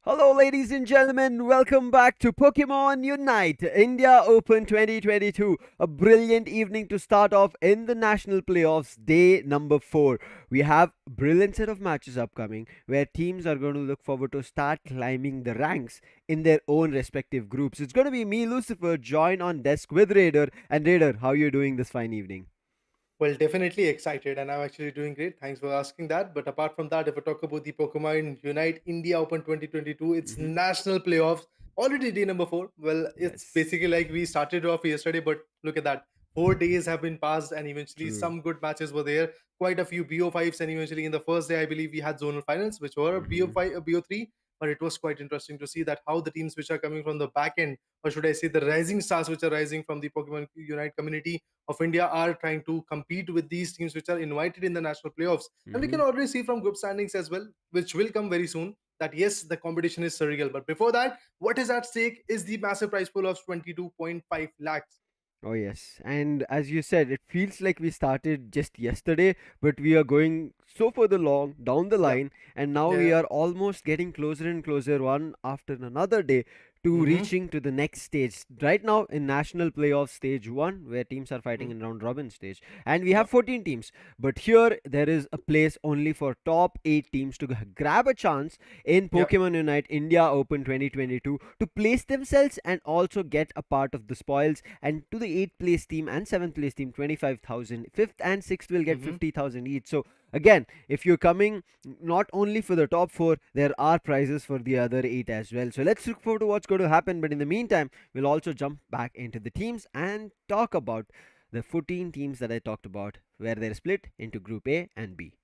Hello, ladies and gentlemen. Welcome back to Pokemon Unite India Open 2022. A brilliant evening to start off in the national playoffs, day number 4. We have a brilliant set of matches upcoming where teams are going to look forward to start climbing the ranks in their own respective groups. It's going to be me, Lucifer, joined on desk with Raider. And Raider, how are you doing this fine evening? Well, definitely excited, and I'm actually doing great. Thanks for asking that. But apart from that, if I talk about the Pokemon Unite India Open 2022, it's Mm-hmm. national playoffs. Already day number 4. Well, it's Yes. basically like we started off yesterday, but look at that. 4 days have been passed, and eventually True. some good matches were there. Quite a few BO5s, and eventually in the first day, I believe we had zonal finals, which were Mm-hmm. BO5, BO3. But it was quite interesting to see that how the teams which are coming from the back end, or should I say, the rising stars which are rising from the Pokemon Unite community of India are trying to compete with these teams which are invited in the national playoffs. And we Mm-hmm. can already see from group standings as well, which will come very soon, that yes, the competition is surreal. But before that, what is at stake is the massive prize pool of 22.5 lakhs. Oh, yes. And as you said, it feels like we started just yesterday, but we are going so further along down the Yeah. line, and now we Yeah. are almost getting closer and closer one after another day to Mm-hmm. reaching to the next stage. Right now in national playoff stage 1, where teams are fighting in round robin stage, and we Yeah. have 14 teams. But here there is a place only for top 8 teams to grab a chance in Yeah. Pokemon Unite India Open 2022 to place themselves and also get a part of the spoils. And to the 8th place team and 7th place team, 25,000. 5th and 6th will get Mm-hmm. 50,000 each. So again, if you're coming not only for the top 4, there are prizes for the other 8 as well. So let's look forward to what's going to happen. But in the meantime, we'll also jump back into the teams and talk about the 14 teams that I talked about, where they're split into Group A and B.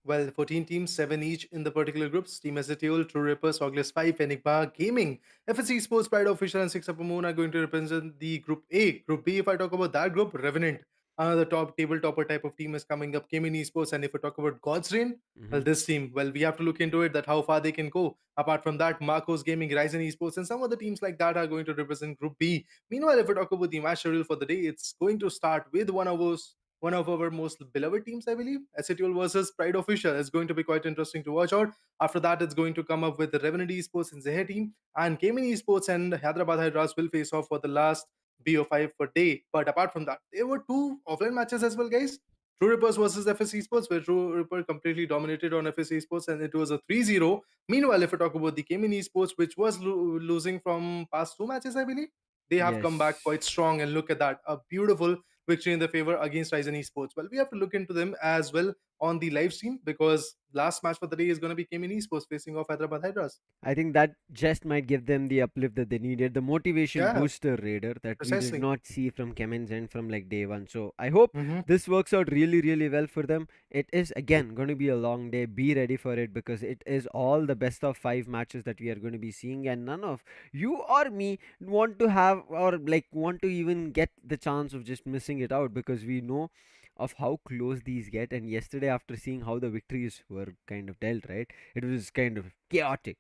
Well, 14 teams, 7 each in the particular groups. Team Ezekiel, True Rippers, Ogless 5, Enigma, Gaming, FSC Sports, Pride Official, and 6 Upper Moon are going to represent the Group A. Group B, if I talk about that group, Revenant, the top table topper type of team is coming up, CHEMIN Esports. And if I talk about God's Reign, well, Mm-hmm. this team, well, we have to look into it that how far they can go. Apart from that, Marcos Gaming, Ryzen Esports, and some other teams like that are going to represent Group B. Meanwhile, if I talk about the match schedule for the day, it's going to start with one of our most beloved teams, I believe. SATL versus Pride Official is going to be quite interesting to watch out. After that, it's going to come up with the Revenant Esports and ZEHER team, and CHEMIN Esports and Hyderabad Hydras will face off for the last BO5 per day. But apart from that, there were two offline matches as well, guys. True Rippers versus FS Esports, where True Ripper completely dominated on FS Esports and it was a 3-0. Meanwhile, if I talk about the CHEMIN Esports, which was losing from past two matches, I believe, they have come back Yes. quite strong. And look at that, a beautiful victory in their favor against Ryzen Esports. Well, we have to look into them as well on the live stream because last match for the day is going to be CHEMIN Esports facing off Hyderabad Hydras. I think that just might give them the uplift that they needed, the motivation Yeah, booster, Raider, that we did precisely. not see from Kemen's end from like day one. So I hope Hmm. this works out really, really well for them. It is again going to be a long day. Be ready for it because it is all the best of 5 matches that we are going to be seeing, and none of you or me want to have or like want to even get the chance of just missing it out because we know of how close these get. And yesterday, after seeing how the victories were kind of dealt, right, it was kind of chaotic.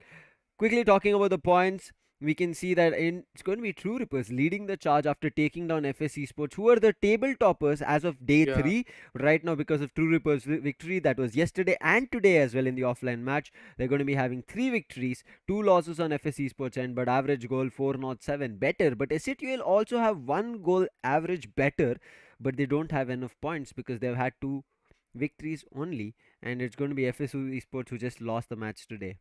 Quickly talking about the points, we can see that it's going to be True Rippers leading the charge after taking down FSC Sports, who are the table toppers as of day Yeah. 3 right now because of True Rippers' victory that was yesterday and today as well in the offline match. They're going to be having 3 victories, 2 losses on FSC Sports end, but average goal 407 better. But SATL also have 1 goal average better, but they don't have enough points because they've had 2 victories only, and it's going to be FSU Esports who just lost the match today.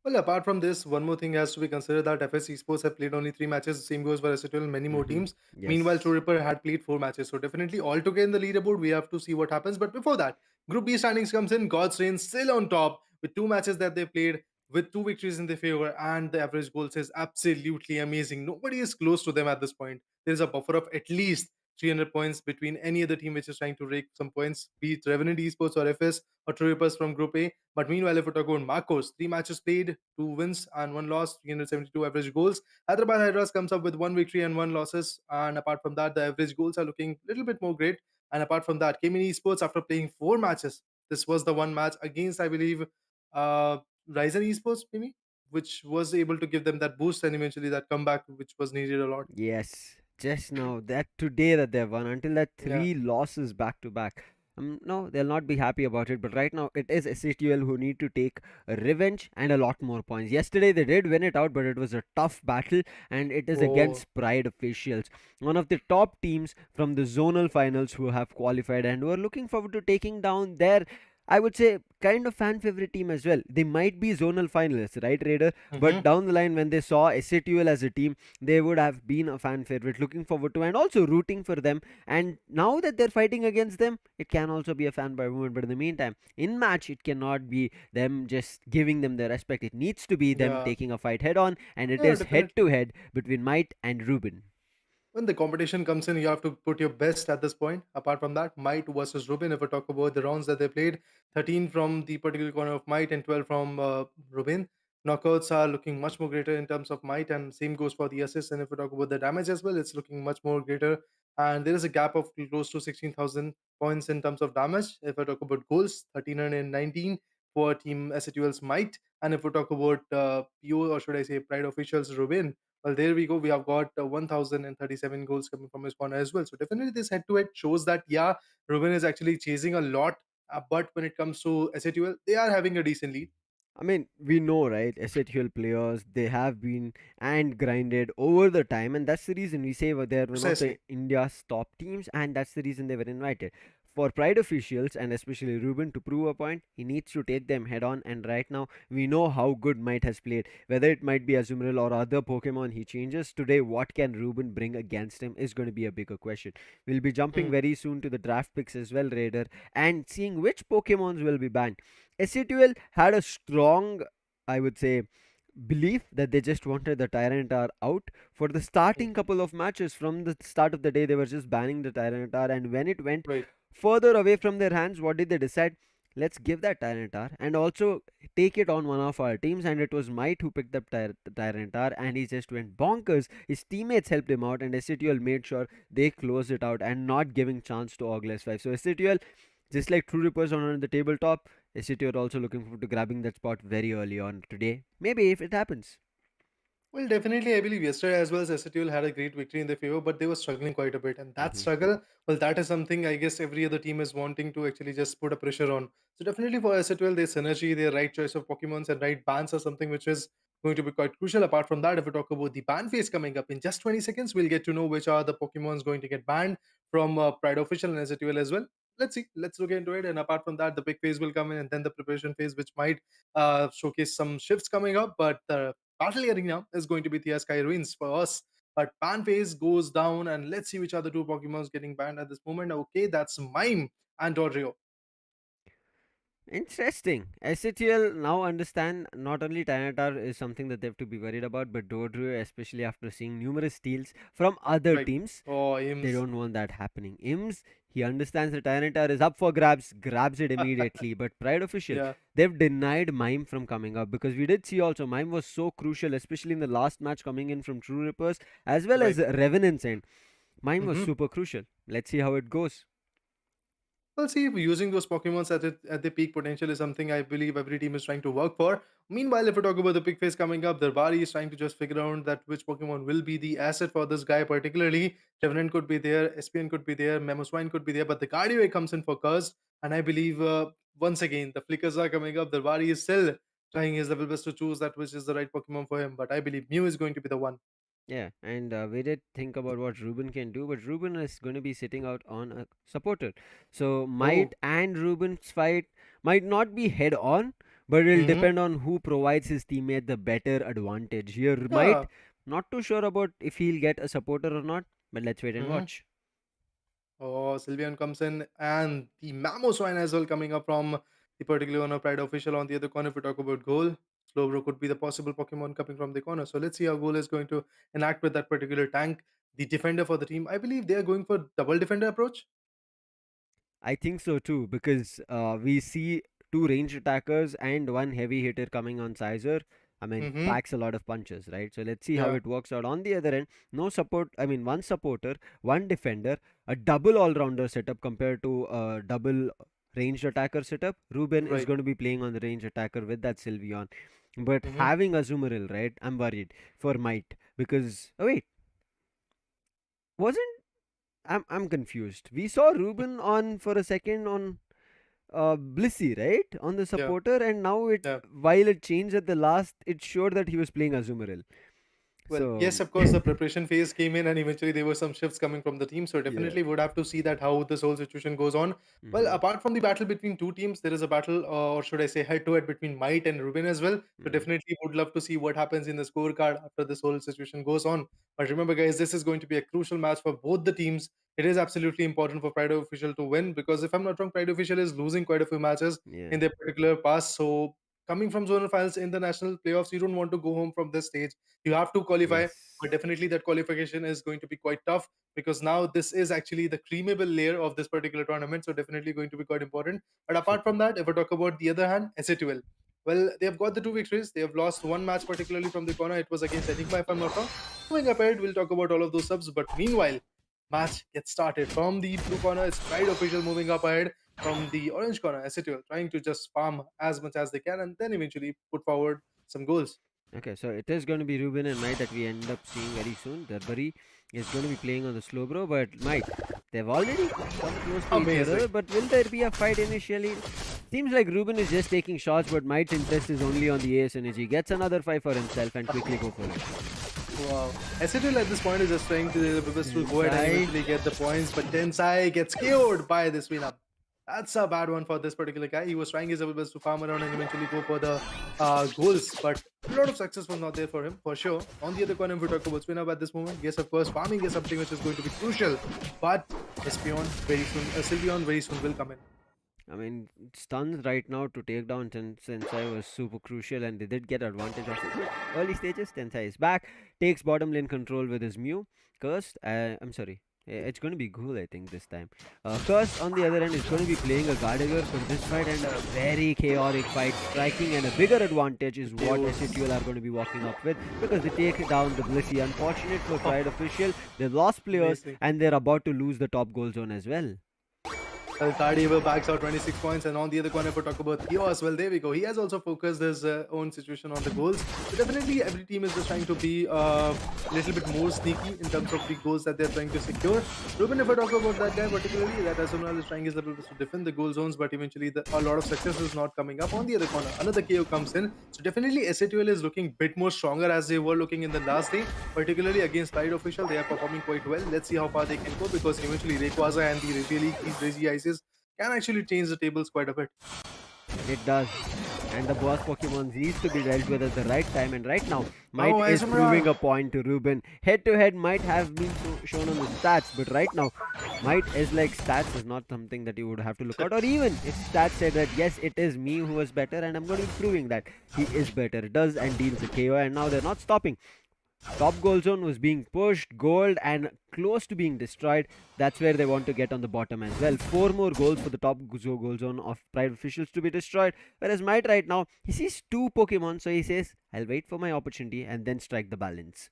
Well, apart from this, one more thing has to be considered that FS Esports have played only 3 matches. Same goes for SATL and many more Mm-hmm. teams. Meanwhile, True Yes. Ripper had played 4 matches. So definitely altogether in the leaderboard, we have to see what happens. But before that, Group B standings comes in. God's Reign still on top with 2 matches that they played with 2 victories in their favor, and the average goal is absolutely amazing. Nobody is close to them at this point. There is a buffer of at least 300 points between any other team which is trying to rake some points, be it Revenant Esports or FS or True Rippers from Group A. But meanwhile, if we talk about Marcos, 3 matches played, 2 wins and 1 loss, 372 average goals. Hyderabad Hydras comes up with 1 victory and 1 losses. And apart from that, the average goals are looking a little bit more great. And apart from that, CHEMIN Esports, after playing 4 matches, this was the one match against, I believe, uh, Ryzen Esports, maybe, which was able to give them that boost and eventually that comeback, which was needed a lot. Yes. Just now, that today that they've won, until that Yeah. 3 losses back to back. No, they'll not be happy about it. But right now, it is SATL who need to take a revenge and a lot more points. Yesterday, they did win it out, but it was a tough battle, and it is Oh. against Pride officials, one of the top teams from the zonal finals who have qualified and who are looking forward to taking down their, I would say, kind of fan favorite team as well. They might be zonal finalists, right, Raider? But Mm-hmm. down the line, when they saw SATL as a team, they would have been a fan favorite, looking forward to and also rooting for them. And now that they're fighting against them, it can also be a fan by movement. But in the meantime, in match, it cannot be them just giving them the respect. It needs to be them Yeah. taking a fight head on, and it Yeah, is head definitely. to head between Might and Ruben. When the competition comes in, you have to put your best at this point. Apart from that, Might versus Rubin, if we talk about the rounds that they played, 13 from the particular corner of Might and 12 from Rubin. Knockouts are looking much more greater in terms of Might, and same goes for the assists. And if we talk about the damage as well, it's looking much more greater. And there is a gap of close to 16,000 points in terms of damage. If I talk about goals, 1,319 for Team SATUL's Might. And if we talk about PO, or should I say Pride Officials Rubin, well, there we go. We have got 1,037 goals coming from his corner as well. So definitely, this head-to-head shows that yeah, Ruben is actually chasing a lot. But when it comes to SATUL, they are having a decent lead. I mean, we know, right? SHL players, they have been and grinded over the time, and that's the reason we say they're one of the Precisely. India's top teams, and that's the reason they were invited. For Pride officials and especially Ruben to prove a point, he needs to take them head on. And right now, we know how good Might has played. Whether it might be Azumarill or other Pokemon he changes today, what can Ruben bring against him is going to be a bigger question. We'll be jumping Hmm. very soon to the draft picks as well, Raider, and seeing which Pokemons will be banned. SCTL had a strong, I would say, belief that they just wanted the Tyranitar out. For the starting couple of matches, from the start of the day, they were just banning the Tyranitar, and when it went Right. further away from their hands, what did they decide? Let's give that Tyranitar and also take it on one of our teams. And it was Might who picked up Tyranitar, and he just went bonkers. His teammates helped him out, and SCTL made sure they closed it out and not giving chance to Ogles 5. So SCTL, just like True Rippers on the tabletop, SCT are also looking forward to grabbing that spot very early on today. Maybe if it happens. Well, definitely, I believe yesterday as well as SATL had a great victory in their favor, but they were struggling quite a bit. And that Hmm. struggle, well, that is something I guess every other team is wanting to actually just put a pressure on. So definitely for SATL, their synergy, their right choice of Pokemons and right bans are something which is going to be quite crucial. Apart from that, if we talk about the ban phase coming up in just 20 seconds, we'll get to know which are the Pokemons going to get banned from Pride Official and SATL as well. Let's see. Let's look into it. And apart from that, the big phase will come in, and then the preparation phase, which might showcase some shifts coming up. But Battle Arena is going to be Thea Sky Ruins for us. But ban phase goes down, and let's see which are the two Pokemons getting banned at this moment. Okay, that's Mime and Dodrio. Interesting. SHL now understand not only Tyranitar is something that they have to be worried about, but Dodrio, especially after seeing numerous steals from other Right. teams, Oh, they Ims. don't want that happening. Ims, he understands the Tyranitar is up for grabs, grabs it immediately. But Pride Official, Yeah, they've denied Mime from coming up because we did see also Mime was so crucial, especially in the last match coming in from True Rippers as well as right. Revenant's end. Mime was Mm-hmm. super crucial. Let's see how it goes. Well, see, using those Pokemons at the peak potential is something I believe every team is trying to work for. Meanwhile, if we talk about the big phase coming up, Darbari is trying to just figure out that which Pokemon will be the asset for this guy particularly. Revenant could be there, SPN could be there, Mamoswine could be there, but the Cardiway comes in for Cursed. And I believe once again, the flickers are coming up. Darbari is still trying his level best to choose that which is the right Pokemon for him. But I believe Mew is going to be the one. Yeah, and we did think about what Ruben can do, but Ruben is going to be sitting out on a supporter. So Oh. Might and Ruben's fight might not be head on, but it'll Mm-hmm. depend on who provides his teammate the better advantage. Here, Might, Yeah. not too sure about if he'll get a supporter or not, but let's wait and Mm-hmm. watch. Oh, Sylveon comes in, and the Mamoswine as well coming up from the particular one of Pride official on the other corner. If we talk about Goal, Slowbro could be the possible Pokemon coming from the corner. So let's see how Goal is going to enact with that particular tank. The defender for the team, I believe they are going for double defender approach. I think so too, because we see two ranged attackers and one heavy hitter coming on Sizer. I mean, Mm-hmm. packs a lot of punches, right? So let's see how Yeah. it works out. On the other end, no support. I mean, one supporter, one defender, a double all rounder setup compared to a double ranged attacker setup. Ruben is Right. going to be playing on the ranged attacker with that Sylveon. But Mm-hmm. having Azumarill, right? I'm worried for Might because. Oh, wait, wasn't. I'm confused. We saw Ruben on for a second on Blissey, right? On the Yeah, supporter, and now it yeah. while it changed at the last, it showed that he was playing Azumarill. Well, So yes, of course, the preparation phase came in, and eventually there were some shifts coming from the team. So yeah. definitely would have to see that how this whole situation goes on. Well, Mm-hmm. apart from the battle between two teams, there is a battle, or should I say, head-to-head between Might and Ruben as well. So Mm. definitely would love to see what happens in the scorecard after this whole situation goes on. But remember, guys, this is going to be a crucial match for both the teams. It is absolutely important for Pride Official to win because if I'm not wrong, Pride Official is losing quite a few matches Yeah. in their particular past. So coming from zonal finals in the national playoffs, you don't want to go home from this stage. You have to qualify, Yes. but definitely that qualification is going to be quite tough because now this is actually the creamable layer of this particular tournament. So definitely going to be quite important. But apart Super. from that, if I talk about the other hand, SATL. Well, they have got the two victories. They have lost one match, particularly from the corner. It was against Enigma, if I'm not wrong. Moving up ahead, we'll talk about all of those subs. But meanwhile, match gets started. From the blue corner, it's Pride Official moving up ahead. From the orange corner, SATL trying to just farm as much as they can and then eventually put forward some goals. Okay, so it is going to be Ruben and Might that we end up seeing very soon. Darbury is going to be playing on the slow bro, but Might, they've already come close to each Amazing. other. But will there be a fight initially? Seems like Ruben is just taking shots, but Might's interest is only on the ace energy. Gets another five for himself and quickly go for it. Wow. Essetil at this point is just trying to the best to go ahead and Inside. eventually get the points, but Tensai gets KO'd by this win up. That's a bad one for this particular guy. He was trying his level best to farm around and eventually go for the goals, but a lot of success was not there for him, for sure. On the other corner, if we talk about Swinub at this moment, yes, of course, farming is something which is going to be crucial, but Espion very soon, Sylveon very soon will come in. I mean, stuns right now to take down Tensai was super crucial, and they did get advantage of it. But early stages, Tensai is back, takes bottom lane control with his Mew. Cursed, I'm sorry, it's going to be Ghoul, I think, this time. Cursed, on the other end, is going to be playing a Gardevoir for this fight, and a very chaotic fight. Striking and a bigger advantage is what Chaos. SATL are going to be walking up with because they take down the Blissey. Unfortunate for Pride Official, they've lost players, Amazing. and they're about to lose the top goal zone as well. Well, Cardiaver backs out 26 points, and on the other corner, if we talk about Theos, well, there we go. He has also focused his own situation on the goals. So definitely, every team is just trying to be a little bit more sneaky in terms of the goals that they're trying to secure. Ruben, if I talk about that guy particularly, that Asunal is trying his level best to defend the goal zones, but eventually a lot of success is not coming up. On the other corner, another KO comes in. So definitely, SATL is looking a bit more stronger as they were looking in the last day, particularly against Tide Official. They are performing quite well. Let's see how far they can go because eventually Rayquaza and the really crazy ices can actually change the tables quite a bit. It does. And the boss Pokemon needs to be dealt with at the right time. And right now, Might Oh, is proving Azumarill! a point to Ruben. Head to head might have been shown on the stats, but right now, Might is like stats is not something that you would have to look out. Or even if stats said that yes, it is me who is better, and I'm going to be proving that he is better. Does and deals a KO, and now they're not stopping. Top goal zone was being pushed, gold, and close to being destroyed. That's where they want to get on the bottom as well. Four more goals for the top goal zone of Pride officials to be destroyed. Whereas Might right now, he sees two Pokemon, so he says, I'll wait for my opportunity and then strike the balance.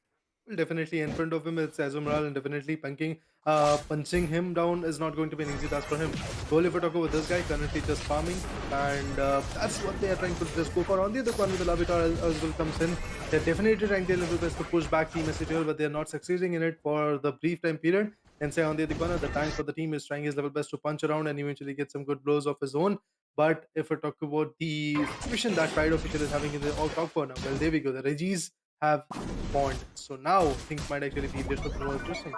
Well, definitely in front of him it's Azumarill, and definitely punching him down is not going to be an easy task for him. Goal if we talk about this guy, currently just farming, and that's what they are trying to just go for. On the other corner, the Lavitar as well comes in. They're definitely trying their level best to push back Team SATL, but they're not succeeding in it for the brief time period. And say on the other corner, the tank for the team is trying his level best to punch around and eventually get some good blows of his own. But if we talk about the situation that Pride Official is having in the all top corner, well, there we go. The Regis have spawned. So now things might actually be a little bit more interesting.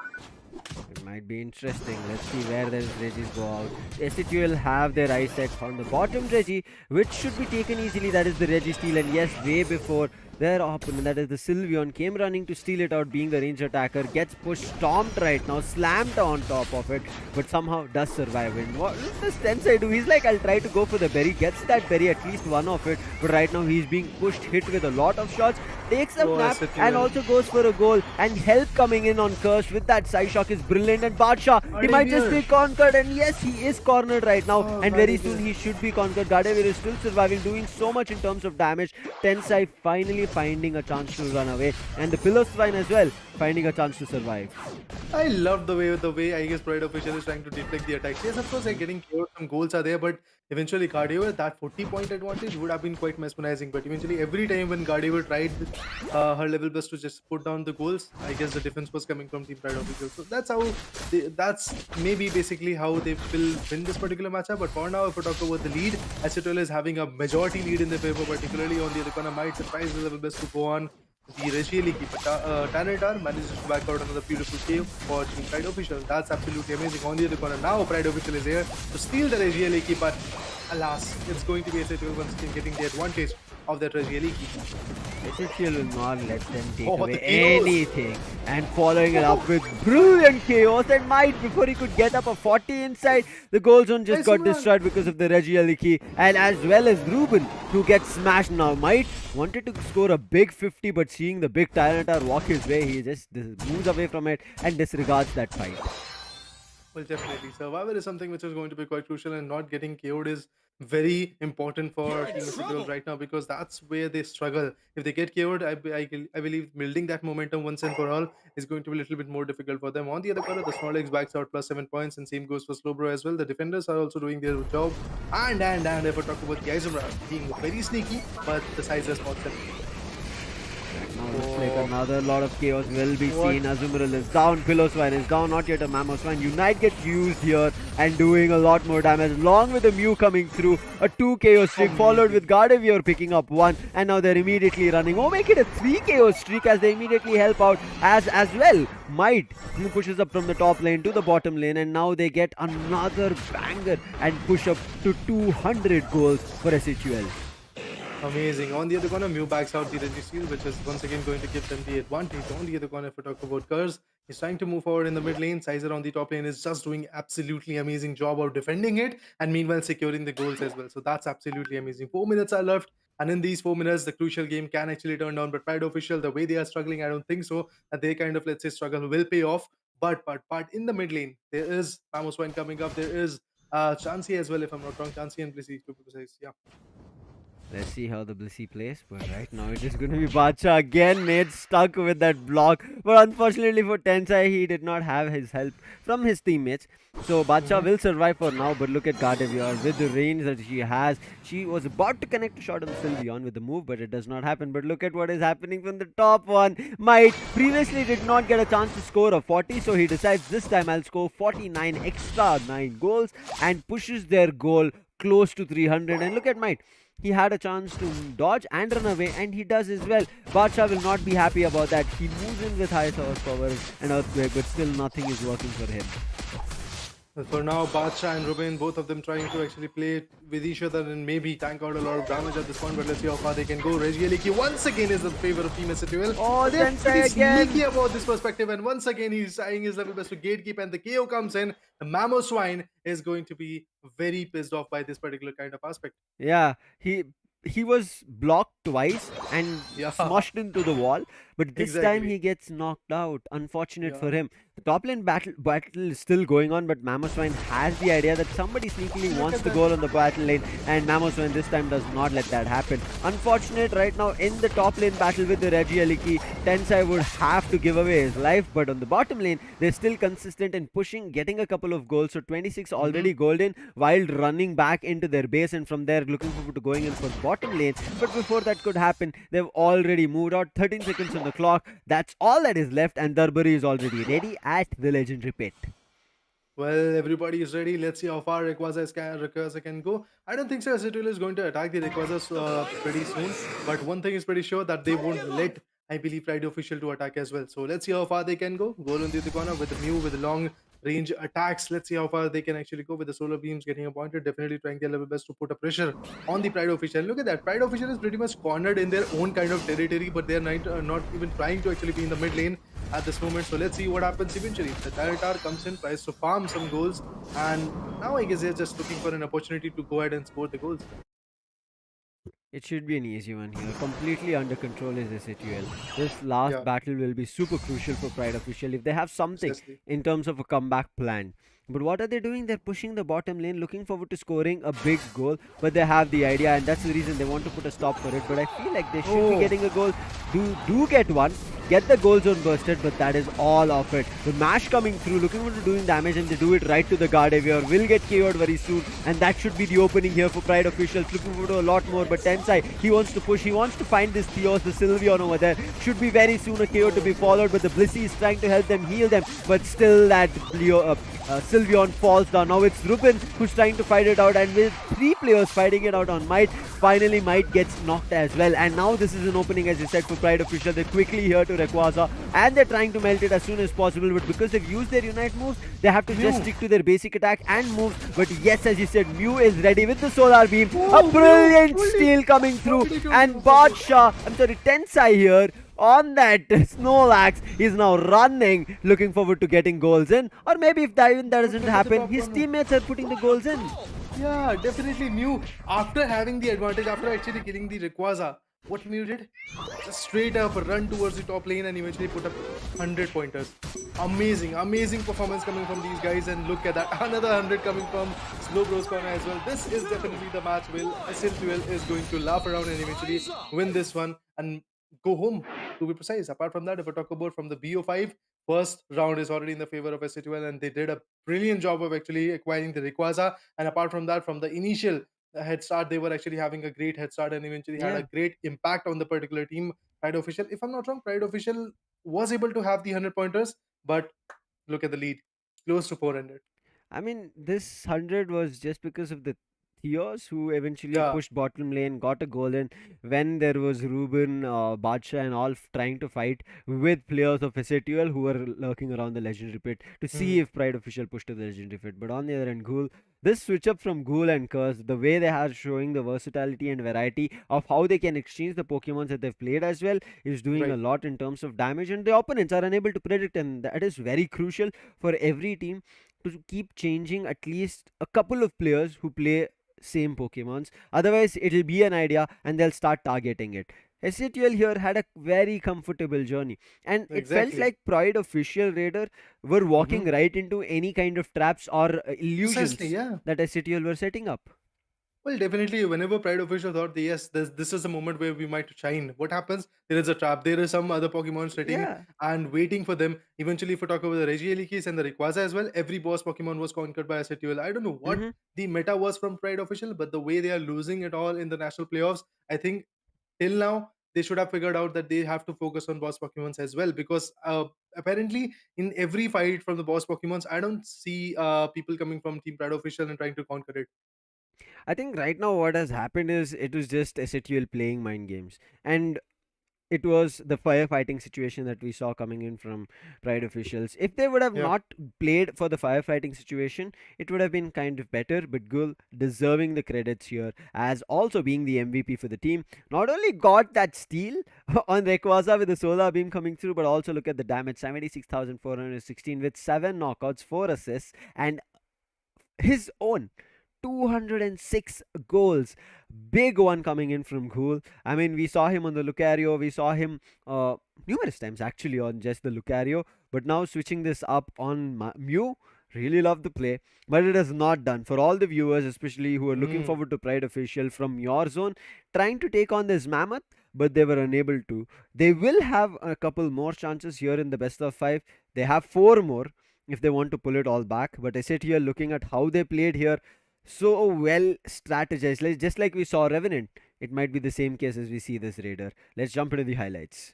It might be interesting. Let's see where the Regis go out. SCT will have their eyes set on the bottom Regi, which should be taken easily. That is the Regi steal, and yes, way before their opponent, that is the Sylveon, came running to steal it out, being the range attacker. Gets pushed, stomped right now, slammed on top of it, but somehow does survive. And what does Tensei do? He's like, I'll try to go for the berry. Gets that berry, at least one of it, but right now he's being pushed, hit with a lot of shots. Takes a Oh, nap and SATL. also goes for a goal. And help coming in on Curse with that side shock is brilliant. And Badsha, he might just be Gardevoir. conquered. And yes, he is cornered right now. Oh, And very soon Gardevoir. he should be conquered. Gardevoir is still surviving, doing so much in terms of damage. Tensai finally finding a chance to run away, and the Pillar Swine as well finding a chance to survive. I love the way I guess Pride Official is trying to deflect the attacks. Yes, of course, like getting KO, some goals are there, but eventually Gardevoir, that 40-point advantage would have been quite mesmerizing. But eventually, every time when Gardevoir tried her level best to just put down the goals, I guess the defense was coming from Team Pride Official. So that's maybe basically how they will win this particular matchup. But for now, if we talk about the lead, Acetul is having a majority lead in their favor, particularly on the other corner. Might surprise the level best to go on the Regieleki, but Tanatar manages to back out another beautiful save for Team Pride Official. That's absolutely amazing. On the other corner, now Pride Official is here to steal the Regieleki, but alas, it's going to be SHL once again getting the advantage of that Regieleki. SHL will not let them take Oh, away the chaos! anything. And following it up with brilliant chaos, and Might, before he could get up a 40 inside, the goal zone just Nice got one. destroyed because of the Regieleki, and as well as Ruben, who gets smashed now. Might wanted to score a big 50, but seeing the big Tyranitar walk his way, he just moves away from it and disregards that fight. Well, definitely. Survival is something which is going to be quite crucial, and not getting KO'd is very important for Team SHL right now because that's where they struggle. If they get KO'd, I believe building that momentum once and for all is going to be a little bit more difficult for them. On the other corner, the Snorlax backs out plus 7 points, and same goes for Slowbro as well. The defenders are also doing their job. And if I talk about the Izumra being very sneaky, but the size has spots them. Now looks like another lot of chaos will be What? seen. Azumarill is down, Piloswine is down, not yet a Mamoswine. Unite gets used here and doing a lot more damage along with the Mew coming through. A 2 KO streak followed with Gardevoir picking up 1, and now they're immediately running. Oh, make it a 3 KO streak as they immediately help out as well. Might, who pushes up from the top lane to the bottom lane, and now they get another banger and push up to 200 goals for SHUL. Amazing. On the other corner, Mew backs out the Registeel, which is once again going to give them the advantage. On the other corner, if we talk about Curse, he's trying to move forward in the mid lane. Sizer on the top lane is just doing absolutely amazing job of defending it and meanwhile securing the goals as well. So that's absolutely amazing. 4 minutes are left. And in these 4 minutes, the crucial game can actually turn down. But Pride Official, the way they are struggling, I don't think so. That they kind of, let's say, struggle will pay off. But in the mid lane, there is Mamoswine coming up. There is Chansey as well, if I'm not wrong. Chansey and Blissey, to be precise. Yeah. Let's see how the Blissey plays, but right now it is going to be Bacha again made stuck with that block. But unfortunately for Tensai, he did not have his help from his teammates. So Bacha will survive for now, but look at Gardevoir with the range that she has. She was about to connect a shot on Sylveon with the move, but it does not happen. But look at what is happening from the top one. Might previously did not get a chance to score a 40, so he decides this time I'll score 49 extra 9 goals and pushes their goal close to 300. And look at Might. He had a chance to dodge and run away, and he does as well. Bacha will not be happy about that. He moves in with high horsepower and Earthquake, but still nothing is working for him. Well, for now, Bacha and Ruben, both of them trying to actually play with each other and maybe tank out a lot of damage at this point. But let's see how far they can go. Regieleki once again is in favor of Team SHL. Oh, They're Tensai pretty again. sneaky about this perspective, and once again he's trying his level best to gatekeep, and the KO comes in. The Mamoswine is going to be very pissed off by this particular kind of aspect. Yeah, he was blocked twice and Yeah, smushed into the wall, but this time exactly. he gets knocked out. Unfortunate for Yeah. him. The top lane battle is still going on, but Mamoswine has the idea that somebody sneakily Look wants at to that. go on the battle lane, and Mamoswine this time does not let that happen. Unfortunate right now in the top lane battle with the Regieleki, Tensai would have to give away his life, but on the bottom lane, they're still consistent in pushing, getting a couple of goals. So 26 Mhm. already golden while running back into their base, and from there looking forward to going in for bottom lane. But before that could happen, they've already moved out. 13 seconds on the clock. That's all that is left, and Darbury is already ready at the legendary pit. Well, everybody is ready. Let's see how far Rayquaza can go. I don't think so. SHL is going to attack the Rayquazas pretty soon. But one thing is pretty sure that they won't let, I believe, Pride Official to attack as well. So let's see how far they can go. Goal on the other corner with the Mew with the long range attacks. Let's see how far they can actually go with the solar beams getting appointed. Definitely trying their level best to put a pressure on the Pride Official. Look at that. Pride Official is pretty much cornered in their own kind of territory, but they're not even trying to actually be in the mid lane at this moment. So let's see what happens eventually. The Tyranitar comes in, tries to farm some goals, and now I guess they're just looking for an opportunity to go ahead and score the goals. It should be an easy one here. Completely under control is SHUL. This last Yeah, battle will be super crucial for Pride Official if they have something precisely. in terms of a comeback plan. But what are they doing? They're pushing the bottom lane, looking forward to scoring a big goal. But they have the idea, and that's the reason they want to put a stop for it. But I feel like they should be Oh, getting a goal. Do get one. Get the goal zone bursted, but that is all of it. The mash coming through, looking forward to doing damage, and they do it right to the guard avior. Will get KO'd very soon, and that should be the opening here for Pride officials. Looking forward to a lot more, but Tensai, he wants to push. He wants to find this Theos, the Sylveon over there. Should be very soon a KO to be followed, but the Blissey is trying to help them, heal them, but still that Sylveon falls down. Now it's Ruben who's trying to fight it out, and with 3 players fighting it out on Might, finally Might gets knocked as well. And now this is an opening, as you said, for Pride official. They're quickly here to Rayquaza, and they're trying to melt it as soon as possible, but because they've used their Unite moves, they have to just Mew. stick to their basic attack and moves. But yes, as you said, Mew is ready with the Solar Beam. A Oh, brilliant Mew. steal coming through, Holy God. and Tensai here on that Snorlax is now running, looking forward to getting goals in. Or maybe if that even that doesn't Look at the happen, top his corner. teammates are putting the goals in. Yeah, definitely Mew. After having the advantage, after actually killing the Rayquaza, what Mew did? Just straight up run towards the top lane and eventually put up 100 pointers. Amazing, amazing performance coming from these guys. And look at that, another 100 coming from Slowbro's corner as well. This is definitely the match. Will SL12 is going to laugh around and eventually win this one and go home, to be precise. Apart from that, if I talk about from the BO5, first round is already in the favor of SL12, and they did a brilliant job of actually acquiring the Rayquaza. And apart from that, from the initial head start, they were actually having a great head start and eventually had a Yeah. great impact on the particular team. Pride Official, if I'm not wrong, Pride Official was able to have the 100 pointers, but look at the lead, close to 400. I mean, this 100 was just because of the Theos who eventually Yeah. pushed bottom lane, got a goal in when there was Ruben, Badsha, and all trying to fight with players of SATL who were lurking around the legendary pit to see Hmm. if Pride official pushed to the legendary pit. But on the other hand, Ghoul, this switch up from Ghoul and Curse, the way they are showing the versatility and variety of how they can exchange the Pokemons that they've played as well, is doing a Right. lot in terms of damage, and the opponents are unable to predict, and that is very crucial for every team to keep changing at least a couple of players who play same Pokemons. Otherwise, it'll be an idea and they'll start targeting it. SATL here had a very comfortable journey, and it felt Exactly. like Pride official Raider were Hmm. walking right into any kind of traps or Precisely. illusions Yeah. that SATL were setting up. Well, definitely, whenever Pride Official thought, that, yes, this is a moment where we might shine. What happens? There is a trap. There is some other Pokemon sitting Yeah. and waiting for them. Eventually, if we talk about the Regielekis and the Rayquaza as well, every boss Pokemon was conquered by a Setiol. I don't know what Mm-hmm. the meta was from Pride Official, but the way they are losing it all in the national playoffs, I think till now they should have figured out that they have to focus on boss Pokemons as well, because apparently in every fight from the boss Pokemons, I don't see people coming from Team Pride Official and trying to conquer it. I think right now what has happened is it was just SATL playing mind games, and it was the firefighting situation that we saw coming in from Pride officials. If they would have Yeah. not played for the firefighting situation, it would have been kind of better. But Gul deserving the credits here as also being the MVP for the team. Not only got that steal on Rayquaza with the solar beam coming through, but also look at the damage 76,416 with 7 knockouts, 4 assists, and his own 206 goals. Big one coming in from Ghoul. I mean, we saw him on the Lucario, we saw him numerous times actually on just the Lucario, but now switching this up on Mew. Really love the play, but it is not done for all the viewers, especially who are looking Mm. forward to Pride Official from your zone, trying to take on this Mammoth, but they were unable to. They will have a couple more chances here in the best of 5. They have 4 more if they want to pull it all back. But I sit here looking at how they played here, so well strategized. Just like we saw Revenant, it might be the same case as we see this Raider. Let's jump into the highlights.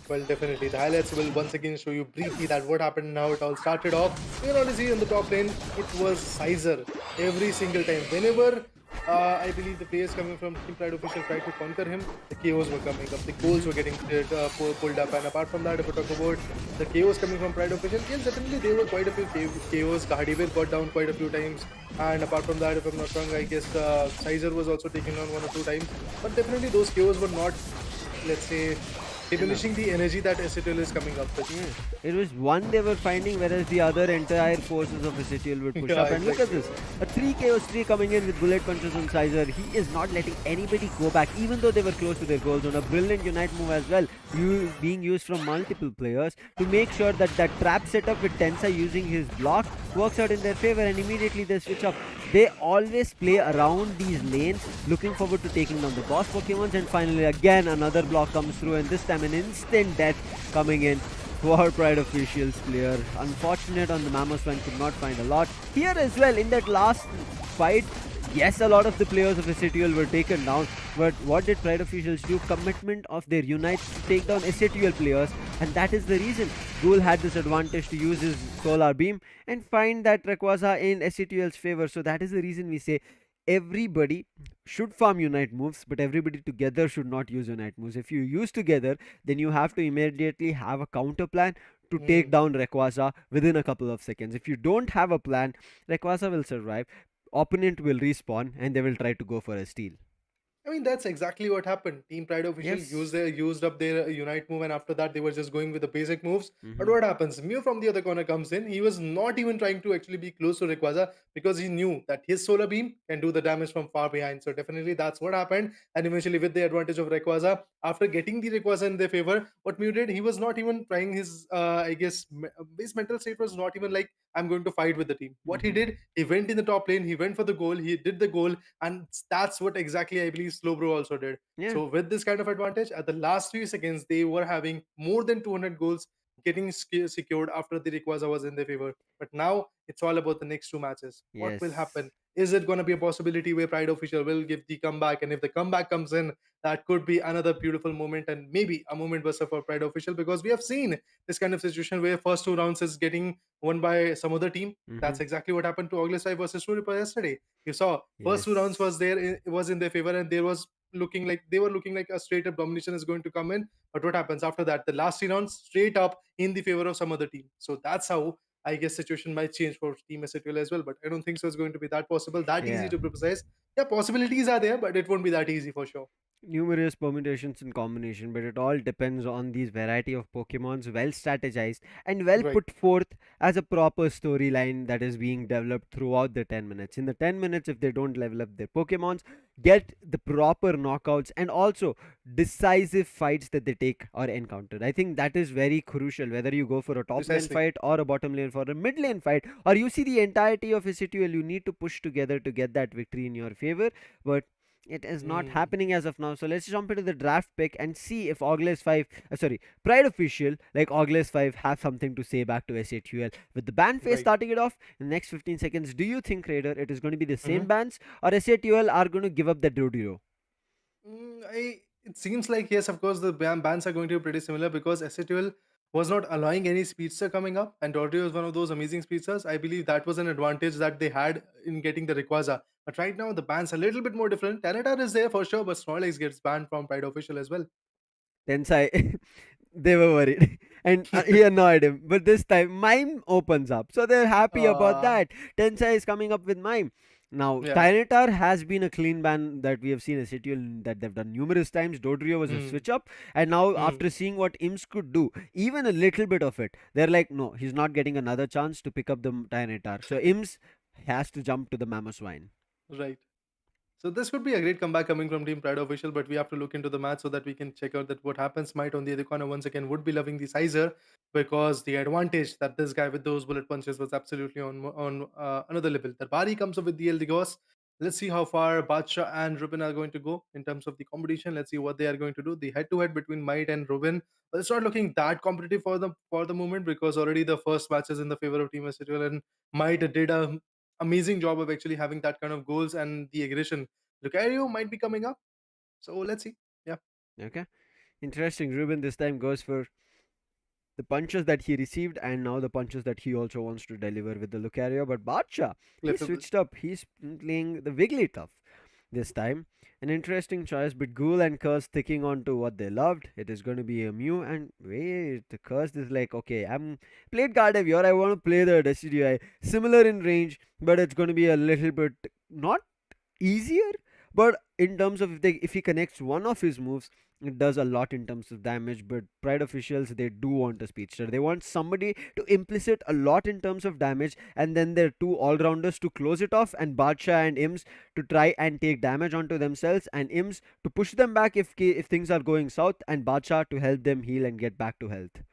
Well, definitely. The highlights will once again show you briefly that what happened and how it all started off. You can already see in the top lane, it was Sizer every single time. Whenever I believe the players coming from Team Pride Official tried to conquer him, the KOs were coming up, the goals were getting pulled up. And apart from that, if we talk about the KOs coming from Pride Official, yes, definitely there were quite a few KOs. Gahadivir got down quite a few times. And apart from that, if I'm not wrong, I guess Sizer was also taken on 1 or 2 times. But definitely those KOs were not, let's say, enough. diminishing the energy that Acetyl is coming up with. Yeah, it was one they were finding, whereas the other entire forces of Ezekiel would push Yeah, up. And look at exactly. this, a 3 KO 3 coming in with bullet punches on Sizer. He is not letting anybody go back, even though they were close to their goal zone. A brilliant unite move as well, being used from multiple players to make sure that that trap setup with Tensai using his block works out in their favor, and immediately they switch up. They always play around these lanes, looking forward to taking down the boss Pokemons, and finally again another block comes through, and this time an instant death coming in for Pride Officials player. Unfortunate on the Mammoth one, could not find a lot. Here as well, in that last fight, yes, a lot of the players of SATL were taken down, but what did Pride Officials do? Commitment of their unite to take down SATL players, and that is the reason Ghoul had this advantage to use his Solar Beam and find that Rayquaza in SATL's favor. So that is the reason we say everybody should farm unite moves, but everybody together should not use unite moves. If you use together, then you have to immediately have a counter plan to take Hmm. down Rayquaza within a couple of seconds. If you don't have a plan, Rayquaza will survive, opponent will respawn, and they will try to go for a steal. I mean, that's exactly what happened. Team Pride official Yes. used up their unite move, and after that, they were just going with the basic moves. But Mm-hmm. what happens? Mew from the other corner comes in. He was not even trying to actually be close to Rayquaza because he knew that his solar beam can do the damage from far behind. So definitely that's what happened. And eventually, with the advantage of Rayquaza, after getting the Rayquaza in their favor, what Mew did, he was not even trying his. I guess his mental state was not even like I'm going to fight with the team. What he Mm-hmm. did, he went in the top lane. He went for the goal. He did the goal, and that's what exactly I believe Slowbro also did. Yeah. So with this kind of advantage, at the last few seconds, they were having more than 200 goals getting secured after the Rayquaza was in their favor. But now it's all about the next two matches. What will Yes. happen? Is it going to be a possibility where Pride Official will give the comeback? And if the comeback comes in, that could be another beautiful moment and maybe a moment buster for Pride Official, because we have seen this kind of situation where first two rounds is getting won by some other team. Mm-hmm. That's exactly what happened to August 5 versus True yesterday. You saw first two rounds was Yes. there, it was in their favor, and there was looking like they were looking like a straight up domination is going to come in. But what happens after that? The last three rounds straight up in the favor of some other team. So that's how I guess situation might change for Team SATL as well. But I don't think so it's going to be that possible, that easy Yeah. to be precise. Yeah, possibilities are there, but it won't be that easy for sure. Numerous permutations and combination, but it all depends on these variety of Pokemons, well strategized and well Right. put forth as a proper storyline that is being developed throughout the 10 minutes. In the 10 minutes, if they don't level up their Pokemons, get the proper knockouts and also decisive fights that they take or encounter. I think that is very crucial, whether you go for a top lane Precisely. fight or a bottom lane for a mid lane fight, or you see the entirety of a situation, you need to push together to get that victory in your favor. But it is not Hmm. happening as of now. So let's jump into the draft pick and see if Ogles 5, sorry, Pride Official, like Ogles 5, have something to say back to SATUL. With the ban phase Right. starting it off in the next 15 seconds, do you think, Raider, it is going to be the same Mhm. bans or SATUL are going to give up the Dodiro? It seems like yes, of course, the bans are going to be pretty similar because SATL was not allowing any speedster coming up, and Dodrio was one of those amazing speedsters. I believe that was an advantage that they had in getting the Rayquaza. But right now, the bans are a little bit more different. Tanatar is there for sure, but Snorlax gets banned from Pride Official as well. Tensai, they were worried. And he annoyed him. But this time, Mime opens up. So they're happy about uh, that. Tensai is coming up with Mime. Now, yeah. Tyranitar has been a clean ban that we have seen a schedule that they've done numerous times. Dodrio was a Hmm. switch up. And now, Hmm. after seeing what Imps could do, even a little bit of it, they're like, no, he's not getting another chance to pick up the Tyranitar. So Imps has to jump to the Mamoswine. Right. So this could be a great comeback coming from Team Pride official, but we have to look into the match so that we can check out that what happens. Might on the other corner once again would be loving the Sizer because the advantage that this guy with those bullet punches was absolutely on another level. The Bari comes up with the Eldigos. Let's see how far Badsha and Ruben are going to go in terms of the competition. Let's see what they are going to do. The head-to-head between Might and Ruben, but it's not looking that competitive for the moment because already the first match is in the favor of Team Estoril, and Might did a amazing job of actually having that kind of goals and the aggression. Lucario might be coming up, so let's see. Yeah, Okay. Interesting. Ruben this time goes for the punches that he received and now the punches that he also wants to deliver with the Lucario. But Bacha, he Cliffable. switched up. He's playing the Wigglytuff this time. An interesting choice, but Ghoul and Curse sticking on to what they loved. It is going to be a Mew, and wait, the Curse is like, okay, I'm played Gardevoir. I want to play the Decidueye. Similar in range, but it's going to be a little bit not easier, but in terms of if he connects one of his moves, it does a lot in terms of damage. But Pride officials, they do want a speedster. They want somebody to implicit a lot in terms of damage, and then their two all-rounders to close it off, and Badsha and Ims to try and take damage onto themselves, and Ims to push them back if things are going south, and Badsha to help them heal and get back to health,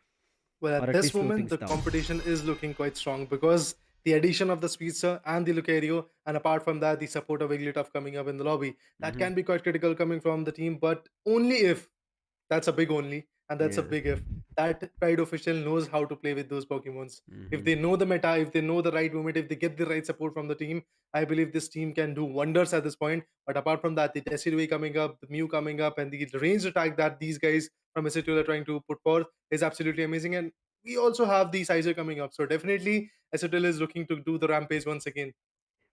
Well, or at at this least slow moment, things the down. competition is looking quite strong because the addition of the Speedster and the Lucario, and apart from that, the support of Wigglytuff coming up in the lobby, that Hmm. can be quite critical coming from the team, but only if that's a big only, and that's a Yeah. big if. That Pride official knows how to play with those Pokemons. If Hmm. they know the meta, if they know the right movement, if they get the right support from the team, I believe this team can do wonders at this point. But apart from that, the Decidueye coming up, the Mew coming up, and the range attack that these guys from SATL are trying to put forth is absolutely amazing. And we also have the Sizer coming up. So definitely SATL is looking to do the rampage once again.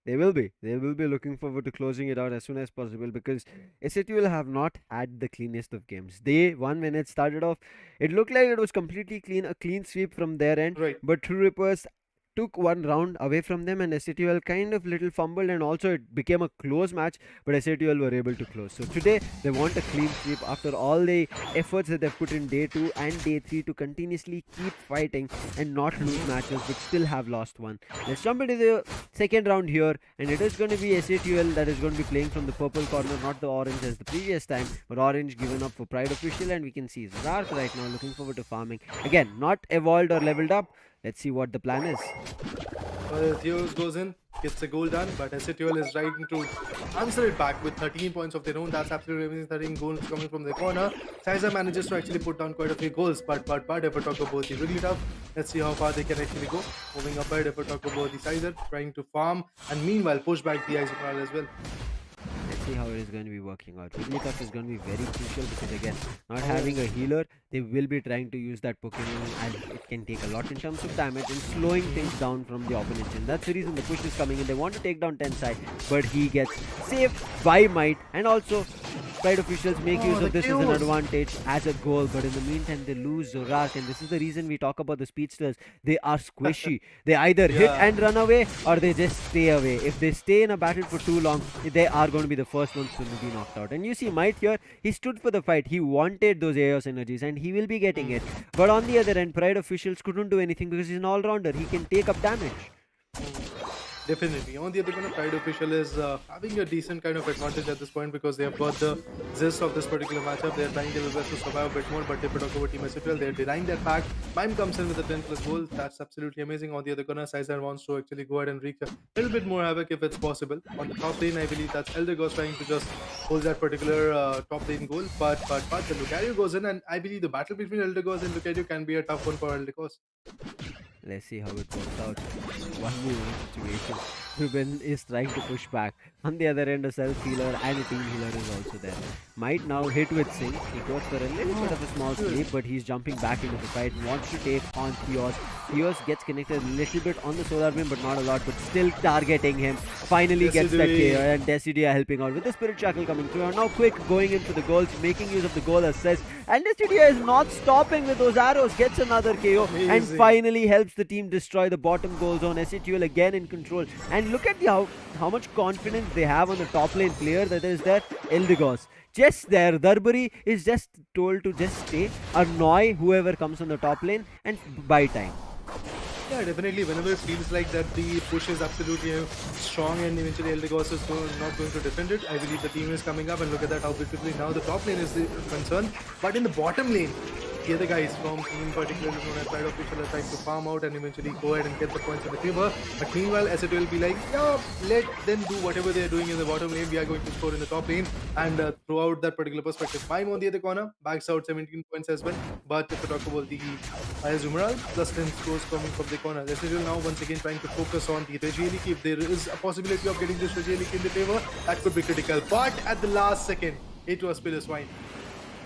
They will be. They will be looking forward to closing it out as soon as possible, because SAT will have not had the cleanest of games. Day one, when it started off, it looked like it was completely clean, a clean sweep from their end. Right. But True Rippers took one round away from them, and SATUL kind of little fumbled, and also it became a close match, but SATUL were able to close. So today they want a clean sweep after all the efforts that they've put in day 2 and day 3 to continuously keep fighting and not lose matches, but still have lost one. Let's jump into the second round here, and it is going to be SATUL that is going to be playing from the purple corner, not the orange as the previous time, but orange given up for Pride official, and we can see Zark right now looking forward to farming. Again, not evolved or leveled up. Let's see what the plan is. Well, Theos goes in, gets a goal done, but SATL is trying to answer it back with 13 points of their own. That's absolutely amazing. 13 goals coming from the corner. Sizer manages to actually put down quite a few goals, but if we talk about the Wigglytuff, let's see how far they can actually go. Moving ahead, if we talk about the Sizer, trying to farm and meanwhile push back the Isomaral as well. Let's see how it is going to be working out. Wigglytuff is going to be very crucial because, again, not having a healer, they will be trying to use that Pokemon as it can take a lot in terms of damage and slowing things down from the opponent. And that's the reason the push is coming in. They want to take down Tensai, but he gets saved by Might, and also Pride officials make use Oh, the of this as an chaos! advantage as a goal, but in the meantime they lose Zorak, and this is the reason we talk about the speedsters. They are squishy. They either hit Yeah. and run away, or they just stay away. If they stay in a battle for too long, they are going to be the first ones to be knocked out. And you see Might here, he stood for the fight. He wanted those AOS energies, and he will be getting Hmm. it. But on the other end, Pride officials couldn't do anything because he's an all-rounder. He can take up damage. Definitely. On the other hand, Pride official is having a decent kind of advantage at this point because they have got the zest of this particular matchup. They're trying their best to survive a bit more, but if we talk about Team SFL, they're denying that fact. Mime comes in with a 10 plus goal. That's absolutely amazing. On the other corner, Sizer wants to actually go ahead and wreak a little bit more havoc if it's possible. On the top lane, I believe that's Eldergos trying to just hold that particular top lane goal. But the Lucario goes in, and I believe the battle between Eldergos and Lucario can be a tough one for Eldergos. Let's see how it works out. 1v1 situation. Ruben is trying to push back. On the other end, a self healer and a team healer is also there. Might now hit with Sync. He goes for a little bit of a small sleep, but he's jumping back into the fight. Wants to take on Theos. Theos gets connected a little bit on the solar beam, but not a lot, but still targeting him. Finally gets that KO, and Decidia helping out with the spirit shackle coming through. And now Quick going in for the goals, making use of the goal assist. And Decidia is not stopping with those arrows, gets another KO, and Amazing. finally helps the team destroy the bottom goal zone. SATUL again in control. And look at how much confidence they have on the top lane player that is there, Eldegoss. Just there, Darbari is just told to just stay, annoy whoever comes on the top lane, and buy time. Yeah, definitely. Whenever it feels like that the push is absolutely strong and eventually Eldegoss is not going to defend it, I believe the team is coming up and look at that how beautifully now the top lane is the concern. But in the bottom lane, the other guys from team particularly known as Pride official are trying to farm out and eventually go ahead and get the points in the favor. But meanwhile, SAT will be like, yeah, let them do whatever they're doing in the bottom lane. We are going to score in the top lane. And throughout that particular perspective, Mime on the other corner backs out 17 points as well. But if we talk about the Zumeral, plus 10 scores coming from the corner. SAT will now once again trying to focus on the Regieliki. If there is a possibility of getting this Regieliki in the favor, that could be critical. But at the last second, it was Pillar Swine.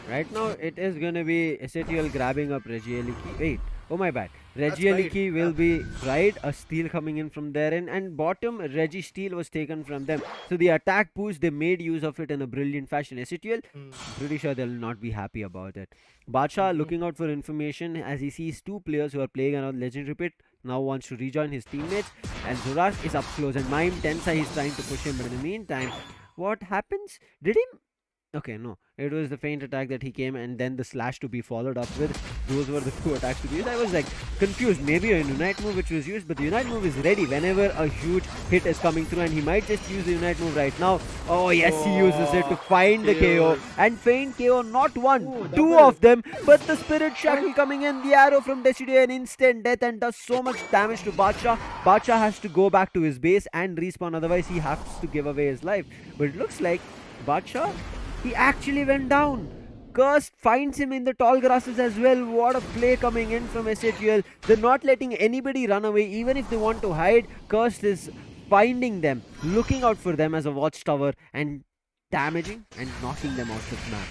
Right now, it is gonna be SATL grabbing up Regieliki. Wait, oh my bad. That's right. Regieliki will be right. A steal coming in from there, and bottom Regi steal was taken from them. So the attack boost, they made use of it in a brilliant fashion. SATL, Hmm. pretty sure they'll not be happy about it. Badsha Mhm. looking out for information as he sees two players who are playing around Legendary Pit. Now wants to rejoin his teammates, and Zorak is up close, and Mime Tensai is trying to push him, but in the meantime, What happens? Did he? Okay, no. It was the feint attack that he came and then the slash to be followed up with. Those were the two attacks to be used. I was like confused. Maybe a Unite move which was used, but the Unite move is ready whenever a huge hit is coming through and he might just use the Unite move right now. Oh, yes, he uses it to Oh, find the KO KO. and feint KO. Not one, Oh, two double. of them, but the Spirit Shackle coming in. The arrow from Decidueye, an instant death and does so much damage to Bacha. Bacha has to go back to his base and respawn, otherwise he has to give away his life. But it looks like Bacha, he actually went down. Cursed finds him in the tall grasses as well. What a play coming in from SATL. They're not letting anybody run away, even if they want to hide. Cursed is finding them, looking out for them as a watchtower, and damaging and knocking them off the map.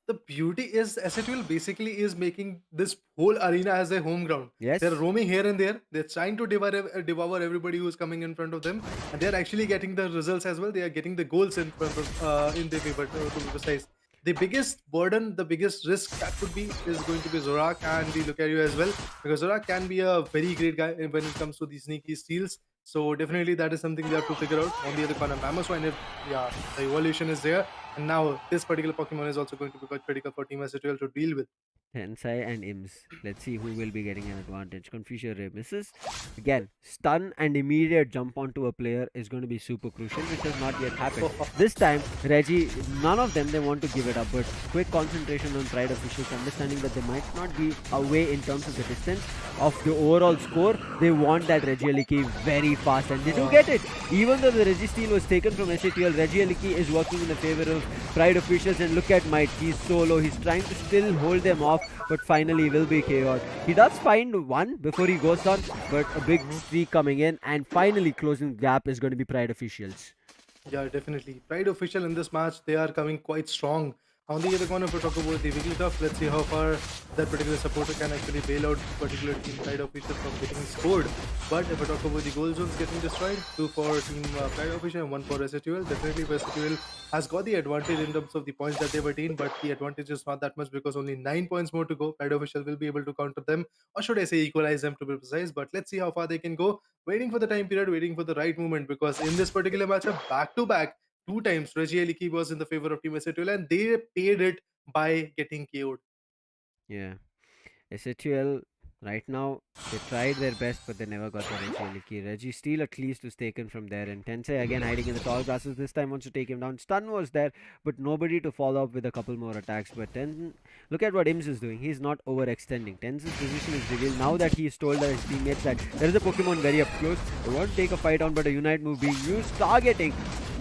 The beauty is SHL basically is making this whole arena as a home ground. They're Yes? roaming here and there. They're trying to devour everybody who's coming in front of them, and they're actually getting the results as well. They are getting the goals in front of in their favor. To be precise, the biggest burden, the biggest risk that could be is going to be Zorak and the Lucario as well, because Zorak can be a very great guy when it comes to the sneaky steals. So definitely that is something they have to figure out. On the other corner, Mamoswine, if yeah, the evolution is there, and now this particular Pokemon is also going to be quite critical for Team SHL to deal with. Tensai and Ims. Let's see who will be getting an advantage. Confusion Ray misses. Again, stun and immediate jump onto a player is going to be super crucial, which has not yet happened. This time, Reggie, none of them, they want to give it up, but quick concentration on Pride officials, understanding that they might not be away in terms of the distance of the overall score. They want that Regieliki very fast, and they do get it. Even though the Registeel was taken from SATL, Regieliki is working in the favor of Pride officials, and look at Might. He's solo. He's trying to still hold them off, but finally will be KO'd. He does find one before he goes down, but a big streak coming in, and finally closing the gap is going to be Pride officials. Yeah, definitely. Pride official in this match, they are coming quite strong. On the other corner, if we talk about the Wigglytuff, let's see how far that particular supporter can actually bail out particular team Pride official from getting scored. But if we talk about the goal zones getting destroyed, two for team Pride official and one for SHUL, definitely SHUL has got the advantage in terms of the points that they've attained, but the advantage is not that much because only 9 points more to go. Pride official will be able to counter them, or should I say equalize them to be precise. But let's see how far they can go. Waiting for the time period, waiting for the right moment, because in this particular matchup, back to back, two times Reggie Aliki was in the favor of Team SATL and they paid it by getting KO'd. Yeah. SHL right now, they tried their best, but they never got the Reggie. Reggie Steele at least was taken from there, and Tensei again hiding in the tall grasses. This time wants to take him down. Stun was there, but nobody to follow up with a couple more attacks. But then look at what Ims is doing. He's not overextending. Tensei's position is revealed now that he's told his teammates that there is a Pokemon very up close. They want to take a fight on, but a Unite move being used, targeting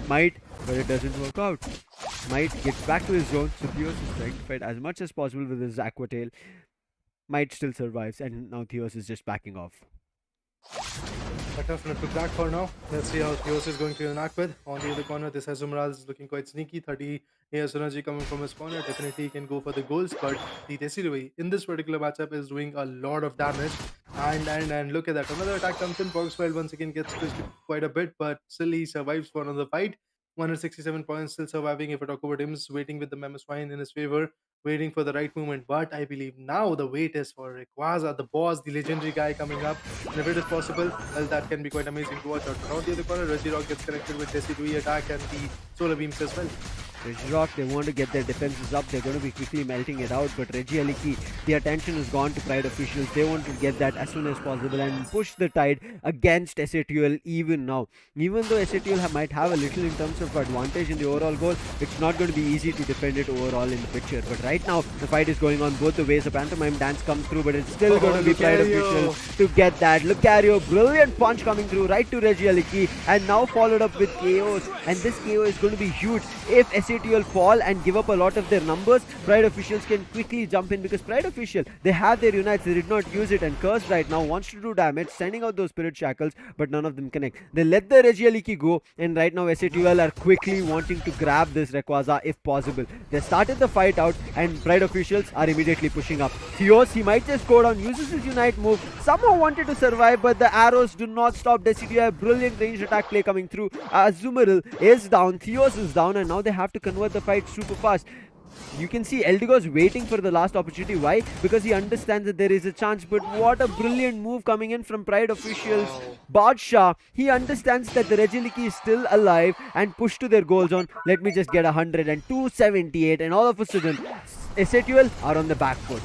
Might, but it doesn't work out. Might gets back to his zone. So Theos is trying to fight as much as possible with his Aqua Tail. Might still survives, and now Theos is just backing off. But tough nut to crack for now. Let's see how Theos is going to interact with. On the other corner, this Azumaral is looking quite sneaky. 30 AS energy coming from his corner. Definitely he can go for the goals, but the Decidueye in this particular matchup is doing a lot of damage. And look at that. Another attack comes in. Boxfeld once again gets pushed quite a bit, but still he survives for another fight. 167 points, still surviving. If I talk about him, is waiting with the Mamoswine in his favor, waiting for the right moment. But I believe now the wait is for Rayquaza, the boss, the legendary guy coming up. And if it is possible, well, that can be quite amazing to watch out. But on the other corner, Regirock gets connected with Decidueye attack and the solar beams as well. Regirock, they want to get their defenses up. They're going to be quickly melting it out. But Reggie Aliki, the attention has gone to Pride officials. They want to get that as soon as possible and push the tide against SATL even now. Even though SATL might have a little in terms of advantage in the overall goal, it's not going to be easy to defend it overall in the picture. But right now, the fight is going on both the ways. A pantomime dance comes through, but it's still going to be Pride officials to get that. Lucario, brilliant punch coming through right to Reggie Aliki, and now followed up with KOs. And this KO is going to be huge. If SATL fall and give up a lot of their numbers, Pride officials can quickly jump in, because Pride official, they have their unites, they did not use it, and Curse right now wants to do damage, sending out those spirit shackles, but none of them connect. They let the Regieliki go, and right now SATL are quickly wanting to grab this Rayquaza if possible. They started the fight out, and Pride officials are immediately pushing up. Theos, he might just go down, uses his unite move, somehow wanted to survive, but the arrows do not stop Decidueye. Brilliant ranged attack play coming through. Azumarill is down, Theos is down, and now they have to convert the fight super fast. You can see Eldigo's waiting for the last opportunity. Why? Because he understands that there is a chance. But what a brilliant move coming in from Pride officials. Wow. Badshah, he understands that the Regiliki is still alive and push to their goal zone. Let me just get 100 and 278, and all of a sudden, Esetuel are on the back foot.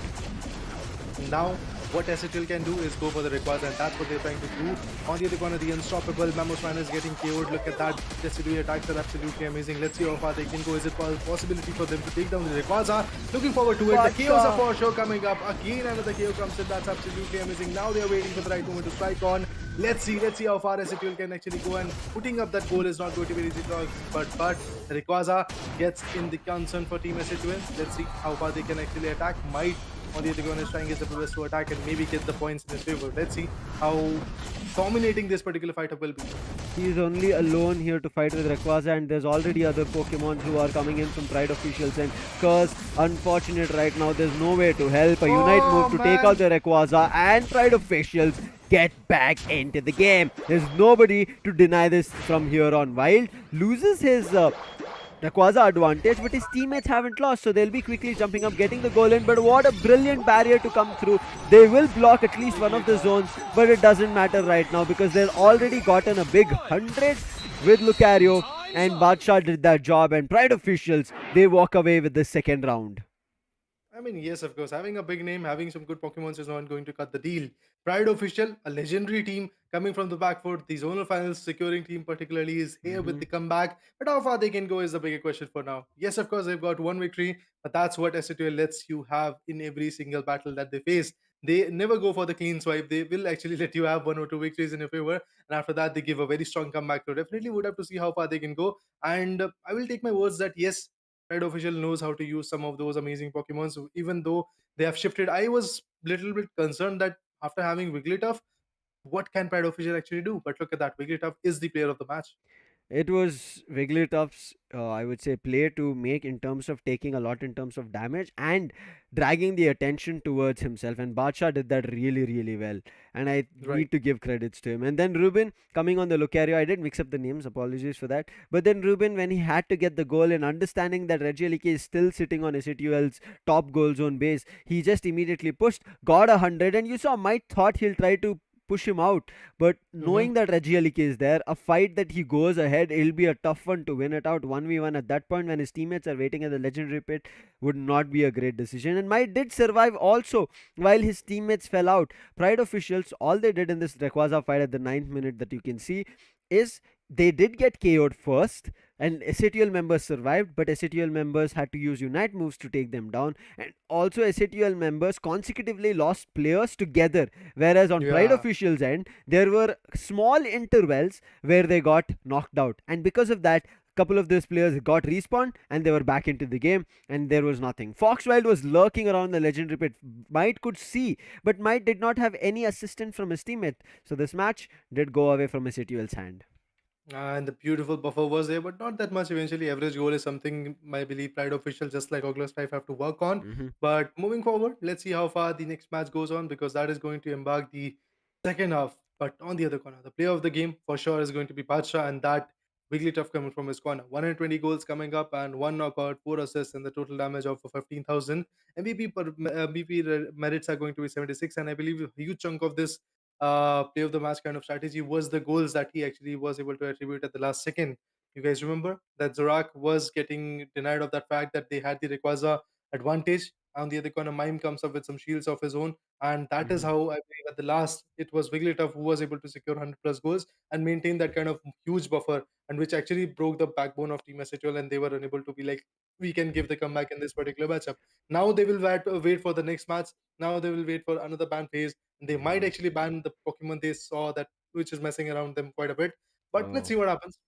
Now, what SHL can do is go for the requires, and that's what they're trying to do. On the other corner, the unstoppable Mammoth is getting KO'd. Look at that. Residue attacks are absolutely amazing. Let's see how far they can go. Is it a possibility for them to take down the requires? Looking forward to it. The KOs are for sure coming up. Again, another KO comes in. That's absolutely amazing. Now they're waiting for the right moment to strike on. Let's see how far SHL can actually go, and putting up that goal is not going to be easy, but Rayquaza gets in the concern for Team SHL. Let's see how far they can actually attack. Might on the other corner is trying his best to attack and maybe get the points in his favor. Let's see how dominating this particular fight-up will be. He is only alone here to fight with Rayquaza, and there's already other Pokemon who are coming in from Pride officials. And Curse, unfortunate right now, there's no way to help. A Unite move to take out the Rayquaza, and Pride officials get back into the game. There's nobody to deny this from here on. Wild loses his Rayquaza advantage, but his teammates haven't lost, so they'll be quickly jumping up, getting the goal in. But what a brilliant barrier to come through. They will block at least one of the zones, but it doesn't matter right now because they've already gotten a big 100 with Lucario, and Badshah did that job, and Pride officials, they walk away with the second round. I mean, yes, of course. Having a big name, having some good Pokemons is not going to cut the deal. Pride Official, a legendary team coming from the back foot. The zonal finals securing team, particularly, is here with the comeback. But how far they can go is the bigger question for now. Yes, of course, they've got one victory, but that's what STL lets you have in every single battle that they face. They never go for the clean swipe. They will actually let you have one or two victories in your favor. And after that, they give a very strong comeback. So definitely would have to see how far they can go. And I will take my words that yes, Red Official knows how to use some of those amazing Pokemons, even though they have shifted. I was little bit concerned that after having Wigglytuff, what can Pride Official actually do? But look at that, Wigglytuff is the player of the match. It was Wigglytuff's, I would say, play to make in terms of taking a lot in terms of damage and dragging the attention towards himself. And Badshah did that really, really well. And I Right. need to give credits to him. And then Ruben coming on the Lucario, I did mix up the names, apologies for that. But then Ruben, when he had to get the goal and understanding that Regielike is still sitting on SATUL's top goal zone base, he just immediately pushed, got 100. And you saw Mike thought he'll try to push him out, but Mm-hmm. knowing that Regielike is there, a fight that he goes ahead, it'll be a tough one to win it out 1v1 at that point when his teammates are waiting at the legendary pit would not be a great decision. And Might did survive also while his teammates fell out. Pride officials, all they did in this Rayquaza fight at the 9th minute that you can see is they did get KO'd first, and SATL members survived, but SATL members had to use Unite moves to take them down, and also SATL members consecutively lost players together, whereas on Pride Yeah. officials end there were small intervals where they got knocked out, and because of that couple of those players got respawned and they were back into the game, and there was nothing. Foxwild was lurking around the legendary pit. Might could see, but Might did not have any assistance from his teammate, so this match did go away from SATL's hand. And the beautiful buffer was there, but not that much. Eventually, average goal is something I believe Pride officials, just like Oculus 5, have to work on. Hmm. But moving forward, let's see how far the next match goes on because that is going to embark the second half. But on the other corner, the player of the game for sure is going to be Pacha, and that Wigglytuff coming from his corner. 120 goals coming up and one knockout, four assists, and the total damage of 15,000. MVP merits are going to be 76, and I believe a huge chunk of this play of the match kind of strategy was the goals that he actually was able to attribute at the last second. You guys remember that Zorak was getting denied of that fact that they had the Rayquaza advantage. On the other corner, Mime comes up with some shields of his own, and that is Hmm. how I believe at the last it was Wigglytuff who was able to secure 100 plus goals and maintain that kind of huge buffer, and which actually broke the backbone of Team SHL, and they were unable to be like, we can give the comeback in this particular matchup. Now they will wait for the next match. Now they will wait for another ban phase, and they might Oh. actually ban the Pokemon they saw that which is messing around them quite a bit. But let's Oh. see what happens.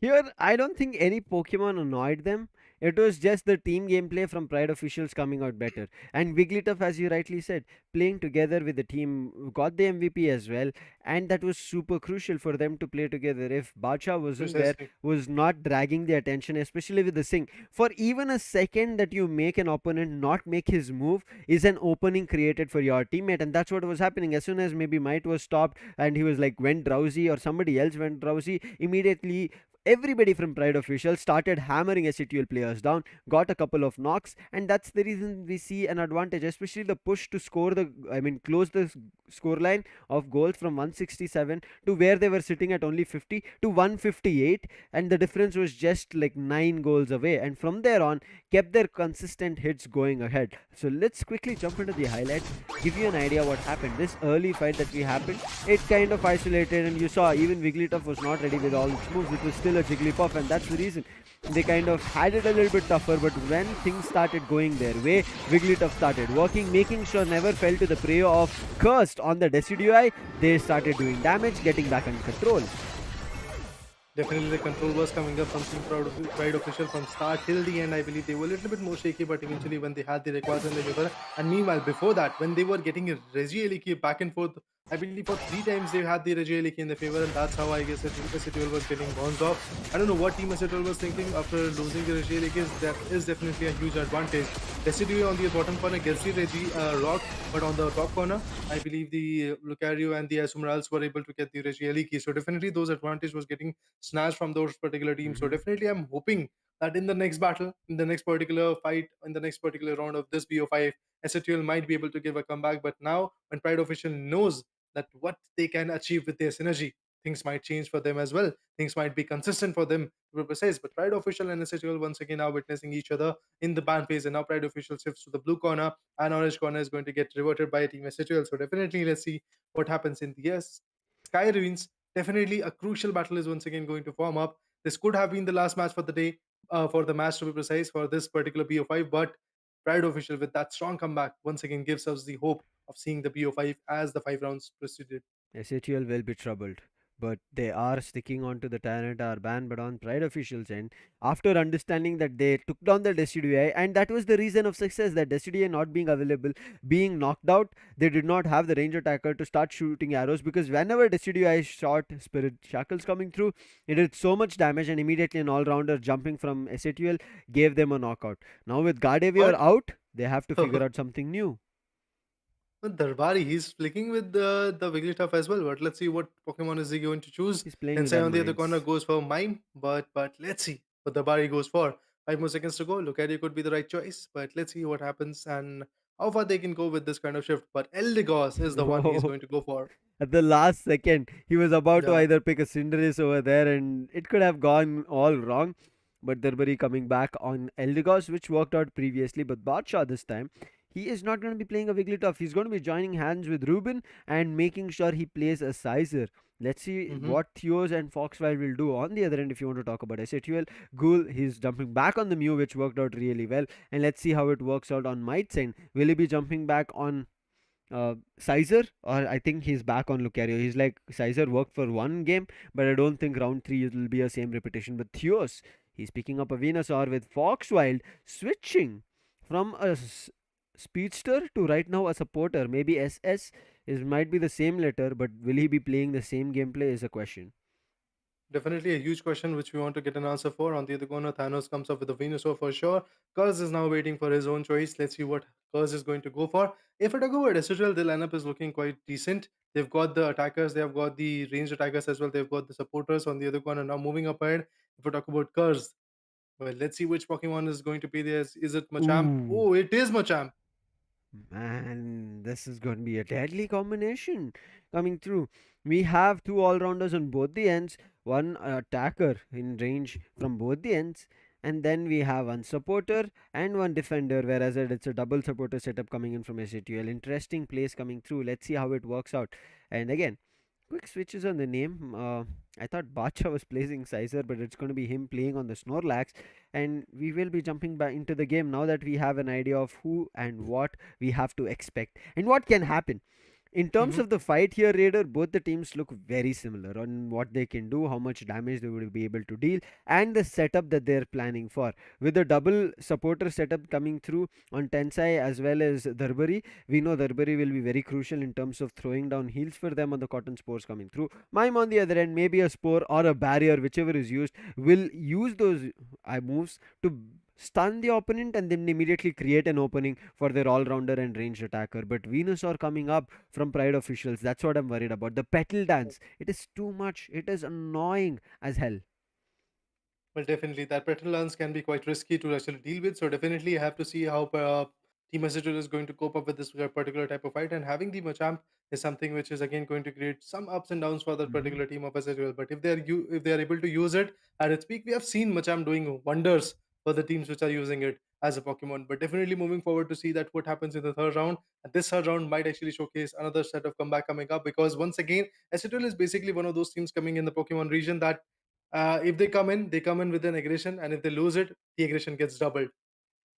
Here, I don't think any Pokemon annoyed them. It was just the team gameplay from Pride officials coming out better. And Wigglytuff, as you rightly said, playing together with the team, got the MVP as well. And that was super crucial for them to play together. If Bacha wasn't there, Precisely. was not dragging the attention, especially with the Sing. For even a second that you make an opponent not make his move is an opening created for your teammate. And that's what was happening. As soon as maybe Might was stopped and he was like went drowsy or somebody else went drowsy, immediately everybody from Pride Official started hammering SATL players down, got a couple of knocks, and that's the reason we see an advantage, especially the push to score the, I mean, close the scoreline of goals from 167 to where they were sitting at only 50 to 158, and the difference was just like 9 goals away. And from there on, kept their consistent hits going ahead. So let's quickly jump into the highlights, give you an idea what happened. This early fight that we happened, it kind of isolated, and you saw even Wigglytuff was not ready with all its moves. It was still a Jigglypuff, and that's the reason they kind of had it a little bit tougher. But when things started going their way, Wigglytuff started working, making sure never fell to the prey of Cursed on the Decidueye. They started doing damage, getting back under control. Definitely, the control was coming up from Team Pride Official from start till the end. I believe they were a little bit more shaky, but eventually, when they had the requires in the favor, and meanwhile, before that, when they were getting a Regieleki back and forth, I believe for 3 times they had the Regieleki in the favor, and that's how I guess that Team SATL was getting bounced off. I don't know what Team SATL was thinking after losing the Regieleki. That is definitely a huge advantage. Residue on the bottom corner gets the Rock, but on the top corner, I believe the Lucario and the Azumarill were able to get the Regieleki. So definitely, those advantage was getting snatched from those particular teams. So Mm-hmm. definitely, I'm hoping that in the next battle, in the next particular fight, in the next particular round of this BO5, SATL might be able to give a comeback. But now, when Pride Official knows that what they can achieve with their synergy, things might change for them as well. Things might be consistent for them, to be precise. But Pride Official and SATL once again are witnessing each other in the ban phase, and now Pride Official shifts to the blue corner, and orange corner is going to get reverted by Team SATL. So definitely, let's see what happens in the yes. Sky Ruins, definitely a crucial battle is once again going to form up. This could have been the last match for the day, for the match to be precise, for this particular BO5, but Pride Official with that strong comeback once again gives us the hope of seeing the BO5 as the 5 rounds proceeded. SATL will be troubled, but they are sticking on to the Tyranitar ban. But on Pride officials' end, after understanding that they took down the Decidueye, and that was the reason of success, that Decidueye not being available, being knocked out, they did not have the range attacker to start shooting arrows, because whenever Decidueye shot Spirit Shackles coming through, it did so much damage, and immediately an all-rounder jumping from SATL gave them a knockout. Now with Gardevoir But out, they have to figure out something new. Darbari, he's flicking with the Wigglytuff as well. But let's see what Pokemon is he going to choose. He's playing with Tensai on the other corner landmines. goes for mine, but let's see what Darbari goes for. 5 more seconds to go. Lucario could be the right choice, but let's see what happens and how far they can go with this kind of shift. But Eldegoss is the one he's Oh, going to go for. at the last second, he was about to Yeah, either pick a Cinderace over there, and it could have gone all wrong. But Darbari coming back on Eldegoss, which worked out previously. But Badshaw this time, he is not going to be playing a Wigglytuff. He's going to be joining hands with Ruben and making sure he plays a Sizer. Let's see hmm what Theos and Foxwild will do on the other end if you want to talk about SATL. Ghoul, he's jumping back on the Mew, which worked out really well. And let's see how it works out on Might's end. Will he be jumping back on Sizer, or I think he's back on Lucario. He's like, Sizer worked for one game, but I don't think round three it will be a same repetition. But Theos, he's picking up a Venusaur with Foxwild, switching from a speedster to right now a supporter. Maybe SS is might be the same letter, but will he be playing the same gameplay is a question. Definitely a huge question which we want to get an answer for. On the other corner, Thanos comes up with a Venusaur for sure. Curse is now waiting for his own choice. Let's see what Curse is going to go for. If I talk about Decidueye, the lineup is looking quite decent. They've got the attackers, they have got the ranged attackers as well. They've got the supporters on the other corner. Now moving up ahead, if we talk about Curse, well, let's see which Pokemon is going to be there. Is it Machamp? Ooh. Oh, it is Machamp. Man, this is going to be a deadly combination coming through. We have two all rounders on both the ends, one attacker in range from both the ends, and then we have one supporter and one defender. Whereas it's a double supporter setup coming in from SATL. Interesting plays coming through. Let's see how it works out. And again, quick switches on the name. I thought Bacha was placing Sizer, but it's going to be him playing on the Snorlax. And we will be jumping back into the game now that we have an idea of who and what we have to expect and what can happen. In terms Mhm. of the fight here, Raider, both the teams look very similar on what they can do, how much damage they will be able to deal, and the setup that they're planning for. With the double supporter setup coming through on Tensai as well as Darbari, we know Darbari will be very crucial in terms of throwing down heals for them on the cotton spores coming through. Mime on the other end, maybe a spore or a barrier, whichever is used, will use those moves to stun the opponent and then immediately create an opening for their all-rounder and ranged attacker. But Venusaur coming up from Pride officials, that's what I'm worried about. The petal dance, it is too much. It is annoying as hell. Well, definitely, that petrol lance can be quite risky to actually deal with. So definitely, you have to see how Team Messenger is going to cope up with this particular type of fight. And having the Machamp is something which is again going to create some ups and downs for that Hmm. particular team of SHL. But if they are able to use it at its peak, we have seen Machamp doing wonders for the teams which are using it as a Pokemon. But definitely moving forward to see that what happens in the third round. And this third round might actually showcase another set of comeback coming up, because once again, SHL is basically one of those teams coming in the Pokemon region that if they come in with an aggression, and if they lose it, the aggression gets doubled.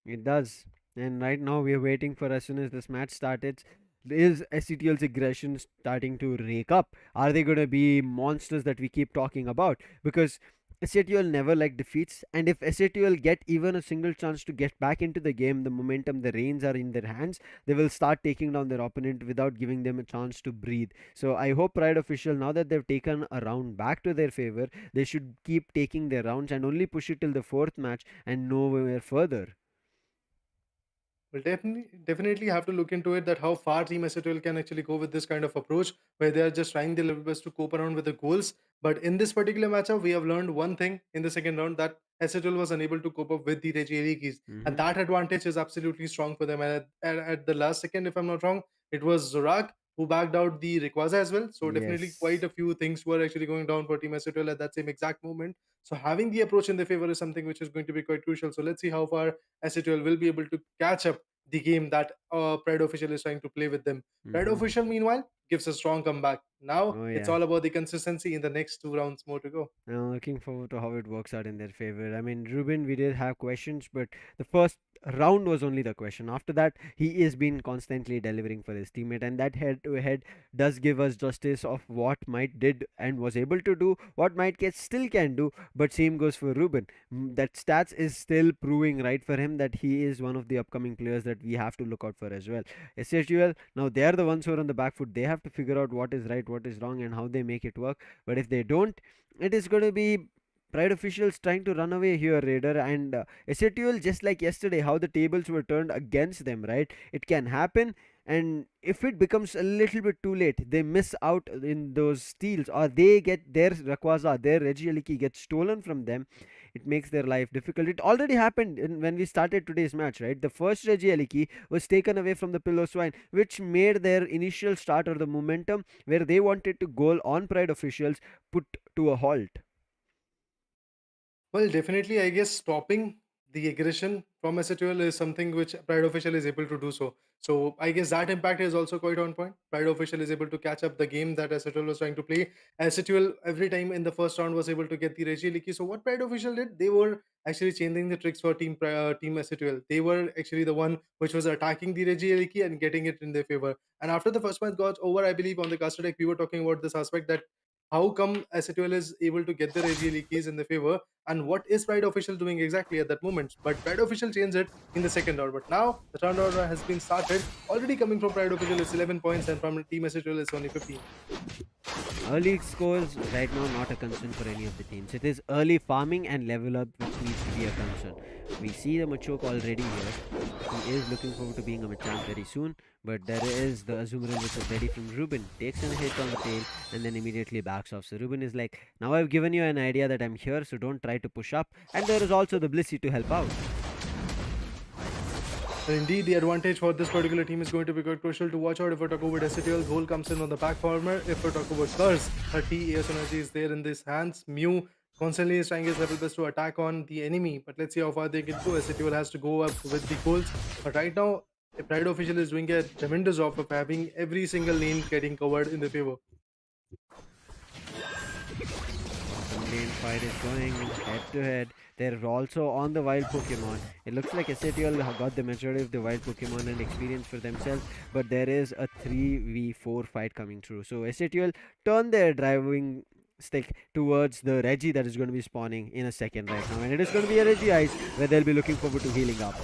It does. And right now we are waiting for as soon as this match started. Is SCTL's aggression starting to rake up? Are they going to be monsters that we keep talking about? Because SATL never like defeats, and if SATL get even a single chance to get back into the game, the momentum, the reins are in their hands, they will start taking down their opponent without giving them a chance to breathe. So I hope Pride Official, now that they've taken a round back to their favor, they should keep taking their rounds and only push it till the fourth match and nowhere further. Well, definitely have to look into it, that how far Team SATL can actually go with this kind of approach, where they are just trying their level best to cope around with the goals. But in this particular matchup, we have learned one thing in the second round, that SATL was unable to cope up with the Reggie, and Hmm. that advantage is absolutely strong for them. And at the last second, if I'm not wrong, it was Zorak who backed out the Rayquaza as well. So definitely quite Yes. a few things were actually going down for Team SATL at that same exact moment. So having the approach in their favor is something which is going to be quite crucial. So let's see how far SATL will be able to catch up the game that Pride Official is trying to play with them. Pride Hmm. Official, meanwhile, gives a strong comeback. Now Oh it's yeah. all about the consistency in the next two rounds more to go. I'm looking forward to how it works out in their favor. I mean, Ruben, we did have questions, but the first round was only the question. After that, he is been constantly delivering for his teammate, and that head-to-head does give us justice of what Might did and was able to do, what Might get still can do. But same goes for Ruben. That stats is still proving right for him that he is one of the upcoming players that we have to look out for as well. SHUL, now they are the ones who are on the back foot. They have to figure out what is right, what is wrong, and how they make it work. But if they don't, it is going to be Pride officials trying to run away here, Raider, and SATL, just like yesterday, how the tables were turned against them, right? It can happen, and if it becomes a little bit too late, they miss out in those steals, or they get their Rakwaza, their Regieliki gets stolen from them. It makes their life difficult. It already happened when we started today's match, right? The first Regieliki was taken away from the Pillow Swine, which made their initial start or the momentum where they wanted to goal on Pride officials put to a halt. Well, definitely, I guess stopping the aggression from SHL is something which Pride Official is able to do so. So I guess that impact is also quite on point. Pride Official is able to catch up the game that SHL was trying to play. SHL every time in the first round was able to get the Reggie Leaky. So what Pride Official did, they were actually changing the tricks for Team SHL. They were actually the one which was attacking the Reggie Leaky and getting it in their favor. And after the first match got over, I believe on the caster deck we were talking about this aspect, that how come SHL is able to get the Reggie Leakies in the favor, and what is Pride Official doing exactly at that moment. But Pride Official changed it in the second round. But now the third round has been started. Already coming from Pride Official is 11 points, and from Team SHL is only 15. Early scores right now not a concern for any of the teams. It is early farming and level up which needs to be a concern. We see the Machoke already here. He is looking forward to being a Machamp very soon. But there is the Azumarill which is ready from Ruben. Takes a hit on the tail and then immediately backs off. So Ruben is like, now I've given you an idea that I'm here, so don't try to push up. And there is also the Blissey to help out. And indeed, the advantage for this particular team is going to be quite crucial to watch out. If we talk about SHL's Hole comes in on the back farmer. If we talk about Curse, 30 AS energy is there in his hands. Mew constantly is trying his level best to attack on the enemy, but let's see how far they can go. SHL has to go up with the goals. But right now, the Pride Official is doing a tremendous job of having every single lane getting covered in their favor. Bottom lane fight is going head to head. They're also on the wild Pokemon. It looks like SATL got the majority of the wild Pokemon and experience for themselves, but there is a 3v4 fight coming through. So SATL turn their driving stick towards the Reggie that is going to be spawning in a second right now, and it is going to be a Reggie Ice where they'll be looking forward to healing up.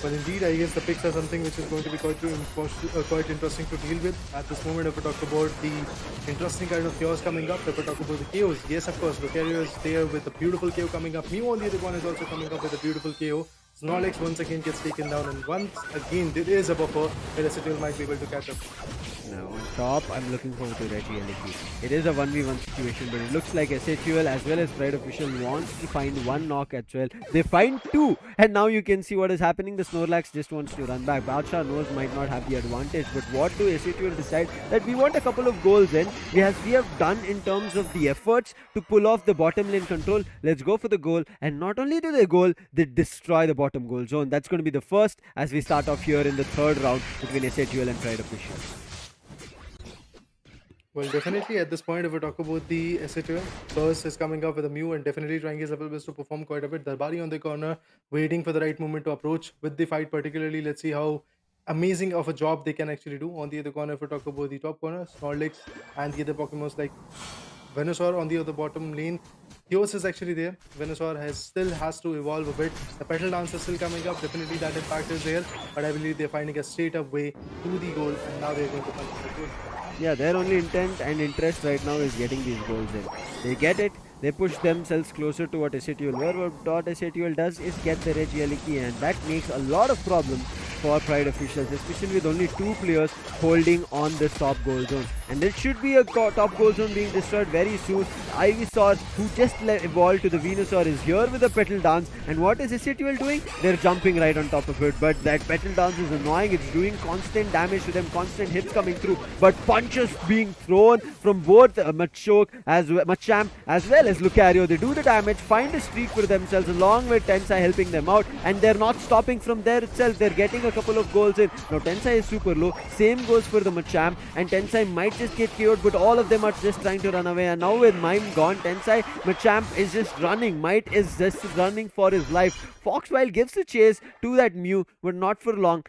Well, indeed, I guess the picks are something which is going to be quite interesting to deal with. At this moment, if we talk about the interesting kind of chaos coming up, if we talk about the chaos, yes, of course, Lucario is there with a beautiful KO coming up. Mew on the other one is also coming up with a beautiful KO. Snorlax once again gets taken down, and once again there is a buffer where SATL might be able to catch up. Now on top, I'm looking forward to Reggie LP. It is a 1v1 situation, but it looks like SHUL as well as Pride Official wants to find one knock as well. They find two, and now you can see what is happening. The Snorlax just wants to run back. Badsha knows might not have the advantage, but what do SHUL decide? That we want a couple of goals in. We have done in terms of the efforts to pull off the bottom lane control. Let's go for the goal, and not only do they goal, they destroy the bottom goal zone. That's going to be the first as we start off here in the third round between SHUL and Pride Official. Well, definitely at this point, if we talk about the SHL, Curse is coming up with a Mew and definitely trying his level best to perform quite a bit. Darbari on the corner, waiting for the right moment to approach with the fight, particularly. Let's see how amazing of a job they can actually do. On the other corner, if we talk about the top corner, Snorlax and the other Pokemons like Venusaur on the other bottom lane. Theos is actually there. Venusaur still has to evolve a bit. The Petal Dance is still coming up. Definitely that impact is there. But I believe they're finding a straight up way to the goal. And now they're going to punch the goal. Yeah, their only intent and interest right now is getting these goals in. They get it, they push themselves closer to what SATL were. What SATL does is get the Reg Yeliki, and that makes a lot of problems for Pride Officials, especially with only two players holding on this top goal zone. And there should be a top goal zone being destroyed very soon. Ivysaur, who just evolved to the Venusaur, is here with the Petal Dance. And what is SATL doing? They're jumping right on top of it. But that Petal Dance is annoying. It's doing constant damage to them, constant hits coming through. But punches being thrown from both Machamp as well as Lucario. They do the damage, find a streak for themselves along with Tensai helping them out. And they're not stopping from there itself. They're getting a couple of goals in. Now Tensai is super low. Same goes for the Machamp. And Tensai might just get KO'd, but all of them are just trying to run away. And now with Mime gone, Tensai, Machamp is just running. Might is just running for his life. Foxwile gives the chase to that Mew, but not for long.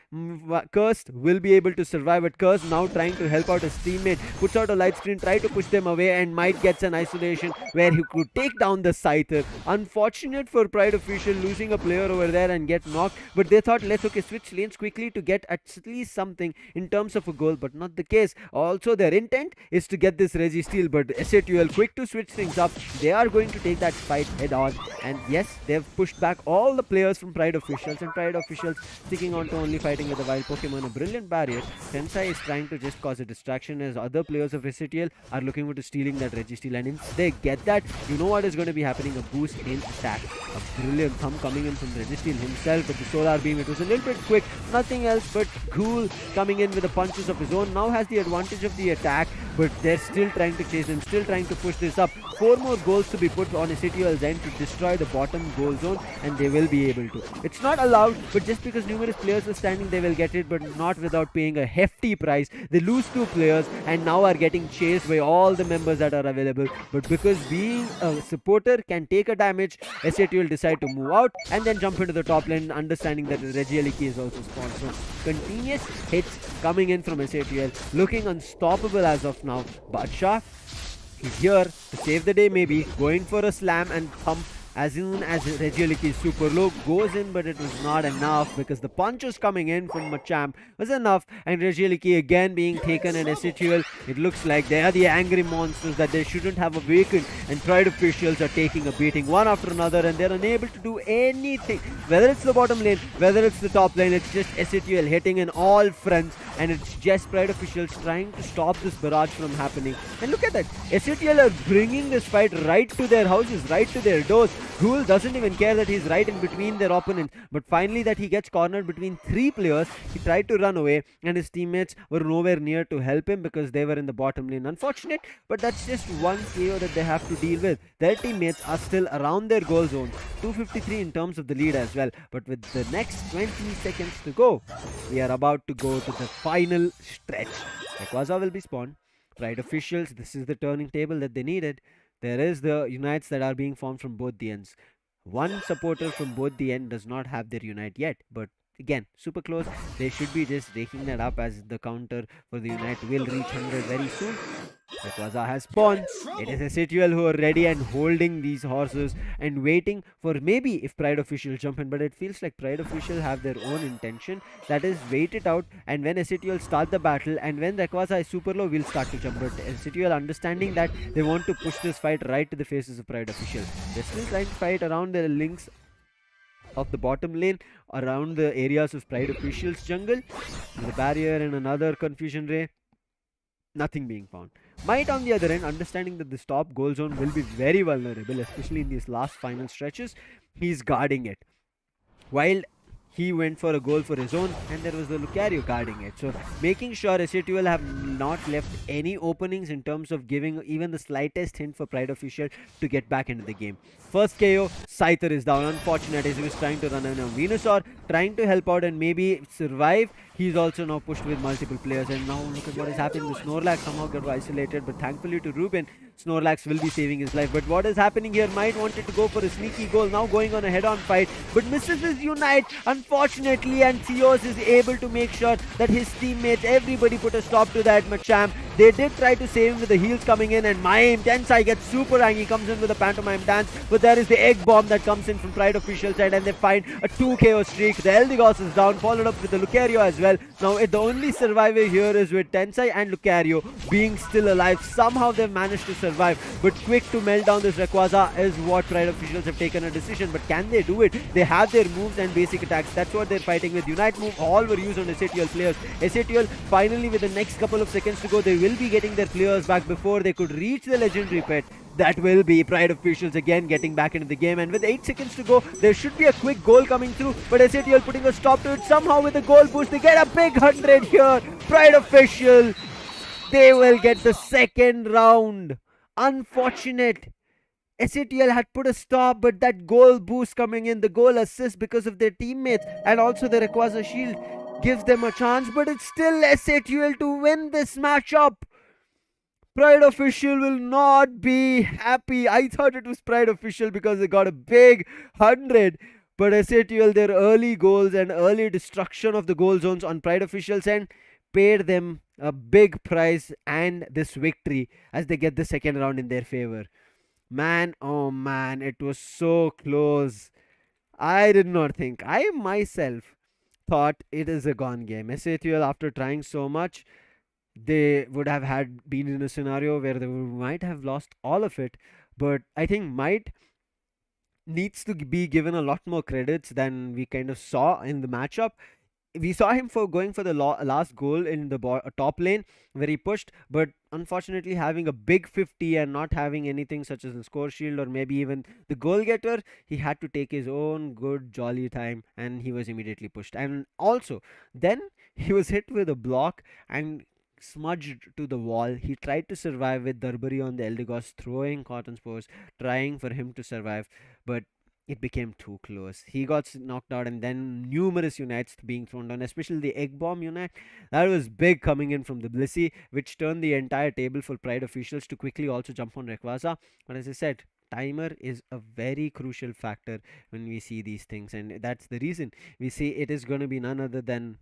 Cursed will be able to survive, but Curse now trying to help out his teammate. Puts out a light screen, try to push them away, and Might gets an isolation where he could take down the Scyther. Unfortunate for Pride Official losing a player over there and get knocked, but they thought let's switch lanes quickly to get at least something in terms of a goal, but not the case. Also their intent is to get this Registeel, but SATL quick to switch things up. They are going to take that fight head on, and yes, they've pushed back all the players from Pride Officials, and Pride Officials sticking on to only fighting with a wild Pokemon. A brilliant barrier. Tensai is trying to just cause a distraction as other players of SATL are looking forward to stealing that Registeel, and if they get that, you know what is going to be happening, a boost in attack. A brilliant thumb coming in from Registeel himself with the Solar Beam. It was a little bit quick, nothing else but Ghoul coming in with the punches of his own. Now has the advantage of the attack, but they're still trying to chase him, still trying to push this up. 4 more goals to be put on SATL's end to destroy the bottom goal zone, and they will be able to. It's not allowed, but just because numerous players are standing, they will get it, but not without paying a hefty price. They lose 2 players and now are getting chased by all the members that are available. But because being a supporter can take a damage, SATL decide to move out and then jump into the top lane, understanding that Regieliki is also spawned. So continuous hits coming in from SATL, looking unstoppable as of now. Badsha, he's here to save the day, maybe going for a slam and thump. As soon as Regieliki is super low, goes in, but it was not enough because the punches coming in from Machamp was enough, and Regieliki again being taken in SATL. It looks like they are the angry monsters that they shouldn't have awakened, and Pride Officials are taking a beating one after another, and they're unable to do anything. Whether it's the bottom lane, whether it's the top lane, it's just SATL hitting in all fronts, and it's just Pride Officials trying to stop this barrage from happening. And look at that, SATL are bringing this fight right to their houses, right to their doors. Ghoul doesn't even care that he's right in between their opponents, but finally that he gets cornered between 3 players. He tried to run away, and his teammates were nowhere near to help him because they were in the bottom lane. Unfortunate, but that's just one KO that they have to deal with. Their teammates are still around their goal zone, 253 in terms of the lead as well, but with the next 20 seconds to go, we are about to go to the final stretch. Rayquaza will be spawned. Pride Officials, this is the turning table that they needed. There is the unites that are being formed from both the ends. One supporter from both the end does not have their unite yet, but again, super close. They should be just raking that up as the counter for the unite will reach 100 very soon. Rayquaza has spawned. It is SATL who are ready and holding these horses and waiting for maybe if Pride Official jump in, but it feels like Pride Official have their own intention, that is wait it out, and when SATL start the battle and when Rayquaza is super low, we'll start to jump. But SATL understanding that they want to push this fight right to the faces of Pride Official. They're still trying to fight around their links of the bottom lane around the areas of Pride Officials jungle with a barrier and another confusion ray. Nothing being found. Might, on the other end, understanding that this top goal zone will be very vulnerable, especially in these last final stretches, he's guarding it. While he went for a goal for his own, and there was the Lucario guarding it. So making sure SATL have not left any openings in terms of giving even the slightest hint for Pride Official to get back into the game. First KO, Scyther is down. Unfortunate as he was trying to run in a Venusaur, trying to help out and maybe survive. He's also now pushed with multiple players, and now look at what is happening. The Snorlax somehow got isolated, but thankfully to Ruben, Snorlax will be saving his life. But what is happening here? Might wanted to go for a sneaky goal, now going on a head-on fight, but misses his Unite, unfortunately, and Theos is able to make sure that his teammates, everybody put a stop to that Machamp. They did try to save him with the heals coming in, and Mime, Tensai gets super angry, comes in with a pantomime dance, but there is the egg bomb that comes in from Pride Official side, and they find a 2 KO streak. The Eldegoss is down, followed up with the Lucario as well. Now, the only survivor here is with Tensai and Lucario being still alive. Somehow they've managed to survive, but quick to melt down this Rayquaza is what Pride Officials have taken a decision. But can they do it? They have their moves and basic attacks. That's what they're fighting with. Unite move, all were used on SATL players. SATL finally, with the next couple of seconds to go, they will be getting their players back before they could reach the legendary pet. That will be Pride Officials again getting back into the game, and with 8 seconds to go, there should be a quick goal coming through, but SATL putting a stop to it somehow with a goal boost. They get a big 100 here. Pride Official, they will get the second round. Unfortunate. SATL had put a stop, but that goal boost coming in, the goal assist because of their teammates, and also the Rayquaza shield gives them a chance, but it's still SATL to win this matchup. Pride Official will not be happy. I thought it was Pride Official because they got a big 100. But SATL, their early goals and early destruction of the goal zones on Pride Officials end paid them a big prize and this victory as they get the second round in their favor. Man, oh man, it was so close. I did not think. I myself thought it is a gone game. SATL, after trying so much, they would have had been in a scenario where they might have lost all of it. But I think might needs to be given a lot more credits than we kind of saw in the matchup. We saw him for going for the last goal in the top lane where he pushed, but unfortunately having a big 50 and not having anything such as the score shield or maybe even the goal getter, he had to take his own good jolly time and he was immediately pushed. And also then he was hit with a block and smudged to the wall. He tried to survive with Darbari on the Eldegoss throwing cotton spores, trying for him to survive, but it became too close. He got knocked out, and then numerous unites being thrown down, especially the egg bomb unite. That was big coming in from the Blissey, which turned the entire table for Pride Officials to quickly also jump on Rayquaza. But as I said, timer is a very crucial factor when we see these things, and that's the reason we say it is going to be none other than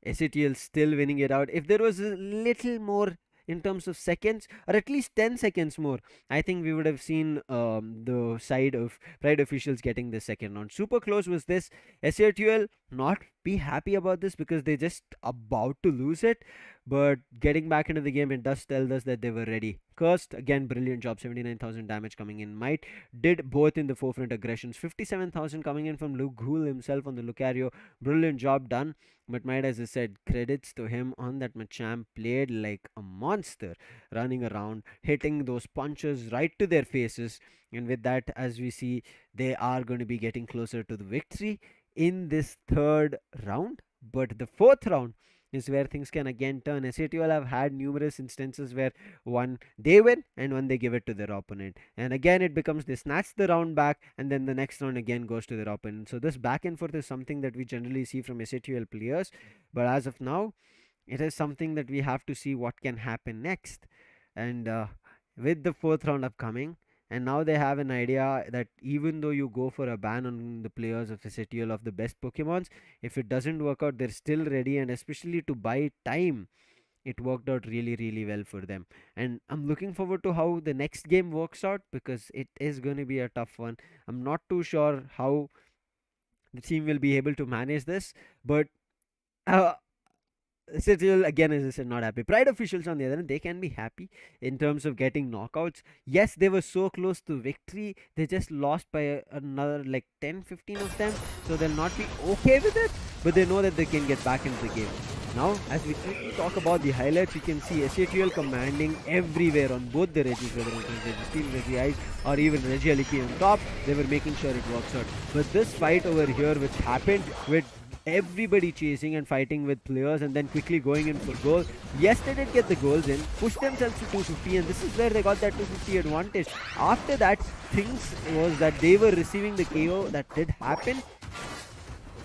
SATL still winning it out. If there was a little more in terms of seconds, or at least 10 seconds more, I think we would have seen the side of Pride Officials getting the second round. Super close was this. SATL not be happy about this because they just about to lose it, but getting back into the game, it does tell us that they were ready. Cursed, again, brilliant job. 79,000 damage coming in. Might did both in the forefront aggressions. 57,000 coming in from Luke Ghoul himself on the Lucario. Brilliant job done. But Might, as I said, credits to him on that Machamp. Played like a monster, running around, hitting those punches right to their faces. And with that, as we see, they are going to be getting closer to the victory in this third round. But the fourth round is where things can again turn. SATL have had numerous instances where one they win and one they give it to their opponent, and again it becomes they snatch the round back and then the next round again goes to their opponent. So this back and forth is something that we generally see from SATL players, but as of now it is something that we have to see what can happen next. And with the fourth round upcoming, and now they have an idea that even though you go for a ban on the players of SATL of the best Pokemons, if it doesn't work out, they're still ready, and especially to buy time, it worked out really, really well for them. And I'm looking forward to how the next game works out because it is going to be a tough one. I'm not too sure how the team will be able to manage this, but uh, Citadel again, as I said, not happy. Pride officials on the other hand, they can be happy in terms of getting knockouts. Yes, they were so close to victory. They just lost by another like 10, 15 of them. So they'll not be okay with it, but they know that they can get back into the game. Now, as we quickly talk about the highlights, you can see SATL commanding everywhere on both the Regis, whether it was Regi Steel, Regi Ice, or even Regi Aliki on top. They were making sure it works out. But this fight over here, which happened with everybody chasing and fighting with players and then quickly going in for goal. Yes, they did get the goals in, pushed themselves to 250, and this is where they got that 250 advantage. After that, things was that they were receiving the KO that did happen.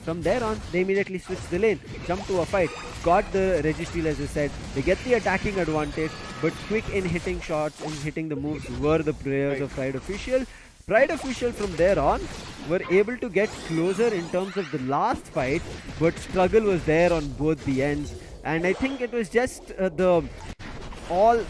From there on, they immediately switched the lane, jumped to a fight, got the registry as I said. They get the attacking advantage, but quick in hitting shots and hitting the moves were the players Right. of Pride Official. Pride Official from there on were able to get closer in terms of the last fight, but struggle was there on both the ends. And I think it was just the all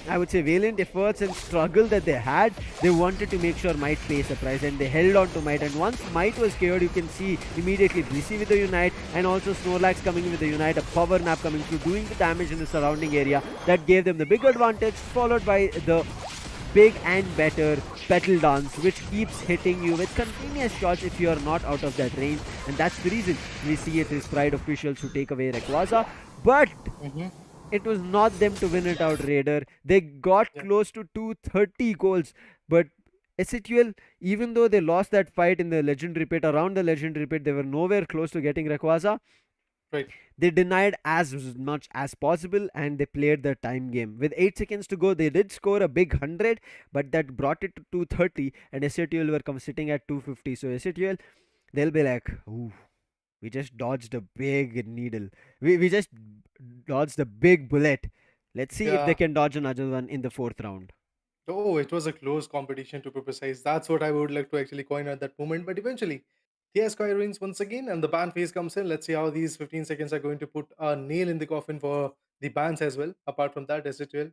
I would say valiant efforts and struggle that they had. They wanted to make sure Might pays a price and they held on to Might. And once Might was KO'd, you can see immediately Blissey with the Unite and also Snorlax coming in with the Unite, a power nap coming through, doing the damage in the surrounding area. That gave them the big advantage, followed by the big and better Petal Dance, which keeps hitting you with continuous shots if you are not out of that range. And that's the reason we see it is Pride officials who take away Rayquaza. But Mm-hmm. it was not them to win it out, Raider. They got Yeah. close to 230 goals, but SHL, even though they lost that fight in the legendary pit, around the legendary pit, they were nowhere close to getting Rayquaza. Right. They denied as much as possible and they played the time game. With 8 seconds to go, they did score a big 100, but that brought it to 230, and SATL were sitting at 250. So SATL, they'll be like, ooh, we just dodged a big needle. We just dodged a big bullet. Let's see if they Yeah. can dodge another one in the fourth round. Oh, it was a close competition to be precise. That's what I would like to actually coin at that moment. But eventually, TSK wins once again, and the ban phase comes in. Let's see how these 15 seconds are going to put a nail in the coffin for the bans as well. Apart from that, as it will.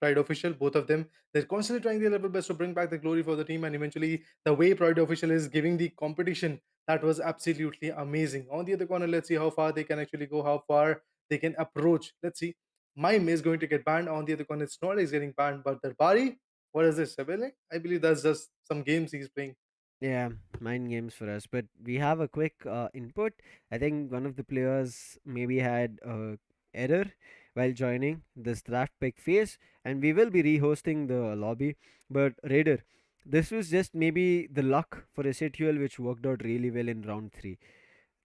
Pride Official, both of them, they're constantly trying their level best to bring back the glory for the team. And eventually, the way Pride Official is giving the competition, that was absolutely amazing. On the other corner, let's see how far they can actually go, how far they can approach. Let's see. Mime is going to get banned. On the other corner, Snorlax is getting banned. But Darbari, what is this? Sebele? I believe that's just some games he's playing. Yeah, mind games for us. But we have a quick input. I think one of the players maybe had a error while joining this draft pick phase, and we will be rehosting the lobby. But Raider, this was just maybe the luck for SATL which worked out really well in round 3.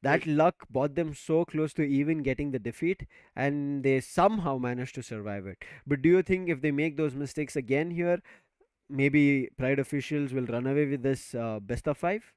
That Right. luck brought them so close to even getting the defeat, and they somehow managed to survive it. But do you think if they make those mistakes again here, maybe Pride officials will run away with this best of 5?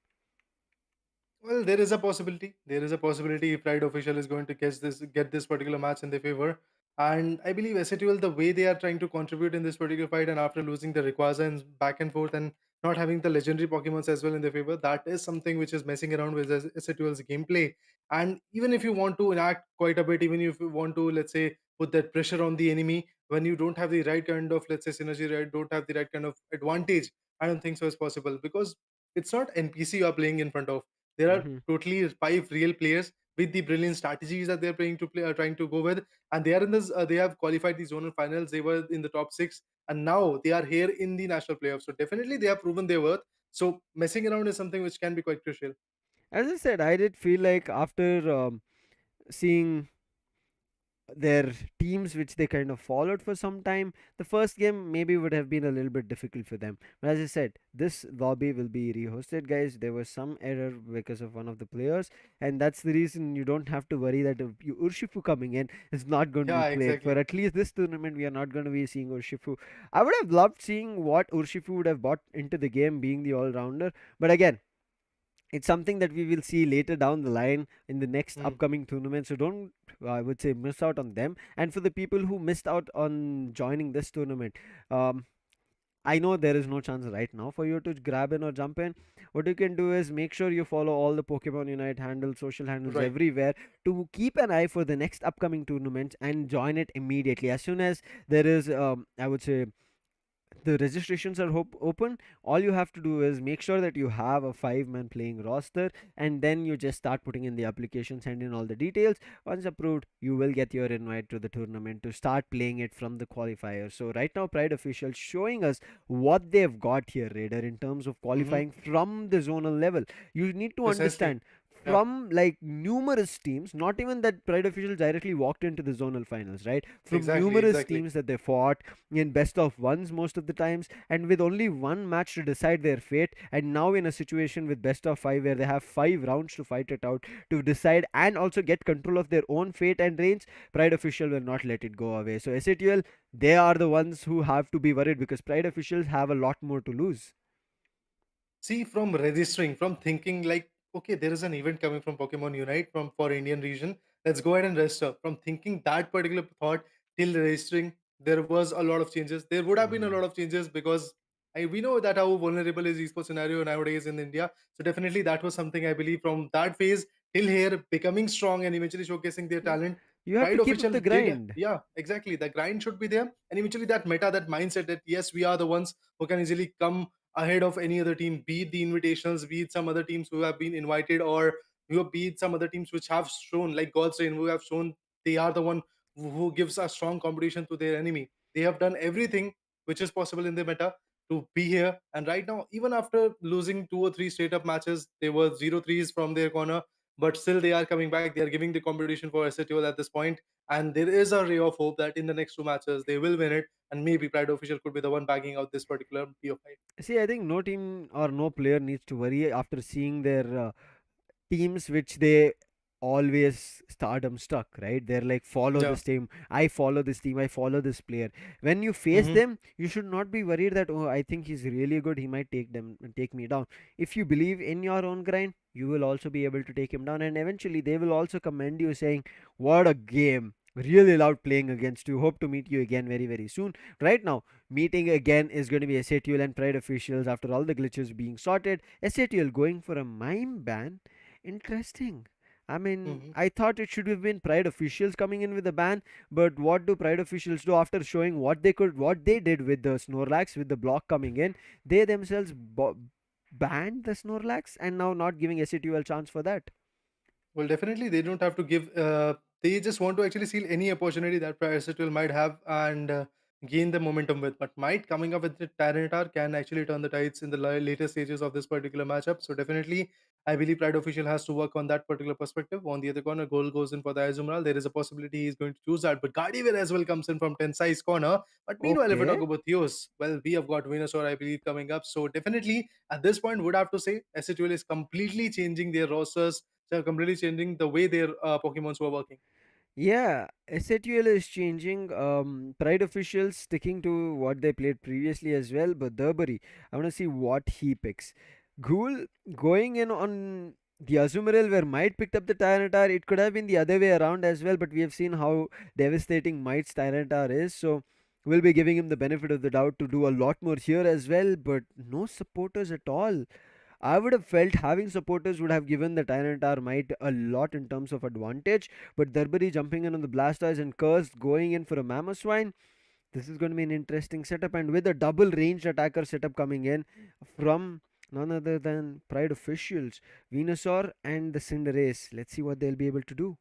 Well, there is a possibility. There is a possibility if Pride official is going to get this particular match in their favor. And I believe SATL, the way they are trying to contribute in this particular fight, and after losing the Rayquaza and back and forth, and not having the legendary Pokemons as well in their favor, that is something which is messing around with SATL's gameplay. And even if you want to enact quite a bit, even if you want to, let's say, put that pressure on the enemy, when you don't have the right kind of, let's say, synergy, right, don't have the right kind of advantage, I don't think so is possible, because it's not NPC you are playing in front of. There are Mm-hmm. totally five real players with the brilliant strategies that they're playing to play, trying to go with, and they are in this. They have qualified the zonal finals. They were in the top six, and now they are here in the national playoffs. So definitely, they have proven their worth. So messing around is something which can be quite crucial. As I said, I did feel like after seeing their teams which they kind of followed for some time, the first game maybe would have been a little bit difficult for them. But as I said, this lobby will be rehosted, guys. There was some error because of one of the players, and that's the reason you don't have to worry that Urshifu coming in is not going to be Yeah, played for exactly. at least this tournament. We are not going to be seeing Urshifu. I would have loved seeing what Urshifu would have brought into the game, being the all-rounder. But again, it's something that we will see later down the line in the next Mm, upcoming tournament. So don't, I would say, miss out on them. And for the people who missed out on joining this tournament, um, I know there is no chance right now for you to grab in or jump in. What you can do is make sure you follow all the Pokemon Unite handles, social handles right. everywhere to keep an eye for the next upcoming tournament and join it immediately. As soon as there is, I would say, The registrations are open. All you have to do is make sure that you have a 5 man playing roster, and then you just start putting in the application, send in all the details. Once approved, you will get your invite to the tournament to start playing it from the qualifier. So right now, Pride officials showing us what they've got here, Raider, in terms of Hmm. qualifying from the zonal level. You need to Precisely. understand, Yeah. from like numerous teams, not even that Pride officials directly walked into the zonal finals, right? From Exactly. numerous Exactly. teams that they fought in best of ones most of the times, and with only one match to decide their fate, and now in a situation with best of five where they have 5 rounds to fight it out to decide and also get control of their own fate and reigns. Pride official will not let it go away. So SATL, they are the ones who have to be worried because Pride officials have a lot more to lose. See, from registering, from thinking like, okay, there is an event coming from Pokemon Unite from for Indian region. Let's go ahead and register. From thinking that particular thought till registering, there was a lot of changes. There would have been a Hmm. lot of changes because we know that how vulnerable is esports scenario nowadays in India. So definitely that was something I believe from that phase till here, becoming strong and eventually showcasing their talent. You have to Pride keep up official the did, grind. yeah, exactly. The grind should be there, and eventually that meta, that mindset that yes, we are the ones who can easily come ahead of any other team, be it the invitationals, be it some other teams who have been invited, or be it some other teams which have shown, like God's Reign, who have shown they are the one who gives a strong competition to their enemy. They have done everything which is possible in the meta to be here. And right now, even after losing 2 or 3 straight up matches, they were 0-3s from their corner, but still they are coming back. They are giving the competition for SATOL at this point, and there is a ray of hope that in the next 2 matches they will win it, and maybe Pride official could be the one bagging out this particular PO5. See, I think no team or no player needs to worry after seeing their teams which they always stardom stuck, right? They're like, follow Yeah. this team, I follow this team, I follow this player. When you face Hmm. them, you should not be worried that, oh, I think he's really good, he might take me down. If you believe in your own grind, you will also be able to take him down, and eventually they will also commend you saying, what a game, really loved playing against you, hope to meet you again very very soon. Right now, meeting again is going to be SATL and Pride officials after all the glitches being sorted. SATL going for a mime ban. Interesting. I mean, Hmm. I thought it should have been Pride officials coming in with a ban, but what do Pride officials do after showing what they did with the Snorlax, with the block coming in? They themselves banned the Snorlax and now not giving SATU a chance for that. Well, definitely they don't have to give. They just want to actually seal any opportunity that Parasitwell might have and gain the momentum with. But might coming up with the Tyranitar can actually turn the tides in the later stages of this particular matchup. So definitely, I believe Pride official has to work on that particular perspective. On the other corner, goal goes in for the Azumarill. There is a possibility he's going to choose that. But Gardevoir as well comes in from Tensai's corner. But meanwhile, if we talk Okay. about Theos, well, we have got Venusaur, I believe, coming up. So definitely, at this point, would have to say SHL is completely changing their rosters, they're completely changing the way their Pokemons were working. Yeah, SATL is changing. Pride officials sticking to what they played previously as well, but Durbury, I want to see what he picks. Ghoul going in on the Azumarill where Might picked up the Tyranitar. It could have been the other way around as well, but we have seen how devastating Might's Tyranitar is. So we'll be giving him the benefit of the doubt to do a lot more here as well, but no supporters at all. I would have felt having supporters would have given the Tyranitar Might a lot in terms of advantage, but Darbury jumping in on the Blastoise and Curse going in for a Mamoswine. This is going to be an interesting setup, and with a double ranged attacker setup coming in from none other than Pride officials, Venusaur and the Cinderace. Let's see what they'll be able to do.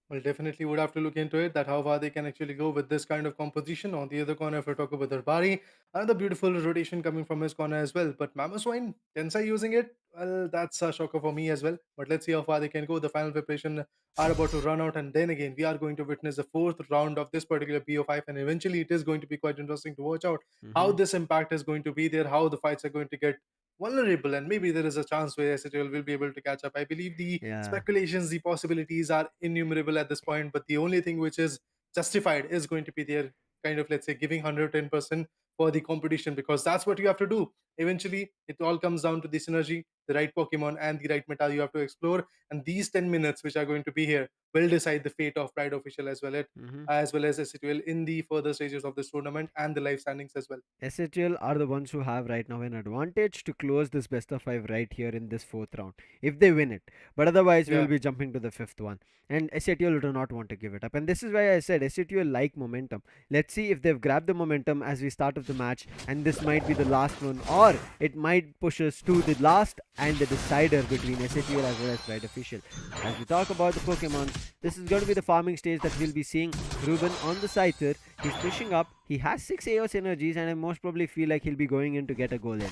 Well, definitely would have to look into it that how far they can actually go with this kind of composition. On the other corner, if we talk about Darbari, another beautiful rotation coming from his corner as well. But Mamoswine, Tensai using it, well, that's a shocker for me as well. But let's see how far they can go. The final preparation are about to run out, and then again, we are going to witness the fourth round of this particular BO5, and eventually, it is going to be quite interesting to watch out how Hmm. this impact is going to be there, how the fights are going to get vulnerable, and maybe there is a chance where SHL will be able to catch up. I believe the Yeah. speculations, the possibilities are innumerable at this point, but the only thing which is justified is going to be their kind of, let's say, giving 110% for the competition, because that's what you have to do. Eventually, it all comes down to the synergy, the right Pokemon, and the right meta you have to explore. And these 10 minutes, which are going to be here, will decide the fate of Pride Official Hmm. as well as SCTL in the further stages of this tournament and the live standings as well. SHL are the ones who have right now an advantage to close this best of five right here in this fourth round if they win it. But otherwise, we will Yeah, be jumping to the fifth one. And SHL do not want to give it up. And this is why I said SHL like momentum. Let's see if they've grabbed the momentum as we start of the match, and this might be the last one, or it might push us to the last and the decider between SHL as well as Pride Official. As we talk about the Pokemon, this is going to be the farming stage that we'll be seeing Ruben on the Scyther. He's pushing up. He has 6 AOS energies, and I most probably feel like he'll be going in to get a goal in.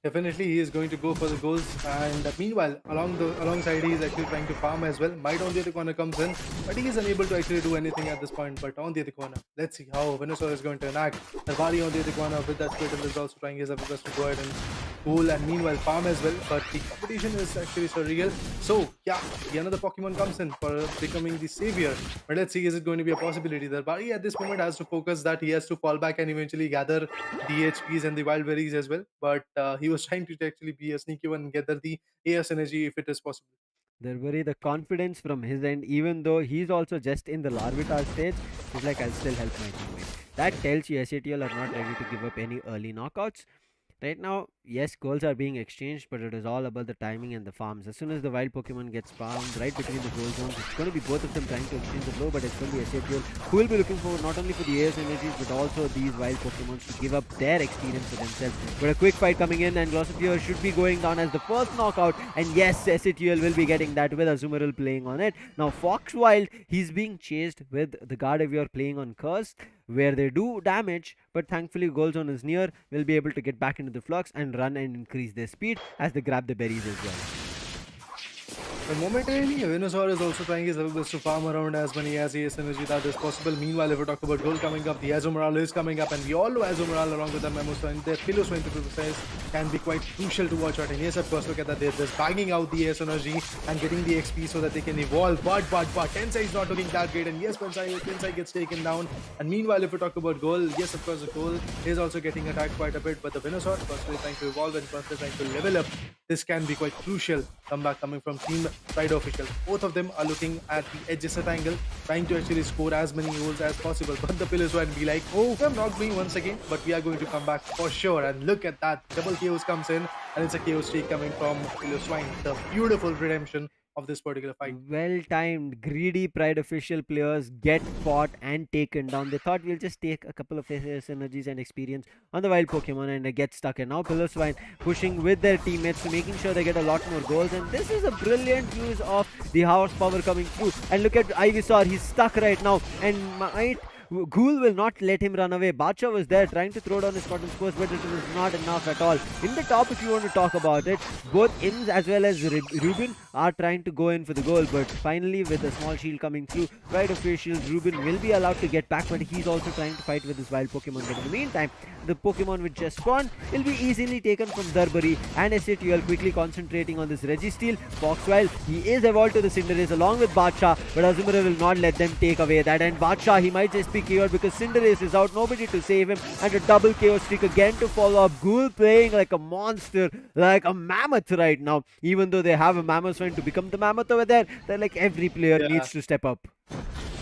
definitely he is going to go for the goals. And meanwhile, alongside he is actually trying to farm as well. Might on the other corner comes in, but he is unable to actually do anything at this point. But on the other corner, let's see how Venusaur is going to enact. Narvari on the other corner with that Squirtle is also trying his level best to go ahead and goal and meanwhile farm as well. But the competition is actually surreal. So yeah, the another Pokemon comes in for becoming the savior. But let's see, is it going to be a possibility? Narvari at this moment has to focus that he has to fall back and eventually gather the HPs and the wild berries as well. But he was trying to actually be a sneaky one and gather the AS energy if it is possible. There worry the confidence from his end, even though he's also just in the Larvitar stage. He's like, I'll still help my teammate. That tells you SATL are not ready to give up any early knockouts. Right now, yes, goals are being exchanged, but it is all about the timing and the farms. As soon as the wild Pokemon gets farmed right between the goal zones, it's going to be both of them trying to exchange the blow, but it's going to be SATL who will be looking for not only for the AS energies, but also these wild Pokemon to give up their experience for themselves. But a quick fight coming in, and Glossifier should be going down as the first knockout, and yes, SATL will be getting that with Azumarill playing on it. Now, Foxwild, he's being chased with the Gardevoir playing on Curse, where they do damage, but thankfully goal zone is near, will be able to get back into the flux and run and increase their speed as they grab the berries as well. But momentarily, Venusaur is also trying his level best to farm around as many as AS energy that is possible. Meanwhile, if we talk about goal coming up, the Azumarill is coming up, and we all know Azumarill along with the Memosa and their Pillow Swing to be precise can be quite crucial to watch out. And yes, of course, look at that, they're just bagging out the AS energy and getting the XP so that they can evolve. But Tensei is not looking that great, and yes, Tensei gets taken down. And meanwhile, if we talk about goal, yes, of course, the goal is also getting attacked quite a bit, but the Venusaur constantly trying to evolve and constantly trying to level up. This can be quite crucial. Comeback coming from Team Pride Official. Both of them are looking at the adjacent angle, trying to actually score as many goals as possible. But the pillars would be like, oh, I'm not going once again, but we are going to come back for sure. And look at that. Double chaos comes in, and it's a chaos streak coming from Pillar Swine. The beautiful redemption of this particular fight. Well timed, greedy Pride Official players get fought and taken down. They thought we'll just take a couple of AS energies and experience on the wild Pokemon and they get stuck. And now Pillar Swine pushing with their teammates to making sure they get a lot more goals. And this is a brilliant use of the horsepower coming through. And look at Ivysaur, he's stuck right now and might. Ghoul will not let him run away. Bacha was there trying to throw down his cotton spurs, but it was not enough at all. In the top, if you want to talk about it, both Ims as well as Ruben are trying to go in for the goal, but finally with a small shield coming through, Pride Officials, Ruben will be allowed to get back, but he's also trying to fight with his wild Pokemon. But in the meantime, the Pokemon which just spawned will be easily taken from Darbari, and SATL quickly concentrating on this Registeel. Foxwild, he is evolved to the Cinderace along with Bacha, but Azumarill will not let them take away that, and Bacha, he might just be KO'd because Cinderace is out, nobody to save him, and a double KO streak again to follow up. Ghoul playing like a monster, like a mammoth right now. Even though they have a mammoth trying to become the mammoth over there, they're like every player needs to step up.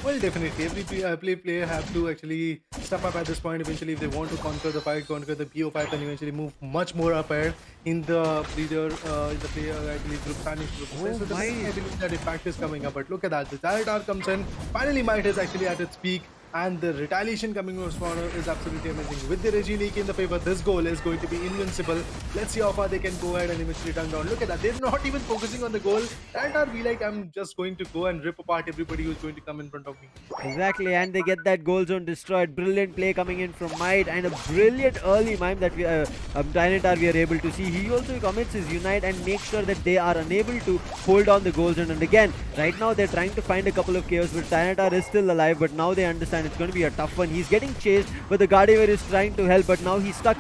Well, definitely. Every player have to actually step up at this point eventually if they want to conquer the fight, conquer the BO5, and eventually move much more up ahead in the leader, in the player, I believe, group standings. So definitely, I believe that impact is coming up. But look at that. The Gyarados comes in. Finally, Might is actually at its peak. And the retaliation coming from Spawner is absolutely amazing. With the Regieleki in the favor, this goal is going to be invincible. Let's see how far they can go ahead and eventually turn down. Look at that. They're not even focusing on the goal. And be like, I'm just going to go and rip apart everybody who's going to come in front of me. Exactly, and they get that goal zone destroyed. Brilliant play coming in from Might, and a brilliant early mime that Tyranitar we are able to see. He also commits his Unite and makes sure that they are unable to hold on the goal zone. And again, right now they're trying to find a couple of KOs, but Tyranitar is still alive, but now they understand it's going to be a tough one. He's getting chased, but the Gardevoir is trying to help, but now he's stuck,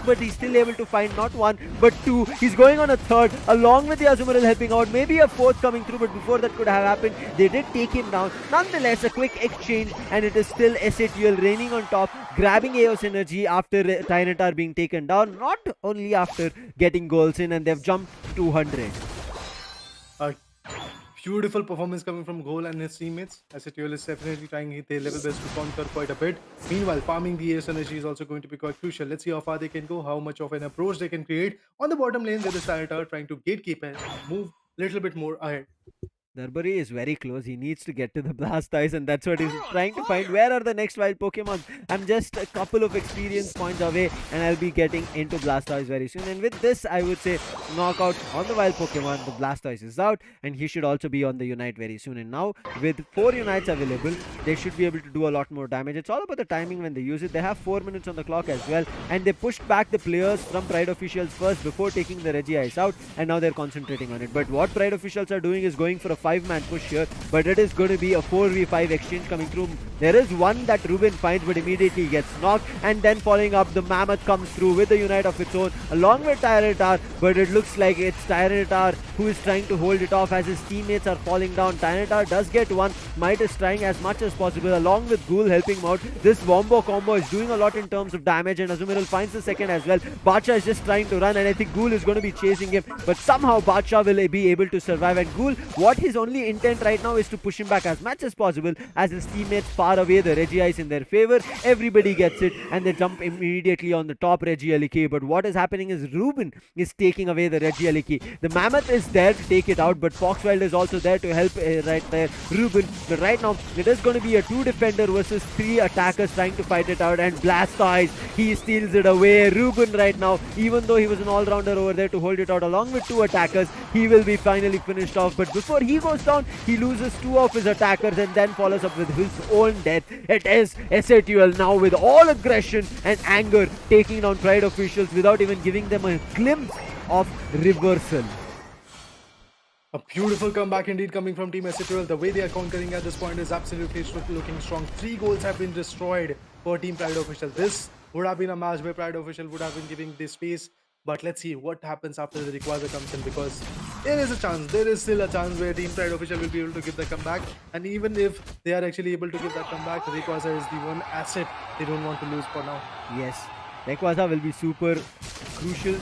but he's still able to find not one, but two. He's going on a third, along with the Azumarill helping out, maybe a fourth coming through, but before that could have happened, they did take him down. Nonetheless, a quick exchange, and it is still SATL reigning on top, grabbing AOS energy after Tyranitar being taken down, not only after getting goals in, and they've jumped 200. Beautiful performance coming from Goal and his teammates. SATL is definitely trying their level best to counter quite a bit. Meanwhile, farming the ace energy is also going to be quite crucial. Let's see how far they can go, how much of an approach they can create on the bottom lane where the Starter trying to gatekeep and move a little bit more ahead. Darbury is very close. He needs to get to the Blastoise, and that's what he's trying to find. Where are the next wild Pokemon? I'm just a couple of experience points away, and I'll be getting into Blastoise very soon. And with this, I would say knockout on the wild Pokemon. The Blastoise is out, and he should also be on the Unite very soon. And now, with 4 Unites available, they should be able to do a lot more damage. It's all about the timing when they use it. They have 4 minutes on the clock as well, and they pushed back the players from Pride officials first before taking the Regice out, and now they're concentrating on it. But what Pride officials are doing is going for a 5-man push here, but it is going to be a 4v5 exchange coming through. There is one that Ruben finds, but immediately gets knocked, and then following up, the Mammoth comes through with a Unite of its own along with Tyranitar, but it looks like it's Tyranitar who is trying to hold it off as his teammates are falling down. Tyranitar does get one. Might is trying as much as possible along with Ghoul helping him out. This Wombo combo is doing a lot in terms of damage, and Azumarill finds the second as well. Bacha is just trying to run, and I think Ghoul is going to be chasing him, but somehow Bacha will be able to survive. And Ghoul, what his only intent right now is to push him back as much as possible as his teammates far away the Regice in their favor. Everybody gets it, and they jump immediately on the top Regieleki. But what is happening is Ruben is taking away the Regieleki. The Mammoth is there to take it out, but Foxwild is also there to help right there Ruben. But right now it is going to be a 2 defender versus 3 attackers trying to fight it out, and Blastoise, he steals it away. Ruben right now, even though he was an all-rounder over there to hold it out along with 2 attackers, he will be finally finished off. But before he goes down, he loses 2 of his attackers and then follows up with his own death. It is SATL now with all aggression and anger taking down Pride officials without even giving them a glimpse of reversal. A beautiful comeback indeed coming from Team SATL. The way they are conquering at this point is absolutely looking strong. 3 goals have been destroyed for Team Pride official. This would have been a match where Pride official would have been giving this space. But let's see what happens after the Rayquaza comes in, because there is a chance, there is still a chance where Team Pride official will be able to give the comeback. And even if they are actually able to give that comeback, Rayquaza is the one asset they don't want to lose for now. Yes, Rayquaza will be super crucial,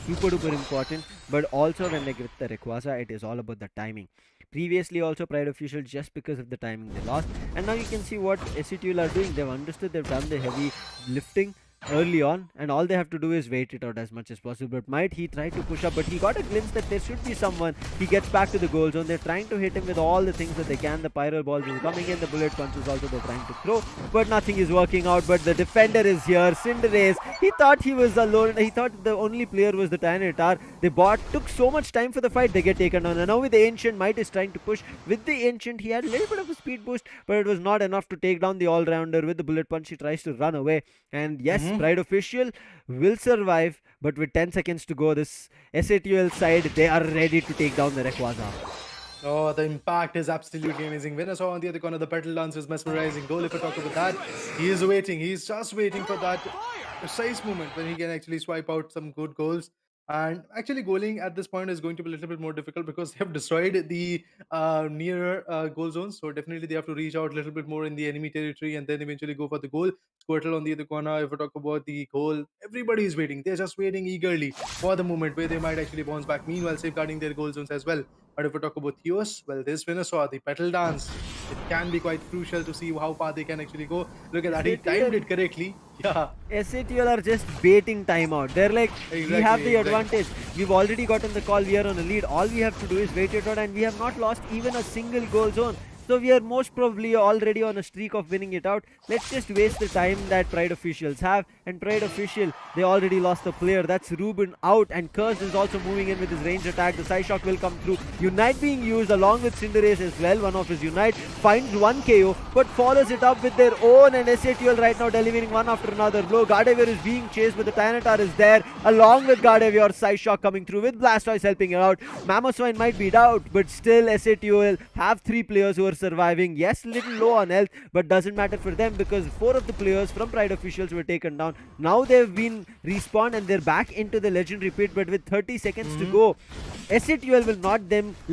super duper important, but also when they get the Rayquaza, it is all about the timing. Previously also Pride officials, just because of the timing, they lost, and now you can see what SCTL are doing. They've understood, they've done the heavy lifting early on, and all they have to do is wait it out as much as possible. But might he tried to push up, but he got a glimpse that there should be someone. He gets back to the goal zone. They're trying to hit him with all the things that they can. The pyro balls is coming in, the bullet punches also they're trying to throw, but nothing is working out. But the defender is here, Cinderace. He thought he was alone. He thought the only player was the Tyranitar. They took so much time for the fight, they get taken down. And now with the Ancient, Might is trying to push. With the Ancient, he had a little bit of a speed boost, but it was not enough to take down the all-rounder. With the bullet punch, he tries to run away. And yes, Pride official will survive, but with 10 seconds to go, this SATL side, they are ready to take down the Rayquaza. Oh, the impact is absolutely amazing. Venusaur on the other corner, the petal dance is mesmerizing. Goal, if I talk about that, he is waiting. He's just waiting for that precise moment when he can actually swipe out some good goals. And actually, goaling at this point is going to be a little bit more difficult because they have destroyed the near goal zones. So definitely they have to reach out a little bit more in the enemy territory and then eventually go for the goal. Squirtle on the other corner, if I talk about the goal, everybody is waiting. They're just waiting eagerly for the moment where they might actually bounce back, meanwhile safeguarding their goal zones as well. But if we talk about Theos, well, this Venusaur, the petal dance, it can be quite crucial to see how far they can actually go. Look at that, he timed it correctly. Yeah. SATL are just baiting time out. They're like, we have the advantage. We've already gotten the call. We are on a lead. All we have to do is wait it out, and we have not lost even a single goal zone. So we are most probably already on a streak of winning it out. Let's just waste the time that Pride officials have. And Pride official, they already lost a player. That's Ruben out, and Curse is also moving in with his range attack. The Psyshock will come through. Unite being used along with Cinderace as well. One of his Unite finds one KO, but follows it up with their own, and SATL right now delivering one after another blow. Gardevoir is being chased, but the Tyranitar is there along with Gardevoir. Psyshock coming through with Blastoise helping it out. Mamoswine might be out, but still SATL have 3 players who are surviving. Yes, little low on health, but doesn't matter for them because 4 of the players from Pride officials were taken down. Now they've been respawned and they're back into the legendary pit, but with 30 seconds to Hmm. go, SATUL will not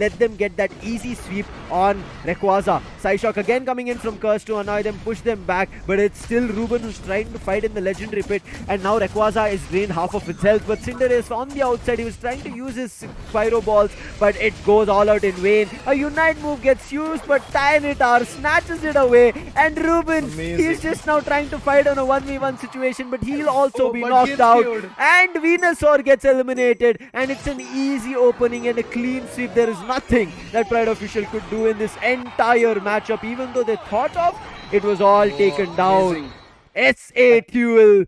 let them get that easy sweep on Rayquaza. Psyshock again coming in from Curse to annoy them, push them back, but it's still Ruben who's trying to fight in the legendary pit, and now Rayquaza is drained half of its health, but Cinderace on the outside, he was trying to use his Pyro Balls, but it goes all out in vain. A Unite move gets used, but Tyranitar snatches it away, and Ruben, he's Amazing. just now trying to fight on a 1v1 situation, but he'll also Oh, be but knocked gets out, killed. and Venusaur gets eliminated, and it's an easy opening and a clean sweep. There is nothing that Pride Official could do in this entire matchup, even though they thought of, it was all taken down. Amazing. SATUL,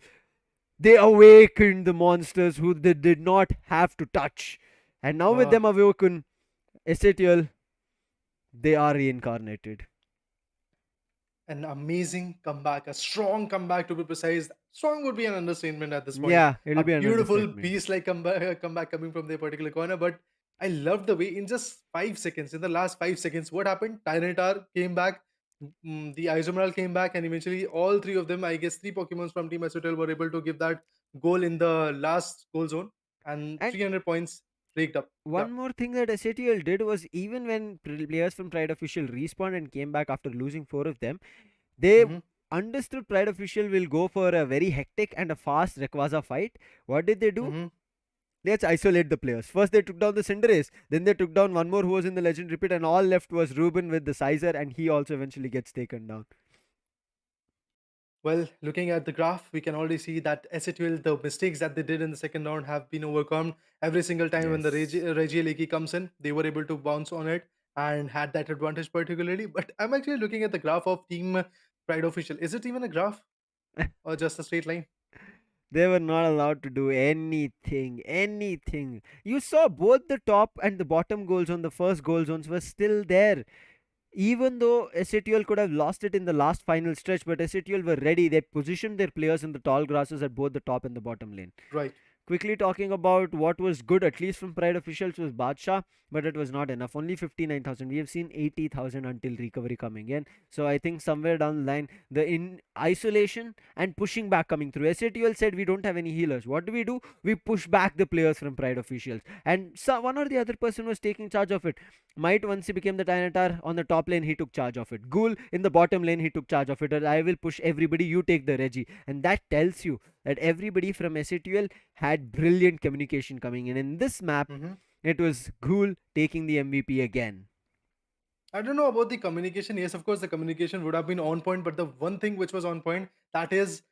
they awakened the monsters who they did not have to touch. And now with Uh, them awoken, SATUL, they are reincarnated. an amazing comeback, a strong comeback to be precise. Strong would be an understatement at this point. Yeah, it'll A be an beautiful understatement. beast-like comeback coming from their particular corner. But I love the way in just 5 seconds, in the last 5 seconds, what happened? Tyranitar came back, the Isomeral came back, and eventually all three of them, I guess, three Pokemons from Team Esotel were able to give that goal in the last goal zone, and And 300 points raked up. Yeah. one more thing that SATL did was even when players from Pride Official respawned and came back after losing 4 of them, they Hmm. understood Pride Official will go for a very hectic and a fast Rayquaza fight. What did they do? Hmm. Let's isolate the players. First, they took down the Cinderace. Then they took down one more who was in the Legend Repeat, and all left was Ruben with the Sizer, and he also eventually gets taken down. Well, looking at the graph, we can already see that SATL, the mistakes that they did in the second round have been overcome. Every single time when the Yes. Regia Leaky comes in, they were able to bounce on it and had that advantage particularly. But I'm actually looking at the graph of Team Pride Official. Is it even a graph or just a straight line? They were not allowed to do anything. Anything. You saw both the top and the bottom goals on the first goal zones were still there. Even though SATL could have lost it in the last final stretch, but SATL were ready. They positioned their players in the tall grasses at both the top and the bottom lane. Right. Quickly talking about what was good, at least from Pride officials, was Badshah, but it was not enough. Only 59,000. We have seen 80,000 until recovery coming in. So I think somewhere down the line, the in isolation and pushing back coming through. SATL said we don't have any healers. What do? We push back the players from Pride officials. And so one or the other person was taking charge of it. Might, once he became the Tyranitar on the top lane, he took charge of it. Ghoul in the bottom lane, he took charge of it. And I will push everybody, you take the Reggie. And that tells you that everybody from SATL had brilliant communication coming in. In this map, Hmm. it was Ghoul taking the MVP again. I don't know about the communication. Yes, of course, the communication would have been on point, but the one thing which was on point, that is,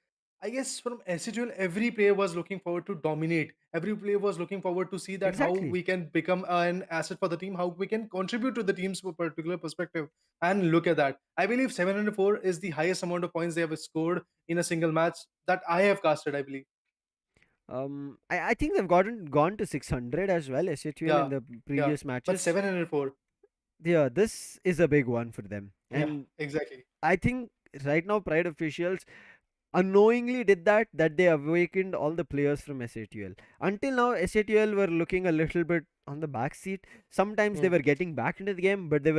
I guess from SHL, every player was looking forward to dominate. Every player was looking forward to see that how Exactly. we can become an asset for the team, how we can contribute to the team's particular perspective. And look at that. I believe 704 is the highest amount of points they have scored in a single match that I have casted, I believe. I think they've gone to 600 as well, SHL in Yeah, the yeah. previous But matches. 704, Yeah, this is a big one for them. yeah, And exactly. I think right now Pride officials unknowingly did that they awakened all the players from SATL. Until now, SATL were looking a little bit on the back seat. Sometimes they Hmm. were getting back into the game, but they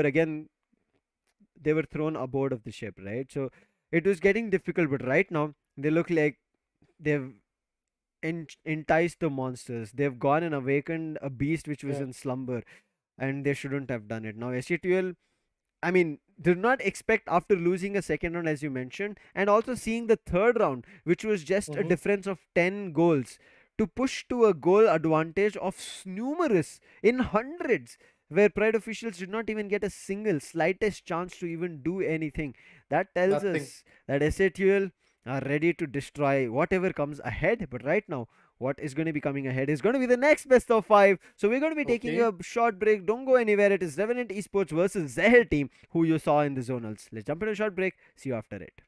were thrown aboard of the ship, right? So it was getting difficult. But right now, they look like they've enticed the monsters. They've gone and awakened a beast which was Yeah. in slumber, and they shouldn't have done it. Now, SATL, I mean, did not expect after losing a second round, as you mentioned, and also seeing the third round, which was just a Hmm. difference of 10 goals, to push to a goal advantage of numerous in hundreds, where Pride officials did not even get a single slightest chance to even do anything. That tells Nothing. us that SATL are ready to destroy whatever comes ahead. But right now, what is going to be coming ahead is going to be the next best of five. So we're going to be taking Okay. a short break. Don't go anywhere. It is Revenant Esports versus ZEHER team, who you saw in the zonals. Let's jump into a short break. See you after it.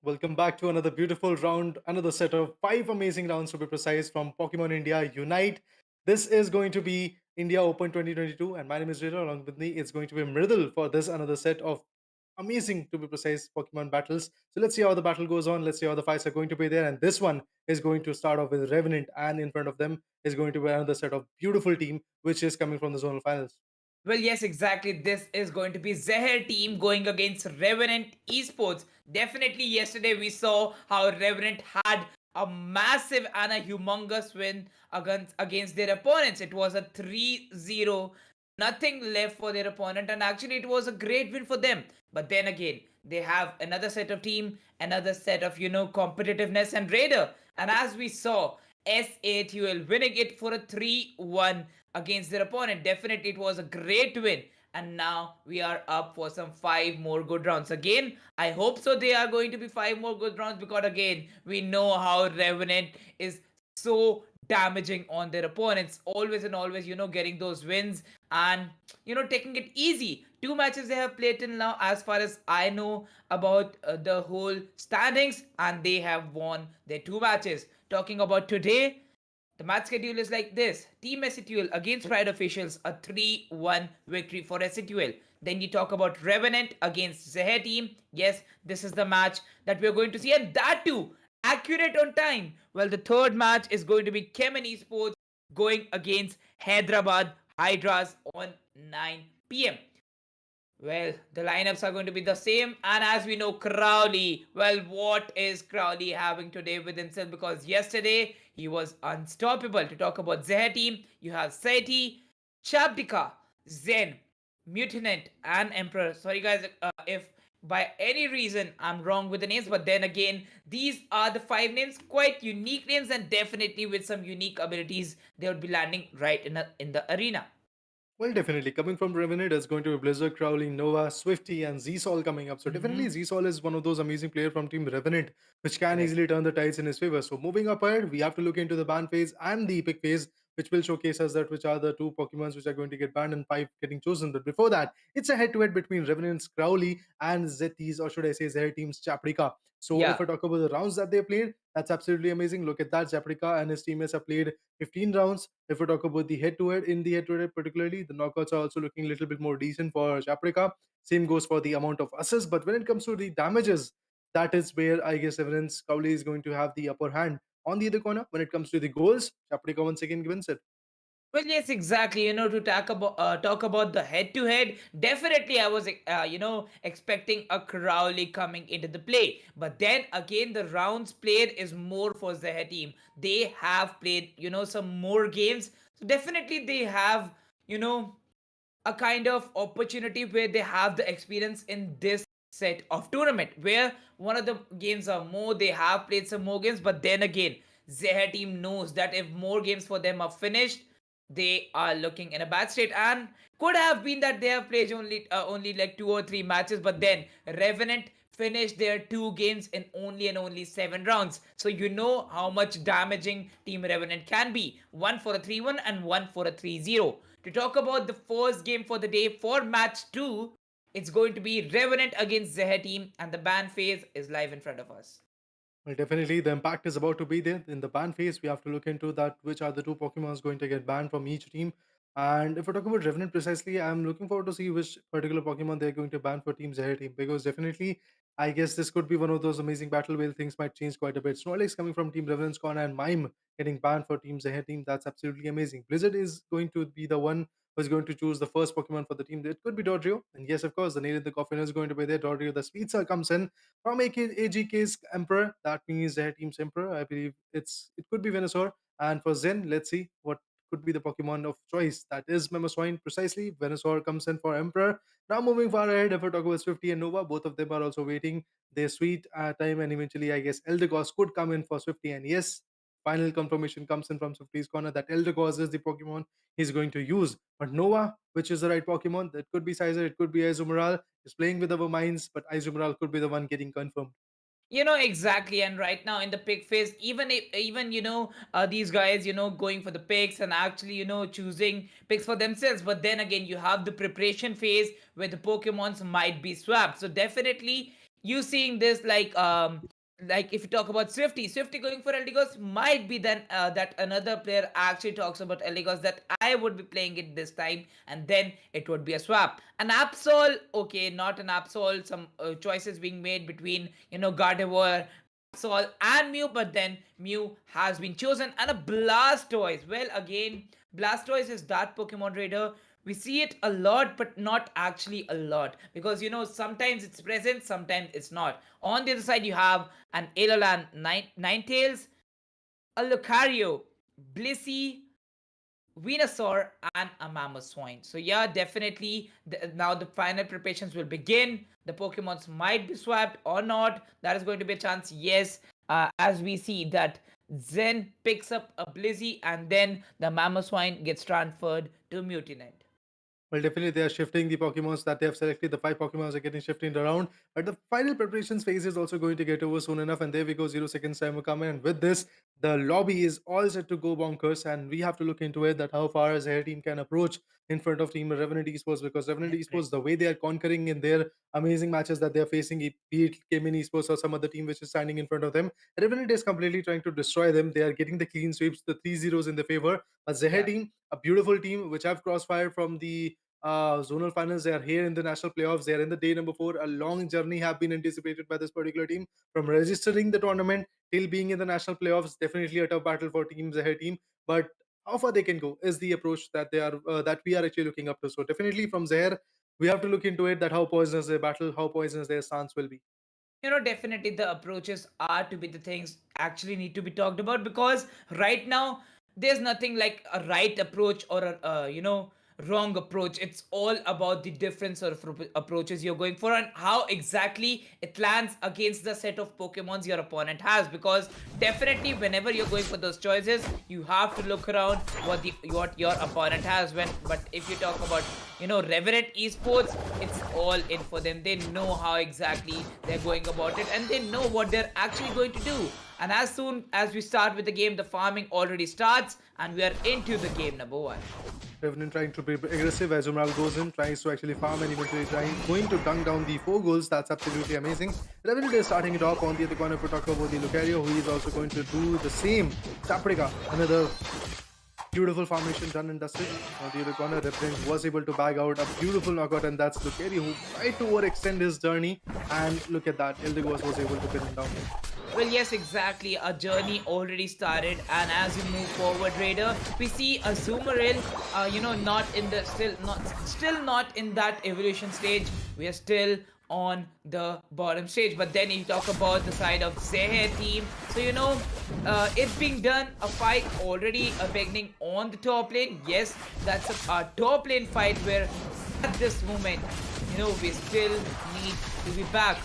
Welcome back to another beautiful round, another set of five amazing rounds to be precise from Pokemon India Unite. This is going to be India Open 2022, and my name is Rita. Along with me, it's going to be Mridul for this another set of amazing, to be precise, Pokemon battles. So let's see how the battle goes on. Let's see how the fights are going to be there. And this one is going to start off with Revenant, and in front of them is going to be another set of beautiful team, which is coming from the zonal finals. Well, yes, exactly. This is going to be ZEHER team going against Revenant Esports. Definitely, yesterday we saw how Revenant had a massive and a humongous win against their opponents. It was a 3-0, nothing left for their opponent, and actually, it was a great win for them. But then again, they have another set of team, another set of competitiveness and Raider. And as we saw, SATUL winning it for a 3-1 against their opponent. Definitely, it was a great win. And now we are up for some five more good rounds. Again, I hope so. They are going to be five more good rounds because, again, we know how Revenant is so damaging on their opponents. Always and always, getting those wins and, taking it easy. Two matches they have played till now, as far as I know about the whole standings, and they have won their two matches. Talking about today, the match schedule is like this. Team SETUL against Pride Officials, a 3-1 victory for SETUL. Then you talk about Revenant against ZEHER team. Yes, this is the match that we're going to see, and that too, accurate on time. Well, the third match is going to be CHEMIN Esports going against Hyderabad Hydras on 9 p.m. Well, the lineups are going to be the same. And as we know, Crowley. Well, what is Crowley having today with himself? Because yesterday he was unstoppable. To talk about ZEHER team, you have Saiti, Chabdika, Zen, Mutinant, and Emperor. Sorry, guys, if by any reason I'm wrong with the names, but then again, these are the five names, quite unique names, and definitely with some unique abilities, they would be landing right in the arena. Well, definitely. Coming from Revenant, it's going to be Blizzard, Crowley, Nova, Swifty, and Z-Sol coming up. So definitely Mm-hmm. Z-Sol is one of those amazing players from Team Revenant, which can Correct. easily turn the tides in his favor. So moving up ahead, we have to look into the ban phase and the epic phase, which will showcase us that which are the two Pokemons which are going to get banned and five getting chosen. But before that, it's a head-to-head between Revenant's Crowley and Zeti's, or should I say Zehir team's Chaprika. So if Yeah. I talk about the rounds that they played, that's absolutely amazing. Look at that. Chaprika and his teammates have played 15 rounds. If we talk about the head-to-head, in the head-to-head particularly, the knockouts are also looking a little bit more decent for Chaprika. Same goes for the amount of assists. But when it comes to the damages, that is where I guess Evidence Cowley is going to have the upper hand. On the other corner, when it comes to the goals, Chaprika once again wins it. Well, yes, exactly. To talk about the head-to-head, definitely I was expecting a Crowley coming into the play, but then again the rounds played is more for the team. They have played some more games, so definitely they have you know a kind of opportunity where they have the experience in this set of tournament where one of the games are more, they have played some more games, but then again Zeher team knows that if more games for them are finished, they are looking in a bad state. And could have been that they have played only like two or three matches, but then Revenant finished their two games in only and only 7 rounds. So you know how much damaging Team Revenant can be. One for a 3-1 and one for a 3-0. To talk about the first game for the day for match 2, it's going to be Revenant against Zeher team, and the ban phase is live in front of us. Well, definitely the impact is about to be there. In the ban phase, we have to look into that which are the two Pokemons going to get banned from each team. And if we talk about Revenant precisely, I'm looking forward to see which particular Pokemon they're going to ban for Team Zehir team, because definitely I guess this could be one of those amazing battle where things might change quite a bit. Snorlax coming from Team Revenant's corner and Mime getting banned for Team Zehir team. That's absolutely amazing. Blizzard is going to be the one who's going to choose the first Pokemon for the team. It could be Dodrio. And yes, of course, the nail in the coffin is going to be there. Dodrio, the Speed Cell comes in from AGK's Emperor. That means their team's Emperor. I believe it could be Venusaur. And for Zen, let's see what could be the Pokemon of choice. That is Mamoswine precisely. Venusaur comes in for Emperor. Now moving far ahead, if we talk about Swifty and Nova, both of them are also waiting their sweet time, and eventually I guess Eldegoss could come in for Swifty. And yes, final confirmation comes in from Swifty's corner that Eldegoss is the Pokemon he's going to use. But Nova, which is the right Pokemon, that could be Sizer, it could be Azumarill, is playing with our minds, but Izumoral could be the one getting confirmed. Exactly, and right now in the pick phase, even these guys going for the picks and actually choosing picks for themselves. But then again, you have the preparation phase where the Pokemons might be swapped. So definitely, you seeing this like like if you talk about Swifty going for Eldigos might be then that another player actually talks about Eldigos that I would be playing it this time, and then it would be a swap. An Absol, okay, not an Absol. Some choices being made between Gardevoir, Absol, and Mew, but then Mew has been chosen, and a Blastoise. Well, again, Blastoise is that Pokemon Raider. We see it a lot, but not actually a lot, because sometimes it's present, sometimes it's not. On the other side, you have an Alolan Ninetales, a Lucario, Blissey, Venusaur, and a Mamoswine. So yeah, definitely. Now the final preparations will begin. The Pokemons might be swapped or not. That is going to be a chance. Yes, as we see that Zen picks up a Blissey, and then the Mamoswine gets transferred to Mutinent. Well, definitely they are shifting the Pokemons that they have selected. The 5 Pokemons are getting shifted around. But the final preparations phase is also going to get over soon enough. And there we go, 0 seconds time will come in. And with this, the lobby is all set to go bonkers. And we have to look into it that how far as their team can approach in front of team Revenant Esports. Because Revenant Esports, the way they are conquering in their amazing matches that they are facing, be it CHEMIN Esports or some other team which is standing in front of them, Revenant is completely trying to destroy them. They are getting the clean sweeps, the 3-0s in their favor. A ZEHER Yeah. team, a beautiful team which have crossfire from the zonal finals. They are here in the national playoffs. They are in the day number 4. A long journey have been anticipated by this particular team from registering the tournament till being in the national playoffs. Definitely a tough battle for teams ahead team, but how far they can go is the approach that they are that we are actually looking up to. So definitely from there, we have to look into it that how poisonous their battle, how poisonous their stance will be. Definitely the approaches are to be the things actually need to be talked about, because right now there's nothing like a right approach or a wrong approach. It's all about the different sort of approaches you're going for and how exactly it lands against the set of Pokemons your opponent has. Because definitely whenever you're going for those choices, you have to look around what your opponent has. But if you talk about Revenant Esports, it's all in for them. They know how exactly they're going about it, and they know what they're actually going to do. And as soon as we start with the game, the farming already starts, and we are into the game number 1. Revenant trying to be aggressive as Umral goes in, tries to actually farm and eventually going to dunk down the 4 goals. That's absolutely amazing. Revenant is starting it off on the other corner for talk about the Lucario, who is also going to do the same. Chaprica, another beautiful formation done and dusted. On the other corner, Revenant was able to bag out a beautiful knockout, and that's Lucario who tried to overextend his journey. And look at that, Eldigos was able to pin him down. Well, yes, exactly. Our journey already started, and as we move forward, Raider, we see a Zoomeril, not in the still not in that evolution stage. We are still on the bottom stage. But then you talk about the side of ZEHER team, so it's being done, a fight already beginning on the top lane. Yes, that's a top lane fight where at this moment, we still need to be back.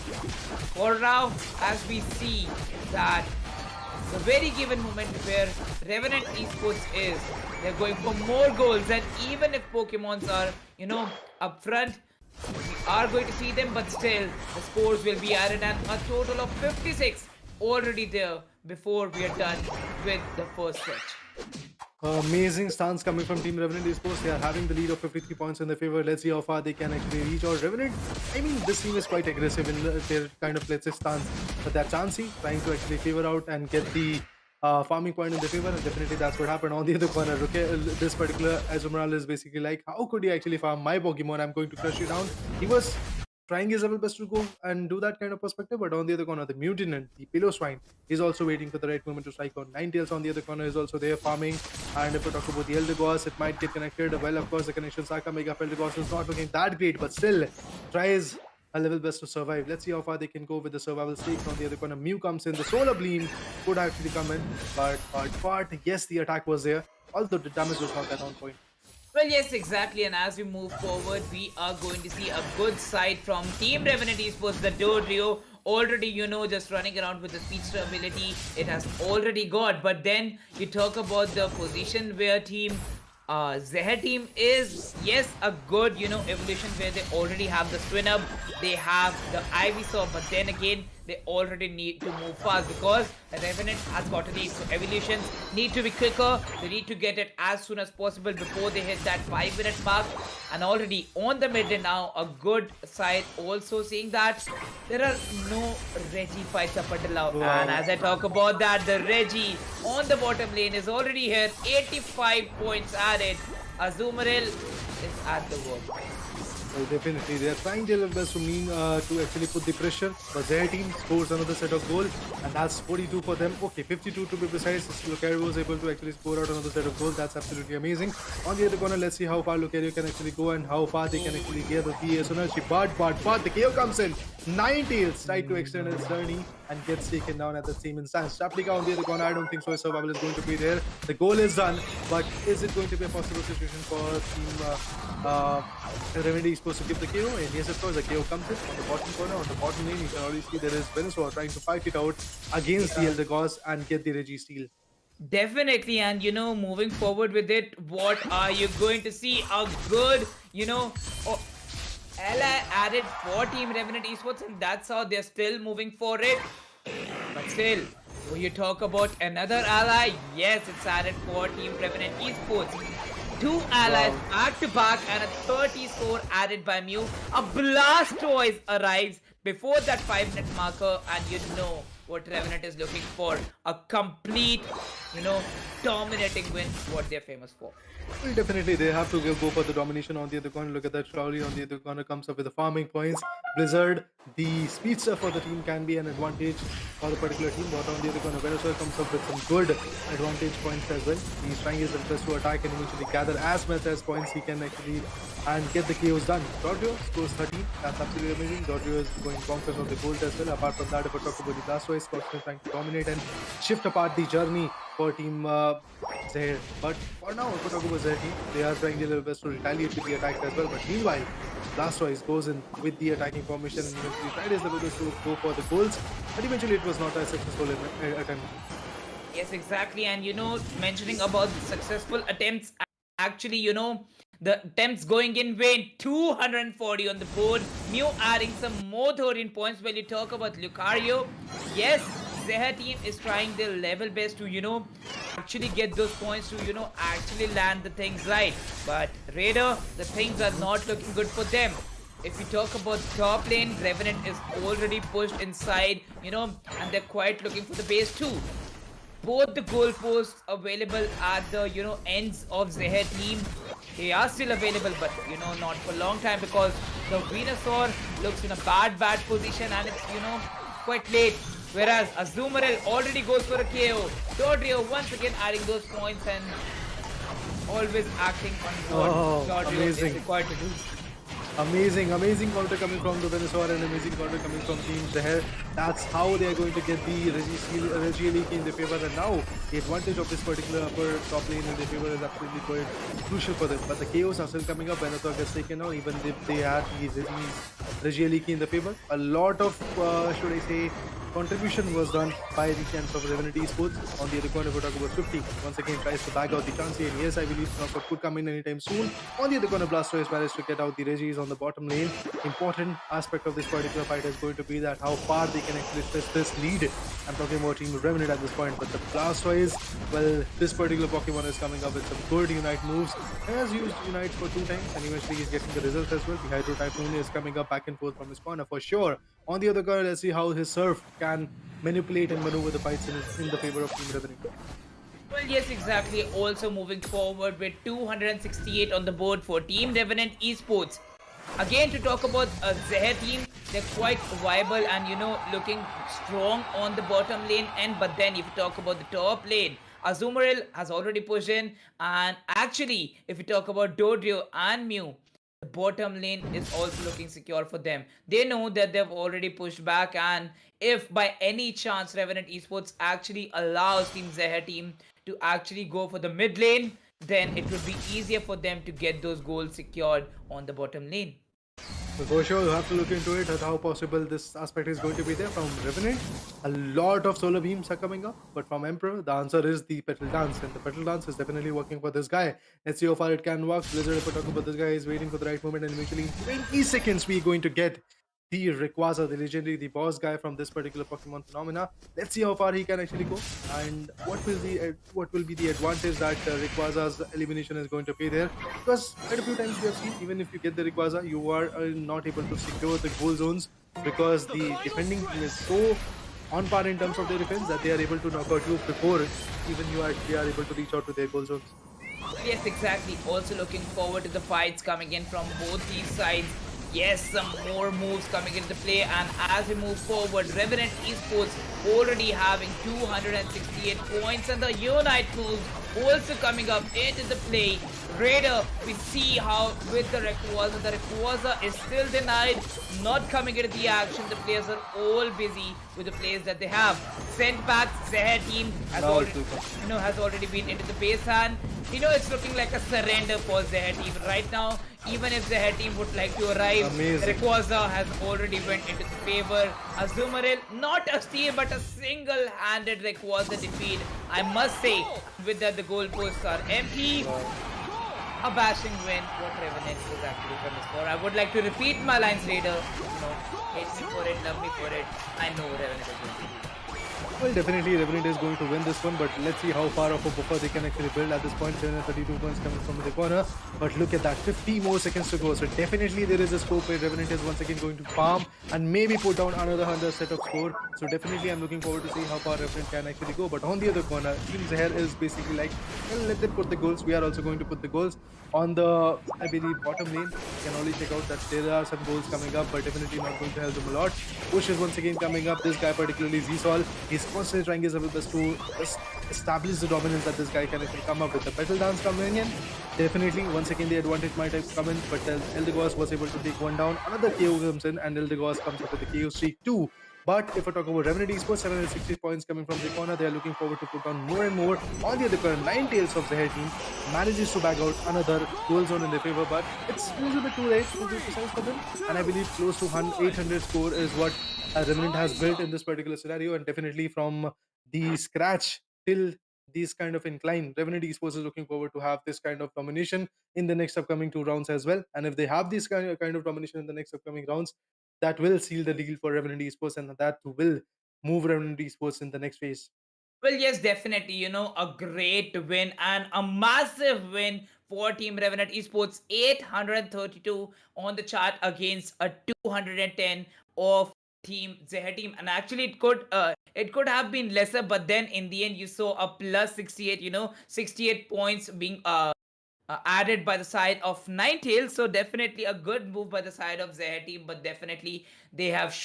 For now, as we see that the very given moment where Revenant Esports is, they're going for more goals, and even if Pokemons are, up front, we are going to see them, but still, the scores will be added, and a total of 56 already there before we are done with the first stretch. Amazing stance coming from Team Revenant Esports. They are having the lead of 53 points in their favor. Let's see how far they can actually reach. Or Revenant, I mean, this team is quite aggressive in their kind of, let's say, stance. But that Chansey trying to actually favor out and get the farming point in their favor. And definitely that's what happened on the other corner. Okay, this particular Azumarill is basically like, how could he actually farm my Pokemon? I'm going to crush you down. He was trying his level best to go and do that kind of perspective, but on the other corner, the Mutinant, the Piloswine, is also waiting for the right moment to strike out. Ninetales on the other corner is also there farming, and if we talk about the Eldegoss, it might get connected. Well, of course, the connections are coming up. Eldegoss is not looking that great, but still tries a level best to survive. Let's see how far they can go with the survival stakes. On the other corner, Mew comes in. The Solar Beam could actually come in, but yes, the attack was there, although the damage was not that on point. Well, yes, exactly. And as we move forward, we are going to see a good side from Team Revenant Esports. The Dodrio already, just running around with the speedster ability. It has already got. But then you talk about the position where Team ZEHER team is, yes, a good, evolution where they already have the Swinub. They have the Ivysaur. But then again, they already need to move fast because Revenant has gotten these evolutions need to be quicker. They need to get it as soon as possible before they hit that 5 minute mark. And already on the mid lane now, a good side also seeing that there are no Reggie fights up until now. And Wow. as I talk about that, the Reggie on the bottom lane is already here, 85 points added. Azumarill is at the work. Well, definitely, they are trying their best to mean to actually put the pressure. But their team scores another set of goal, and that's 42 for them. Okay, 52 to be precise. Lucario was able to actually score out another set of goals. That's absolutely amazing. On the other corner, let's see how far Lucario can actually go and how far they can actually get the PS energy. But the KO comes in. Ninetales tried to extend his journey and gets taken down at the same instance. Chaplika on the other corner, I don't think so. Survival is going to be there. The goal is done, but is it going to be a possible situation for team Revenant Esports to give the KO? And yes, of course, the KO comes in on the bottom corner, on the bottom lane. You can already see there is Venezuela trying to fight it out against the Elder Gods and get the Reggie steal. Definitely, and moving forward with it, what are you going to see? A good, oh, Ally added for Team Revenant Esports, and that's how they're still moving for it. But still, when you talk about another ally, yes, it's added for Team Revenant Esports. Two allies Wow. back to back and a 30 score added by Mew. A Blastoise arrives before that 5 minute marker, and you know what Revenant is looking for. A complete, dominating win, what they're famous for. Well, definitely, they have to go for the domination on the other corner. Look at that. Shroudly on the other corner comes up with the farming points. Blizzard, the speedster for the team can be an advantage for the particular team. But on the other corner, Venezuela comes up with some good advantage points as well. He's trying his best to attack and eventually gather as much as points he can actually and get the KOs done. Dodrio scores 13. That's absolutely amazing. Dodrio is going bonkers on the gold as well. Apart from that, if we talk about the Blastoise, Scotsman trying to dominate and shift apart the journey for team ZEHER. But for now, if we talk about ZEHER team, they are trying their level best to retaliate with the attack as well. But meanwhile, Blastoise goes in with the attacking formation and eventually tried his level best to go for the goals. But eventually, it was not a successful attempt. Yes, exactly. And mentioning about the successful attempts, actually, the attempts going in vain, 240 on the board. Mew adding some more 13 points. When you talk about Lucario, yes, ZEHER team is trying their level best to, actually get those points to, actually land the things right. But Raider, the things are not looking good for them. If we talk about top lane, Revenant is already pushed inside, and they're quite looking for the base too. Both the goalposts available at the ends of ZEHER team, they are still available, but not for a long time because the Venusaur looks in a bad position and it's quite late. Whereas Azumarill already goes for a KO. Dodrio once again adding those points and always acting on what Oh, Dodrio is amazing. required to do. Amazing counter coming from the Venezuela and amazing counter coming from Team ZEHER. That's how they are going to get the Reggie League in their favor. And now the advantage of this particular upper top lane in their favor is absolutely quite crucial for them. But the KOs are still coming up. Venezuela gets taken out, even if they had the Reggie League in the favor. A lot of, should I say, contribution was done by the champs of Revenant Esports. On the other corner, we're talking about 50. Once again, tries to bag out the chance here. And yes, I believe knockout could come in anytime soon. On the other corner, Blastoise managed to get out the Reggies on the bottom lane. Important aspect of this particular fight is going to be that how far they can actually stretch this lead. I'm talking about Team Revenant at this point, but the Blastoise, well, this particular Pokemon is coming up with some good Unite moves. He has used Unite for 2 times, and eventually he's getting the results as well. The Hydro Typhoon is coming up back and forth from his corner for sure. On the other corner, let's see how his Surf can manipulate and maneuver the fights in the favor of Team Revenant. Well, yes, exactly. Also moving forward with 268 on the board for Team Revenant Esports. Again, to talk about ZEHER team, they're quite viable and looking strong on the bottom lane end. But then, if you talk about the top lane, Azumarill has already pushed in, and actually, if you talk about Dodrio and Mew, the bottom lane is also looking secure for them. They know that they've already pushed back, and if by any chance Revenant Esports actually allows Team ZEHER team to actually go for the mid lane, then it would be easier for them to get those goals secured on the bottom lane. So for sure, you have to look into it at how possible this aspect is going to be there. From Revenant, a lot of solar beams are coming up, but from Emperor, the answer is the Petal Dance, and the Petal Dance is definitely working for this guy. Let's see how far it can work. Blizzard, if we talk about this guy, is waiting for the right moment, and eventually in 20 seconds, we're going to get the Rayquaza, the legendary, the boss guy from this particular Pokemon phenomena. Let's see how far he can actually go, and what will be the advantage that Rayquaza's elimination is going to pay there. Because quite a few times we have seen, even if you get the Rayquaza, you are not able to secure the goal zones because the defending team is so on par in terms of their defense that they are able to knock out you before even you actually are able to reach out to their goal zones. Yes, exactly. Also looking forward to the fights coming in from both these sides. Yes, some more moves coming into play, and as we move forward, Revenant Esports already having 268 points, and the Unite moves also coming up into the play. Raider, we see how with the Rayquaza is still denied, not coming into the action. The players are all busy with the plays that they have. Sent back, ZEHER team has Now already, it will come. has already been into the base hand. It's looking like a surrender for ZEHER team right now. Even if ZEHER team would like to arrive, Amazing. Rayquaza has already went into the favor. Azumarill, not a steal, but a single-handed Rayquaza defeat. I must say, with that the goalposts are empty. A bashing win. What Revenant was actually famous for. I would like to repeat my lines later. Hate me for it, love me for it. I know Revenant is going to do. Well, definitely Revenant is going to win this one, but let's see how far of a buffer they can actually build at this point. 732 points coming from the corner, but look at that, 50 more seconds to go. So definitely there is a scope where Revenant is once again going to farm and maybe put down another 100 set of score. So definitely I'm looking forward to see how far Revenant can actually go. But on the other corner, Team ZEHER is basically like, well, let them put the goals. We are also going to put the goals. On the, I believe, bottom lane, you can only check out that there are some goals coming up, but definitely not going to help them a lot. Push is once again coming up. This guy, particularly Zsol, he's constantly trying his level best to establish the dominance that this guy can actually come up with. The Petal Dance coming in, definitely, once again, the advantage might have come in, but Eldegoss was able to take one down. Another KO comes in, and Eldegoss comes up with the KO streak too. But if I talk about Revenant Esports, 760 points coming from the corner, they are looking forward to put on more and more. On the other corner, Ninetales of ZEHER team manages to bag out another goal zone in their favor, but it's a little bit too late to be precise for them. And I believe close to 800 score is what Revenant has built in this particular scenario, and definitely from the scratch till these kind of incline, Revenant Esports is looking forward to have this kind of domination in the next upcoming 2 rounds as well. And if they have this kind of domination in the next upcoming rounds, that will seal the deal for Revenant Esports, and that will move Revenant Esports in the next phase. Well, yes, definitely. A great win and a massive win for Team Revenant Esports. 832 on the chart against a 210 of Team ZEHER team. And actually, it could have been lesser, but then in the end, you saw a plus 68. 68 points being added by the side of Ninetales. So definitely a good move by the side of ZEHER team, but definitely they have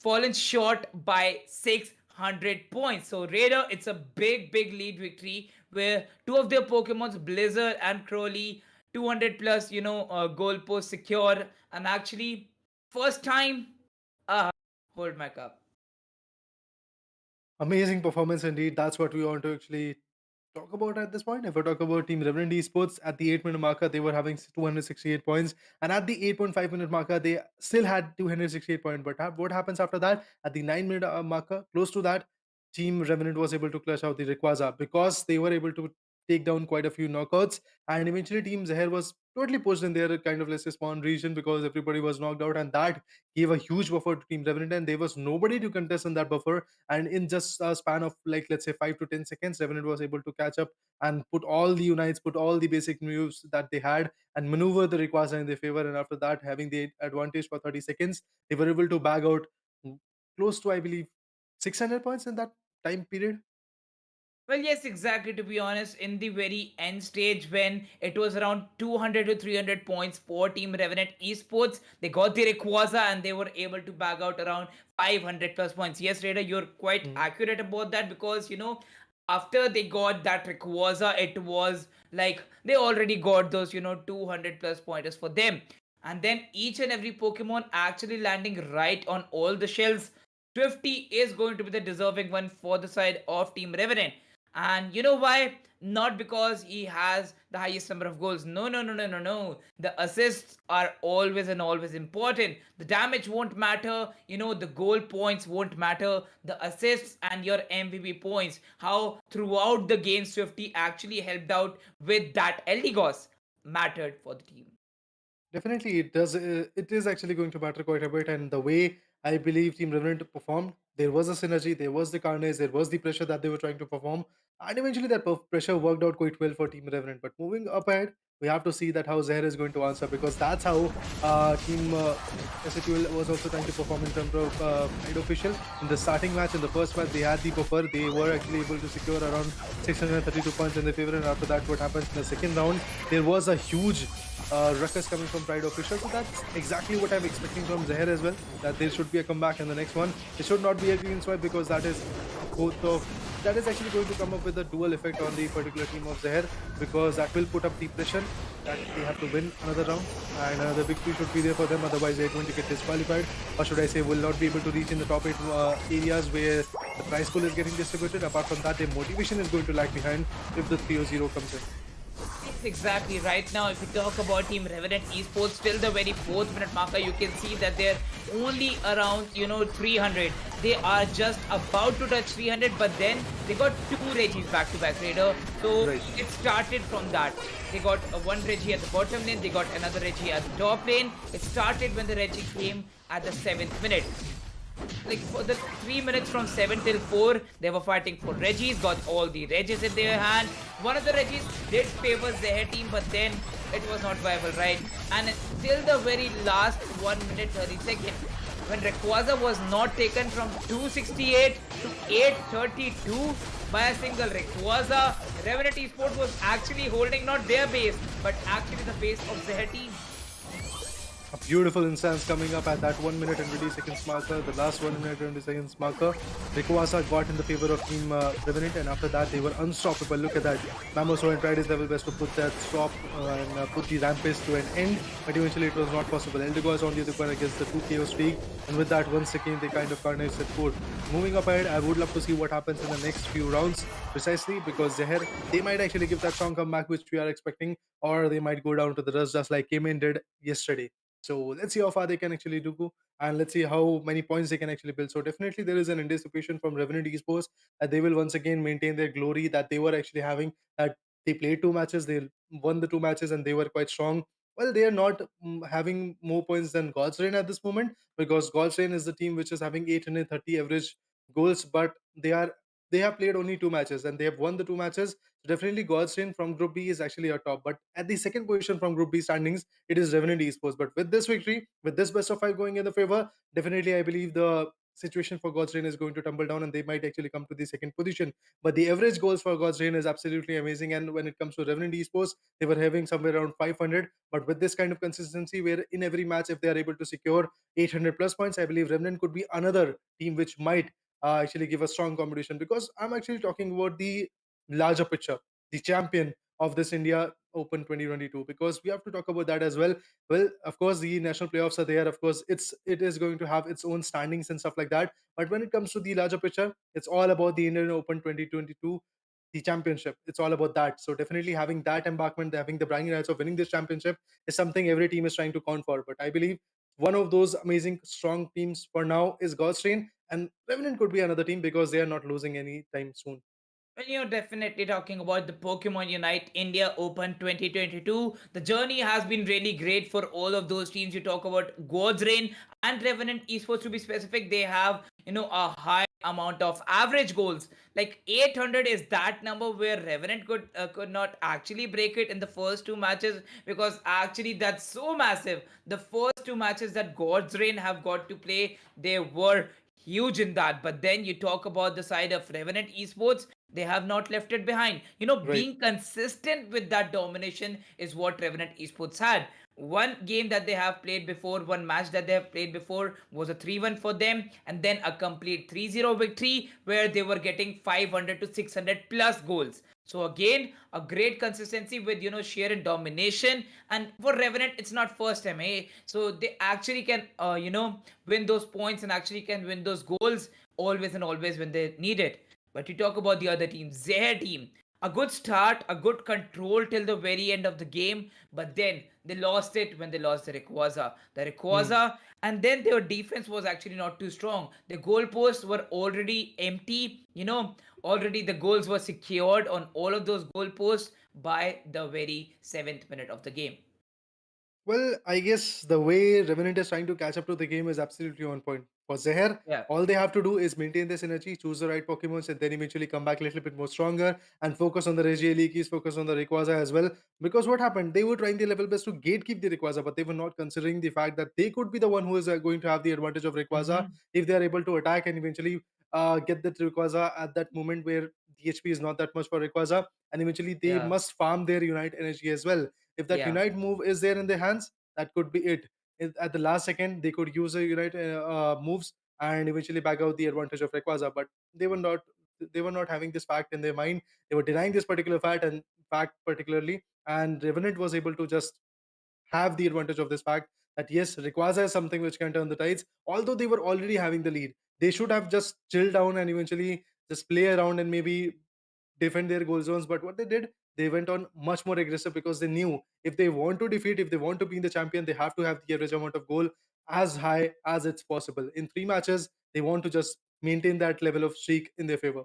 fallen short by 600 points. So Raider, it's a big lead victory where two of their Pokemons, Blizzard and Crowley, 200 plus, goal post secured, and actually first time, uh, hold my cup. Amazing performance indeed. That's what we want to actually talk about at this point. If I talk about Team Revenant Esports, at the 8 minute marker, they were having 268 points, and at the 8.5 minute marker, they still had 268 points. But what happens after that? At the 9 minute marker, close to that, Team Revenant was able to clutch out the Rayquaza because they were able to take down quite a few knockouts, and eventually Team ZEHER was totally pushed in their kind of, let's say, spawn region because everybody was knocked out, and that gave a huge buffer to Team Revenant, and there was nobody to contest in that buffer. And in just a span of, like, let's say, 5 to 10 seconds, Revenant was able to catch up and put all the unites, put all the basic moves that they had, and maneuver the Rayquaza in their favor. And after that, having the advantage for 30 seconds, they were able to bag out close to, I believe, 600 points in that time period. Well, yes, exactly. To be honest, in the very end stage, when it was around 200 to 300 points for Team Revenant Esports, they got the Rayquaza and they were able to bag out around 500 plus points. Yes, Raider, you're quite Mm. accurate about that because, after they got that Rayquaza, it was like they already got those, 200 plus pointers for them. And then each and every Pokemon actually landing right on all the shells. Swifty is going to be the deserving one for the side of Team Revenant. And you know why? Not because he has the highest number of goals. No, no, no, no, no, no. The assists are always and always important. The damage won't matter. The goal points won't matter. The assists and your MVP points. How throughout the game, Swifty actually helped out with that Eldegoss mattered for the team. Definitely, it does. It is actually going to matter quite a bit, and the way I believe Team Revenant performed, there was a synergy, there was the carnage, there was the pressure that they were trying to perform, and eventually that pressure worked out quite well for Team Revenant. But moving up ahead, we have to see that how ZEHER is going to answer, because that's how Team SATUL was also trying to perform in terms of Pride Official. In the starting match, in the first match, they had the buffer. They were actually able to secure around 632 points in their favor, and after that, what happens in the second round? There was a huge ruckus coming from Pride Official. So that's exactly what I'm expecting from ZEHER as well. That there should be a comeback in the next one. It should not be a clean swipe, because that is both of that is actually going to come up with a dual effect on the particular team of ZEHER, because that will put up the pressure that they have to win another round, and another victory should be there for them. Otherwise, they're going to get disqualified, or should I say, will not be able to reach in the top 8 areas where the prize pool is getting distributed. Apart from that, their motivation is going to lag behind if the 3-0 comes in. Yes, exactly. Right now, if we talk about Team Revenant Esports, till the very fourth minute marker, you can see that they're only around 300. They are just about to touch 300, but then they got two Regis back to back, Raider. So Right. it started from that. They got one Regi at the bottom lane, they got another Regi at the top lane. It started when the Regi came at the 7th minute. Like for the 3 minutes from 7 till 4, they were fighting for Regis, got all the Regis in their hand. One of the Regis did favor ZEHER team, but then it was not viable, right? And till the very last 1 minute 30 seconds, when Rayquaza was not taken from 268 to 832 by a single Rayquaza, Revenant Esports was actually holding not their base, but actually the base of ZEHER team. A beautiful instance coming up at that 1 minute and 20 seconds marker, the last 1 minute and 20 seconds marker. Rikuasa got in the favor of Team Revenant, and after that, they were unstoppable. Look at that. Mamoso and tried his level best to put that stop and put the rampage to an end, but eventually it was not possible. Eldegoss on the other corner against the 2 KO streak, and with that, once again, they kind of carnage set forth. Moving up ahead, I would love to see what happens in the next few rounds, precisely because ZEHER, they might actually give that strong comeback which we are expecting, or they might go down to the rust just like CHEMIN did yesterday. So let's see how far they can actually do, and let's see how many points they can actually build. So definitely there is an anticipation from Revenant Esports that they will once again maintain their glory that they were actually having. That they played 2 matches, they won the 2 matches, and they were quite strong. Well, they are not having more points than God's Reign at this moment, because God's Reign is the team which is having 830 average goals, but they have played only 2 matches and they have won the 2 matches. So definitely God's Reign from Group B is actually a top. But at the second position from Group B standings, it is Revenant Esports. But with this victory, with this best of 5 going in the favor, definitely I believe the situation for God's Reign is going to tumble down and they might actually come to the second position. But the average goals for God's Reign is absolutely amazing. And when it comes to Revenant Esports, they were having somewhere around 500. But with this kind of consistency, where in every match, if they are able to secure 800 plus points, I believe Revenant could be another team which might actually give a strong competition, because I'm actually talking about the larger picture, the champion of this India Open 2022, because we have to talk about that as well. Well, of course, the national playoffs are there. Of course, it is going to have its own standings and stuff like that. But when it comes to the larger picture, it's all about the Indian Open 2022, the championship. It's all about that. So definitely having that embarkment, having the bragging rights of winning this championship is something every team is trying to count for. But I believe one of those amazing strong teams for now is God's Train, and Revenant could be another team because they are not losing any time soon. When you're definitely talking about the Pokemon Unite India Open 2022, the journey has been really great for all of those teams. You talk about God's Reign and Revenant Esports to be specific, they have a high amount of average goals. Like 800 is that number where Revenant could not actually break it in the first 2 matches, because actually that's so massive. The first 2 matches that God's Reign have got to play, they were huge in that. But then you talk about the side of Revenant Esports, they have not left it behind. Right. Being consistent with that domination is what Revenant Esports had. One game that they have played before, one match that they have played before was a 3-1 for them, and then a complete 3-0 victory where they were getting 500 to 600 plus goals. So again, a great consistency with sheer and domination. And for Revenant, it's not first time, so they actually can win those points and actually can win those goals always and always when they need it. But you talk about the other team, ZEHER team. A good start, a good control till the very end of the game, but then they lost it when they lost the Rayquaza. The Hmm. Rayquaza, and then their defense was actually not too strong. The goalposts were already empty, already the goals were secured on all of those goalposts by the very 7th minute of the game. Well, I guess the way Revenant is trying to catch up to the game is absolutely on point. For Zeher, Yeah. all they have to do is maintain this energy, choose the right Pokemons, and then eventually come back a little bit more stronger and focus on the Regielekis, focus on the Rayquaza as well. Because what happened? They were trying their level best to gatekeep the Rayquaza, but they were not considering the fact that they could be the one who is going to have the advantage of Rayquaza Hmm. if they are able to attack and eventually get that Rayquaza at that moment where the HP is not that much for Rayquaza, and eventually they Yeah. must farm their Unite energy as well. If that Yeah. Unite move is there in their hands, that could be it. At the last second, they could use a Unite moves and eventually back out the advantage of Rayquaza. But they were not. They were not having this fact in their mind. They were denying this particular fact particularly, and Revenant was able to just have the advantage of this fact that yes, Rayquaza is something which can turn the tides. Although they were already having the lead, they should have just chilled down and eventually just play around and maybe defend their goal zones. But what they did, they went on much more aggressive because they knew if they want to defeat, if they want to be the champion, they have to have the average amount of goal as high as it's possible. In 3 matches, they want to just maintain that level of streak in their favor.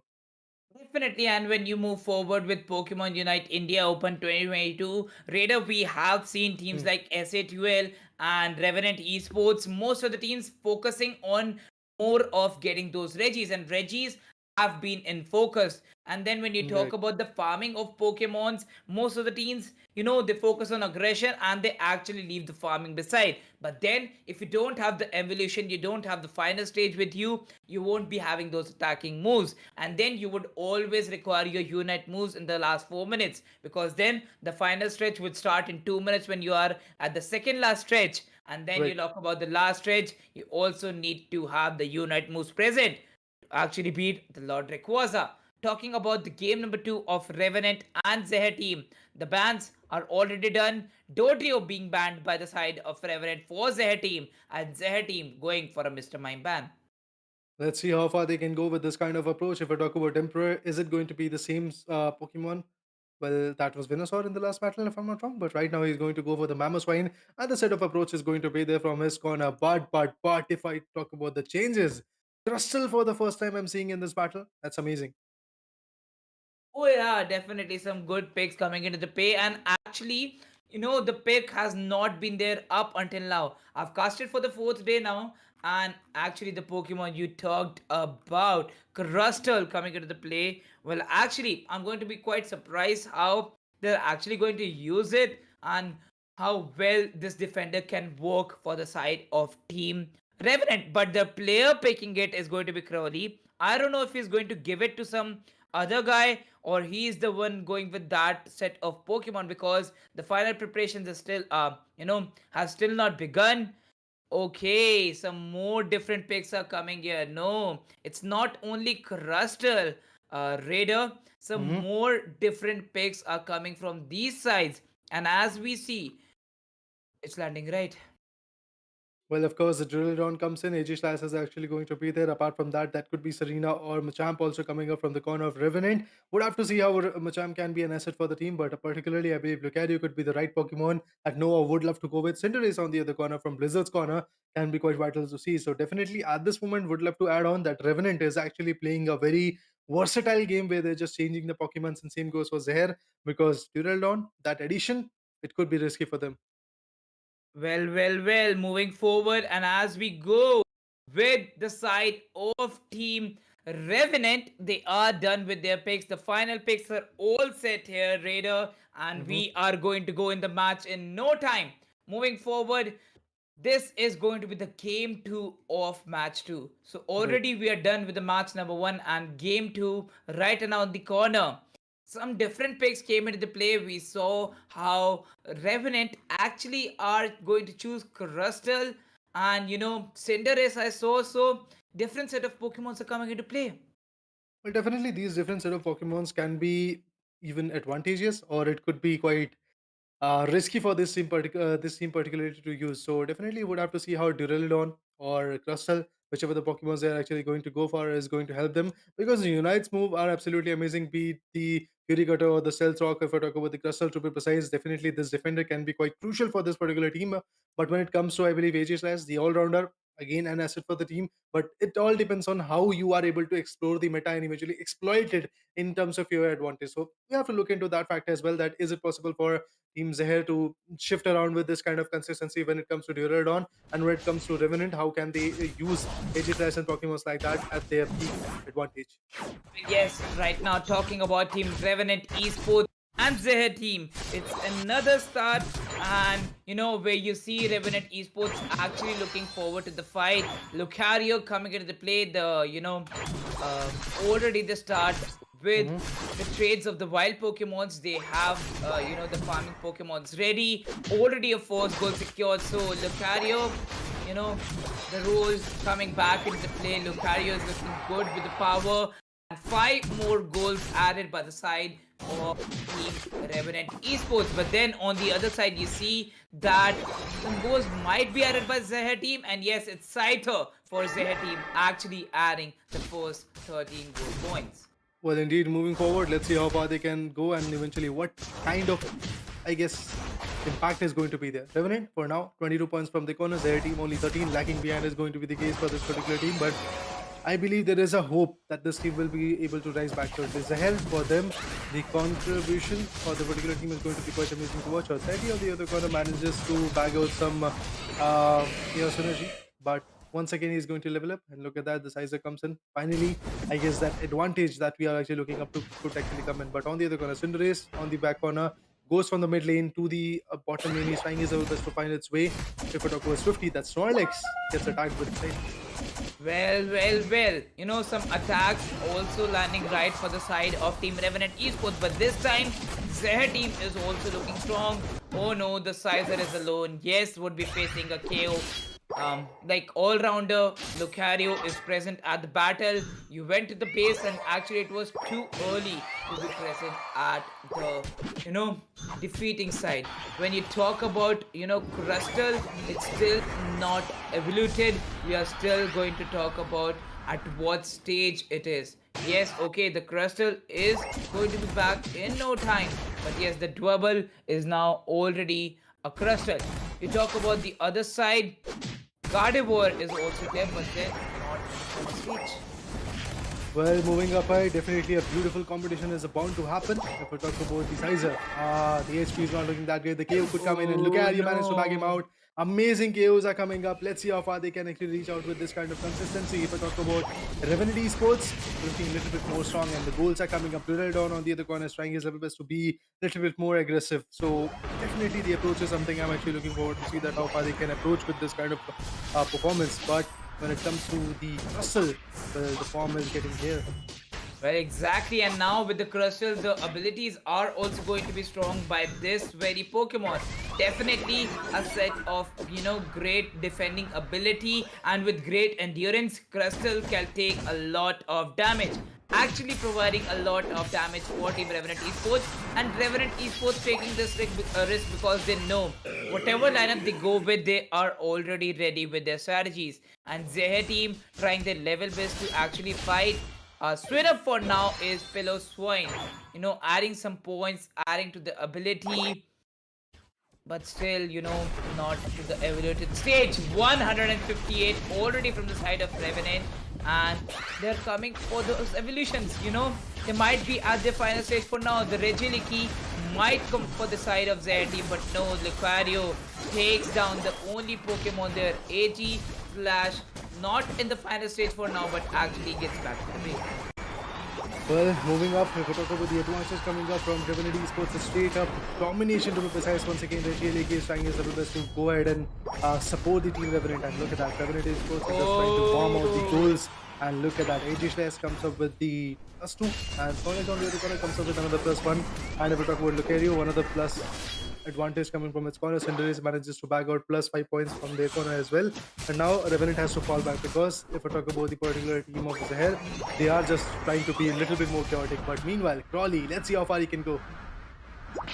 Definitely, and when you move forward with Pokemon Unite India Open 2022, Raider, we have seen teams Hmm, like SA12 and Revenant Esports. Most of the teams focusing on more of getting those Regis, and Regis have been in focus. And then when you talk right, about the farming of Pokemons, most of the teams, they focus on aggression and they actually leave the farming beside. But then, if you don't have the evolution, you don't have the final stage with you, you won't be having those attacking moves. And then you would always require your unite moves in the last 4 minutes, because then the final stretch would start in 2 minutes when you are at the second last stretch. And then you right. talk about the last stretch, you also need to have the unite moves present actually beat the Lord Rayquaza. Talking about the game number 2 of Revenant and ZEHER team, the bans are already done. Dodrio being banned by the side of Revenant for ZEHER team, and ZEHER team going for a Mr. Mime ban. Let's see how far they can go with this kind of approach. If I talk about Emperor, is it going to be the same Pokemon? Well, that was Venusaur in the last battle, if I'm not wrong. But right now, he's going to go for the Mamoswine, and the set of approach is going to be there from his corner. But, if I talk about the changes, Crystal for the first time I'm seeing in this battle, that's amazing. Oh yeah, definitely some good picks coming into the pay, and actually, the pick has not been there up until now. I've casted for the fourth day now, and actually the Pokemon you talked about, Crustle coming into the play. Well, actually, I'm going to be quite surprised how they're actually going to use it and how well this defender can work for the side of Team Revenant. But the player picking it is going to be Crowley. I don't know if he's going to give it to some other guy or he's the one going with that set of Pokemon, because the final preparations are still has still not begun. Okay, some more different picks are coming here. No, it's not only Crustle, Raider. Some Mhm. more different picks are coming from these sides, and as we see, it's landing right. Well, of course, the Drillodon comes in. AJ Slash is actually going to be there. Apart from that, that could be Serena or Machamp also coming up from the corner of Revenant. Would have to see how Machamp can be an asset for the team, but particularly, I believe Lucario could be the right Pokemon that Noah would love to go with. Cinderace on the other corner from Blizzard's corner can be quite vital to see. So, definitely at this moment, would love to add on that Revenant is actually playing a very versatile game where they're just changing the Pokemons, and same goes for Zehar because Duraldon, that addition, it could be risky for them. Well, moving forward, and as we go with the side of Team Revenant, they are done with their picks. The final picks are all set here, Raider, and Mhm. we are going to go in the match in no time. Moving forward, this is going to be the game 2 of match 2. So Right. already we are done with the match number 1 and game 2 right around the corner. Some different picks came into the play. We saw how Revenant actually are going to choose Crustle, and Cinderace I saw. So different set of Pokemons are coming into play. Well, definitely these different set of Pokemons can be even advantageous, or it could be quite risky for this team particularly to use. So definitely would have to see how Duraludon or Crustle, whichever the Pokemons they are actually going to go for, is going to help them, because the Unites move are absolutely amazing. Be it the Fury Cutter or the Stealth Rock, if I talk about the Crustle to be precise, definitely this defender can be quite crucial for this particular team. But when it comes to, I believe, AJ Slash, the all rounder, again an asset for the team, but it all depends on how you are able to explore the meta and eventually exploit it in terms of your advantage. So we have to look into that fact as well, that is it possible for Team Zehir to shift around with this kind of consistency when it comes to Duradon, and when it comes to Revenant, how can they use Aegislash and Pokemon like that at their peak advantage? Yes, right now talking about Team Revenant Esports and ZEHER team. It's another start, and where you see Revenant Esports actually looking forward to the fight. Lucario coming into the play, already the start with Mhm. the trades of the wild Pokemons. They have the farming Pokemons ready. Already a first goal secured. So Lucario, the rules coming back into play. Lucario is looking good with the power. And 5 more goals added by the side of Team Revenant Esports. But then on the other side, you see that some goals might be added by ZEHER team. And yes, it's Scyther for ZEHER team actually adding the first 13 goal points. Well, indeed, moving forward, let's see how far they can go and eventually what kind of, I guess, impact is going to be there. Revenant, for now, 22 points from the corners. Their team only 13, lacking behind is going to be the case for this particular team. But I believe there is a hope that this team will be able to rise back to it. There's a help for them. The contribution for the particular team is going to be quite amazing to watch. 30 on the other corner manages to bag out some synergy, but once again he's going to level up, and look at that, the Sizer comes in. Finally, I guess that advantage that we are actually looking up to could actually come in. But on the other corner, Cinderace on the back corner goes from the mid lane to the bottom lane. He's trying his level best to find its way. If it goes 50, that Snorlax gets attacked with the Well. Some attacks also landing right for the side of Team Revenant Esports. But this time, ZEHER team is also looking strong. Oh no, the Sizer is alone. Yes, would be facing a KO. Like all-rounder, Lucario is present at the battle. You went to the base, and actually it was too early to be present at the defeating side. When you talk about Crystal, it's still not evoluted. We are still going to talk about at what stage it is. Yes, okay, the Crystal is going to be back in no time, but yes, the Dwebble is now already a Crystal. You talk about the other side, Gardevoir is also there, but then not on the stage. Well, moving up high, definitely a beautiful competition is bound to happen. If we talk about the Sizer, the HP is not looking that great. The KO could come in, and look at you managed to bag him out. Amazing KOs are coming up. Let's see how far they can actually reach out with this kind of consistency. If I talk about Revenant Esports, looking a little bit more strong, and the goals are coming up. Duradon on the other corner is trying his level best to be a little bit more aggressive. So definitely the approach is something I'm actually looking forward to see, that how far they can approach with this kind of performance. But when it comes to the Crystal, the form is getting here. Well, exactly, and now with the Crystal, the abilities are also going to be strong by this very Pokemon. Definitely a set of, great defending ability, and with great endurance, Crystal can take a lot of damage. Actually providing a lot of damage for Team Revenant Esports, and Revenant Esports taking this risk because they know whatever lineup they go with, they are already ready with their strategies. And ZEHER team trying their level best to actually fight. Straight up for now is Pillow Swine, adding some points, adding to the ability, but still, not to the evaluated stage. 158 already from the side of Revenant, and they're coming for those evolutions. They might be at the final stage for now. The Regieleki might come for the side of ZEHER team, but no, Lucario takes down the only Pokemon there. AG Slash not in the final stage for now, but actually gets back to the base. Well, moving up, if we talk about the advances coming up from Revenant Esports, a straight up domination to be precise. Once again, the GLAK is trying his level best to go ahead and support the team Revenant. And look at that, Revenant Esports is just trying to bomb out the goals. And look at that, Aegislash comes up with the +2, and Sonic on the other corner comes up with another +1. And if we talk about Lucario, one of the plus advantage coming from its corner. Cinderace manages to bag out +5 points from their corner as well. And now Revenant has to fall back, because if I talk about the particular team of ZEHER, they are just trying to be a little bit more chaotic. But meanwhile, Crawley, let's see how far he can go.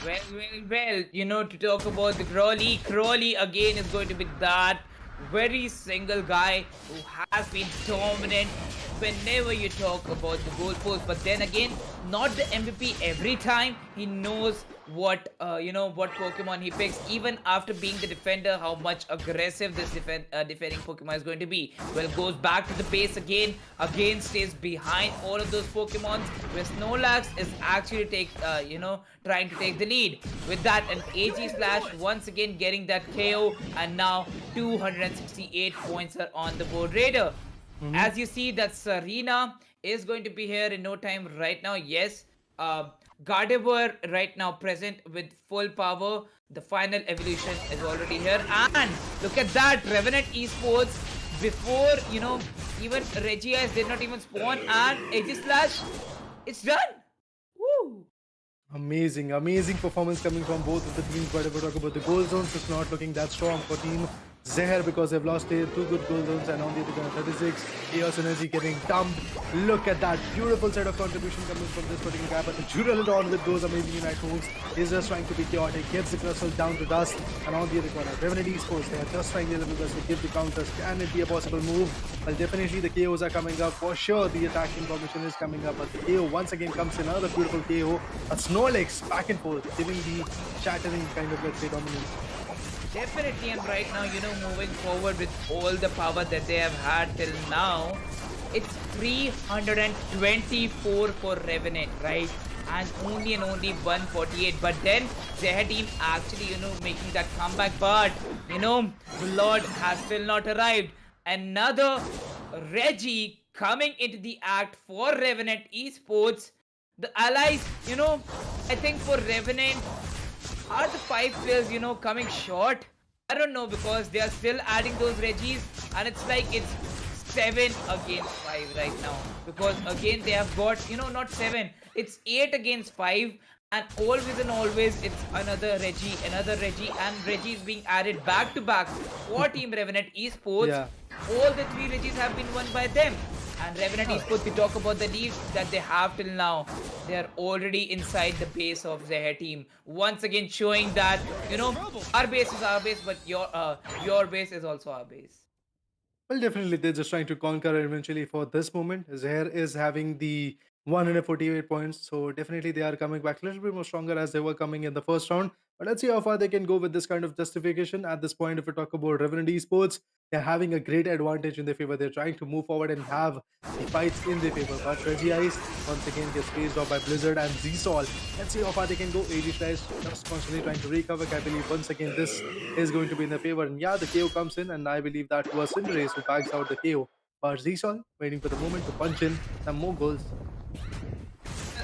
Well, to talk about the Crawley again is going to be that very single guy who has been dominant whenever you talk about the goalpost. But then again, not the MVP every time. He knows what what Pokemon he picks. Even after being the defender, how much aggressive this defending Pokemon is going to be. Well, goes back to the base again. Again, stays behind all of those Pokemons. Where Snorlax is actually trying to take the lead. With that, an AG Slash once again getting that KO, and now 268 points are on the board. Raider, as you see, that Serena is going to be here in no time right now. Yes, Gardevoir right now present with full power. The final evolution is already here, and look at that, Revenant Esports before even Regias did not even spawn, and Aegislash, it's done. Woo! Amazing, amazing performance coming from both of the teams. But if we talk about the goal zones, it's not looking that strong for Team ZEHER because they've lost two good goal zones, and on the other hand, 36 Chaos Energy getting dumped. Look at that beautiful set of contribution coming from this particular guy. But the Juraludon with those amazing Unite moves is just trying to be chaotic, gets the crystal down to dust, and on the other corner, Revenant Esports, they are just trying their level best to give the counters. Can it be a possible move? Well, definitely the KOs are coming up. For sure, the attacking formation is coming up, but the KO once again comes in. Another beautiful KO. A Snorlax back and forth, giving the shattering kind of, let's say, dominance. Definitely, and right now, moving forward with all the power that they have had till now, it's 324 for Revenant, right? And only 148. But then ZEHER team actually, making that comeback. But Blood has still not arrived. Another Reggie coming into the act for Revenant Esports. The allies, I think for Revenant, are the 5 players, coming short? I don't know, because they are still adding those Reggies, and it's like it's 7 against 5 right now. Because again, they have got, not 7, it's 8 against 5, and always and always it's another Reggie, and Reggie is being added back to back for Team Revenant Esports. Yeah. All the 3 Reggies have been won by them. And Revenant Esports, we talk about the leads that they have till now. They are already inside the base of ZEHER team. Once again showing that, our base is our base, but your base is also our base. Well, definitely, they're just trying to conquer eventually for this moment. ZEHER is having the 148 points, so definitely they are coming back a little bit more stronger as they were coming in the first round. But let's see how far they can go with this kind of justification. At this point, if we talk about Revenant Esports, they're having a great advantage in their favor. They're trying to move forward and have the fights in their favor. But Reggie Ice once again gets phased off by Blizzard and Z-Sol. Let's see how far they can go. AG Slash just constantly trying to recover. I believe once again this is going to be in their favor. And yeah, the KO comes in, and I believe that was Cinderace who bags out the KO. But Z-Sol waiting for the moment to punch in some more goals.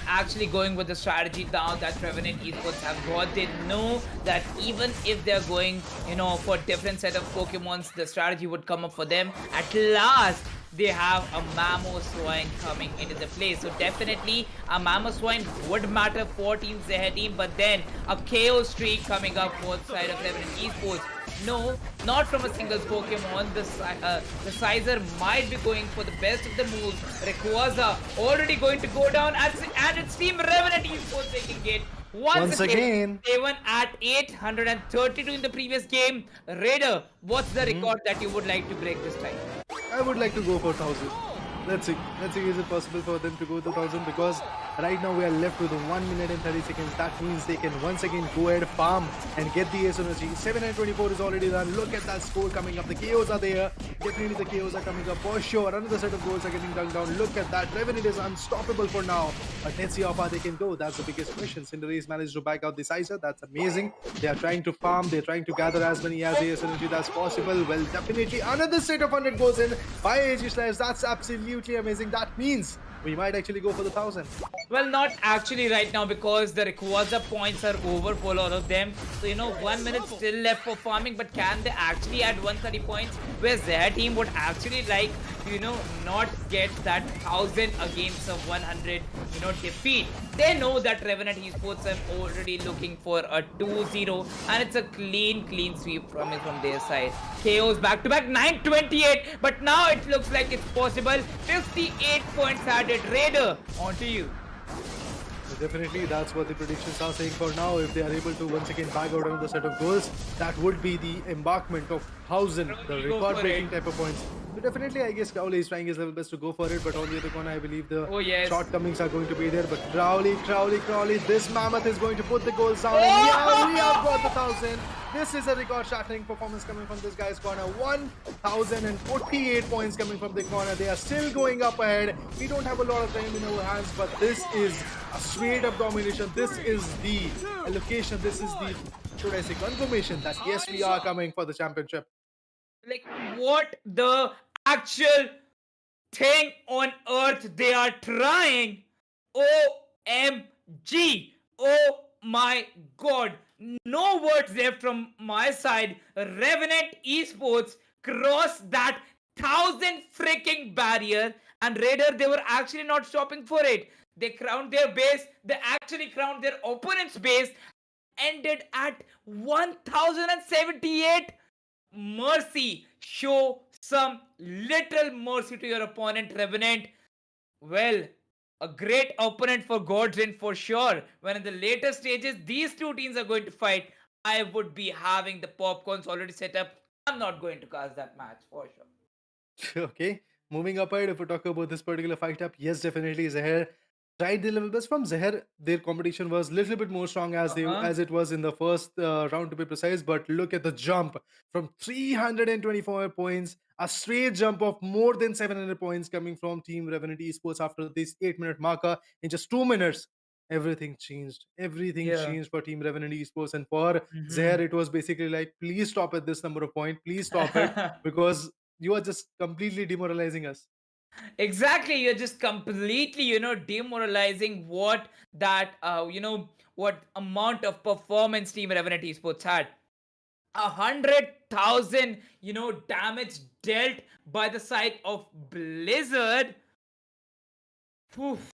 Actually going with the strategy now that Revenant Esports have got. They know that even if they're going, for different set of Pokemons, the strategy would come up for them. At last, they have a Mamoswine coming into the play. So definitely a Mamoswine would matter for Team ZEHER team, but then a KO streak coming up both side of Revenant Esports. No, not from a single Pokemon. The Sizer might be going for the best of the moves. Rayquaza already going to go down, and it's Team Revenant Esports taking it. Once again, they won at 832 in the previous game. Raider, what's the record that you would like to break this time? I would like to go for 1000. Let's see. Is it possible for them to go to 1000? Because right now we are left with 1 minute and 30 seconds. That means they can once again go ahead, farm, and get the Ace Energy. 724 is already done. Look at that score coming up. The KOs are there. Definitely the KOs are coming up for sure. Another set of goals are getting dug down. Look at that. Revenant is unstoppable for now. But let's see how far they can go. That's the biggest question. Cinderace managed to back out the Sizer. That's amazing. They are trying to farm. They're trying to gather as many as Ace Energy as possible. Well, definitely another set of 100 goals in by AG Slash. That's absolutely amazing. That means we might actually go for the 1000. Well, not actually right now, because the Rayquaza points are over for all of them. So, 1 minute still left for farming, but can they actually add 130 points? Where their team would actually like, not get that 1000 against a 100, defeat. They know that Revenant Esports are already looking for a 2-0, and it's a clean sweep from their side. KOs back to back, 928, but now it looks like it's possible. 58 points added. Raider, on to you. So definitely that's what the predictions are saying for now. If they are able to once again bag out another set of goals, that would be the embarkment of 1000, the record breaking type of points. So definitely, I guess Crowley is trying his level best to go for it, but on the other corner, I believe the Oh, yes. shortcomings are going to be there. But Crowley, this mammoth is going to put the goals down, and yeah, we have got the Oh! 1,000. This is a record-shattering performance coming from this guy's corner. 1,048 points coming from the corner. They are still going up ahead. We don't have a lot of time in our hands, but this is a straight-up domination. This is the allocation. This is the, should I say, confirmation that yes, we are coming for the championship. Like, what the actual thing on earth they are trying? OMG! Oh my god! No words there from my side. Revenant Esports crossed that 1,000 freaking barrier, and Raider, they were actually not stopping for it. They crowned their base, they actually crowned their opponent's base, ended at 1,078. Mercy. Show some little mercy to your opponent, Revenant. Well, a great opponent for Godrin for sure. When in the later stages these two teams are going to fight, I would be having the popcorns already set up. I'm not going to cast that match for sure. Okay, moving up ahead, if we talk about this particular fight up, yes, definitely Zeher tried the level best. From Zeher, their competition was a little bit more strong as they Uh-huh. as it was in the first round to be precise. But look at the jump from 324 points, a straight jump of more than 700 points coming from Team Revenant Esports after this 8-minute marker in just 2 minutes. Everything changed. Everything Yeah. changed for Team Revenant Esports, and for Zeher, Mhm. it was basically like, please stop at this number of point. Please stop it because you are just completely demoralizing us. Exactly, you're just completely, demoralizing what that, what amount of performance Team Revenant Esports had. 100,000, damage dealt by the side of Blizzard. Oof,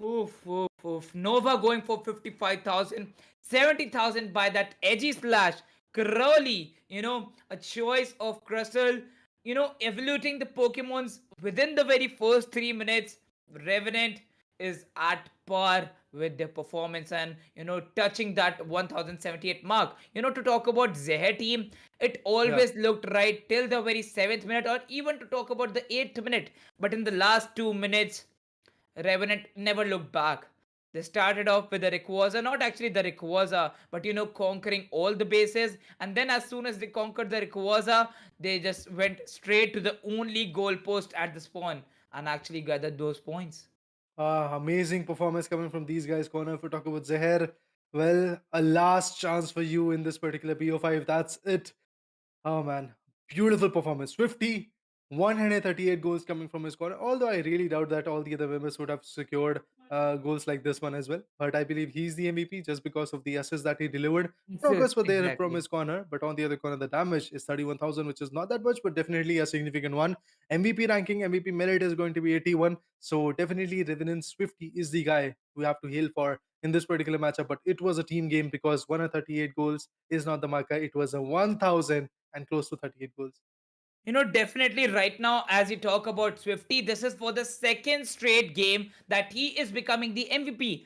oof, oof, oof. Nova going for 55,000, 70,000 by that edgy slash. Crowley, a choice of Crystal, evoluting the Pokemons within the very first 3 minutes. Revenant is at par with their performance and touching that 1078 mark. To talk about Zeher team, it Yeah. always looked right till the very 7th minute, or even to talk about the 8th minute. But in the last 2 minutes, Revenant never looked back. They started off with the Rayquaza, not actually the Rayquaza, but conquering all the bases. And then, as soon as they conquered the Rayquaza, they just went straight to the only goal post at the spawn and actually gathered those points. Amazing performance coming from these guys' corner. If we talk about Zeher, well, a last chance for you in this particular BO5. That's it. Oh man, beautiful performance. 50, 138 goals coming from his corner. Although I really doubt that all the other members would have secured goals like this one as well. But I believe he's the MVP just because of the assists that he delivered. Progress were there from Exactly. his corner, but on the other corner, the damage is 31,000, which is not that much, but definitely a significant one. MVP ranking, MVP merit is going to be 81. So definitely Revenant Swifty is the guy we have to hail for in this particular matchup. But it was a team game because 138 goals is not the marker. It was a 1,000 and close to 38 goals. Definitely right now, as you talk about Swifty, this is for the second straight game that he is becoming the MVP.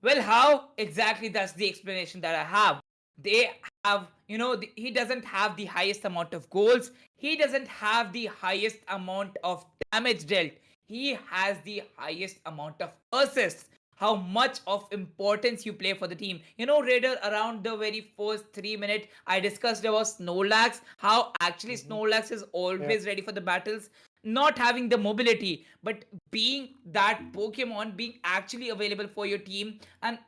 Well, how exactly? That's the explanation that I have. They have, he doesn't have the highest amount of goals. He doesn't have the highest amount of damage dealt. He has the highest amount of assists. How much of importance you play for the team. Raider, around the very first 3 minutes, I discussed about Snorlax, how actually Mhm. Snorlax is Yeah. always ready for the battles, not having the mobility, but being that Pokemon, being actually available for your team, and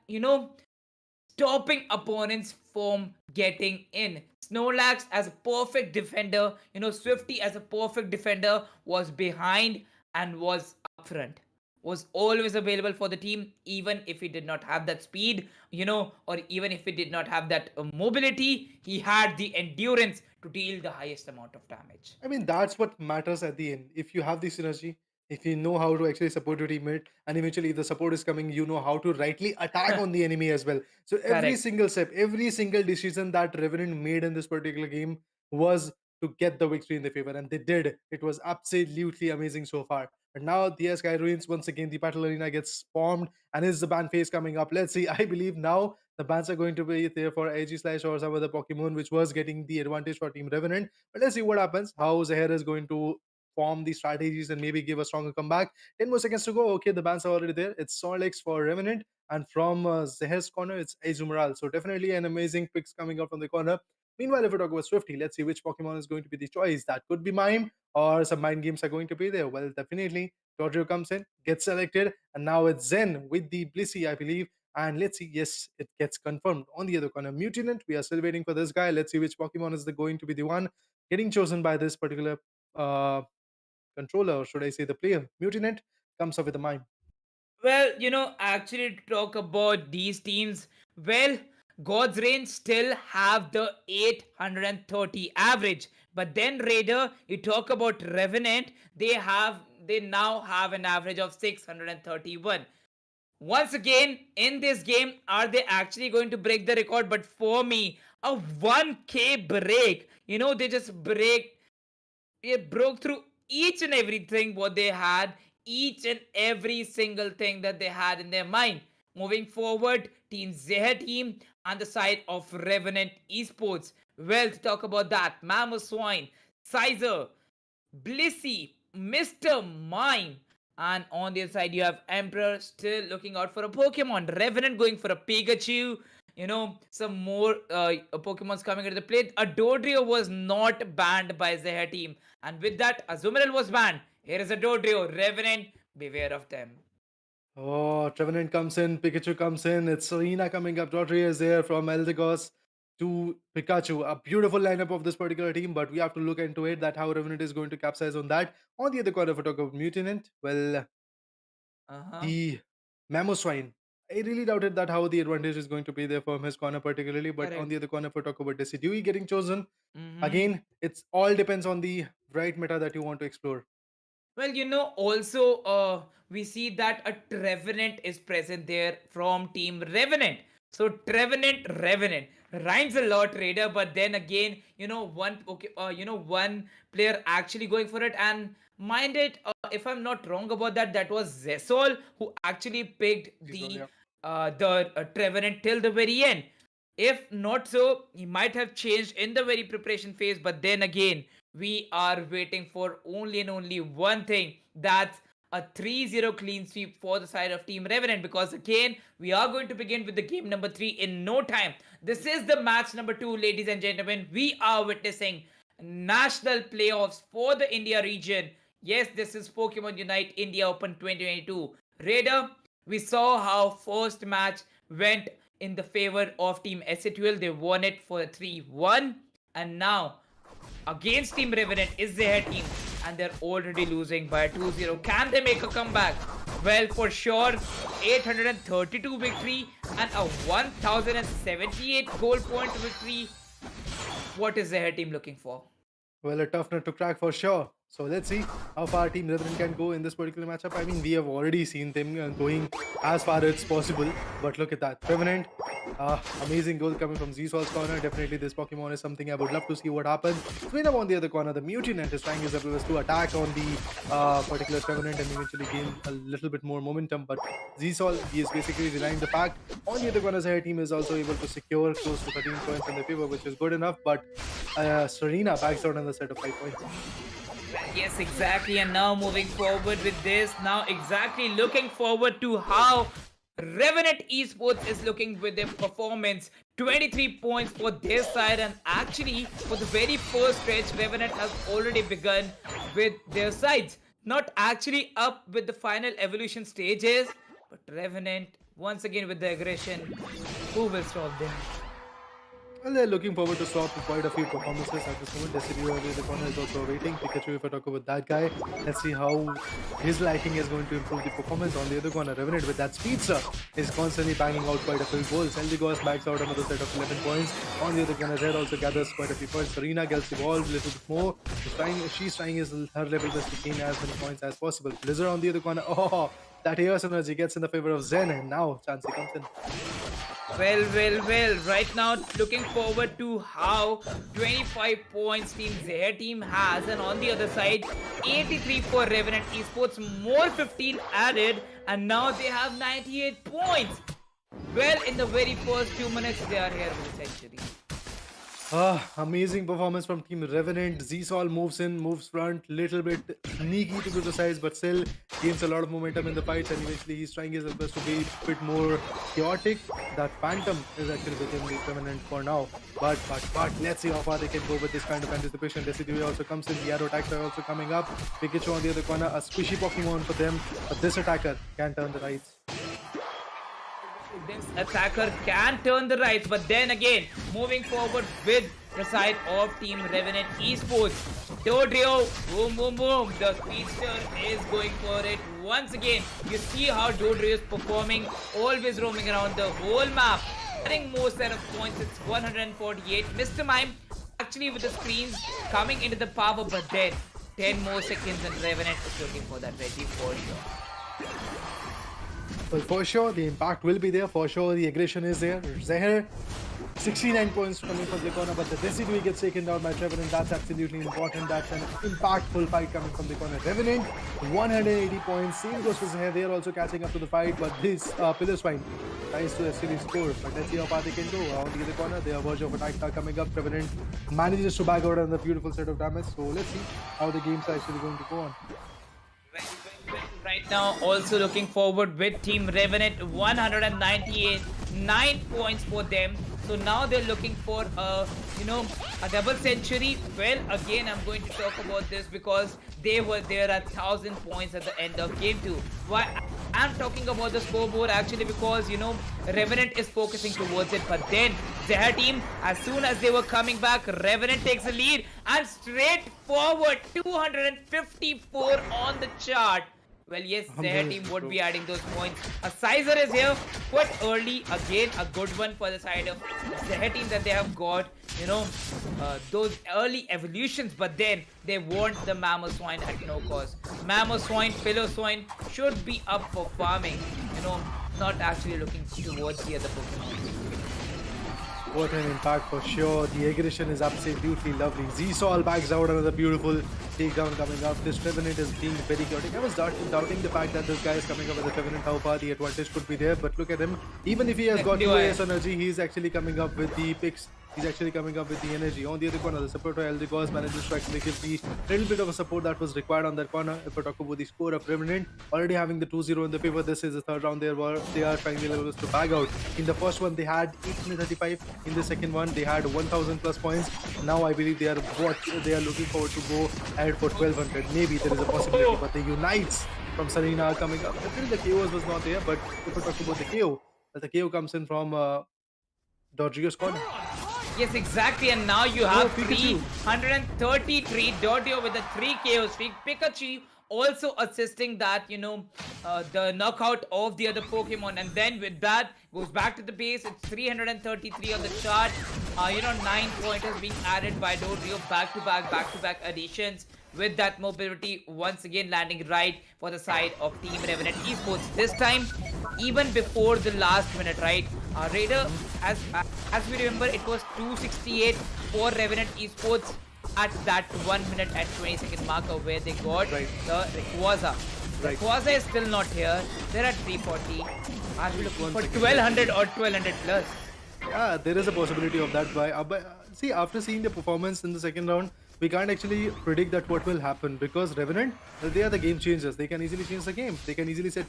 stopping opponents from getting in. Snorlax as a perfect defender, Swifty as a perfect defender was behind and was up front. Was always available for the team, even if he did not have that speed, or even if he did not have that mobility, he had the endurance to deal the highest amount of damage. I mean, that's what matters at the end. If you have the synergy, if you know how to actually support your teammate, and eventually if the support is coming, you know how to rightly attack on the enemy as well. So every Correct. single step, every single decision that Revenant made in this particular game was to get the victory in their favor, and they did. It was absolutely amazing so far. And now the Sky Ruins, once again, the battle arena gets formed, and is the ban phase coming up? Let's see. I believe now the bans are going to be there for AG Slash or some other Pokemon, which was getting the advantage for Team Revenant. But let's see what happens. How Zeher is going to form the strategies and maybe give a stronger comeback. 10 more seconds to go. Okay, the bans are already there. It's Solix for Revenant, and from Zeher's corner, it's Azumaral. So definitely an amazing picks coming out from the corner. Meanwhile, if we talk about Swifty, let's see which Pokemon is going to be the choice. That could be Mime, or some mind games are going to be there. Well, definitely, Dodrio comes in, gets selected, and now it's Zen with the Blissey, I believe. And let's see, yes, it gets confirmed. On the other corner, Mutinant, we are still waiting for this guy. Let's see which Pokemon is going to be the one getting chosen by this particular uh, controller, or should I say the player. Mutinant comes up with a Mime. Well, actually, to talk about these teams, well, God's Range still have the 830 average. But then Raider, you talk about Revenant, they now have an average of 631. Once again, in this game, are they actually going to break the record? But for me, a 1K break, they just broke through each and everything what they had, each and every single thing that they had in their mind. Moving forward, Team ZEHER team on the side of Revenant Esports. Well, to talk about that, Mammoth Swine, Sizer, Blissey, Mr. Mime. And on the other side, you have Emperor still looking out for a Pokemon. Revenant going for a Pikachu. Some more Pokemons coming into the play. A Dodrio was not banned by ZEHER team. And with that, Azumarill was banned. Here is a Dodrio. Revenant, beware of them. Oh, Trevenant comes in, Pikachu comes in, it's Serena coming up, Dodrio is there from Eldegoss to Pikachu. A beautiful lineup of this particular team, but we have to look into it that how Revenant is going to capsize on that. On the other corner, if we talk about Mutinant, well, Uh-huh. the Mamoswine. I really doubted that how the advantage is going to be there from his corner particularly, but on Correct. the other corner, if we talk about Decidui getting chosen, Mm-hmm. again, it's all depends on the right meta that you want to explore. Well, also we see that a Trevenant is present there from Team Revenant. So Revenant rhymes a lot, Raider. But then again, one player actually going for it. And mind it, if I'm not wrong about that, that was Zesol who actually picked This all, the yeah. Trevenant till the very end. If not so, he might have changed in the very preparation phase. But then again, we are waiting for only and only one thing. That's a 3-0 clean sweep for the side of Team Revenant, because again, we are going to begin with the game number 3 in no time. This is the match number 2, ladies and gentlemen. We are witnessing national playoffs for the India region. Yes, this is Pokemon Unite India Open 2022. Raider, we saw how first match went in the favor of Team SATL. They won it for 3-1. And now against Team Revenant is their team, and they're already losing by 2-0. Can they make a comeback? Well, for sure, 832 victory and a 1078 goal point victory. What is their team looking for? Well, a tough nut to crack for sure. So let's see how far Team Revenant can go in this particular matchup. I mean, we have already seen them going as far as possible. But look at that. Revenant, amazing goal coming from Zsol's corner. Definitely this Pokemon is something I would love to see what happens. Swinub on the other corner, the Mutinant is trying his best to attack on the particular Revenant and eventually gain a little bit more momentum. But Zsol, he is basically denying the fact. On the other corner, Zahir team is also able to secure close to 13 points in the favor, which is good enough. But Serena backs out on the set of 5 points. Yes, exactly. And now moving forward with this, now exactly looking forward to how Revenant Esports is looking with their performance. 23 points for their side, and actually for the very first stretch, Revenant has already begun with their sides. Not actually up with the final evolution stages, but Revenant once again with the aggression. Who will stop them? Well, they're looking forward to stop quite a few performances at this moment. Decidio away the corner is also waiting. Pikachu, if I talk about that guy, let's see how his lighting is going to improve the performance. On the other corner, Revenant with that speed, sir, is constantly banging out quite a few goals. Eldegoss backs out another set of 11 points. On the other corner, Zed also gathers quite a few points. Serena gets involved a little bit more. She's trying her level best to gain as many points as possible. Blizzard on the other corner, oh, that Eos energy gets in the favor of Zen, and now Chansey comes in. Well. Right now, looking forward to how 25 points Team ZEHER team has, and on the other side, 83 for Revenant Esports, more 15 added, and now they have 98 points. Well, in the very first few minutes, they are here with a century. Amazing performance from Team Revenant. Zsol moves in, moves front, little bit sneaky to be precise, but still gains a lot of momentum in the fights, and eventually he's trying his best to be a bit more chaotic. That Phantom is actually within the Revenant for now. But let's see how far they can go with this kind of anticipation. Decidueye also comes in, the arrow attacks are also coming up. Pikachu on the other corner, a squishy Pokemon for them, but this attacker can turn the rights. This attacker can turn the rights, but then again, moving forward with the side of Team Revenant Esports. Dodrio, boom, boom, boom. The speedster is going for it once again. You see how Dodrio is performing, always roaming around the whole map. Getting more set of points, it's 148. Mr. Mime actually with the screens coming into the power, but then 10 more seconds and Revenant is looking for that Reggie for sure. Well, for sure, the impact will be there. For sure, the aggression is there. ZEHER, 69 points coming from the corner, but the Decidueye gets taken down by Revenant. That's absolutely important. That's an impactful fight coming from the corner. Revenant, 180 points. Same goes for ZEHER. They're also catching up to the fight, but this Pillar Swine tries to actually score. But let's see how far they can go. On the other corner, their verge of attack are coming up. Revenant manages to back out on the beautiful set of damage. So let's see how the games are actually going to go on. Right now, also looking forward with Team Revenant, 198, 9 points for them. So now they're looking for a double century. Well, again, I'm going to talk about this because they were there at 1,000 points at the end of game 2. Why I'm talking about the scoreboard actually because Revenant is focusing towards it, but then ZEHER team, as soon as they were coming back, Revenant takes a lead and straight forward 254 on the chart. Well, yes, ZEHER team would be adding those points. A Sizer is here quite early. Again, a good one for the side of ZEHER team that they have got, those early evolutions. But then they want the Mamoswine at no cost. Mamoswine, Piloswine should be up for farming. Not actually looking towards the other Pokemon. What an impact for sure. The aggression is absolutely lovely. Zsol backs out another beautiful takedown coming up. This Revenant is being very chaotic. I was doubting the fact that this guy is coming up with a Revenant, how far the advantage could be there. But look at him. Even if he has got 2 AS energy, he's actually coming up with the picks. He's actually coming up with the energy. On the other corner, the supporter Eldricos manages to actually give the little bit of a support that was required on that corner. If we talk about the score of Revenant, already having the 2-0 in the favor, this is the third round there where they are finding levels to bag out. In the first one, they had 835. In the second one, they had 1,000 plus points. Now I believe they are looking forward to go ahead for 1,200. Maybe there is a possibility, but the Unites from Serena are coming up. Definitely the KOs was not there, but if we talk about the KO comes in from Dodrio's corner. Yes, exactly, and now you have 333 Dodrio with a 3 KO streak. Pikachu also assisting that, the knockout of the other Pokemon, and then with that goes back to the base. It's 333 on the chart. 9 pointers being added by Dodrio, back-to-back additions. With that mobility once again landing right for the side of Team Revenant Esports. This time, even before the last minute, right? Raider, as we remember, it was 268 for Revenant Esports at that 1 minute and 20-second marker where they got the Rayquaza. Rayquaza is still not here. They're at 340. Are we looking for 1,200 or 1,200 plus? Yeah, there is a possibility of that. But see, after seeing the performance in the second round, we can't actually predict that what will happen because Revenant, they are the game changers. They can easily change the game. They can easily set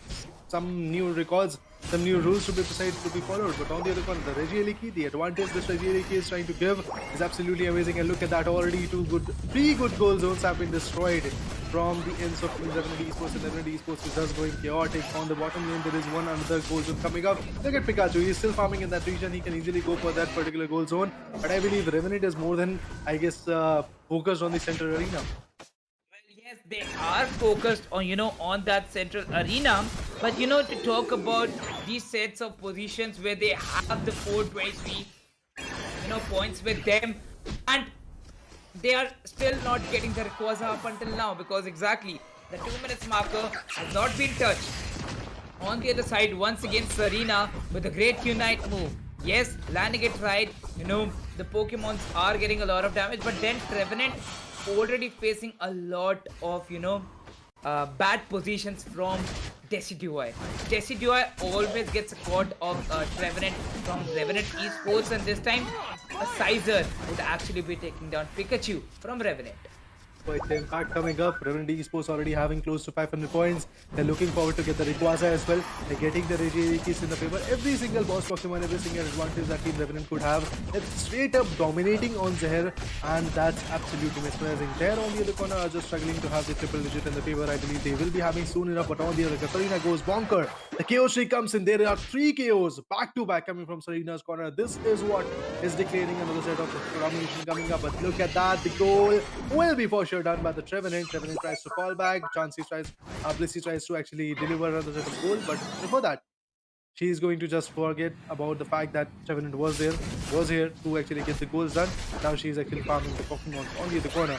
some new records, some new rules to be followed. But on the other corner, the Regieleki, the advantage this Regieleki is trying to give is absolutely amazing. And look at that, already 3 good goal zones have been destroyed from the ends of Revenant Esports. And Revenant Esports is just going chaotic. On the bottom lane, there is one another goal zone coming up. Look at Pikachu, he's still farming in that region. He can easily go for that particular goal zone. But I believe Revenant is more than, focused on the central arena. Well, yes, they are focused on that central arena, but to talk about these sets of positions where they have the 423 points with them, and they are still not getting the Rayquaza up until now because exactly the 2 minutes marker has not been touched. On the other side, once again, Serena with a great Unite move. Yes, landing it right, the Pokemons are getting a lot of damage, but then Revenant already facing a lot of, bad positions from Decidueye. Decidueye always gets caught of Revenant from Revenant Esports, and this time a Sizer would actually be taking down Pikachu from Revenant. Quite the impact coming up. Revenant Esports already having close to 500 points. They're looking forward to get the Rayquaza as well. They're getting the Regis in the favor. Every single boss Pokemon, every single advantage that Team Revenant could have. It's straight up dominating on ZEHER, and that's absolutely mesmerizing. There on the other corner are just struggling to have the triple digit in the favor. I believe they will be having soon enough, but on the other, Katarina goes bonker. The KO streak comes in. There are 3 KOs back to back coming from Serena's corner. This is what is declaring another set of domination coming up. But look at that. The goal will be for sure done by the Trevenant. Trevenant tries to fall back. Chansey tries, Blissey tries to actually deliver another set of goal. But before that, she is going to just forget about the fact that Trevenant was here to actually get the goals done. Now she is actually farming the Pokemon only at the corner.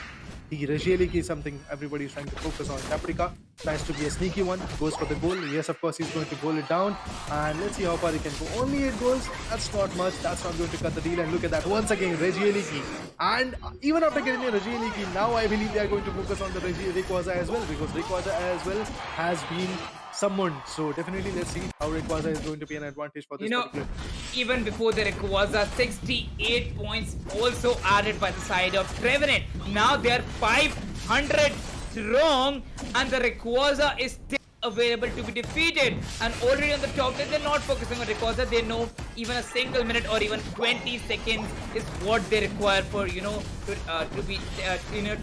The Regieleki is something everybody is trying to focus on. Caprica tries to be a sneaky one, goes for the goal. Yes, of course, he's going to goal it down. And let's see how far he can go. Only 8 goals. That's not much. That's not going to cut the deal. And look at that. Once again, Regieleki. And even after getting a Regieleki, now I believe they are going to focus on the Rayquaza as well, because Rayquaza as well has been summoned. So definitely let's see how Rayquaza is going to be an advantage for this particular. Even before the Rayquaza, 68 points also added by the side of Trevenant. Now they are 500 strong, and the Rayquaza is still available to be defeated. And already on the top lane, they're not focusing on Rayquaza. They know even a single minute or even 20 seconds is what they require for to be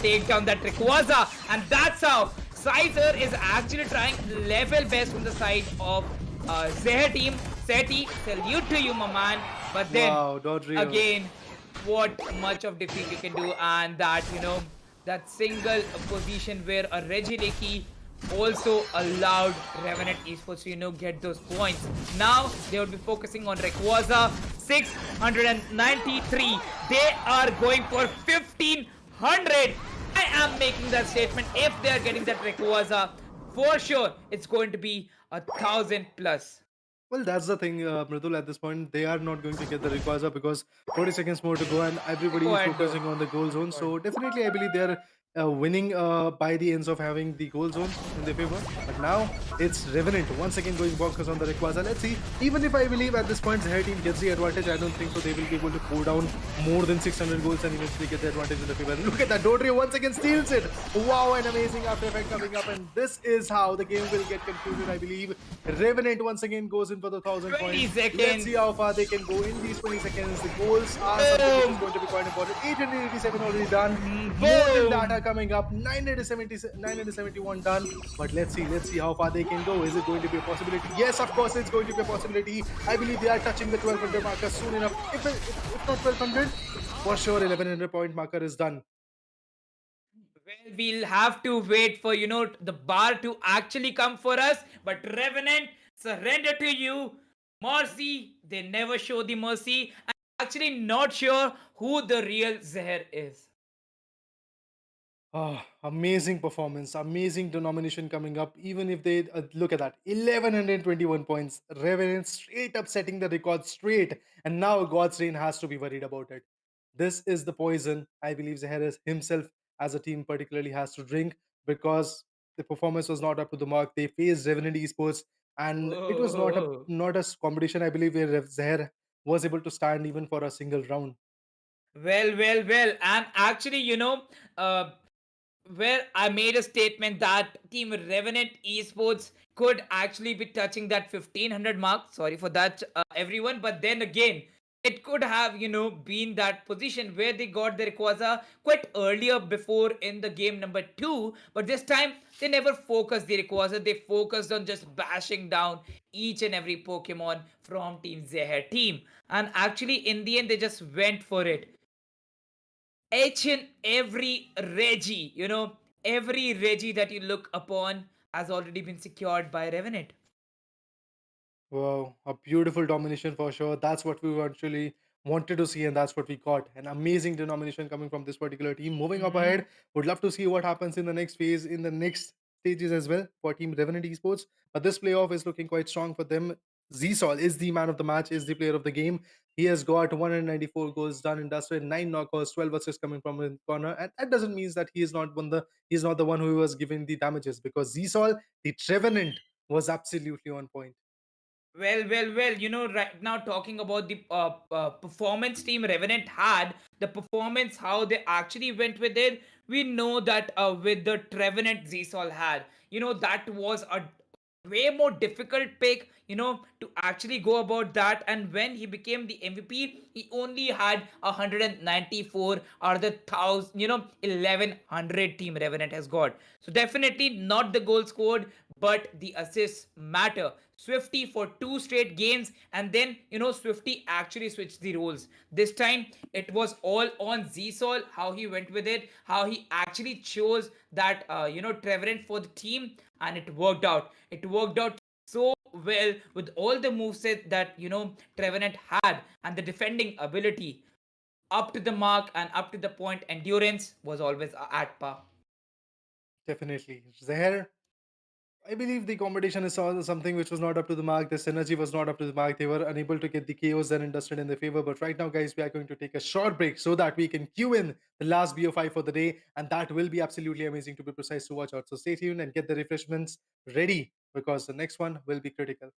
take down that Rayquaza, and that's how Sizer is actually trying level best from the side of ZEHER team. Seti, salute to you, my man. But then, Wow, Dodrio. again, what much of defeat you can do, and that, that single position where a Regieleki also allowed Revenant Esports to, get those points. Now, they would be focusing on Rayquaza, 693. They are going for 1500. I am making that statement. If they are getting that Rayquaza, for sure, it's going to be 1,000 plus. Well, that's the thing, Mridul. At this point, they are not going to get the Rayquaza because 40 seconds more to go, and everybody Go is ahead, bro. focusing on the goal zone. So definitely, I believe they're winning by the ends of having the goal zone in their favor. But now it's Revenant once again going bonkers on the Rayquaza. Let's see. Even if I believe at this point ZEHER team gets the advantage, I don't think so. They will be able to pour down more than 600 goals and eventually get the advantage in the favor. Look at that. Dodrio once again steals it. Wow, an amazing after effect coming up, and this is how the game will get concluded. I believe Revenant once again goes in for the 1,000 20 points. seconds. Let's see how far they can go in these 20 seconds. The goals are something which is Boom. going to be quite important. 887 already done. Boom. More than that are coming up. 971 done. But let's see how far they can go. Is it going to be a possibility? Yes, of course, it's going to be a possibility. I believe they are touching the 1,200 marker soon enough. If not 1,200, for sure, 1,100 point marker is done. Well, we'll have to wait for, the bar to actually come for us. But Revenant, surrender to you. Mercy, they never show the mercy. I'm actually not sure who the real ZEHER is. Oh, amazing performance, amazing denomination coming up. Even if they look at that, 1,121 points, Revenant straight up setting the record straight, and now God's Reign has to be worried about it. This is the poison I believe ZEHER himself as a team particularly has to drink, because the performance was not up to the mark. They faced Revenant Esports, and it was Whoa. not a competition I believe where ZEHER was able to stand even for a single round. Well. And actually, uh, where I made a statement that Team Revenant Esports could actually be touching that 1500 mark. Sorry for that, everyone. But then again, it could have, been that position where they got the Rayquaza quite earlier before in the game number 2. But this time, they never focused the Rayquaza. They focused on just bashing down each and every Pokemon from Team ZEHER team. And actually, in the end, they just went for it. Each and every Reggie that you look upon has already been secured by Revenant. Wow, a beautiful domination for sure. That's what we actually wanted to see, and that's what we got. An amazing denomination coming from this particular team. Moving up Mhm. ahead, would love to see what happens in the next phase, in the next stages as well for Team Revenant Esports. But this playoff is looking quite strong for them. Zsol is the man of the match, is the player of the game. He has got 194 goals done and dusted, 9 knockouts, 12 assists coming from the corner. And that doesn't mean that he's not the one who was giving the damages, because Zsol, the Trevenant, was absolutely on point. Well. Right now talking about the performance team Revenant had, the performance, how they actually went with it. We know that with the Trevenant Zsol had, that was a way more difficult pick, to actually go about that. And when he became the MVP, he only had 194 out of the 1000, 1100 team Revenant has got. So definitely not the goal scored, but the assists matter. Swifty for two straight games, and then Swifty actually switched the roles. This time it was all on Zsol, how he went with it, how he actually chose that Trevorant for the team, and it worked out. It worked out so well with all the moveset that Trevenant had, and the defending ability up to the mark and up to the point. Endurance was always at par. Definitely. Zeher, I believe the competition is something which was not up to the mark. The synergy was not up to the mark. They were unable to get the chaos and industrial in their favor. But right now, guys, we are going to take a short break so that we can cue in the last BO5 for the day. And that will be absolutely amazing, to be precise, to watch out. So stay tuned and get the refreshments ready, because the next one will be critical.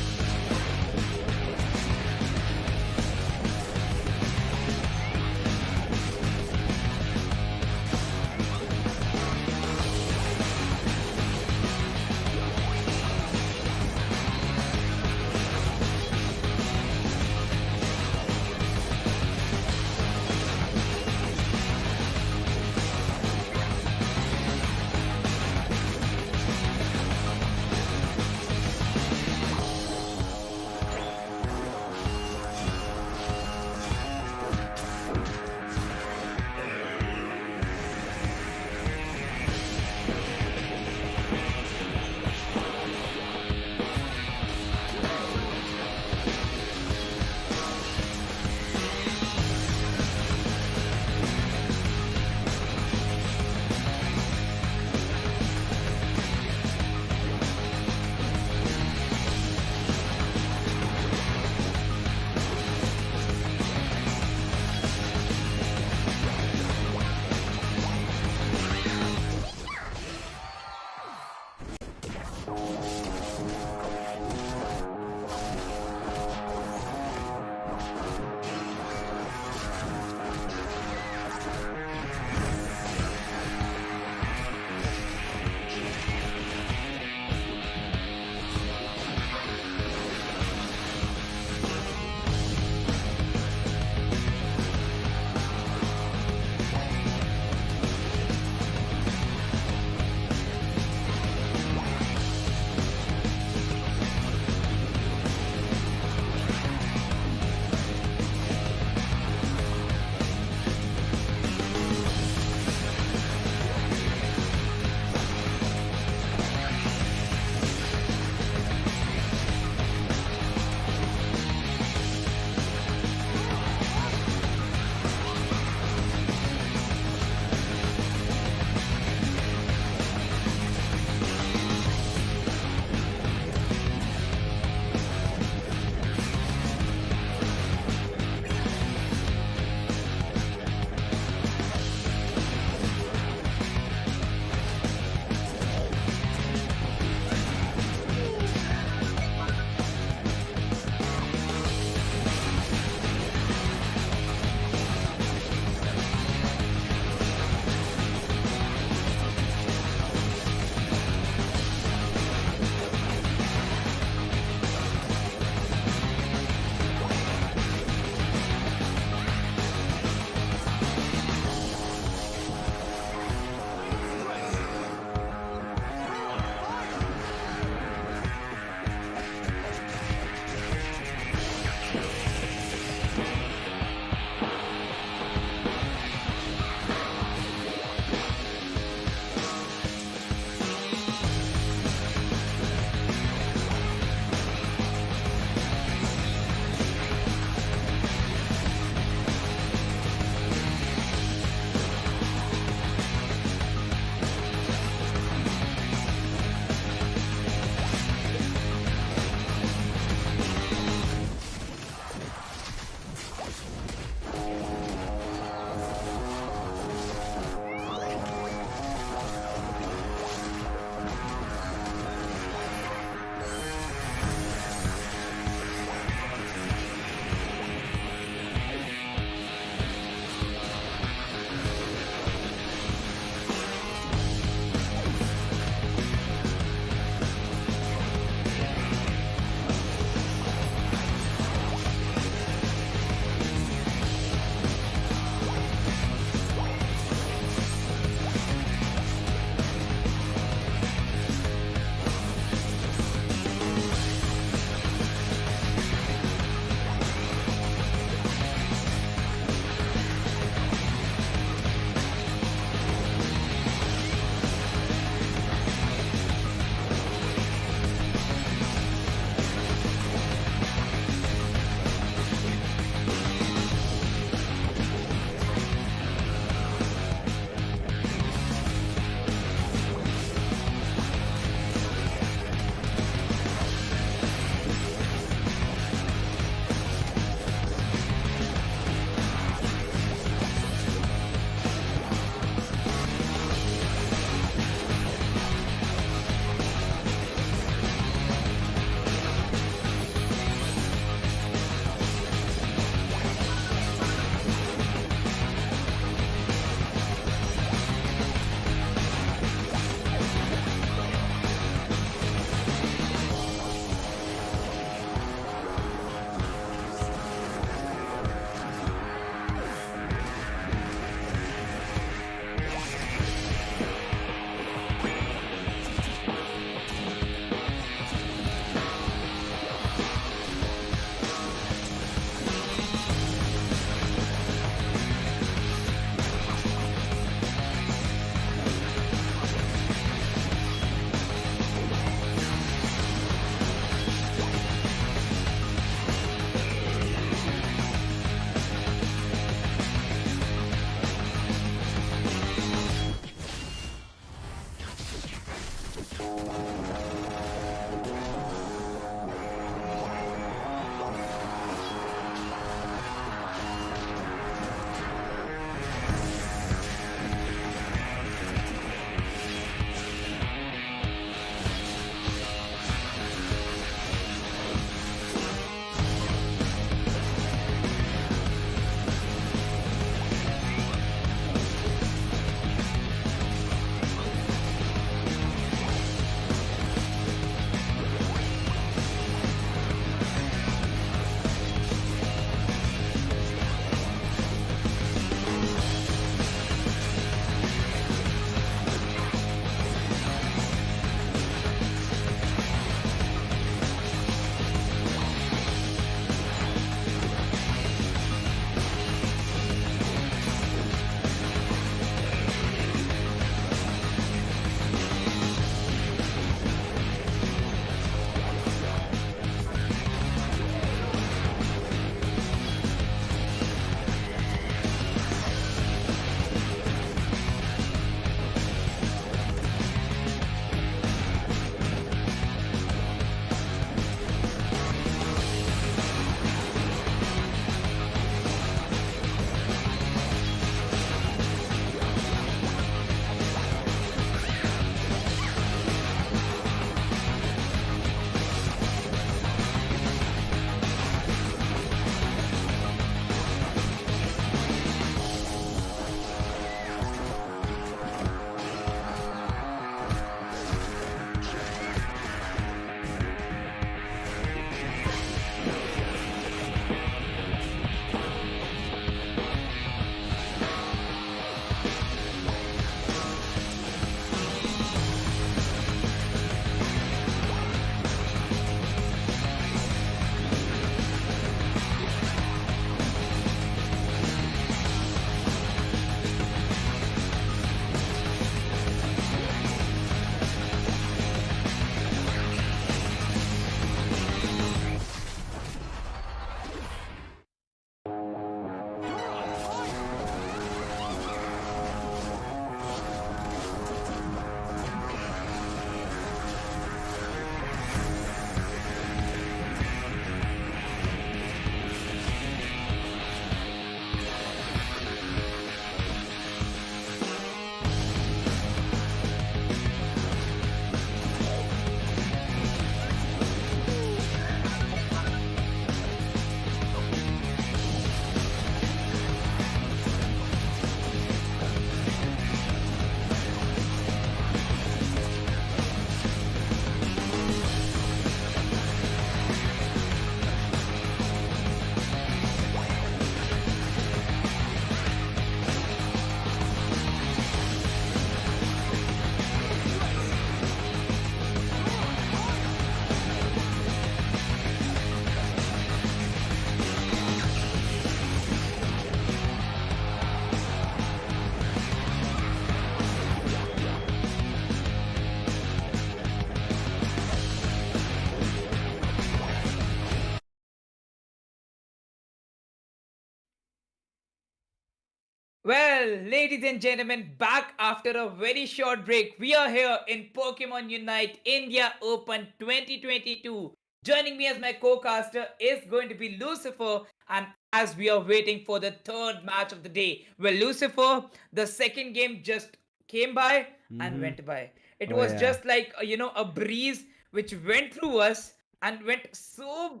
Well, ladies and gentlemen, back after a very short break, we are here in Pokemon Unite India Open 2022. Joining me as my co-caster is going to be Lucifer, and as we are waiting for the third match of the day, well, Lucifer, the second game just came by and Mm-hmm. went by. It Oh was yeah. just like a breeze which went through us and went so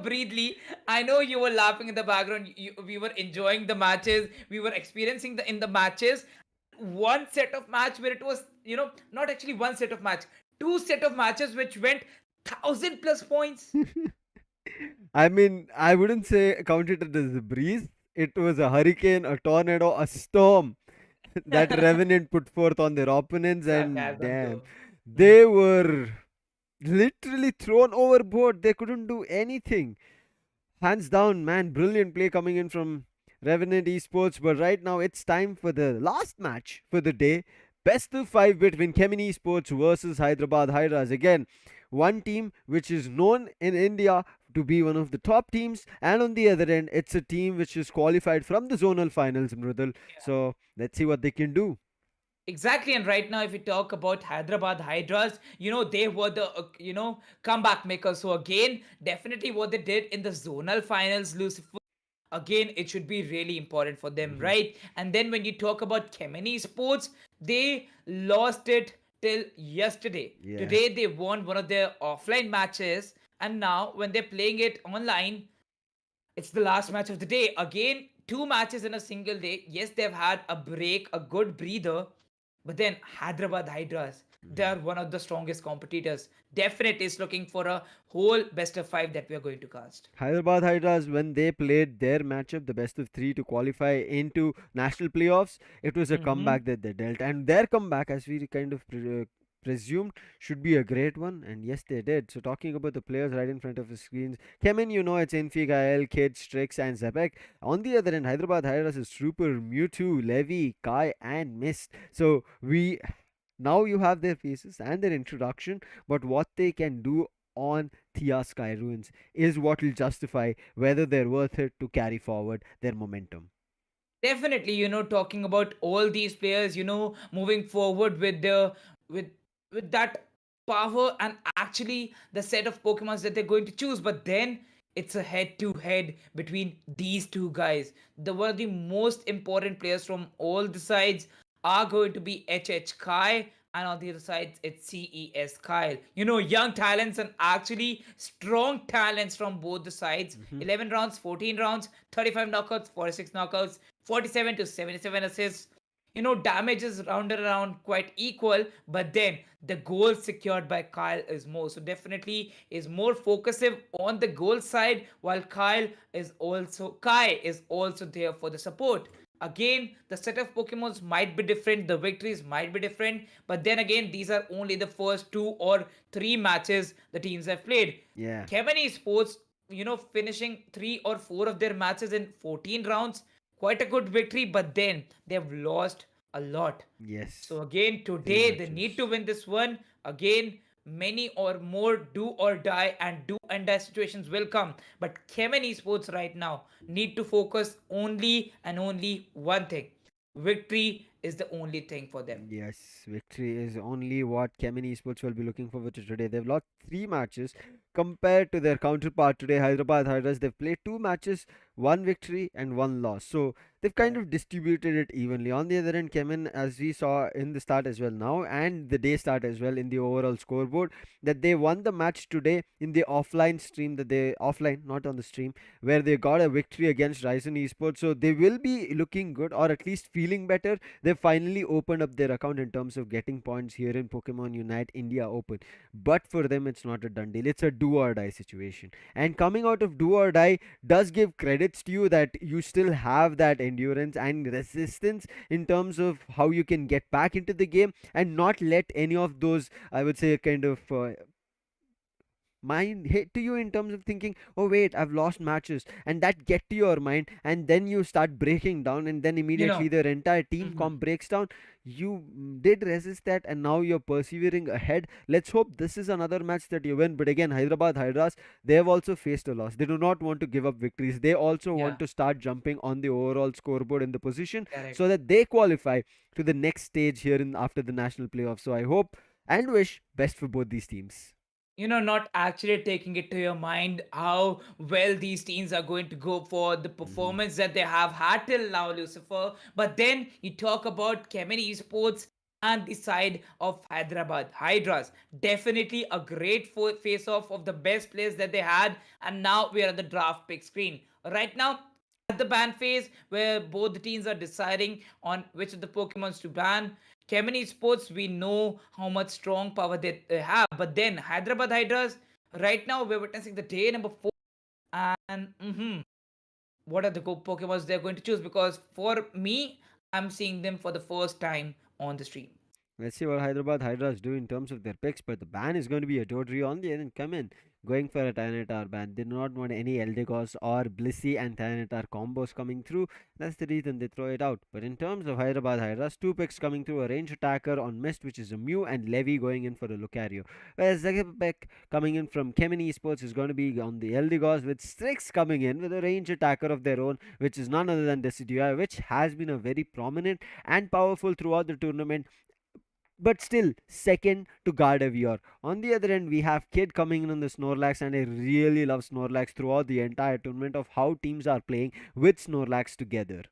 breathely. I know you were laughing in the background. We were enjoying the matches. We were experiencing the in the matches. One set of match where it was not actually one set of match, two set of matches which went 1,000 plus points. I mean, I wouldn't say count it as a breeze. It was a hurricane, a tornado, a storm that Revenant put forth on their opponents, and Sarcasm damn, though. Mhm. they were literally thrown overboard. They couldn't do anything. Hands down, man, brilliant play coming in from Revenant Esports. But right now, it's time for the last match for the day. Best of five between CHEMIN Esports versus Hyderabad Hydras. Again, one team which is known in India to be one of the top teams, and on the other end, it's a team which is qualified from the zonal finals, Mrudal. So let's see what they can do. Exactly, and right now, if we talk about Hyderabad Hydras, they were the comeback makers. So again, definitely what they did in the zonal finals, Lucifer. Again, it should be really important for them, Hmm. right? And then when you talk about Kemeny Sports, they lost it till yesterday. Yeah. Today they won one of their offline matches, and now when they're playing it online, it's the last match of the day. Again, two matches in a single day. Yes, they've had a break, a good breather, but then Hyderabad Hydras, they Mhm. are one of the strongest competitors. Definitely is looking for a whole best of five that we are going to cast. Hyderabad Hydras, when they played their matchup, the best of three to qualify into national playoffs, it was a Mm-hmm. comeback that they dealt. And their comeback, as we kind of presumed, should be a great one. And yes, they did. So, talking about the players right in front of the screens, Kemin, it's Infigael, Kid, Strix, and Zebek. On the other end, Hyderabad Hydras is Trooper, Mewtwo, Levi, Kai, and Mist. So, now you have their faces and their introduction, but what they can do on Thea Sky Ruins is what will justify whether they're worth it to carry forward their momentum. Definitely, talking about all these players, moving forward with the with with that power and actually the set of Pokemons that they're going to choose. But then it's a head-to-head between these two guys. The one of the most important players from all the sides are going to be HH Kai, and on the other side, it's CES Kyle. Young talents and actually strong talents from both the sides. Hmm. 11 rounds, 14 rounds, 35 knockouts, 46 knockouts, 47 to 77 assists. Damage is rounded around quite equal, but then the goal secured by Kyle is more. So definitely is more focusing on the goal side, while Kai is also there for the support. Again, the set of Pokemons might be different, the victories might be different, but then again, these are only the first two or three matches the teams have played. Yeah. Kevin Esports, finishing three or four of their matches in 14 rounds, quite a good victory, but then they've lost a lot. Yes. So again, Three today they matches. need to win this one. Again, many or more do or die and do and die situations will come. But Kemen Esports right now need to focus only and only one thing. Victory is the only thing for them. Yes, victory is only what Kemin Esports will be looking forward to today. They've lost three matches compared to their counterpart today, Hyderabad Hydras. They've played two matches, one victory and one loss. So they've kind Correct. of distributed it evenly. On the other end, Kemin, as we saw in the start as well now, and the day start as well in the overall scoreboard, that they won the match today in the offline stream, offline, not on the stream, where they got a victory against Ryzen Esports. So they will be looking good, or at least feeling better. They finally opened up their account in terms of getting points here in Pokemon Unite India Open. But for them, it's not a done deal. It's a do or die situation. And coming out of do or die does give credits to you that you still have that endurance and resistance in terms of how you can get back into the game and not let any of those, I would say, kind of mind hit to you in terms of thinking, oh wait, I've lost matches, and that get to your mind, and then you start breaking down, and then You immediately know. their entire team Mhm. comp breaks down. You did resist that, and now you're persevering ahead. Let's hope this is another match that you win. But again, Hyderabad Hydras, they have also faced a loss. They do not want to give up victories. They also want Yeah. to start jumping on the overall scoreboard in the position Correct. so that they qualify to the next stage here in after the national playoffs. So I hope and wish best for both these teams. Not actually taking it to your mind how well these teams are going to go for the Hmm. performance that they have had till now, Lucifer. But then you talk about CHEMIN Esports and the side of Hyderabad Hydras. Definitely a great face off of the best players that they had. And now we are at the draft pick screen. Right now, at the ban phase where both the teams are deciding on which of the Pokemons to ban. CHEMIN Sports, we know how much strong power they have. But then Hyderabad Hydras, right now we're witnessing the day number 4. And what are the Pokemons they're going to choose? Because for me, I'm seeing them for the first time on the stream. Let's see what Hyderabad Hydras do in terms of their picks, but the ban is going to be a Dodri on the end and come in. Going for a Tyranitar ban. They do not want any Eldegoss or Blissey and Tyranitar combos coming through. That's the reason they throw it out. But in terms of Hyderabad Hydras, two picks coming through, a range attacker on Mist, which is a Mew, and Levy going in for a Lucario. Whereas the second pick coming in from CHEMIN Esports is going to be on the Eldegoss, with Strix coming in with a range attacker of their own, which is none other than Decidueye, which has been a very prominent and powerful throughout the tournament, but still second to Gardevoir. On the other end, we have Kid coming in on the Snorlax, and I really love Snorlax throughout the entire tournament of how teams are playing with Snorlax together.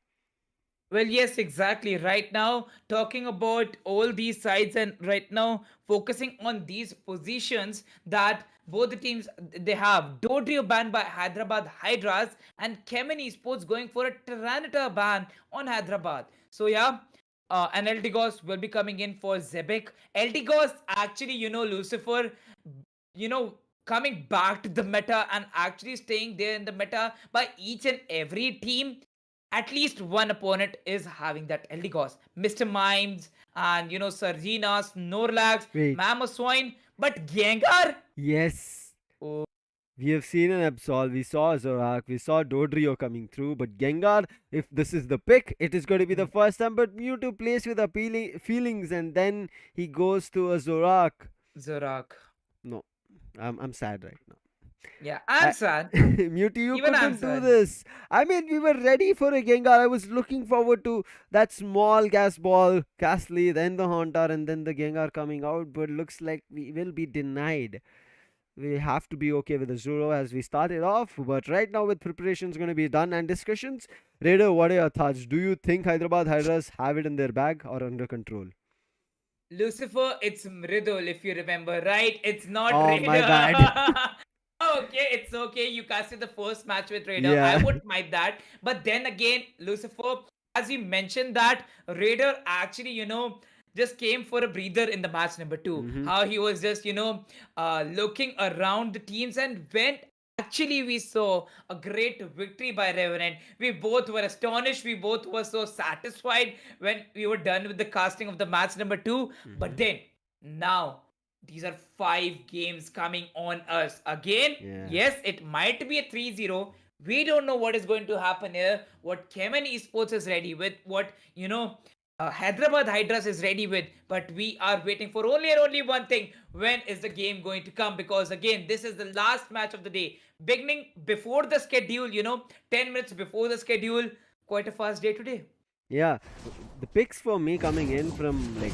Well, yes, exactly. Right now, talking about all these sides and right now focusing on these positions that both the teams they have. Dodrio banned by Hyderabad Hydras and Kemen Esports going for a Tyranitar ban on Hyderabad. So yeah, and Eldigos will be coming in for Zebek. Eldigos actually, Lucifer, you know, coming back to the meta and actually staying there in the meta by each and every team. At least one opponent is having that Eldigos. Mr. Mimes and Sargina, Snorlax, Wait, Mamoswine, but Gengar? yes. Oh, We have seen an Absol, we saw Zorak, we saw Dodrio coming through, but Gengar, if this is the pick, it is going to be the first time. But Mewtwo plays with appealing feelings, and then he goes to a Zorak. Zorak. No, I'm sad right now. Yeah, I'm sad. Mewtwo, you Even I'm couldn't do sad. this. I mean, we were ready for a Gengar. I was looking forward to that small gas ball, Castly, then the Haunter, and then the Gengar coming out. But looks like we will be denied. We have to be okay with the Zoro as we started off. But right now, with preparations going to be done and discussions, Raider, what are your thoughts? Do you think Hyderabad Hydras have it in their bag or under control? Lucifer, it's Mridul, if you remember, right? It's not Oh, my Raider. bad. Okay, it's okay. You casted the first match with Raider. I Yeah. wouldn't mind that. But then again, Lucifer, as you mentioned that Raider actually, just came for a breather in the match number two. Mm-hmm. How he was just, looking around the teams and went. Actually, we saw a great victory by Revenant. We both were astonished. We both were so satisfied when we were done with the casting of the match number two. But Mm-hmm. then, now, these are 5 games coming on us. Again, Yeah. yes, it might be a 3-0. We don't know what is going to happen here. What Kemen Esports is ready with, what, Hyderabad Hydras is ready with, but we are waiting for only and only one thing. When is the game going to come? Because again, this is the last match of the day. Beginning before the schedule, 10 minutes before the schedule. Quite a fast day today. Yeah, the picks for me coming in from like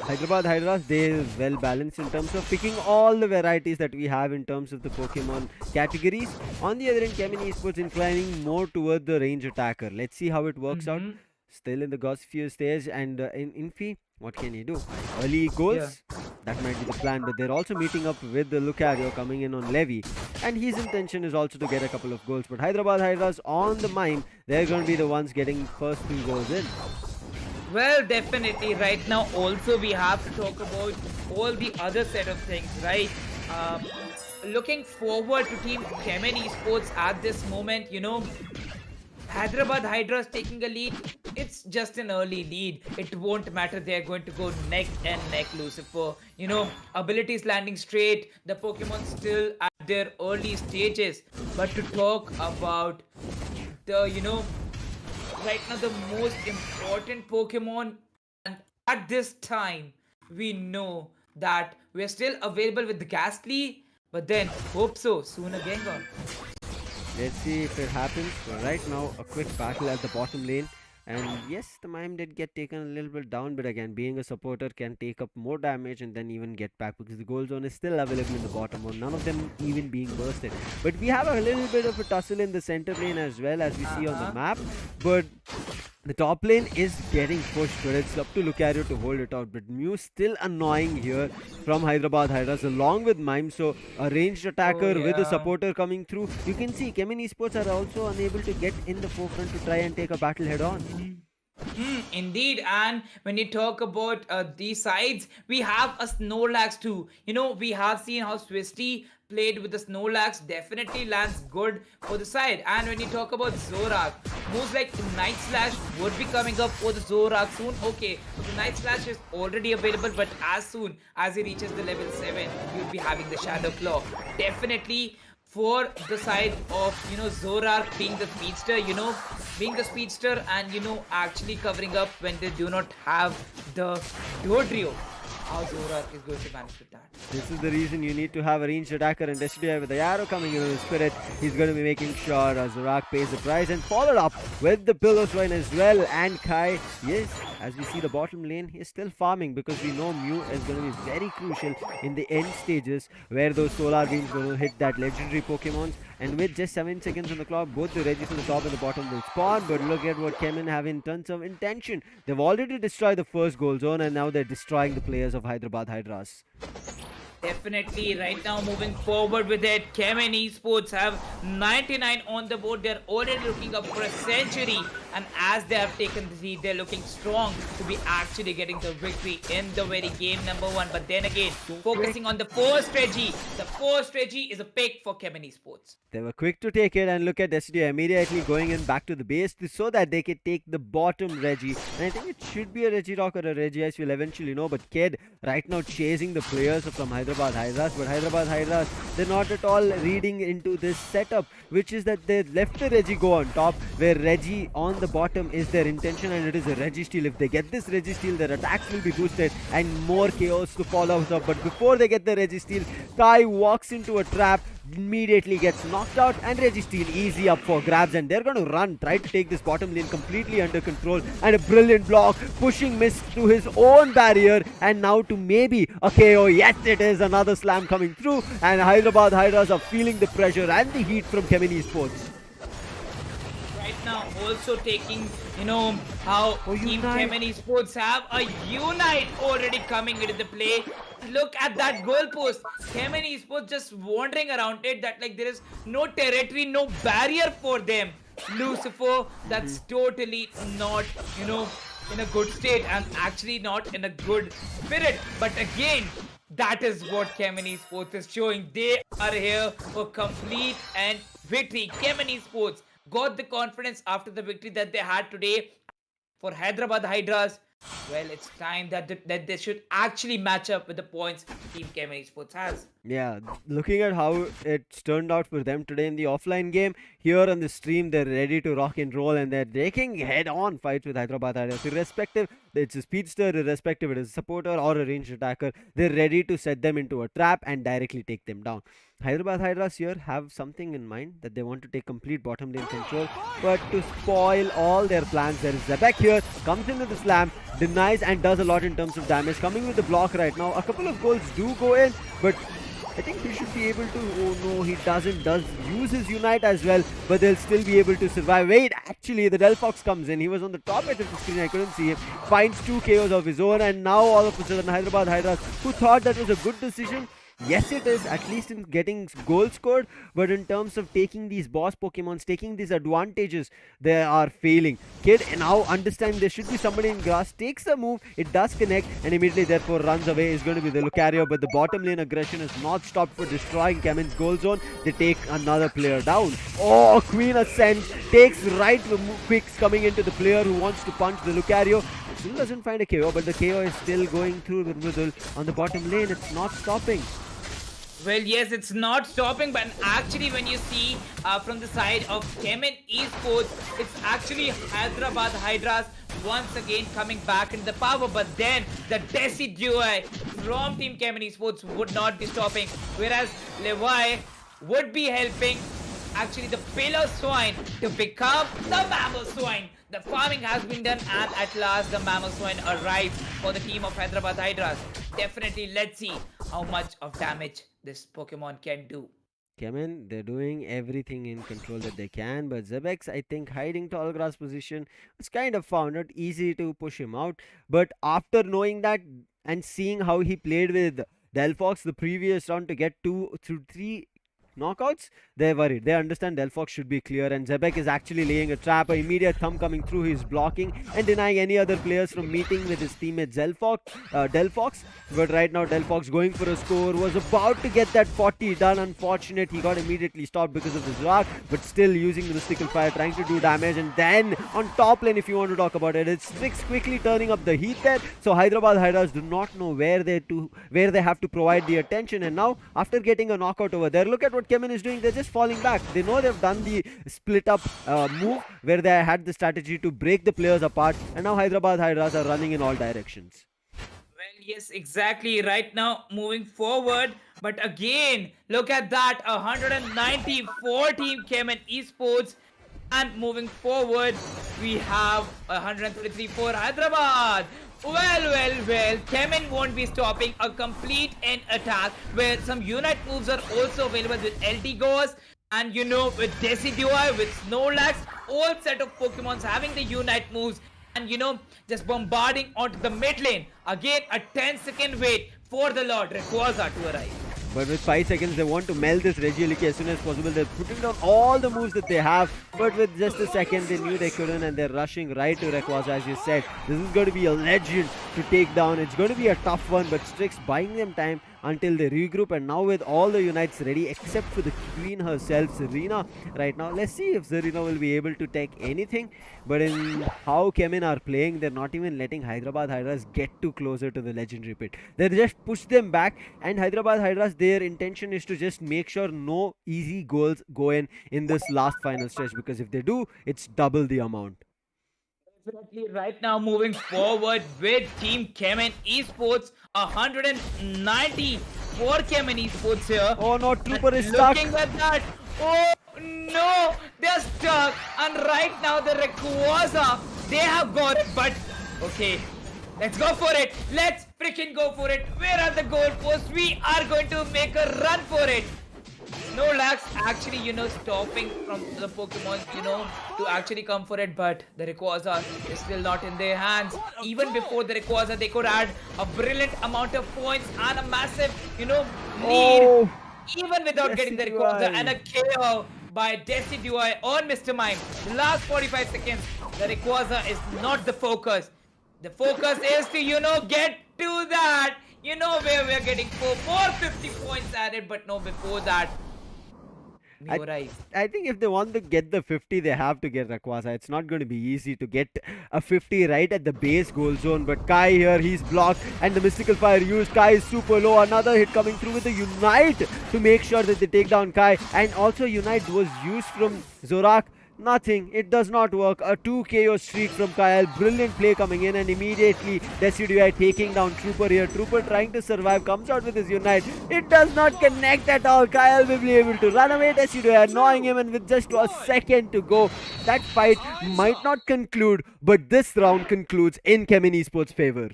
Hyderabad Hydras, they are well balanced in terms of picking all the varieties that we have in terms of the Pokemon categories. On the other end, Kemin Esports inclining more toward the range attacker. Let's see how it works out. Mm-hmm. Still in the Gosphere stage, and in Infi, what can he do? Early Yeah. goals, that might be the plan, but they're also meeting up with the Lucario coming in on Levy, and his intention is also to get a couple of goals. But Hyderabad Hydras on the mime, they're going to be the ones getting first 2 goals in. Well, definitely. Right now, also we have to talk about all the other set of things, right? Um, Looking forward to Team Kemen Esports at this moment, Hyderabad Hydras taking a lead. It's just an early lead. It won't matter. They're going to go neck and neck, Lucifer. Abilities landing straight. The Pokemon still their early stages. But to talk about the, right now the most important Pokemon, and at this time, we know that we're still available with the Ghastly, but then hope so, soon a Gengar. Let's see if it happens. But right now, a quick battle at the bottom lane. And yes, the Mime did get taken a little bit down, but again, being a supporter can take up more damage and then even get back because the gold zone is still available in the bottom one. None of them even being bursted. But we have a little bit of a tussle in the center lane as well as we see on the map. But the top lane is getting pushed, but it's up to Lucario to hold it out. But Mew still annoying here from Hyderabad Hydras along with Mime. So a ranged attacker with a supporter coming through. You can see CHEMIN Esports are also unable to get in the forefront to try and take a battle head on. Indeed, and when you talk about these sides, we have a Snorlax too. We have seen how Swisty played with the Snorlax, definitely lands good for the side. And when you talk about Zorak, moves like Night Slash would be coming up for the Zorak soon. Okay, the Night Slash is already available, but as soon as he reaches the level 7, you'll be having the Shadow Claw. Definitely for the side of Zorak being the speedster and actually covering up when they do not have the Dodrio. How Zorak is going to manage with that? This is the reason you need to have a ranged attacker, and Destiny with the arrow coming in with the spirit, he's going to be making sure Zorak pays the price, and followed up with the pillow swine as well. And Kai, yes, as we see the bottom lane, he's still farming because we know Mew is going to be very crucial in the end stages where those solar beams going to hit that legendary Pokemons. And with just 7 seconds on the clock, both the Regis on the top and the bottom will spawn. But look at what CHEMIN have in terms of intention. They've already destroyed the first goal zone, and now they're destroying the players of Hyderabad Hydras. Definitely, right now moving forward with it, CHEMIN Esports have 99 on the board. They're already looking up for a century, and as they have taken the lead, they're looking strong to be actually getting the victory in the very game number 1. But then again, focusing on the first Reggie. The first Reggie is a pick for CHEMIN Esports. They were quick to take it, and look at Destiny immediately going in back to the base so that they could take the bottom Reggie. And I think it should be a Regirock or a Regice, we'll eventually know. But Ked right now chasing the players from Hyderabad Hydras. But Hyderabad Hydras, they're not at all reading into this setup, which is that they left the Reggie go on top, where Reggie on the bottom is their intention, and it is a Reggie steal. If they get this Reggie steal, their attacks will be boosted and more chaos to follow up. But before they get the Reggie steal, Kai walks into a trap, immediately gets knocked out, and Registeel easy up for grabs, and they're going to run, try to take this bottom lane completely under control, and a brilliant block, pushing Mist to his own barrier, and now to maybe a KO. Yes, it is another slam coming through, and Hyderabad Hydras are feeling the pressure and the heat from CHEMIN Esports. Right now also taking, how Team CHEMIN Esports have a Unite already coming into the play. Look at that goalpost. CHEMIN Esports just wandering around it, that like there is no territory, no barrier for them. Lucifer, that's totally not, in a good state and actually not in a good spirit. But again, that is what CHEMIN Esports is showing. They are here for complete and victory. CHEMIN Esports got the confidence after the victory that they had today. For Hyderabad Hydras, well, it's time that they should actually match up with the points Team CHEMIN Esports has. Yeah, looking at how it's turned out for them today in the offline game, here on the stream, they're ready to rock and roll, and they're taking head-on fights with Hyderabad Hydras. Irrespective, it's a speedster, irrespective it is a supporter or a ranged attacker, they're ready to set them into a trap and directly take them down. Hyderabad Hydras here have something in mind, that they want to take complete bottom lane control, but to spoil all their plans, there is Zebek here, comes in with the slam, denies and does a lot in terms of damage, coming with the block right now. A couple of goals do go in, but I think he should be able to, oh no, he doesn't, does use his Unite as well, but they'll still be able to survive. Wait, actually, the Delphox comes in, he was on the top edge of the screen, I couldn't see him, finds 2 KOs of his own, and now all of a sudden Hyderabad Hydras, who thought that was a good decision, yes, it is, at least in getting goals scored, but in terms of taking these boss Pokemons, taking these advantages, they are failing. Kid now understands there should be somebody in grass, takes the move, it does connect, and immediately therefore runs away. Is going to be the Lucario, but the bottom lane aggression is not stopped for destroying CHEMIN's goal zone. They take another player down. Oh, Queen Ascent takes right the quicks coming into the player who wants to punch the Lucario. Still doesn't find a KO, but the KO is still going through the middle on the bottom lane. It's not stopping. Well, yes, it's not stopping, but actually, when you see from the side of CHEMIN Esports, it's actually Hyderabad Hydras once again coming back in the power. But then the Desi duo from Team CHEMIN Esports would not be stopping, whereas Levi would be helping actually the pillar swine to become the mammal swine. The farming has been done, and at last the mammal swine arrives for the team of Hyderabad Hydras. Definitely, let's see how much of damage this Pokemon can do. Kemen, they're doing everything in control that they can, but Zebex, I think, hiding tall grass position was kind of found not easy to push him out. But after knowing that and seeing how he played with Delphox the previous round to get 2 through 3 knockouts, they're worried. They understand Delphox should be clear, and Zebek is actually laying a trap. An immediate thumb coming through, he's blocking and denying any other players from meeting with his teammate Delphox. But right now, Delphox going for a score, was about to get that 40 done. Unfortunate, he got immediately stopped because of the Zorak, but still using the mystical fire, trying to do damage. And then on top lane, if you want to talk about it, it's Strix quickly turning up the heat there. So Hyderabad Hydras do not know where they have to provide the attention. And now, after getting a knockout over there, look at what Kemen is doing. They're just falling back. They know they've done the split up move where they had the strategy to break the players apart, and now Hyderabad Hydras are running in all directions. Well, yes, exactly. Right now, moving forward. But again, look at that 194 team came in esports. And moving forward, we have 133 for Hyderabad. Well. Kemen won't be stopping a complete end attack where some unite moves are also available with LT Goers. And with Decidueye, with Snorlax, all set of Pokemons having the unite moves. And just bombarding onto the mid lane. Again, a 10-second wait for the Lord Rayquaza to arrive. But with 5 seconds, they want to melt this Regieleki as soon as possible. They're putting down all the moves that they have. But with just a second, they knew they couldn't, and they're rushing right to Rayquaza, as you said. This is going to be a legend to take down. It's going to be a tough one, but Strix buying them time until they regroup. And now with all the unites ready, except for the queen herself, Serena, right now. Let's see if Serena will be able to take anything. But in how Kemin are playing, they're not even letting Hyderabad Hydras get too closer to the legendary pit. They just push them back, and Hyderabad Hydras, their intention is to just make sure no easy goals go in this last final stretch, because if they do, it's double the amount. Definitely right now moving forward with Team Kemen Esports 190 for Kemen Esports here. Oh no, Trooper is Looking stuck. at that. Oh no, they're stuck. And right now the Rayquaza, they have got it. But okay, let's go for it. Let's freaking go for it. Where are the goalposts? We are going to make a run for it. Snorlax actually, stopping from the Pokemon, to actually come for it, but the Rayquaza is still not in their hands. Even before the Rayquaza, they could add a brilliant amount of points and a massive, lead. Oh, Even without getting the Rayquaza, and a KO by Decidueye on Mr. Mime. The last 45 seconds, the Rayquaza is not the focus. The focus is to, get to that. Where we're getting 450 points added, but no, before that, I think if they want to get the 50, they have to get Rayquaza. It's not going to be easy to get a 50 right at the base goal zone. But Kai here, he's blocked, and the mystical fire used. Kai is super low. Another hit coming through with the Unite to make sure that they take down Kai. And also Unite was used from Zorak. Nothing. It does not work. A 2 KO streak from Kyle. Brilliant play coming in, and immediately Decidueye taking down Trooper here. Trooper trying to survive. Comes out with his Unite. It does not connect at all. Kyle will be able to run away. Decidueye annoying him, and with just a second to go, that fight might not conclude, but this round concludes in Kemin Esports' favor.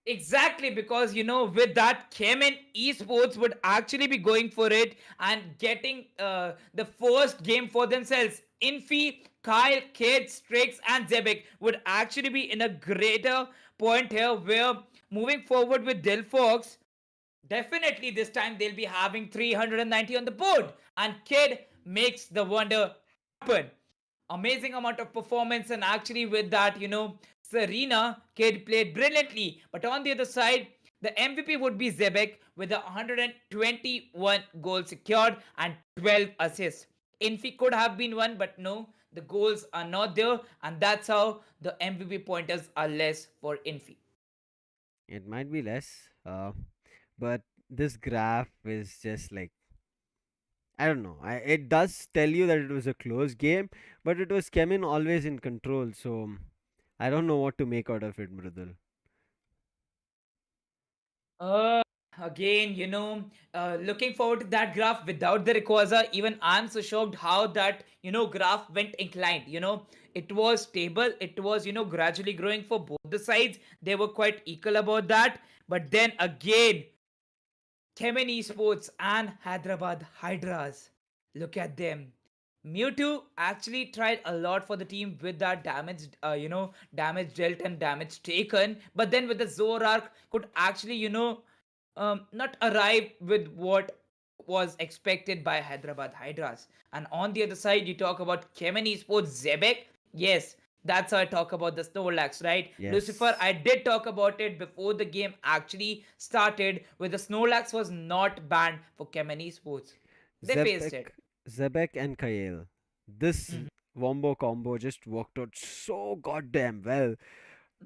Exactly, because with that, Kemen Esports would actually be going for it and getting the first game for themselves. Infi, Kyle, Kid, Strix, and Zebek would actually be in a greater point here where moving forward with Delphox, definitely this time they'll be having 390 on the board. And Kid makes the wonder happen. Amazing amount of performance, and actually with that, Serena Kid played brilliantly. But on the other side, the MVP would be Zebek with 121 goals secured and 12 assists. Infi could have been one, but no, the goals are not there, and that's how the MVP pointers are less for Infi. It might be less, but This graph is just like, I don't know. It does tell you that it was a close game, but it was Kemin always in control. So I don't know what to make out of it, Mridul. Uh, Again, looking forward to that graph without the Rayquaza. Even I'm so shocked how that, graph went inclined. It was stable. It was, gradually growing for both the sides. They were quite equal about that. But then again, CHEMIN Esports and Hyderabad Hydras. Look at them. Mewtwo actually tried a lot for the team with that damage dealt and damage taken. But then with the Zoroark, could actually, not arrive with what was expected by Hyderabad Hydras. And on the other side, you talk about CHEMIN Esports Zebek. Yes, that's how I talk about the Snorlax, right? Lucifer, Yes. I did talk about it before the game actually started, where the Snorlax was not banned for CHEMIN Esports. They faced Zebek, it. Zebek and Kael. This Mhm. Wombo combo just worked out so goddamn well.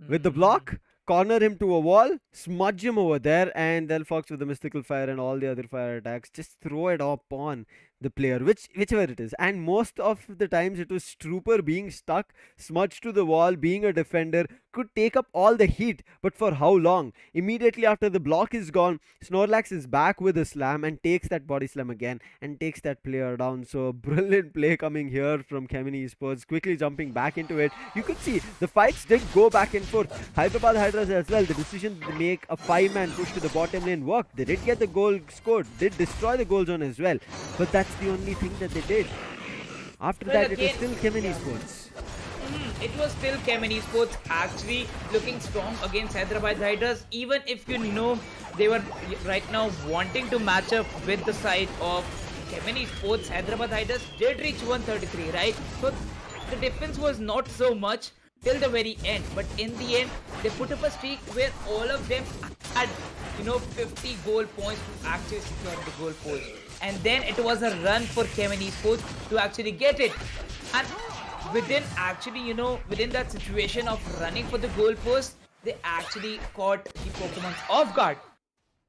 With the Mhm. block, corner him to a wall, smudge him over there, and then Fox with the mystical fire and all the other fire attacks, just throw it up on the player, whichever it is. And most of the times it was Trooper being stuck, smudged to the wall, being a defender, could take up all the heat, but for how long? Immediately after the block is gone, Snorlax is back with a slam and takes that body slam again and takes that player down. So brilliant play coming here from Kemini Sports, quickly jumping back into it. You could see the fights did go back and forth. Hyderabad Hydras as well. The decision to make a five-man push to the bottom lane worked. They did get the goal scored, did destroy the goal zone as well. But that's the only thing that they did. After Well, that, it was again, still Kemini yeah. Sports. It was still CHEMIN Esports actually looking strong against Hyderabad Hydras, even if they were right now wanting to match up with the side of CHEMIN Esports. Hyderabad Hydras did reach 133, right? So the difference was not so much till the very end, but in the end, they put up a streak where all of them had 50 goal points to actually secure the goal post. And then it was a run for CHEMIN Esports to actually get it. And within that situation of running for the goalpost, they actually caught the Pokemons off guard.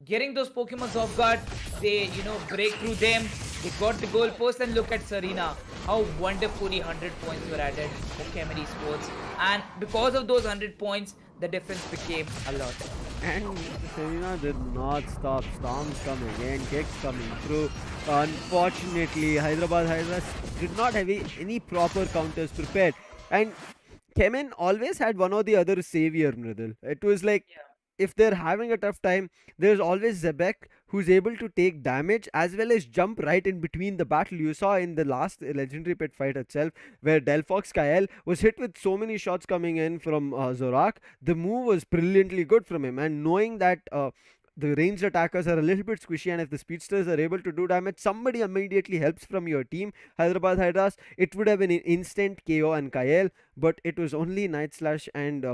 Getting those Pokemons off guard, they break through them. They got the goalpost, and look at Serena, how wonderfully 100 points were added for Kemeny Sports. And because of those 100 points, the difference became a lot. And Serena did not stop. Storms coming in, kicks coming through. Unfortunately, Hyderabad Hydras did not have any proper counters prepared. And Kemen always had one or the other savior, Mridul. It was like if they're having a tough time, there's always Zebek who's able to take damage as well as jump right in between the battle. You saw in the last legendary pet fight itself, where Delphox Kael was hit with so many shots coming in from Zorak. The move was brilliantly good from him, and knowing that. The ranged attackers are a little bit squishy, and if the speedsters are able to do damage, somebody immediately helps from your team. Hyderabad Hydras, it would have been an instant KO and Kael, but it was only Night Slash and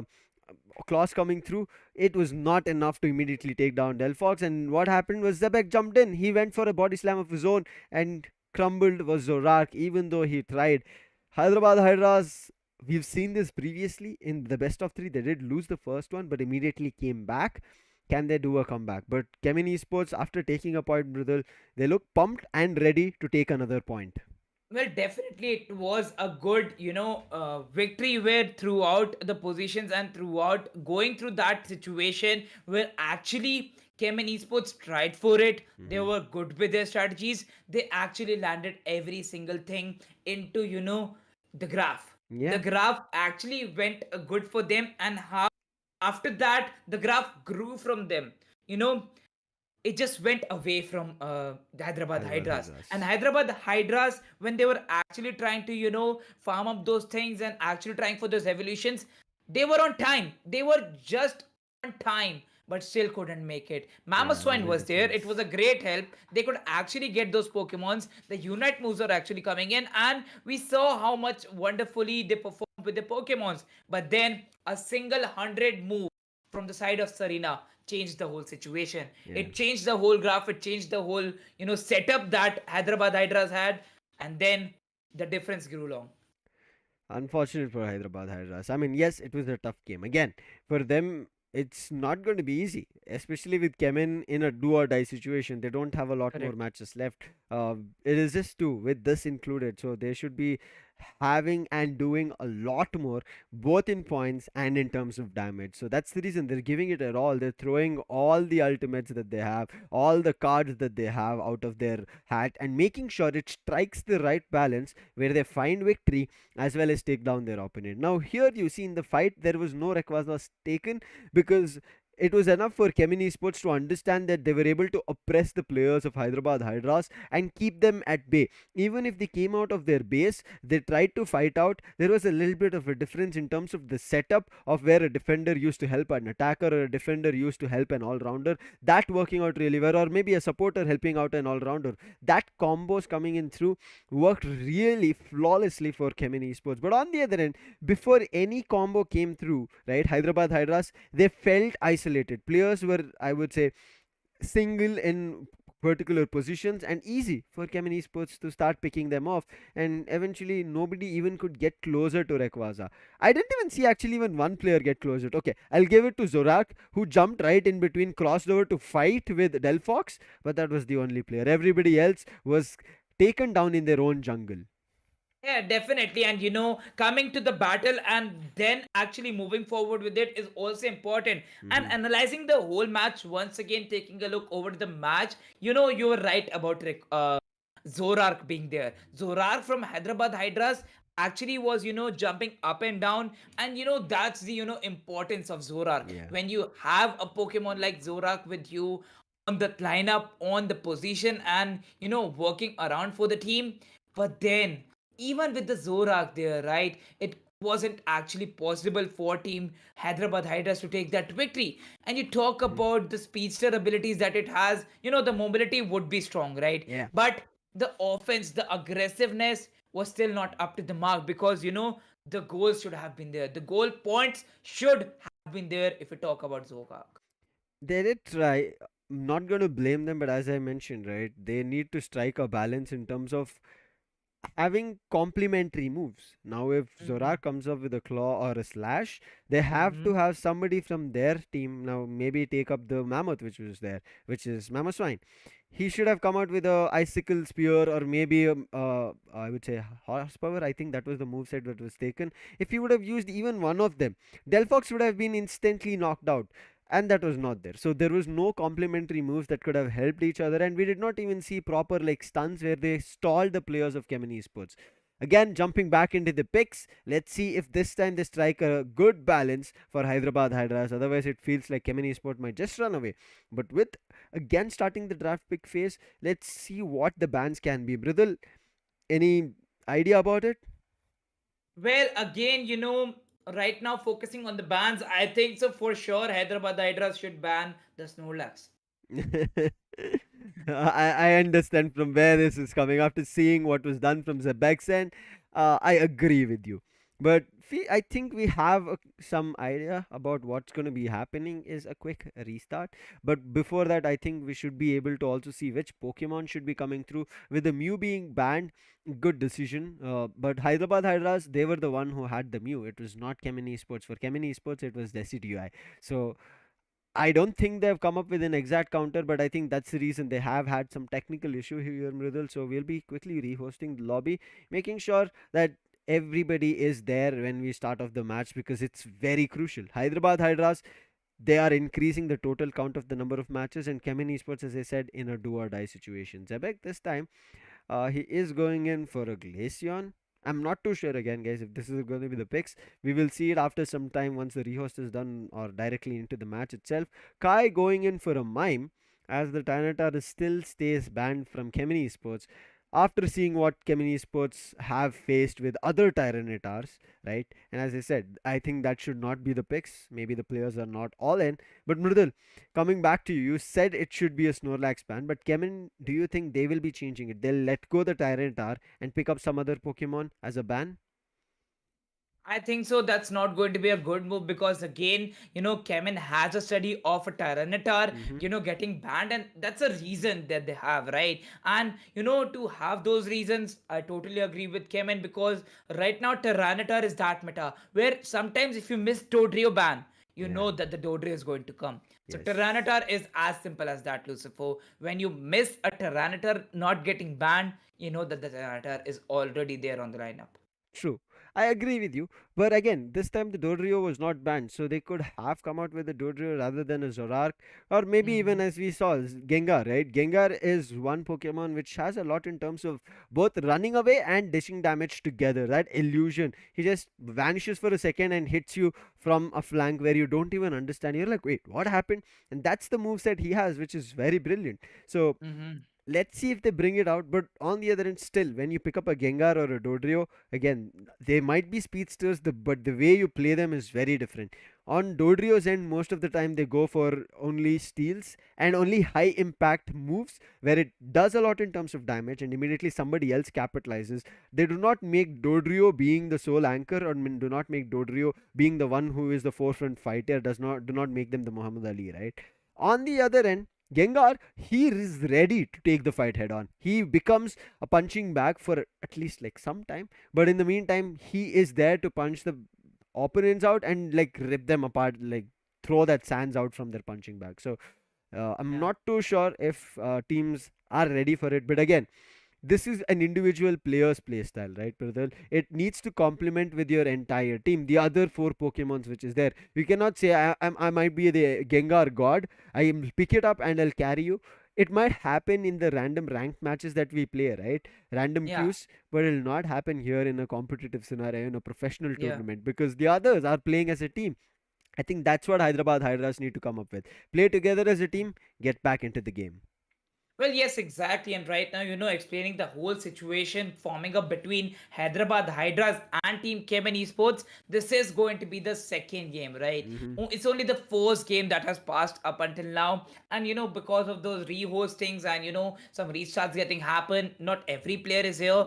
claws coming through. It was not enough to immediately take down Delphox. And what happened was Zebek jumped in. He went for a body slam of his own and crumbled was Zorak, even though he tried. Hyderabad Hydras, we've seen this previously in the best of three. They did lose the first one, but immediately came back. Can they do a comeback? But Kemin Esports, after taking a point, Brudel, they look pumped and ready to take another point. Well, definitely it was a good, victory where throughout the positions and throughout going through that situation where actually Kemen Esports tried for it. They Hmm. were good with their strategies. They actually landed every single thing into, the graph. The Yeah, graph actually went good for them, and how after that the graph grew from them. You know, it just went away from the Hyderabad Hyderabad Hydras. And Hydras. Hyderabad Hydras, when they were actually trying to, farm up those things and actually trying for those evolutions, they were on time. They were just on time, but still couldn't make it. Mammoth Yeah, Swine only was there. It difference. was a great help. They could actually get those Pokemons. The Unite moves are actually coming in, and we saw how much wonderfully they performed with the Pokemons. But then a single 100 move from the side of Serena changed the whole situation. Yeah. It changed the whole graph. It changed the whole setup that Hyderabad Hydras had, and then the difference grew long. Unfortunate for Hyderabad Hydras. I mean, yes, it was a tough game. Again, for them, it's not going to be easy, especially with Kemen in a do or die situation. They don't have a lot more Correct. matches left. It is just two, with this included. So they should be having and doing a lot more, both in points and in terms of damage. So that's the reason they're giving it at all. They're throwing all the ultimates that they have, all the cards that they have out of their hat, and making sure it strikes the right balance where they find victory as well as take down their opponent. Now, here you see in the fight, there was no Rayquaza taken because it was enough for CHEMIN Esports to understand that they were able to oppress the players of Hyderabad Hydras and keep them at bay. Even if they came out of their base, they tried to fight out. There was a little bit of a difference in terms of the setup of where a defender used to help an attacker or a defender used to help an all-rounder. That working out really well, or maybe a supporter helping out an all-rounder. That combos coming in through worked really flawlessly for CHEMIN Esports. But on the other end, before any combo came through, right, Hyderabad Hydras, they felt isolated. Players were, I would say, single in particular positions and easy for CHEMIN Esports to start picking them off, and eventually nobody even could get closer to Rayquaza. I didn't even see actually even one player get closer. Okay, I'll give it to Zorak, who jumped right in between, crossed over to fight with Delphox, but that was the only player. Everybody else was taken down in their own jungle. Yeah, definitely. And coming to the battle and then actually moving forward with it is also important. And Hmm. analyzing the whole match once again, taking a look over the match, you were right about Zorark being there. Zorark from Hyderabad Hydras actually was, jumping up and down. And, that's the, importance of Zorark. Yeah. When you have a Pokemon like Zorark with you on the lineup, on the position, and, working around for the team. But then even with the Zorak there, right? It wasn't actually possible for Team Hyderabad Hydras to take that victory. And you talk Mhm. about the speedster abilities that it has, the mobility would be strong, right? Yeah. But the offense, the aggressiveness was still not up to the mark because, the goals should have been there. The goal points should have been there if we talk about Zogak. They did try. I'm not going to blame them, but as I mentioned, right, they need to strike a balance in terms of having complementary moves. Now, if Zora Mm-hmm. comes up with a claw or a slash, they have to Mm-hmm. have somebody from their team. Now, maybe take up the mammoth, which was there, which is Mamoswine. He should have come out with a icicle spear or maybe I would say horsepower. I think that was the moveset that was taken. If he would have used even one of them, Delphox would have been instantly knocked out, and that was not there. So there was no complementary moves that could have helped each other, and we did not even see proper like stunts where they stalled the players of CHEMIN Esports. Again, jumping back into the picks, let's see if this time they strike a good balance for Hyderabad Hydras. Otherwise, it feels like CHEMIN Esports might just run away. But with again starting the draft pick phase, let's see what the bans can be. Bridal, any idea about it? Well, again, right now focusing on the bans, I think so for sure Hyderabad Hydras should ban the Snorlax. I understand from where this is coming. After seeing what was done from Zebexen, I agree with you. But I think we have some idea about what's going to be happening is a quick restart. But before that, I think we should be able to also see which Pokemon should be coming through. With the Mew being banned, good decision. But Hyderabad Hydras, they were the one who had the Mew. It was not CHEMIN Esports. For CHEMIN Esports, it was Decidui. So I don't think they've come up with an exact counter, but I think that's the reason they have had some technical issue here, Mridul. So we'll be quickly rehosting the lobby, making sure that everybody is there when we start off the match because it's very crucial. Hyderabad Hydras, they are increasing the total count of the number of matches, and CHEMIN Esports, as I said, in a do or die situation. Zebek this time he is going in for a Glaceon. I'm not too sure again, guys, if this is going to be the picks. We will see it after some time once the rehost is done or directly into the match itself. Kai going in for a Mime as the Tyranitar still stays banned from CHEMIN Esports after seeing what CHEMIN Esports have faced with other Tyranitars, right? And as I said, I think that should not be the picks. Maybe the players are not all in. But Mridul, coming back to you, you said it should be a Snorlax ban, but Kemen, do you think they will be changing it? They'll let go the Tyranitar and pick up some other Pokemon as a ban? I think so. That's not going to be a good move because again, Kemen has a study of a Tyranitar, Mm-hmm. getting banned, and that's a reason that they have, right? And to have those reasons, I totally agree with Kemen because right now Tyranitar is that meta where sometimes if you miss Dodrio ban, you Yeah. know that the Dodrio is going to come. So Yes. Tyranitar is as simple as that, Lucifer. When you miss a Tyranitar not getting banned, you know that the Tyranitar is already there on the lineup. True. I agree with you. But again, this time the Dodrio was not banned, so they could have come out with a Dodrio rather than a Zorark. Or maybe even Hmm. as we saw, Gengar, right? Gengar is one Pokemon which has a lot in terms of both running away and dishing damage together. That illusion. He just vanishes for a second and hits you from a flank where you don't even understand. You're like, wait, what happened? And that's the moveset he has, which is very brilliant. So Hmm. let's see if they bring it out. But on the other end, still, when you pick up a Gengar or a Dodrio, again, they might be speedsters, but the way you play them is very different. On Dodrio's end, most of the time they go for only steals and only high impact moves where it does a lot in terms of damage and immediately somebody else capitalizes. They do not make Dodrio being the sole anchor, or do not make Dodrio being the one who is the forefront fighter, do not make them the Muhammad Ali, right? On the other end, Gengar, he is ready to take the fight head on. He becomes a punching bag for at least like some time, but in the meantime, he is there to punch the opponents out and like rip them apart, like throw that sands out from their punching bag. So I'm Yeah. not too sure if teams are ready for it, but again, this is an individual player's playstyle, right, brother? It needs to complement with your entire team, the other four Pokemons which is there. You cannot say I might be the Gengar god. I will pick it up and I'll carry you. It might happen in the random ranked matches that we play, right? Random Yeah. queues, but it'll not happen here in a competitive scenario in a professional Yeah. tournament because the others are playing as a team. I think that's what Hyderabad Hydras need to come up with. Play together as a team, get back into the game. Well, yes, exactly. And right now, explaining the whole situation forming up between Hyderabad Hydras and Team CHEMIN Esports, this is going to be the second game, right? Hmm. It's only the first game that has passed up until now. And, because of those rehostings and, some restarts getting happen, not every player is here.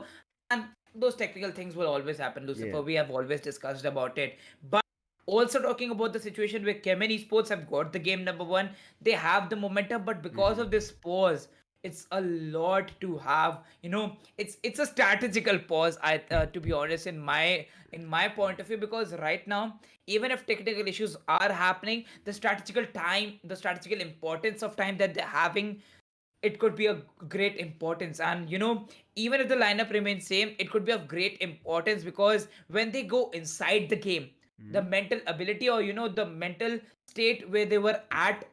And those technical things will always happen, Yeah. Lucifer. We have always discussed about it. But also talking about the situation where CHEMIN Esports have got the game number one, they have the momentum, but because Hmm. of this pause, it's a lot to have. It's a strategical pause. I To be honest, in my point of view, because right now, even if technical issues are happening, the strategical importance of time that they're having, it could be a great importance. And even if the lineup remains same, it could be of great importance, because when they go inside the game, the Hmm. mental ability, or the mental state where they were at,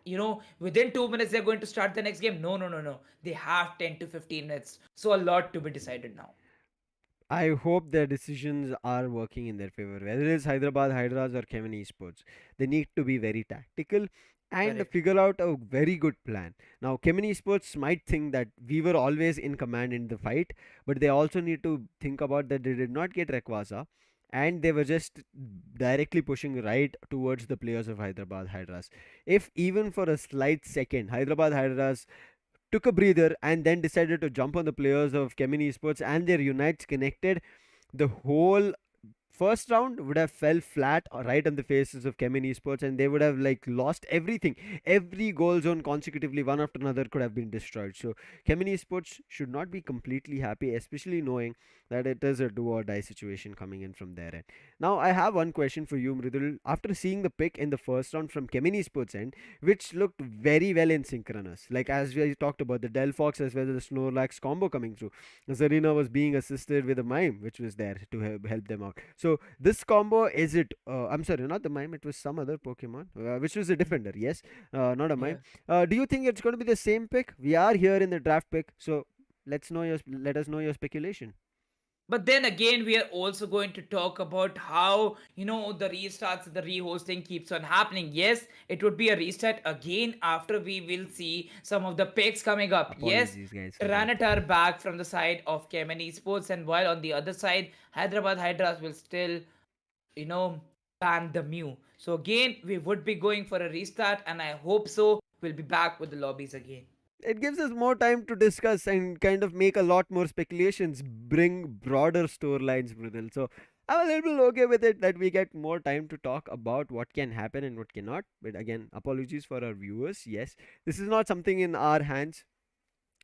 within 2 minutes they're going to start the next game. No, no, no, no, they have 10 to 15 minutes, so a lot to be decided now. I hope their decisions are working in their favor. Whether it's Hyderabad Hydras or Kevin Esports, they need to be very tactical and Correct. figure out a very good plan. Now, Kevin Esports might think that we were always in command in the fight, but they also need to think about that they did not get Rayquaza and they were just directly pushing right towards the players of Hyderabad Hydras. If even for a slight second, Hyderabad Hydras took a breather and then decided to jump on the players of Kemin Esports and their unites connected, the whole first round would have fell flat right on the faces of Kemin Esports and they would have like lost everything. Every goal zone consecutively one after another could have been destroyed. So Kemin Esports should not be completely happy, especially knowing that it is a do or die situation coming in from their end. Now I have one question for you, Mridul. After seeing the pick in the first round from Kemin Esports end, which looked very well in synchronous, like as we talked about the Delphox as well as the Snorlax combo coming through, Zarina was being assisted with a mime which was there to help them out. So this combo is it? I'm sorry, not the mime. It was some other Pokemon, which was a defender. Yes, not a Yeah. mime. Do you think it's going to be the same pick? We are here in the draft pick, so let us know your speculation. But then again, we are also going to talk about how, the restarts, the rehosting keeps on happening. Yes, it would be a restart again after we will see some of the picks coming up. Yes, Apologies, guys, for that. Ranatar back from the side of Kemen Esports, and while on the other side, Hyderabad Hydras will still, you know, ban the Mew. So again, we would be going for a restart, and I hope so. We'll be back with the lobbies again. It gives us more time to discuss and kind of make a lot more speculations, bring broader storylines, Brudel. So I'm a little okay with it that we get more time to talk about what can happen and what cannot. But again, apologies for our viewers. Yes, this is not something in our hands.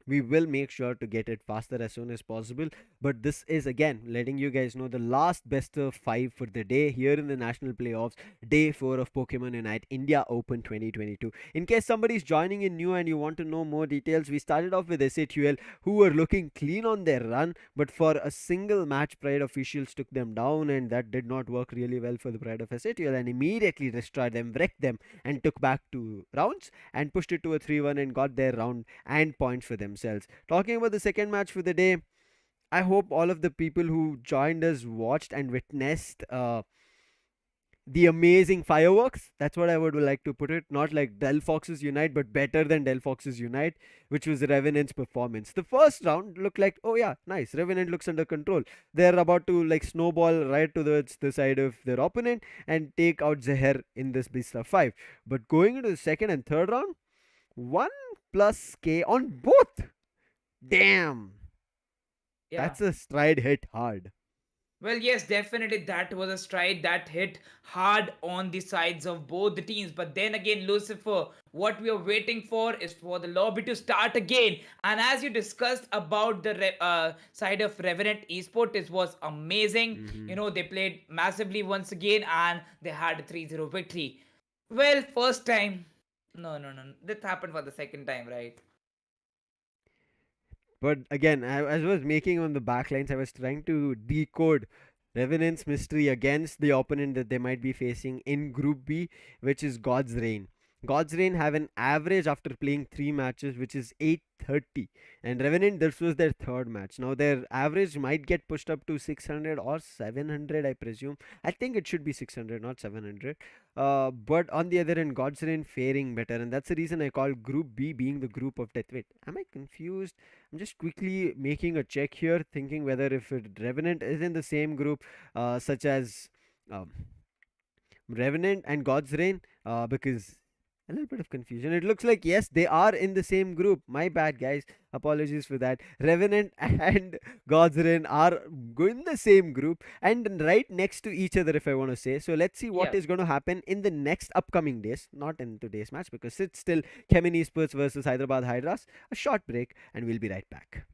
We will make sure to get it faster as soon as possible. But this is again letting you guys know the last best of 5 for the day here in the national playoffs, day 4 of Pokemon Unite India Open 2022. In case somebody's joining in new and you want to know more details, we started off with SATUL, who were looking clean on their run, but for a single match, Pride officials took them down, and that did not work really well for the Pride of SATUL, and immediately destroyed them, wrecked them, and took back 2 rounds and pushed it to a 3-1 and got their round and points for themselves. Talking about the second match for the day, I hope all of the people who joined us watched and witnessed the amazing fireworks. That's what I would like to put it. Not like Del Foxes Unite, but better than Del Foxes Unite, which was Revenant's performance. The first round looked like, oh yeah, nice. Revenant looks under control. They're about to like snowball right towards the side of their opponent and take out ZEHER in this best of 5. But going into the second and third round, 1 plus K on both. Damn. Yeah. That's a stride hit hard. Well, yes, definitely that was a stride that hit hard on the sides of both the teams. But then again, Lucifer, what we are waiting for is for the lobby to start again. And as you discussed about the side of Revenant Esports, it was amazing. You know, they played massively once again and they had a 3-0 victory. Well, first time. No. That happened for the second time, right? But again, as I was making on the backlines, I was trying to decode Revenant's mystery against the opponent that they might be facing in Group B, which is God's Reign. God's Reign have an average after playing 3 matches, which is 830. And Revenant, this was their third match. Now, their average might get pushed up to 600 or 700, I presume. I think it should be 600, not 700. But on the other end, God's Reign faring better. And that's the reason I call Group B being the group of death. Wait, am I confused? I'm just quickly making a check here, thinking whether if Revenant is in the same group, such as um, Revenant and God's Reign, because a little bit of confusion. It looks like yes, they are in the same group. My bad, guys. Apologies for that. Revenant and God's Reign are in the same group and right next to each other, if I want to say. So let's see what Yeah. is going to happen in the next upcoming days. Not in today's match because it's still CHEMIN Esports versus Hyderabad Hydras. A short break, and we'll be right back.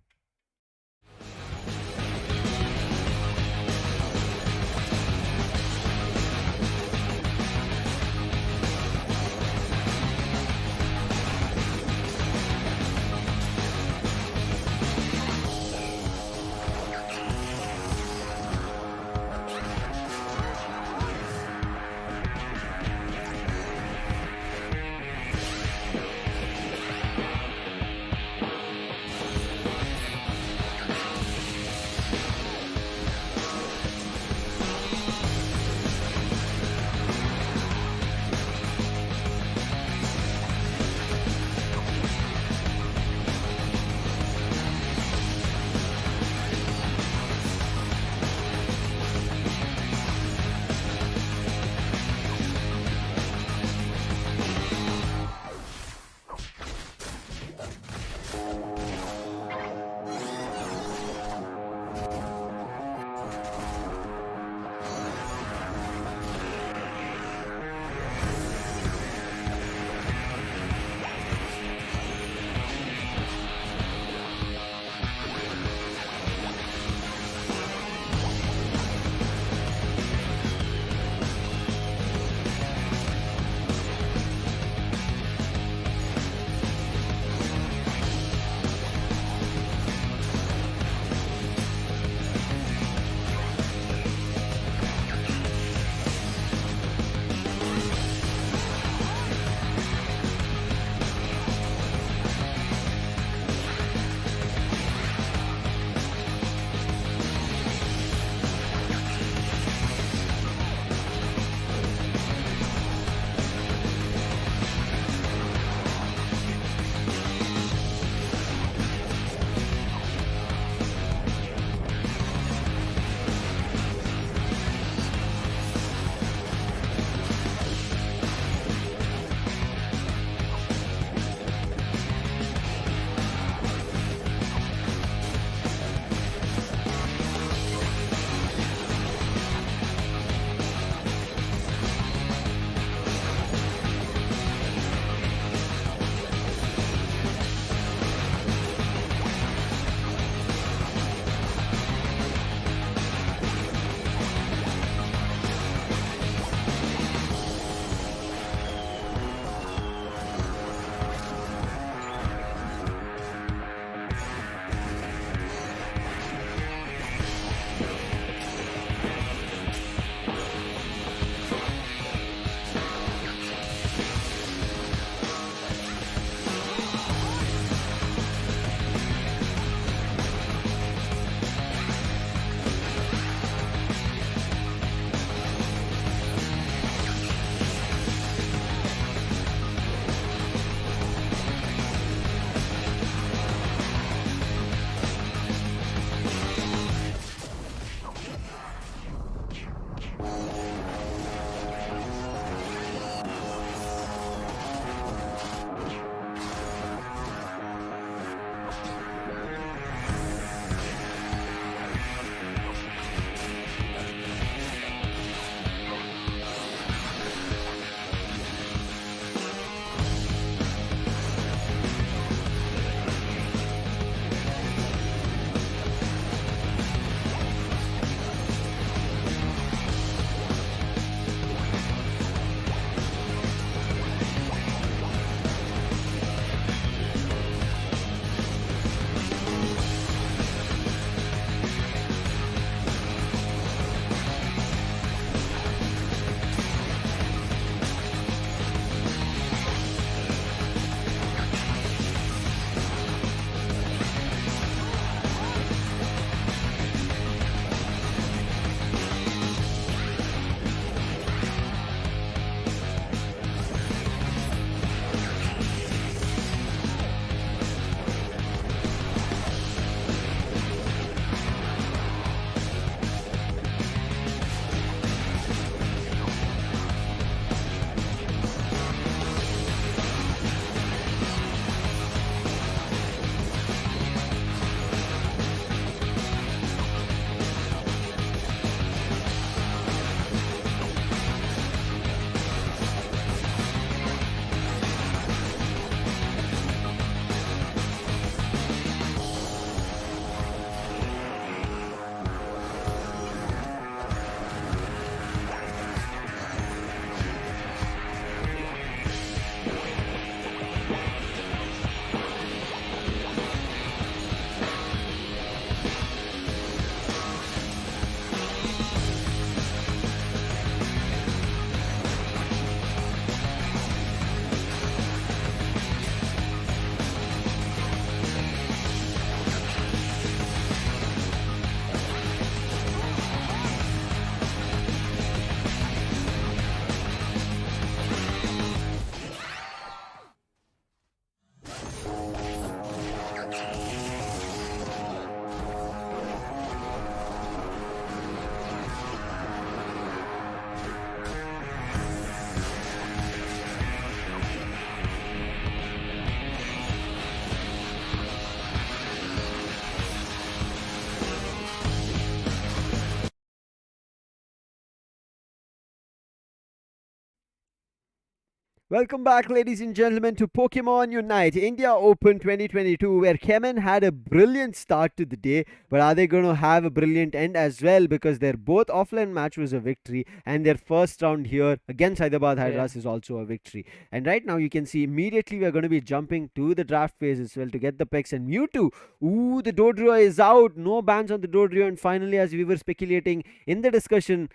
Welcome back, ladies and gentlemen, to Pokemon Unite India Open 2022, where CHEMIN had a brilliant start to the day. But are they going to have a brilliant end as well? Because their both offline match was a victory, and their first round here against Hyderabad Yeah. Hydras is also a victory. And right now, you can see immediately we are going to be jumping to the draft phase as well to get the picks. And Mewtwo, ooh, the Dodrio is out. No bans on the Dodrio. And finally, as we were speculating in the discussion,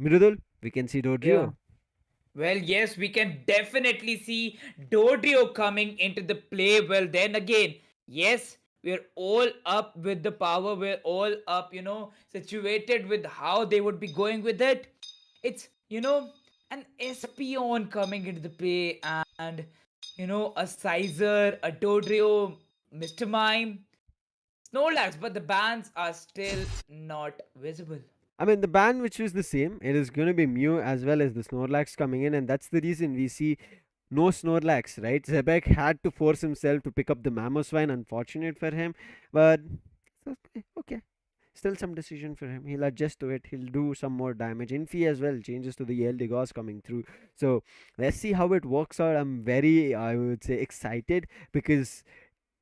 Mridul, we can see Yeah. Dodrio. Well, yes, we can definitely see Dodrio coming into the play. Well, then again, yes, we're all up with the power. We're all up, situated with how they would be going with it. It's, an Espion coming into the play and, a Sizer, a Dodrio, Mr. Mime, Snorlax, but the bands are still not visible. I mean, the ban which was the same, it is going to be Mew as well as the Snorlax coming in, and that's the reason we see no Snorlax, right? Zebek had to force himself to pick up the Mamoswine, unfortunate for him, but okay. Still some decision for him. He'll adjust to it. He'll do some more damage. Infi as well changes to the Eldegoss coming through. So let's see how it works out. I'm very, I would say, excited because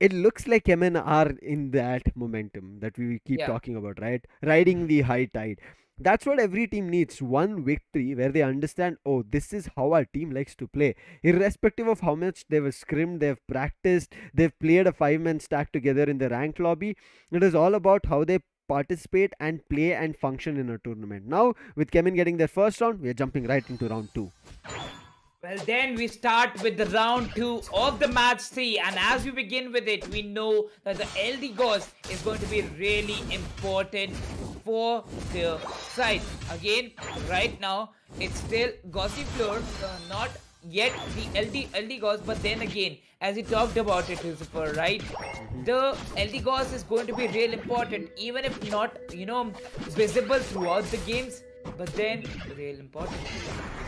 it looks like Yemen are in that momentum that we keep Yeah. talking about, right? Riding the high tide. That's what every team needs. One victory where they understand, oh, this is how our team likes to play. Irrespective of how much they've scrimmed, they've practiced, they've played a 5 man stack together in the ranked lobby. It is all about how they participate and play and function in a tournament. Now, with Kemin getting their first round, we are jumping right into round two. Well, then we start with the round two of the match three, and as we begin with it, we know that the LD Gauss is going to be really important for the side. Again, right now, it's still Gossifleur, not yet the LD Gauss, but then again, as we talked about it, Lucifer, right? The LD Gauss is going to be real important, even if not, visible throughout the games, but then real important.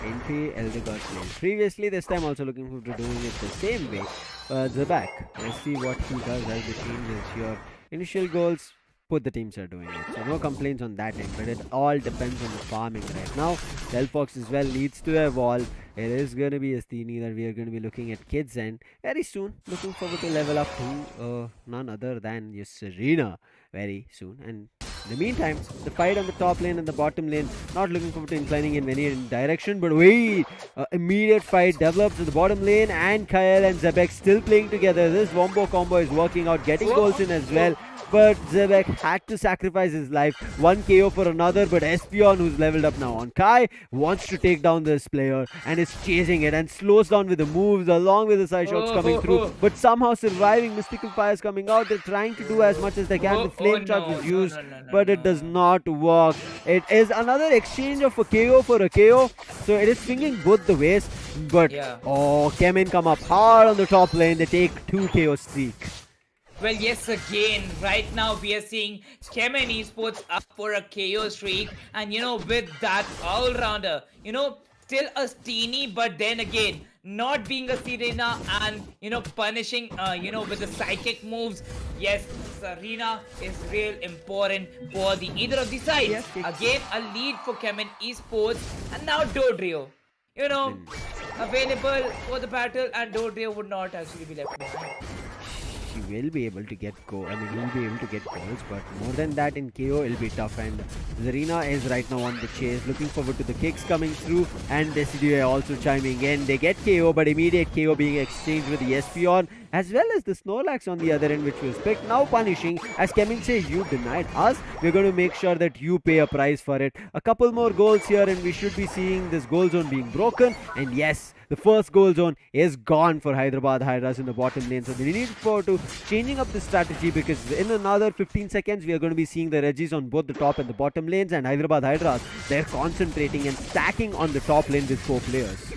Entry Eldegoss lane. Previously, this time also looking forward to doing it the same way. Zabak, let's see what he does as the changes here. Initial goals, both the teams are doing it. So no complaints on that end, but it all depends on the farming right now. Delphox as well needs to evolve. It is going to be a Steenie that we are going to be looking at kids and very soon looking forward to level up to none other than your Serena very soon. And in the meantime, the fight on the top lane and the bottom lane, not looking forward to inclining in any direction, but wait, immediate fight develops in the bottom lane, and Kyle and Zebek still playing together. This wombo combo is working out, getting goals in as well. But Zebek had to sacrifice his life. One KO for another, but Espion, who's leveled up now on Kai, wants to take down this player and is chasing it and slows down with the moves along with the side shots coming through. But somehow surviving. Mystical Fire is coming out. They're trying to do as much as they can. The flame charge is used, but it does not work. It is another exchange of a KO for a KO. So it is swinging both the ways. But Yeah. Kemin come up hard on the top lane. They take 2 KO streak. Well, yes, again, right now we are seeing CHEMIN Esports up for a KO streak, and with that all rounder, still a Steenie, but then again, not being a Serena and punishing, with the psychic moves. Yes, Serena is real important for the either of the sides. Yes, Again, a lead for CHEMIN Esports, and now Dodrio. Available for the battle, and Dodrio would not actually be left behind. She will be able to get he'll be able to get goals, but more than that in KO it'll be tough. And Zarina is right now on the chase, looking forward to the kicks coming through, and Decidue also chiming in. They get KO, but immediate KO being exchanged with the Espion, as well as the Snorlax on the other end, which was picked. Now punishing, as Kemin says, you denied us. We're going to make sure that you pay a price for it. A couple more goals here, and we should be seeing this goal zone being broken. And yes, the first goal zone is gone for Hyderabad Hydras in the bottom lane. So they need forward to changing up the strategy, because in another 15 seconds we are going to be seeing the Regis on both the top and the bottom lanes, and Hyderabad Hydras, they're concentrating and stacking on the top lane with 4 players.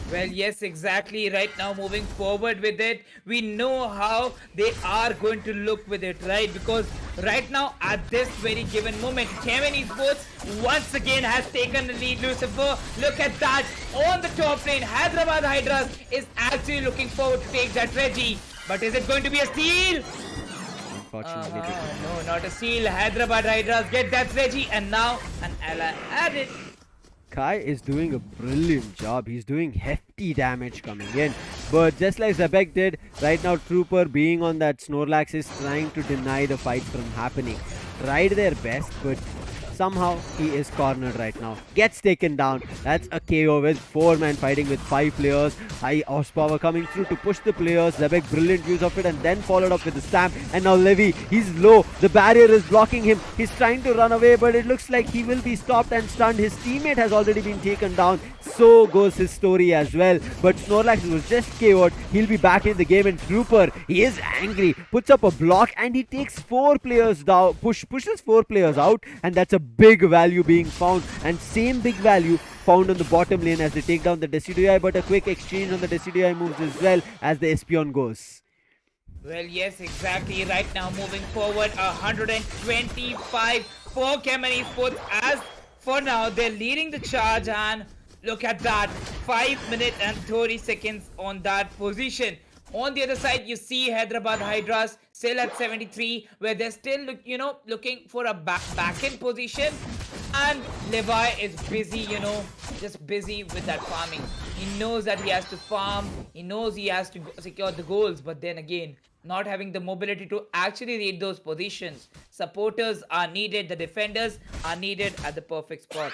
Well, yes, exactly. Right now, moving forward with it, we know how they are going to look with it, right? Because right now, at this very given moment, CHEMIN Esports once again has taken the lead, Lucifer. Look at that. On the top lane, Hyderabad Hydras is actually looking forward to take that Reggie. But is it going to be a steal? Unfortunately, No, not a steal. Hyderabad Hydras get that Reggie, and now an ally added. Kai is doing a brilliant job. He's doing hefty damage coming in. But just like Zebek did, right now Trooper being on that Snorlax is trying to deny the fight from happening. Tried their best, but somehow he is cornered right now. Gets taken down. That's a KO with 4 men fighting with 5 players. High horsepower coming through to push the players. Zebek, brilliant use of it, and then followed up with the stamp. And now Levi, he's low. The barrier is blocking him. He's trying to run away, but it looks like he will be stopped and stunned. His teammate has already been taken down. So goes his story as well. But Snorlax was just KO'd. He'll be back in the game, and Trooper, he is angry. Puts up a block and he takes 4 players down. Pushes 4 players out, and that's a big value being found. And same big value found on the bottom lane as they take down the Decidueye, but a quick exchange on the Decidueye moves as well as the Espeon goes. Well, yes, exactly. Right now, moving forward, 125 for CHEMIN Esports. As for now, they're leading the charge, and look at that, 5 minutes and 30 seconds on that position. On the other side, you see Hyderabad Hydras still at 73, where they're still, looking for a back-end position. And Levi is busy, just busy with that farming. He knows that he has to farm. He knows he has to secure the goals. But then again, not having the mobility to actually read those positions. Supporters are needed. The defenders are needed at the perfect spot.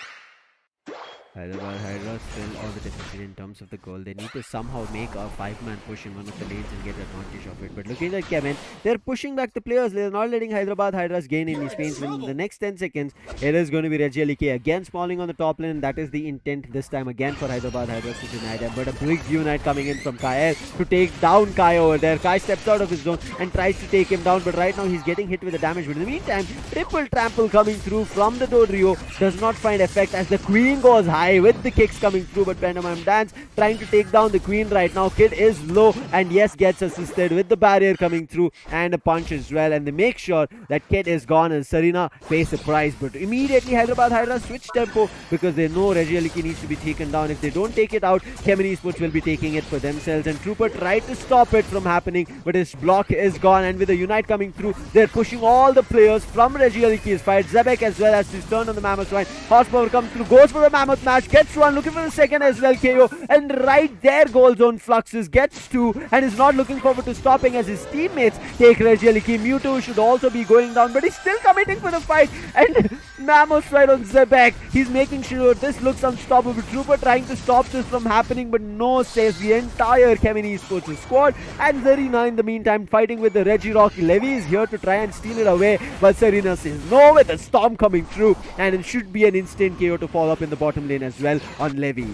Hyderabad Hydras still on the deficit in terms of the goal. They need to somehow make a 5-man push in one of the lanes and get advantage of it. But looking at CHEMIN, they're pushing back the players. They're not letting Hyderabad Hydras gain any space. In the next 10 seconds, it is going to be Regielike again spawning on the top lane. That is the intent this time again for Hyderabad Hydras to deny them. But a big unite coming in from Kai to take down Kai over there. Kai steps out of his zone and tries to take him down. But right now he's getting hit with the damage. But in the meantime, triple trample coming through from the Dodrio does not find effect as the Queen goes high with the kicks coming through, but Pandemonium Dance trying to take down the Queen right now. Kid is low and yes, gets assisted with the barrier coming through and a punch as well, and they make sure that Kid is gone and Serena pays a price. But immediately Hyderabad Hydras switch tempo because they know Regielike needs to be taken down. If they don't take it out, CHEMIN Esports will be taking it for themselves, and Trooper tried to stop it from happening, but his block is gone, and with the unite coming through, they're pushing all the players from Regielike's fight. Zebek as well as his turn on the Mammoth Swine. Horsepower comes through, goes for the Mammoth match, gets one, looking for the second as well, KO, and right there goal zone Fluxes gets 2 and is not looking forward to stopping as his teammates take Regielike. Mewtwo should also be going down, but he's still committing for the fight, and Mammoth right on Zebek. He's making sure this looks unstoppable. Trooper trying to stop this from happening, but no saves the entire CHEMIN Esports squad, and Serena in the meantime fighting with the Regirock. Levi is here to try and steal it away, but Serena says no with a storm coming through, and it should be an instant KO to fall up in the bottom lane as well on Levi.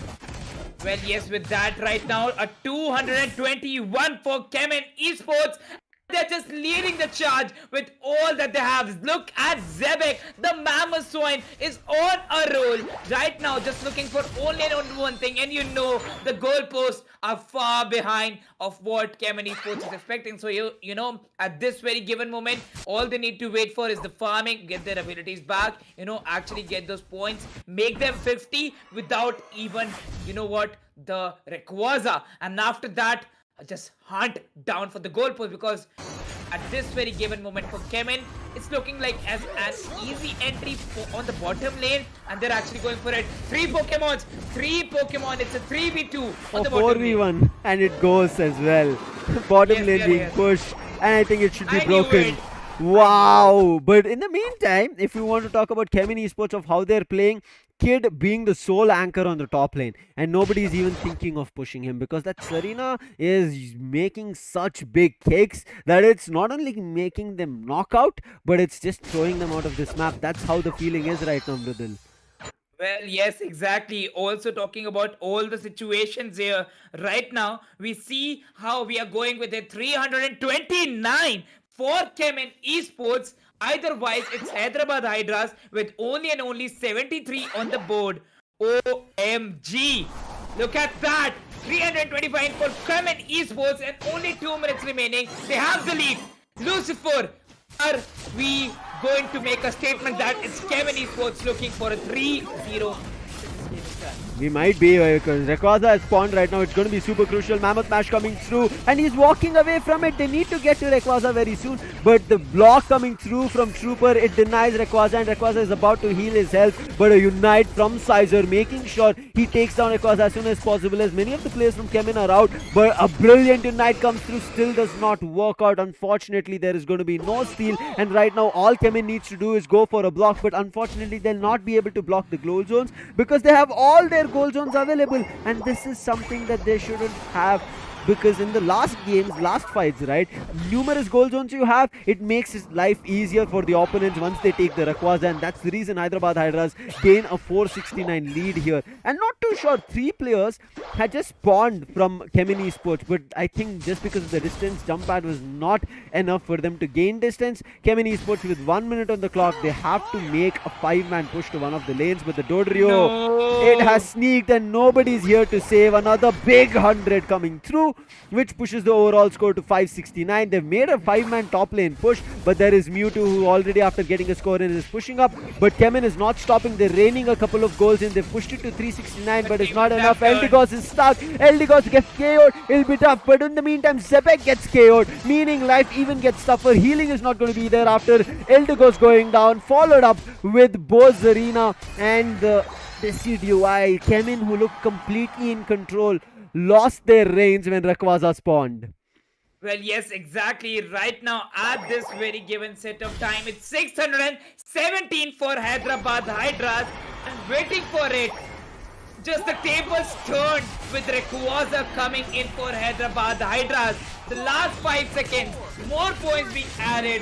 Well, yes, with that right now, a 221 for CHEMIN Esports. They're just leading the charge with all that they have. Look at Zebek. The Mammoth Swine is on a roll right now, just looking for only and only one thing. And the goalposts are far behind of what CHEMIN Esports is expecting. So, at this very given moment, all they need to wait for is the farming, get their abilities back, actually get those points, make them 50 without even, the Rayquaza. And after that, just hunt down for the goalpost, because at this very given moment for CHEMIN, it's looking like as an easy entry on the bottom lane, and they're actually going for it. 3 Pokemon, it's a 3v2 on the bottom 4v1 lane. and it goes as well. Bottom Yes, lane yeah, being yeah. pushed, and I think it should be I knew broken. it. Wow. But in the meantime, if we want to talk about CHEMIN Esports of how they're playing, Kid being the sole anchor on the top lane, and nobody's even thinking of pushing him because that Serena is making such big kicks that it's not only making them knock out, but it's just throwing them out of this map. That's how the feeling is right now, Mridul. Well, yes, exactly. Also talking about all the situations here right now, we see how we are going with a 329 for CHEMIN Esports. Otherwise, it's Hyderabad Hydras with only and only 73 on the board. OMG! Look at that! 325 for CHEMIN Esports and only 2 minutes remaining. They have the lead. Lucifer, are we going to make a statement that it's CHEMIN Esports looking for a 3-0? We might be because Rayquaza has spawned right now. It's going to be super crucial. Mammoth Mash coming through and he's walking away from it. They need to get to Rayquaza very soon. But the block coming through from Trooper, it denies Rayquaza and Rayquaza is about to heal his health. But a Unite from Sizer making sure he takes down Rayquaza as soon as possible, as many of the players from CHEMIN are out. But a brilliant Unite comes through, still does not work out. Unfortunately, there is going to be no steal. And right now, all CHEMIN needs to do is go for a block. But unfortunately, they'll not be able to block the goal zones because they have all their goal zones available, and this is something that they shouldn't have, because in the last games, last fights, right, numerous goal zones you have, it makes his life easier for the opponents once they take the Rayquaza, and that's the reason Hyderabad Hydras gain a 469 lead here. And not too sure, 3 players had just spawned from CHEMIN Esports, but I think just because of the distance, jump pad was not enough for them to gain distance. CHEMIN Esports with 1 minute on the clock, they have to make a 5-man push to one of the lanes, but the Dodrio, it has sneaked and nobody's here to save. Another big 100 coming through, which pushes the overall score to 569. They've made a 5-man top lane push, but there is Mewtwo who already after getting a score in is pushing up, but CHEMIN is not stopping. They're raining a couple of goals in. They've pushed it to 369, but it's not enough. Eldegoss is stuck. Eldegoss gets KO'd. It'll be tough, but in the meantime, Zepek gets KO'd, meaning life even gets tougher. Healing is not going to be there after Eldegoss going down, followed up with both Zarina and the Decidueye. CHEMIN, who look completely in control, lost their reins when Rayquaza spawned. Well, yes, exactly. Right now, at this very given set of time, it's 617 for Hyderabad Hydras, and waiting for it. Just the tables turned with Rayquaza coming in for Hyderabad Hydras. The last 5 seconds, more points being added.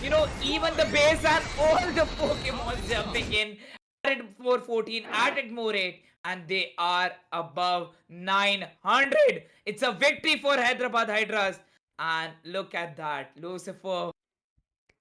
You know, even the base and all the Pokémon jumping in. Added more 14, added more 8, and they are above 900. It's a victory for Hyderabad Hydras. And look at that, Lucifer.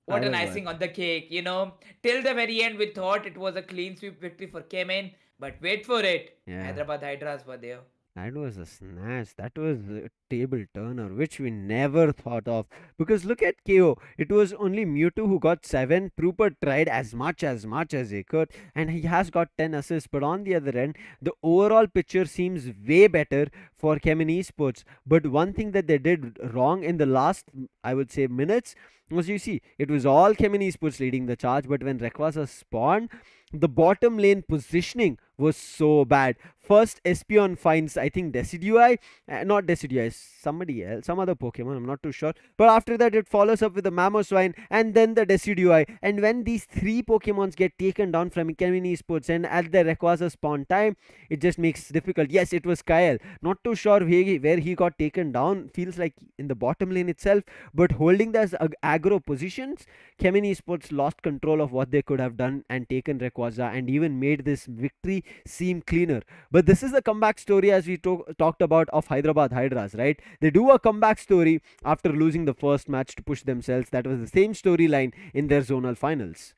What an icing on the cake, you know. Till the very end, we thought it was a clean sweep victory for CHEMIN. But wait for it. Yeah. Hyderabad Hydras were there. That was a snatch. That was a table turner, which we never thought of. Because look at KO. It was only Mewtwo who got 7. Trooper tried as much as he could, and he has got 10 assists. But on the other end, the overall picture seems way better for CHEMIN Esports. But one thing that they did wrong in the last, I would say, minutes was, you see, it was all CHEMIN Esports leading the charge. But when Rayquaza spawned, the bottom lane positioning was so bad. First, Espeon finds, I think, Decidueye. Not Decidueye, somebody else, some other Pokemon, I'm not too sure. But after that, it follows up with the Mamoswine and then the Decidueye. And when these 3 Pokemons get taken down from CHEMIN Esports and at the Rayquaza spawn time, it just makes it difficult. Yes, it was Kyle. Not too sure where he got taken down. Feels like in the bottom lane itself. But holding those aggro positions, CHEMIN Esports lost control of what they could have done and taken Rayquaza and even made this victory seem cleaner. But this is the comeback story, as we talked about, of Hyderabad Hydras, right? They do a comeback story after losing the first match to push themselves. That was the same storyline in their zonal finals.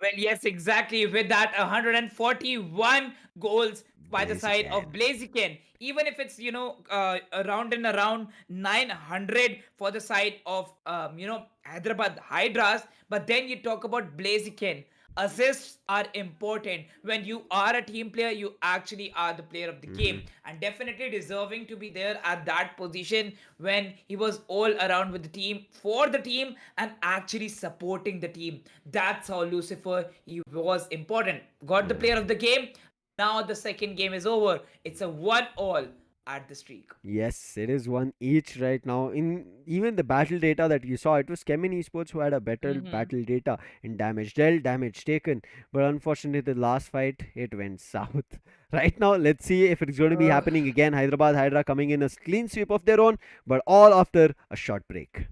Well, yes, exactly. With that, 141 goals by the side of Blaziken. Even if it's, around and around 900 for the side of, Hyderabad Hydras. But then you talk about Blaziken. Assists are important. When you are a team player, you actually are the player of the game, and definitely deserving to be there at that position when he was all around with the team, for the team, and actually supporting the team. That's how Lucifer, he was important. Got the player of the game. Now the second game is over. It's a 1-all at the streak. Yes, it is 1 each right now. In even the battle data that you saw, it was CHEMIN Esports who had a better battle data in damage dealt, damage taken. But unfortunately, the last fight, it went south. Right now, let's see if it's going to be happening again. Hyderabad Hydra coming in a clean sweep of their own, but all after a short break.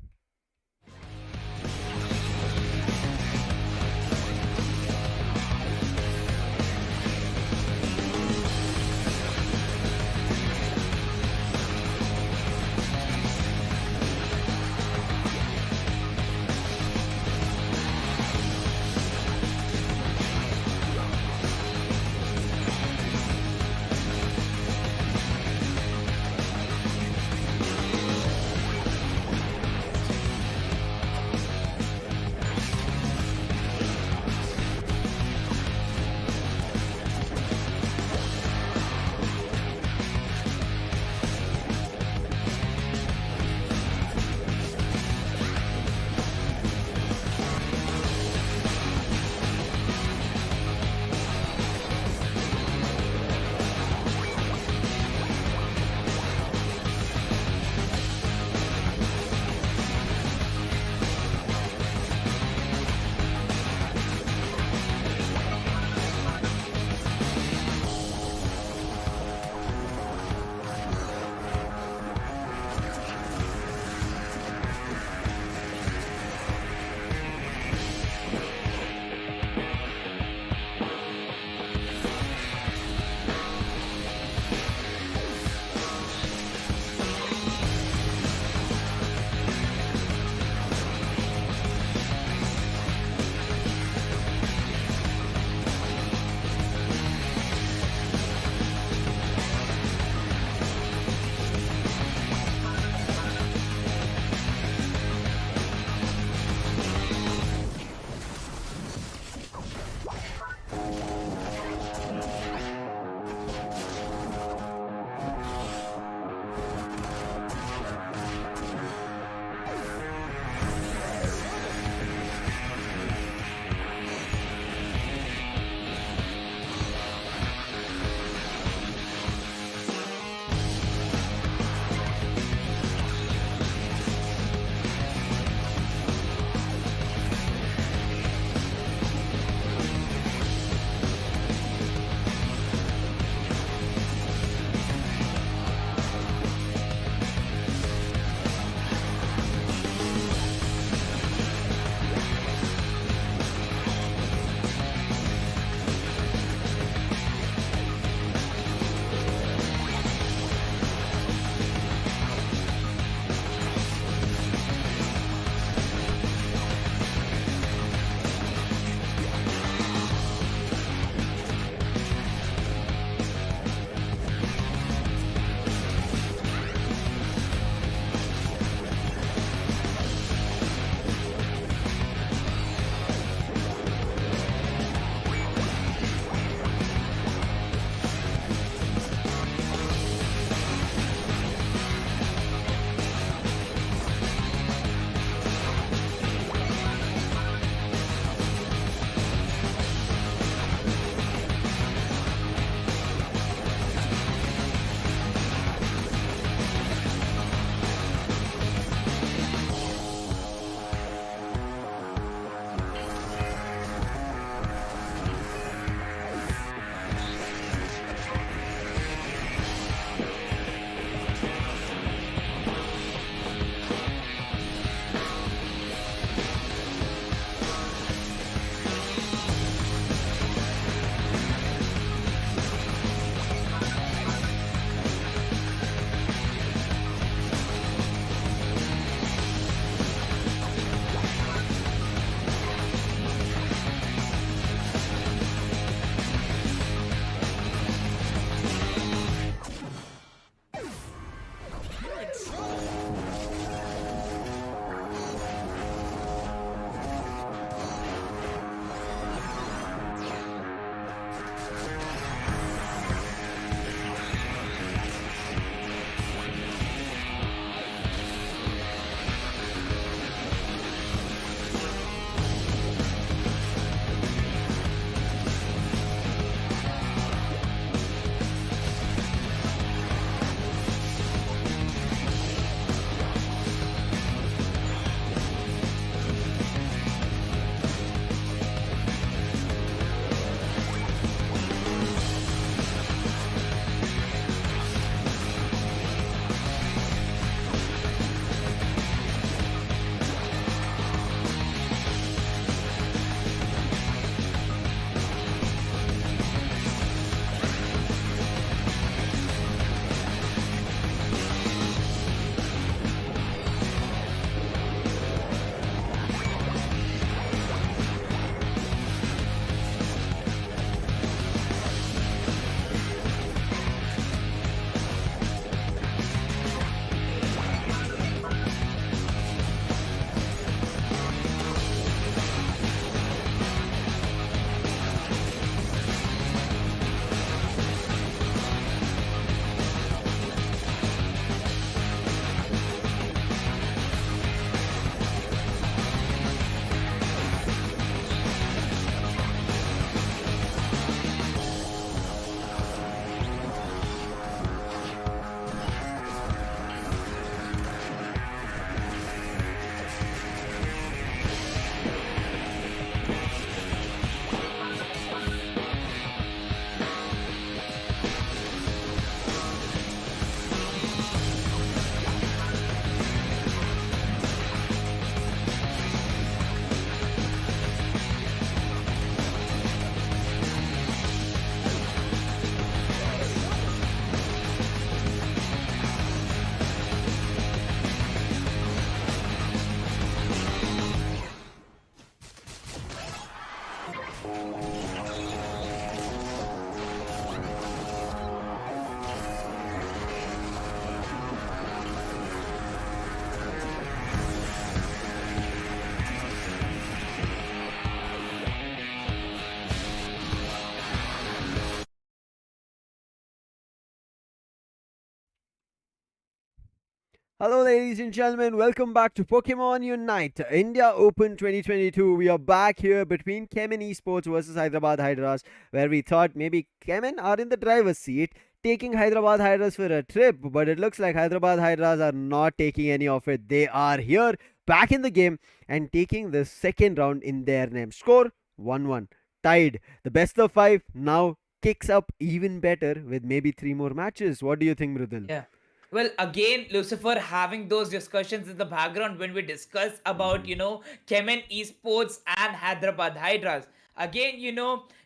Hello, ladies and gentlemen. Welcome back to Pokemon Unite India Open 2022. We are back here between CHEMIN Esports versus Hyderabad Hydras, where we thought maybe CHEMIN are in the driver's seat, taking Hyderabad Hydras for a trip. But it looks like Hyderabad Hydras are not taking any of it. They are here, back in the game, and taking the second round in their name. Score 1-1. Tied. The best of five now kicks up even better with maybe three more matches. What do you think, Mrudal? Yeah. Well, again, Lucifer, having those discussions in the background when we discuss about, Kemen Esports and Hyderabad Hydras. Again,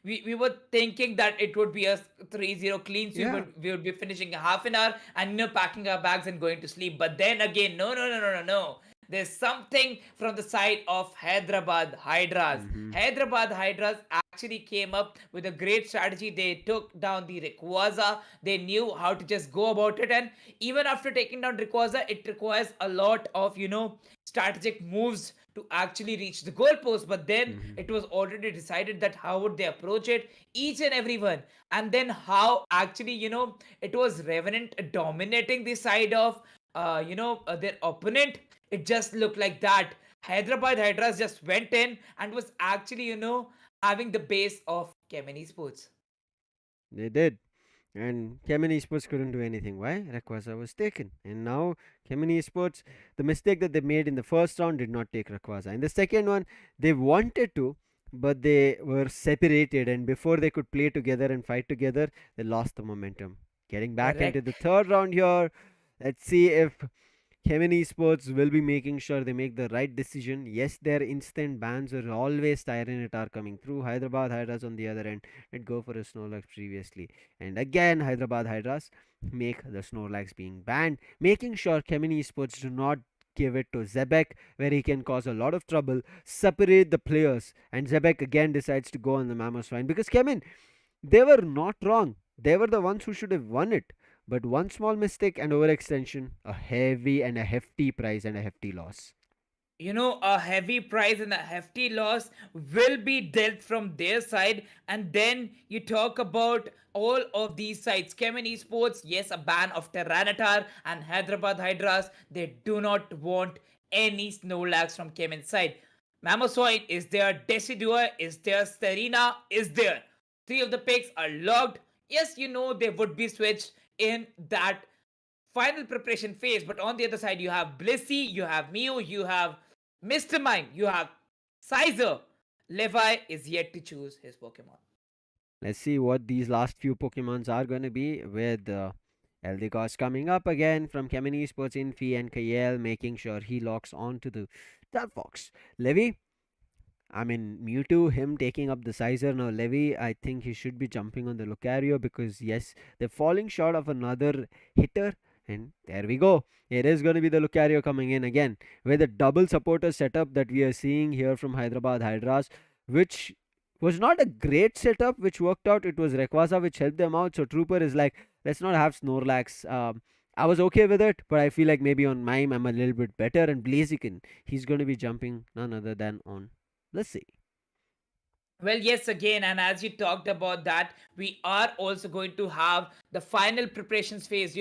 we were thinking that it would be a 3-0 clean sweep, Yeah. but we would be finishing half an hour and, packing our bags and going to sleep. But then again, no, no, no, no, no, no. There's something from the side of Hyderabad Hydras. Mm-hmm. Hyderabad Hydras actually came up with a great strategy. They took down the Rayquaza. They knew how to just go about it. And even after taking down Rayquaza, it requires a lot of, strategic moves to actually reach the goalpost. But then Mm-hmm. it was already decided that how would they approach it, each and everyone. And then how actually, it was Revenant dominating the side of, their opponent. It just looked like that. Hyderabad Hydras just went in and was actually, having the base of Kemeny Sports. They did. And CHEMIN Esports couldn't do anything. Why? Rayquaza was taken. And now CHEMIN Esports, the mistake that they made in the first round did not take Rayquaza. In the second one, they wanted to, but they were separated. And before they could play together and fight together, they lost the momentum. Getting back into the Correct. third round here, let's see if Kevin Esports will be making sure they make the right decision. Yes, their instant bans are always Tyrant are coming through. Hyderabad Hydras on the other end did go for a Snorlax previously. And again, Hyderabad Hydras make the Snorlax being banned, making sure Kevin Esports do not give it to Zebek, where he can cause a lot of trouble, separate the players. And Zebek again decides to go on the Mammoth because Kevin, they were not wrong. They were the ones who should have won it. But one small mistake and overextension, a heavy and a hefty price and a hefty loss. A heavy price and a hefty loss will be dealt from their side. And then you talk about all of these sides. Kemen Esports, yes, a ban of Tyranitar and Hyderabad Hydras. They do not want any Snorlax from Kemen's side. Mammosoid is there, Decidua is there, Serena is there. Three of the picks are locked. Yes, they would be switched in that final preparation phase. But on the other side, you have Blissey, you have Mew, you have Mr. Mime, you have Sizer. Levi is yet to choose his Pokemon. Let's see what these last few Pokemons are going to be with Eldegoss coming up again from Kemeny Sports Infi and Kael making sure he locks on to the Fox. Levi, I mean, Mewtwo, him taking up the Sizer. Now, Levi, I think he should be jumping on the Lucario because, yes, they're falling short of another hitter. And there we go. It is going to be the Lucario coming in again with a double supporter setup that we are seeing here from Hyderabad Hydras, which was not a great setup, which worked out. It was Rayquaza which helped them out. So, Trooper is like, let's not have Snorlax. I was okay with it, but I feel like maybe on Mime I'm a little bit better. And Blaziken, he's going to be jumping none other than on. Let's see. Well, yes, again, and as you talked about that, we are also going to have the final preparations phase.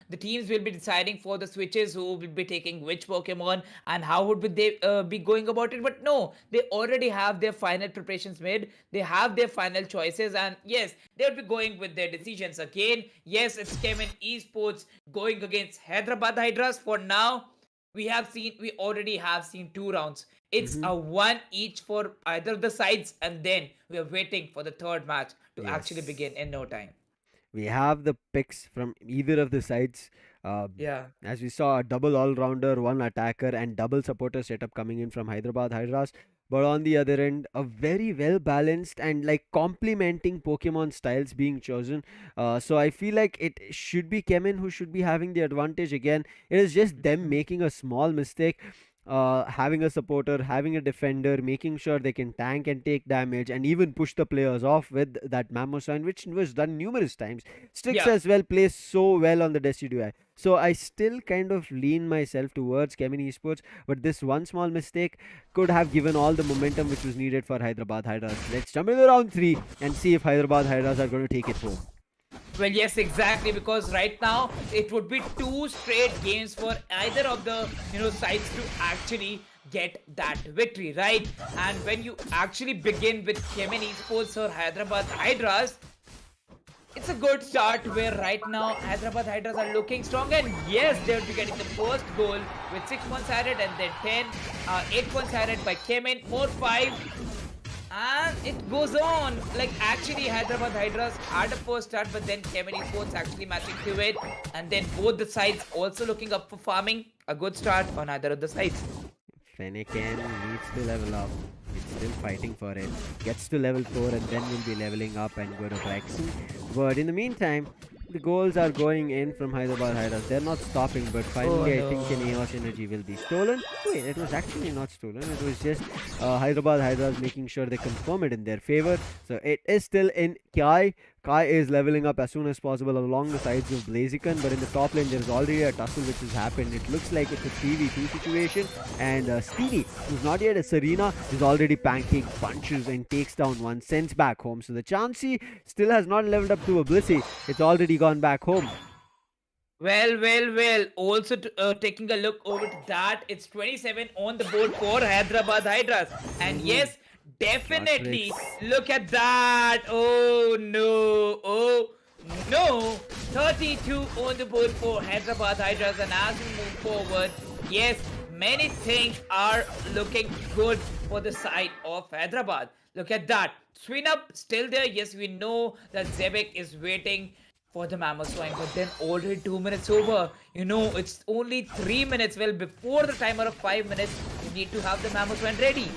The teams will be deciding for the switches who will be taking which Pokemon and how would they be going about it. But no, they already have their final preparations made. They have their final choices, and yes, they'll be going with their decisions again. Yes, it's Kemen Esports going against Hyderabad Hydras for now. We already have seen two rounds. It's Mm-hmm. a one each for either of the sides, and then we are waiting for the third match to actually Yes. begin in no time. We have the picks from either of the sides. Yeah. As we saw, a double all rounder, one attacker, and double supporter setup coming in from Hyderabad Hydras. But on the other end, a very well balanced and like complementing Pokemon styles being chosen. So I feel like it should be Kemen who should be having the advantage again. It is just them Mhm. making a small mistake, having a supporter, having a defender, making sure they can tank and take damage, and even push the players off with that Mammosign, which was done numerous times. Strix Yeah. as well plays so well on the Decidueye. So I still kind of lean myself towards Kevin Esports, but this one small mistake could have given all the momentum which was needed for Hyderabad Hydras. Let's jump into round 3 and see if Hyderabad Hydras are going to take it home. Well, yes, exactly. Because right now it would be two straight games for either of the sides to actually get that victory, right? And when you actually begin with CHEMIN Esports or Hyderabad Hydras, it's a good start where right now Hyderabad Hydras are looking strong, and yes, they will be getting the first goal with 6 points added, and then 8 points added by CHEMIN, more 5, and it goes on. Like actually Hyderabad Hydras had a first start, but then CHEMIN Esports actually matching to it, and then both the sides also looking up for farming. A good start on either of the sides. Fennekin needs to level up. He's still fighting for it. Gets to level 4 and then will be leveling up and go to Braxton. But in the meantime, the goals are going in from Hyderabad Hydras. They're not stopping, but finally I think an Eos energy will be stolen. Wait, it was actually not stolen. It was just Hyderabad Hydras making sure they confirm it in their favor. So it is still in Kai. Kai is leveling up as soon as possible along the sides of Blaziken, but in the top lane there is already a tussle which has happened. It looks like it's a 3v2 situation, and Steenie, who's not yet a Serena, is already pancake punches and takes down one, sends back home. So the Chansey still has not leveled up to a Blissey. It's already gone back home. Well. Also, taking a look over to that, it's 27 on the board for Hyderabad Hydras. And yes, definitely look at that. Oh no. 32 on the board for Hyderabad Hydras. And as we move forward, yes, many things are looking good for the side of Hyderabad. Look at that. Swing up still there. Yes, we know that Zebek is waiting for the Mammoth Swine, but then already 2 minutes over. It's only 3 minutes. Well, before the timer of 5 minutes, you need to have the Mammoth Swine ready.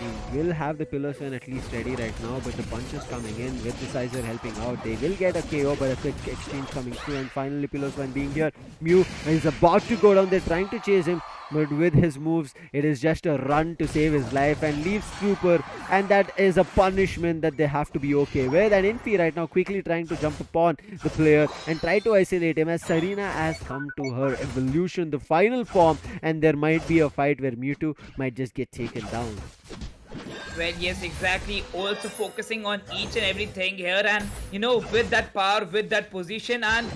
They will have the Pillar Sun at least ready right now, but the punch is coming in with the Sizer helping out. They will get a KO, but a quick exchange coming through, and finally Pillar Sun being here. Mew is about to go down. They're trying to chase him, but with his moves, it is just a run to save his life and leaves Trooper, and that is a punishment that they have to be okay with. And Infi right now quickly trying to jump upon the player and try to isolate him as Serena has come to her evolution, the final form, and there might be a fight where Mewtwo might just get taken down. Well, yes, exactly. Also focusing on each and everything here, and with that power, with that position, and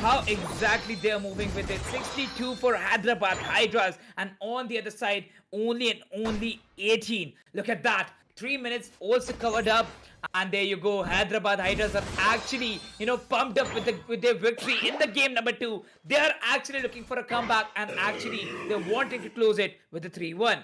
how exactly they are moving with it. 62 for Hyderabad Hydras, and on the other side, only 18. Look at that. 3 minutes also covered up, and there you go. Hyderabad Hydras are actually pumped up with their victory in the game number 2. They are actually looking for a comeback, and actually they're wanting to close it with a 3-1.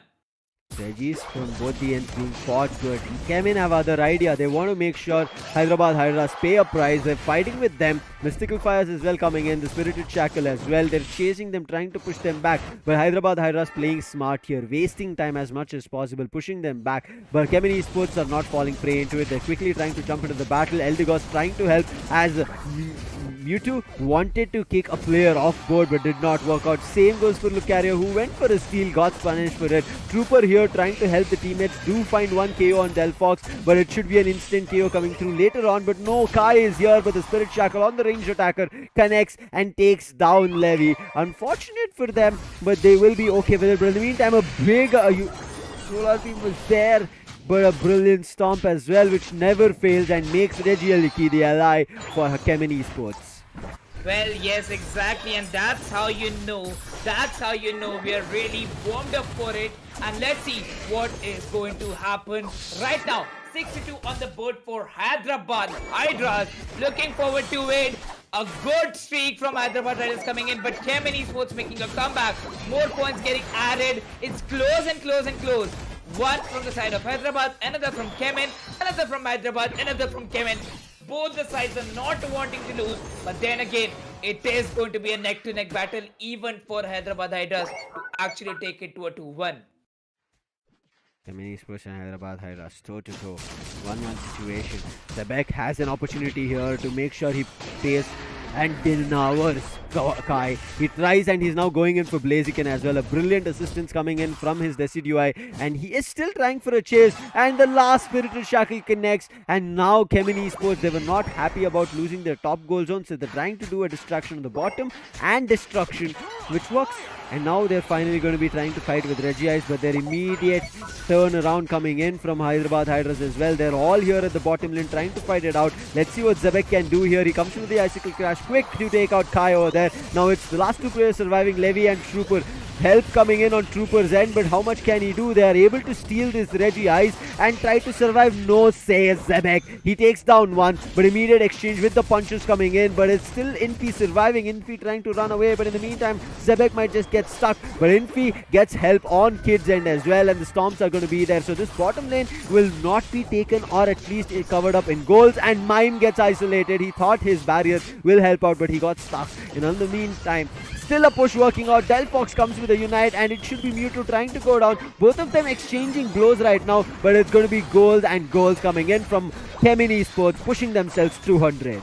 Strategies from both the ends being fought good. CHEMIN have other idea. They want to make sure Hyderabad Hydras pay a price. They're fighting with them. Mystical Fires as well coming in. The Spirited Shackle as well. They're chasing them, trying to push them back. But Hyderabad Hydras playing smart here, wasting time as much as possible, pushing them back. But CHEMIN Esports are not falling prey into it. They're quickly trying to jump into the battle. Eldegoss trying to help as Mewtwo wanted to kick a player off board but did not work out. Same goes for Lucario, who went for a steal, got punished for it. Trooper here trying to help the teammates, do find one KO on Delphox, but it should be an instant KO coming through later on. But no, Kai is here, but the Spirit Shackle on the ranged attacker connects and takes down Levi. Unfortunate for them, but they will be okay with it. But in the meantime, a big Solar Beam was there, but a brilliant stomp as well, which never fails and makes Regieliki the ally for CHEMIN Esports. Well, yes, exactly, and that's how you know we are really warmed up for it. And let's see what is going to happen right now. 62 on the board for Hyderabad Hydras. Looking forward to it. A good streak from Hyderabad Hydras coming in, but CHEMIN Esports making a comeback. More points getting added. It's close and close. One from the side of Hyderabad, another from CHEMIN, another from Hyderabad, another from CHEMIN. Both the sides are not wanting to lose, but then again, it is going to be a neck-to-neck battle even for Hyderabad Hydras to actually take it to a 2-1. CHEMIN Esports and Hyderabad Hydras toe-to-toe, 1-1 situation. Zebek has an opportunity here to make sure he pays and devours Kai. He tries and he's now going in for Blaziken as well. A brilliant assistance coming in from his Decidui, and he is still trying for a chase. And the last Spirited Shackle connects. And now CHEMIN Esports, they were not happy about losing their top goal zone, so they're trying to do a distraction on the bottom and destruction, which works. And now they're finally going to be trying to fight with Regice, but their immediate turnaround coming in from Hyderabad Hydras as well. They're all here at the bottom lane trying to fight it out. Let's see what Zebek can do here. He comes with the Icicle Crash, quick to take out Kai over there. Now it's the last two players surviving, Levi and Trooper. Help coming in on Trooper's end, but how much can he do? They are able to steal this Reggie Ice and try to survive. No, says Zebek. He takes down one, but immediate exchange with the punches coming in, but it's still Infi surviving. Infi trying to run away, but in the meantime, Zebek might just get stuck. But Infi gets help on Kid's end as well, and the Storms are going to be there. So this bottom lane will not be taken, or at least covered up in goals, and Mime gets isolated. He thought his barrier will help out, but he got stuck. And in the meantime, still a push working out. Delphox comes with a unite, and it should be Mewtwo trying to go down. Both of them exchanging blows right now, but it's going to be goals and goals coming in from CHEMIN Esports, pushing themselves 200.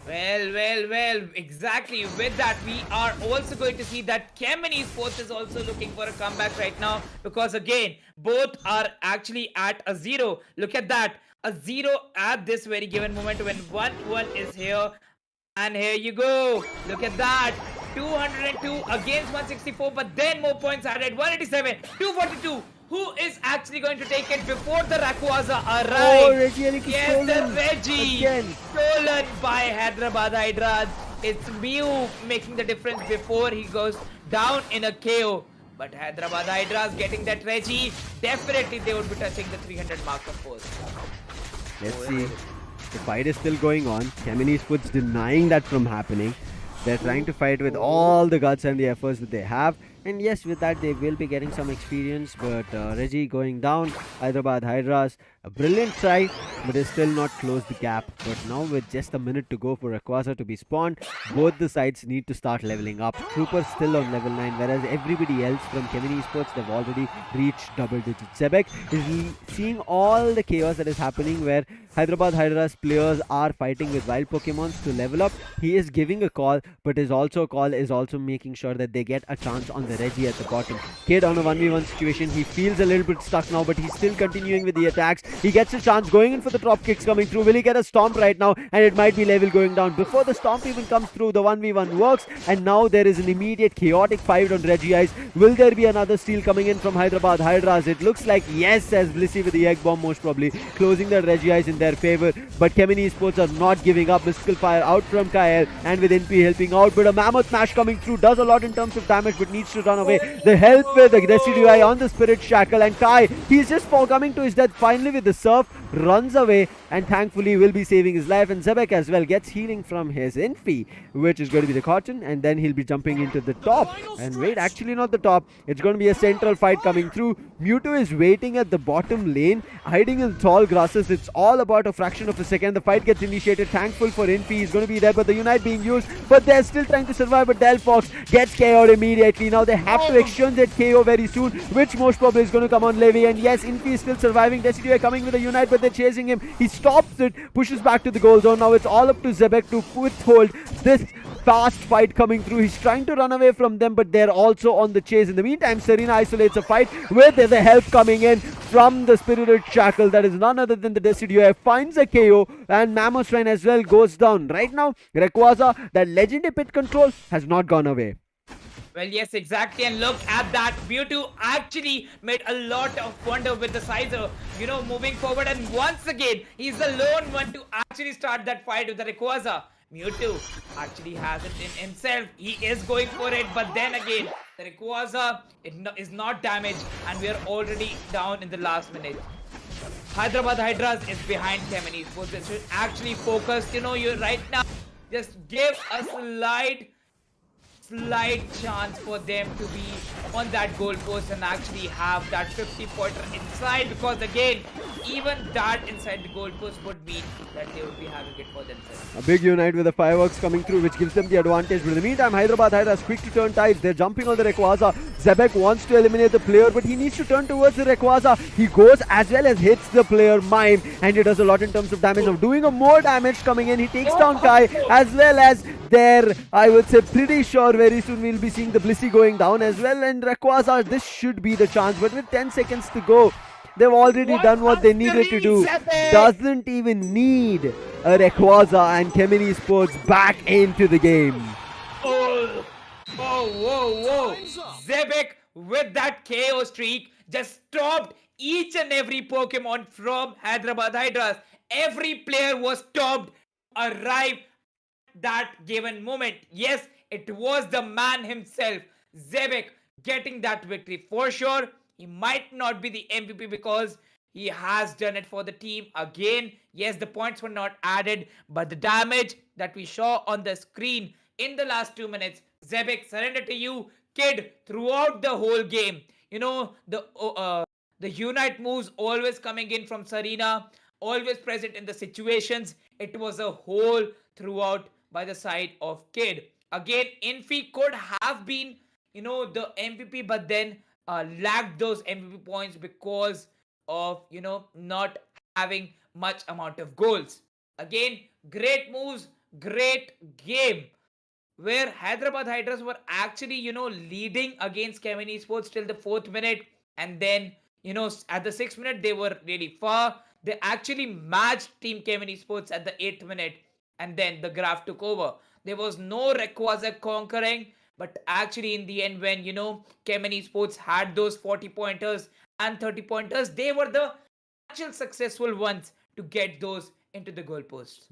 Well, exactly. With that, we are also going to see that CHEMIN Esports is also looking for a comeback right now, because again, both are actually at a 0. Look at that. A 0 at this very given moment when 1-1 is here. And here you go. Look at that. 202 against 164, but then more points added. 187, 242. Who is actually going to take it before the Rayquaza arrives? Oh, Reggie, yes, the Reggie. Again. Stolen by Hyderabad Hydras. It's Mew making the difference before he goes down in a KO. But Hyderabad Hydras getting that Reggie, definitely they would be touching the 300 mark, of course. Let's see. The fight is still going on. CHEMIN Esports denying that from happening. They're trying to fight with all the guts and the efforts that they have. And yes, with that they will be getting some experience. But Reggie going down. Hyderabad Hydras, a brilliant try, but is still not closed the gap. But now with just a minute to go for Rayquaza to be spawned, both the sides need to start leveling up. Trooper still on level 9, whereas everybody else from CHEMIN Esports, they've already reached double digits. Zebek is seeing all the chaos that is happening where Hyderabad Hydras players are fighting with wild Pokemons to level up. He is giving a call, but his call is also making sure that they get a chance on the Reggie at the bottom. Kid on a 1v1 situation, he feels a little bit stuck now, but he's still continuing with the attacks. He gets a chance, going in for the drop kicks coming through. Will he get a stomp right now? And it might be level going down. Before the stomp even comes through, the 1v1 works, and now there is an immediate chaotic fight on Reggie Ice. Will there be another steal coming in from Hyderabad Hydras? It looks like yes, says Blissey with the egg bomb, most probably closing the Reggie Ice in their favor. But CHEMIN Esports are not giving up. Mystical Fire out from Kyle, and with NP helping out, but a Mammoth Mash coming through does a lot in terms of damage, but needs to run away. The help with the Decidui on the Spirit Shackle, and Kai, he's just coming to his death finally with the surf, runs away, and thankfully will be saving his life. And Zebek as well gets healing from his Infi, which is going to be the cotton, and then he'll be jumping into the top. And wait, actually not the top, it's going to be a central fight coming through. Mewtwo is waiting at the bottom lane, hiding in tall grasses. It's all about a fraction of a second. The fight gets initiated. Thankful for Infi, he's going to be there, but the Unite being used, but they're still trying to survive. But Delphox gets KO'd immediately. Now they have to exchange that KO very soon, which most probably is going to come on Levi. And yes, Infi is still surviving. Decidui coming with a Unite, but they're chasing him. He stops it, pushes back to the goal zone. Now it's all up to Zebek to withhold this fast fight coming through. He's trying to run away from them, but they're also on the chase. In the meantime, Serena isolates a fight with the help coming in from the Spirited Shackle. That is none other than the Decidui. Finds a KO, and Mammoth Shrine as well goes down. Right now, Rayquaza, that legendary pit control has not gone away. Well, yes, exactly. And look at that. Mewtwo actually made a lot of wonder with the Sizer, moving forward. And once again, he's the lone one to actually start that fight with the Rayquaza. Mewtwo actually has it in himself. He is going for it. But then again, the Rayquaza is not damaged. And we are already down in the last minute. Hyderabad Hydras is behind CHEMIN Esports. They should actually focus. You right now, just give a slight chance for them to be on that goal post and actually have that 50-pointer inside, because again, even that inside the goalpost would mean that they would be having it for themselves. A big unite with the fireworks coming through, which gives them the advantage. But in the meantime, Hyderabad Hydras quick to turn tides. They're jumping on the Rayquaza. Zebek wants to eliminate the player, but he needs to turn towards the Rayquaza. He goes as well as hits the player Mime, and he does a lot in terms of damage. Now doing a more damage coming in. He takes down Kai as well as there. I would say pretty sure very soon we'll be seeing the Blissey going down as well. And Rayquaza, this should be the chance. But with 10 seconds to go, they've already done what they needed to do. Doesn't even need a Rayquaza, and CHEMIN Esports back into the game. Oh, whoa. Zebek with that KO streak just stopped each and every Pokemon from Hyderabad Hydras. Every player was stopped to arrive at that given moment. Yes, it was the man himself, Zebek, getting that victory for sure. He might not be the MVP because he has done it for the team again. Yes, the points were not added, but the damage that we saw on the screen in the last 2 minutes, Zebek, surrender to you, kid, throughout the whole game. You know, the Unite moves always coming in from Serena, always present in the situations. It was a whole throughout by the side of Kid. Again, Infi could have been, the MVP, but then lacked those MVP points because of, not having much amount of goals. Again, great moves, great game where Hyderabad Hydras were actually, leading against CHEMIN Esports till the 4th minute. And then, at the 6th minute, they were really far. They actually matched Team CHEMIN Esports at the 8th minute. And then the graph took over. There was no Rayquaza conquering. But actually, in the end, when, CHEMIN Esports had those 40 pointers and 30 pointers, they were the actual successful ones to get those into the goalpost.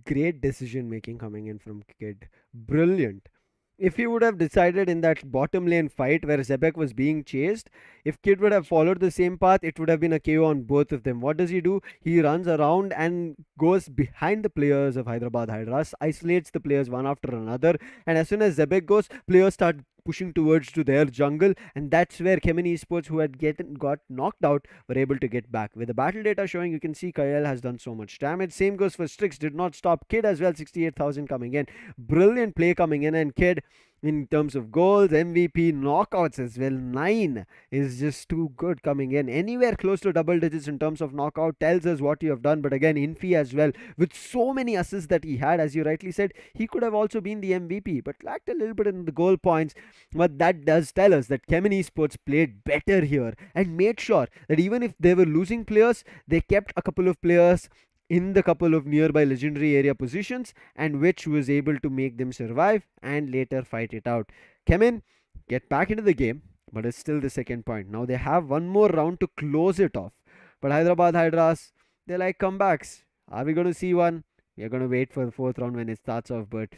Great decision making coming in from Kid. Brilliant. If he would have decided in that bottom lane fight where Zebek was being chased, if Kid would have followed the same path, it would have been a KO on both of them. What does he do? He runs around and goes behind the players of Hyderabad Hydras, isolates the players one after another, and as soon as Zebek goes, players start pushing towards to their jungle, and that's where CHEMIN Esports, who had got knocked out, were able to get back. With the battle data showing, you can see Kyle has done so much damage. Same goes for Strix, did not stop. Kid as well, 68,000 coming in. Brilliant play coming in, and Kid in terms of goals, MVP, knockouts as well, 9 is just too good coming in. Anywhere close to double digits in terms of knockout tells us what you have done. But again, Infi as well, with so many assists that he had, as you rightly said, he could have also been the MVP, but lacked a little bit in the goal points. But that does tell us that CHEMIN Esports played better here and made sure that even if they were losing players, they kept a couple of players in the couple of nearby legendary area positions, and which was able to make them survive and later fight it out. CHEMIN get back into the game, but it's still the second point. Now they have one more round to close it off. But Hyderabad Hydras, they like comebacks. Are we going to see one? We are going to wait for the 4th round when it starts off. But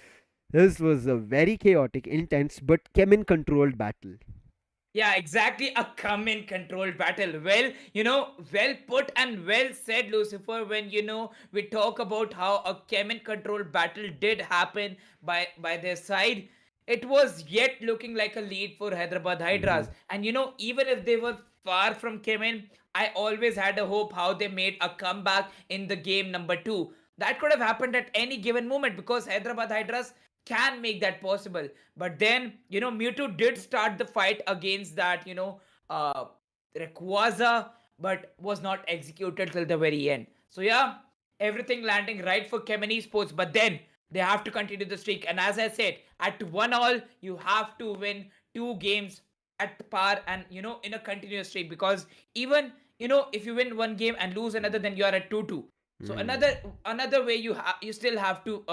this was a very chaotic, intense, but CHEMIN controlled battle. Yeah, exactly. A come-in controlled battle. Well, well put and well said, Lucifer. When we talk about how a CHEMIN controlled battle did happen by their side, it was yet looking like a lead for Hyderabad Hydras. And even if they were far from CHEMIN, I always had a hope how they made a comeback in the game number 2. That could have happened at any given moment because Hyderabad Hydras can make that possible. But then, Mewtwo did start the fight against that, Rayquaza, but was not executed till the very end. So yeah, everything landing right for CHEMIN Esports, but then they have to continue the streak. And as I said, at 1-all, you have to win 2 games at par and, in a continuous streak. Because even, if you win 1 game and lose another, then you are at 2-2. So another way you still have to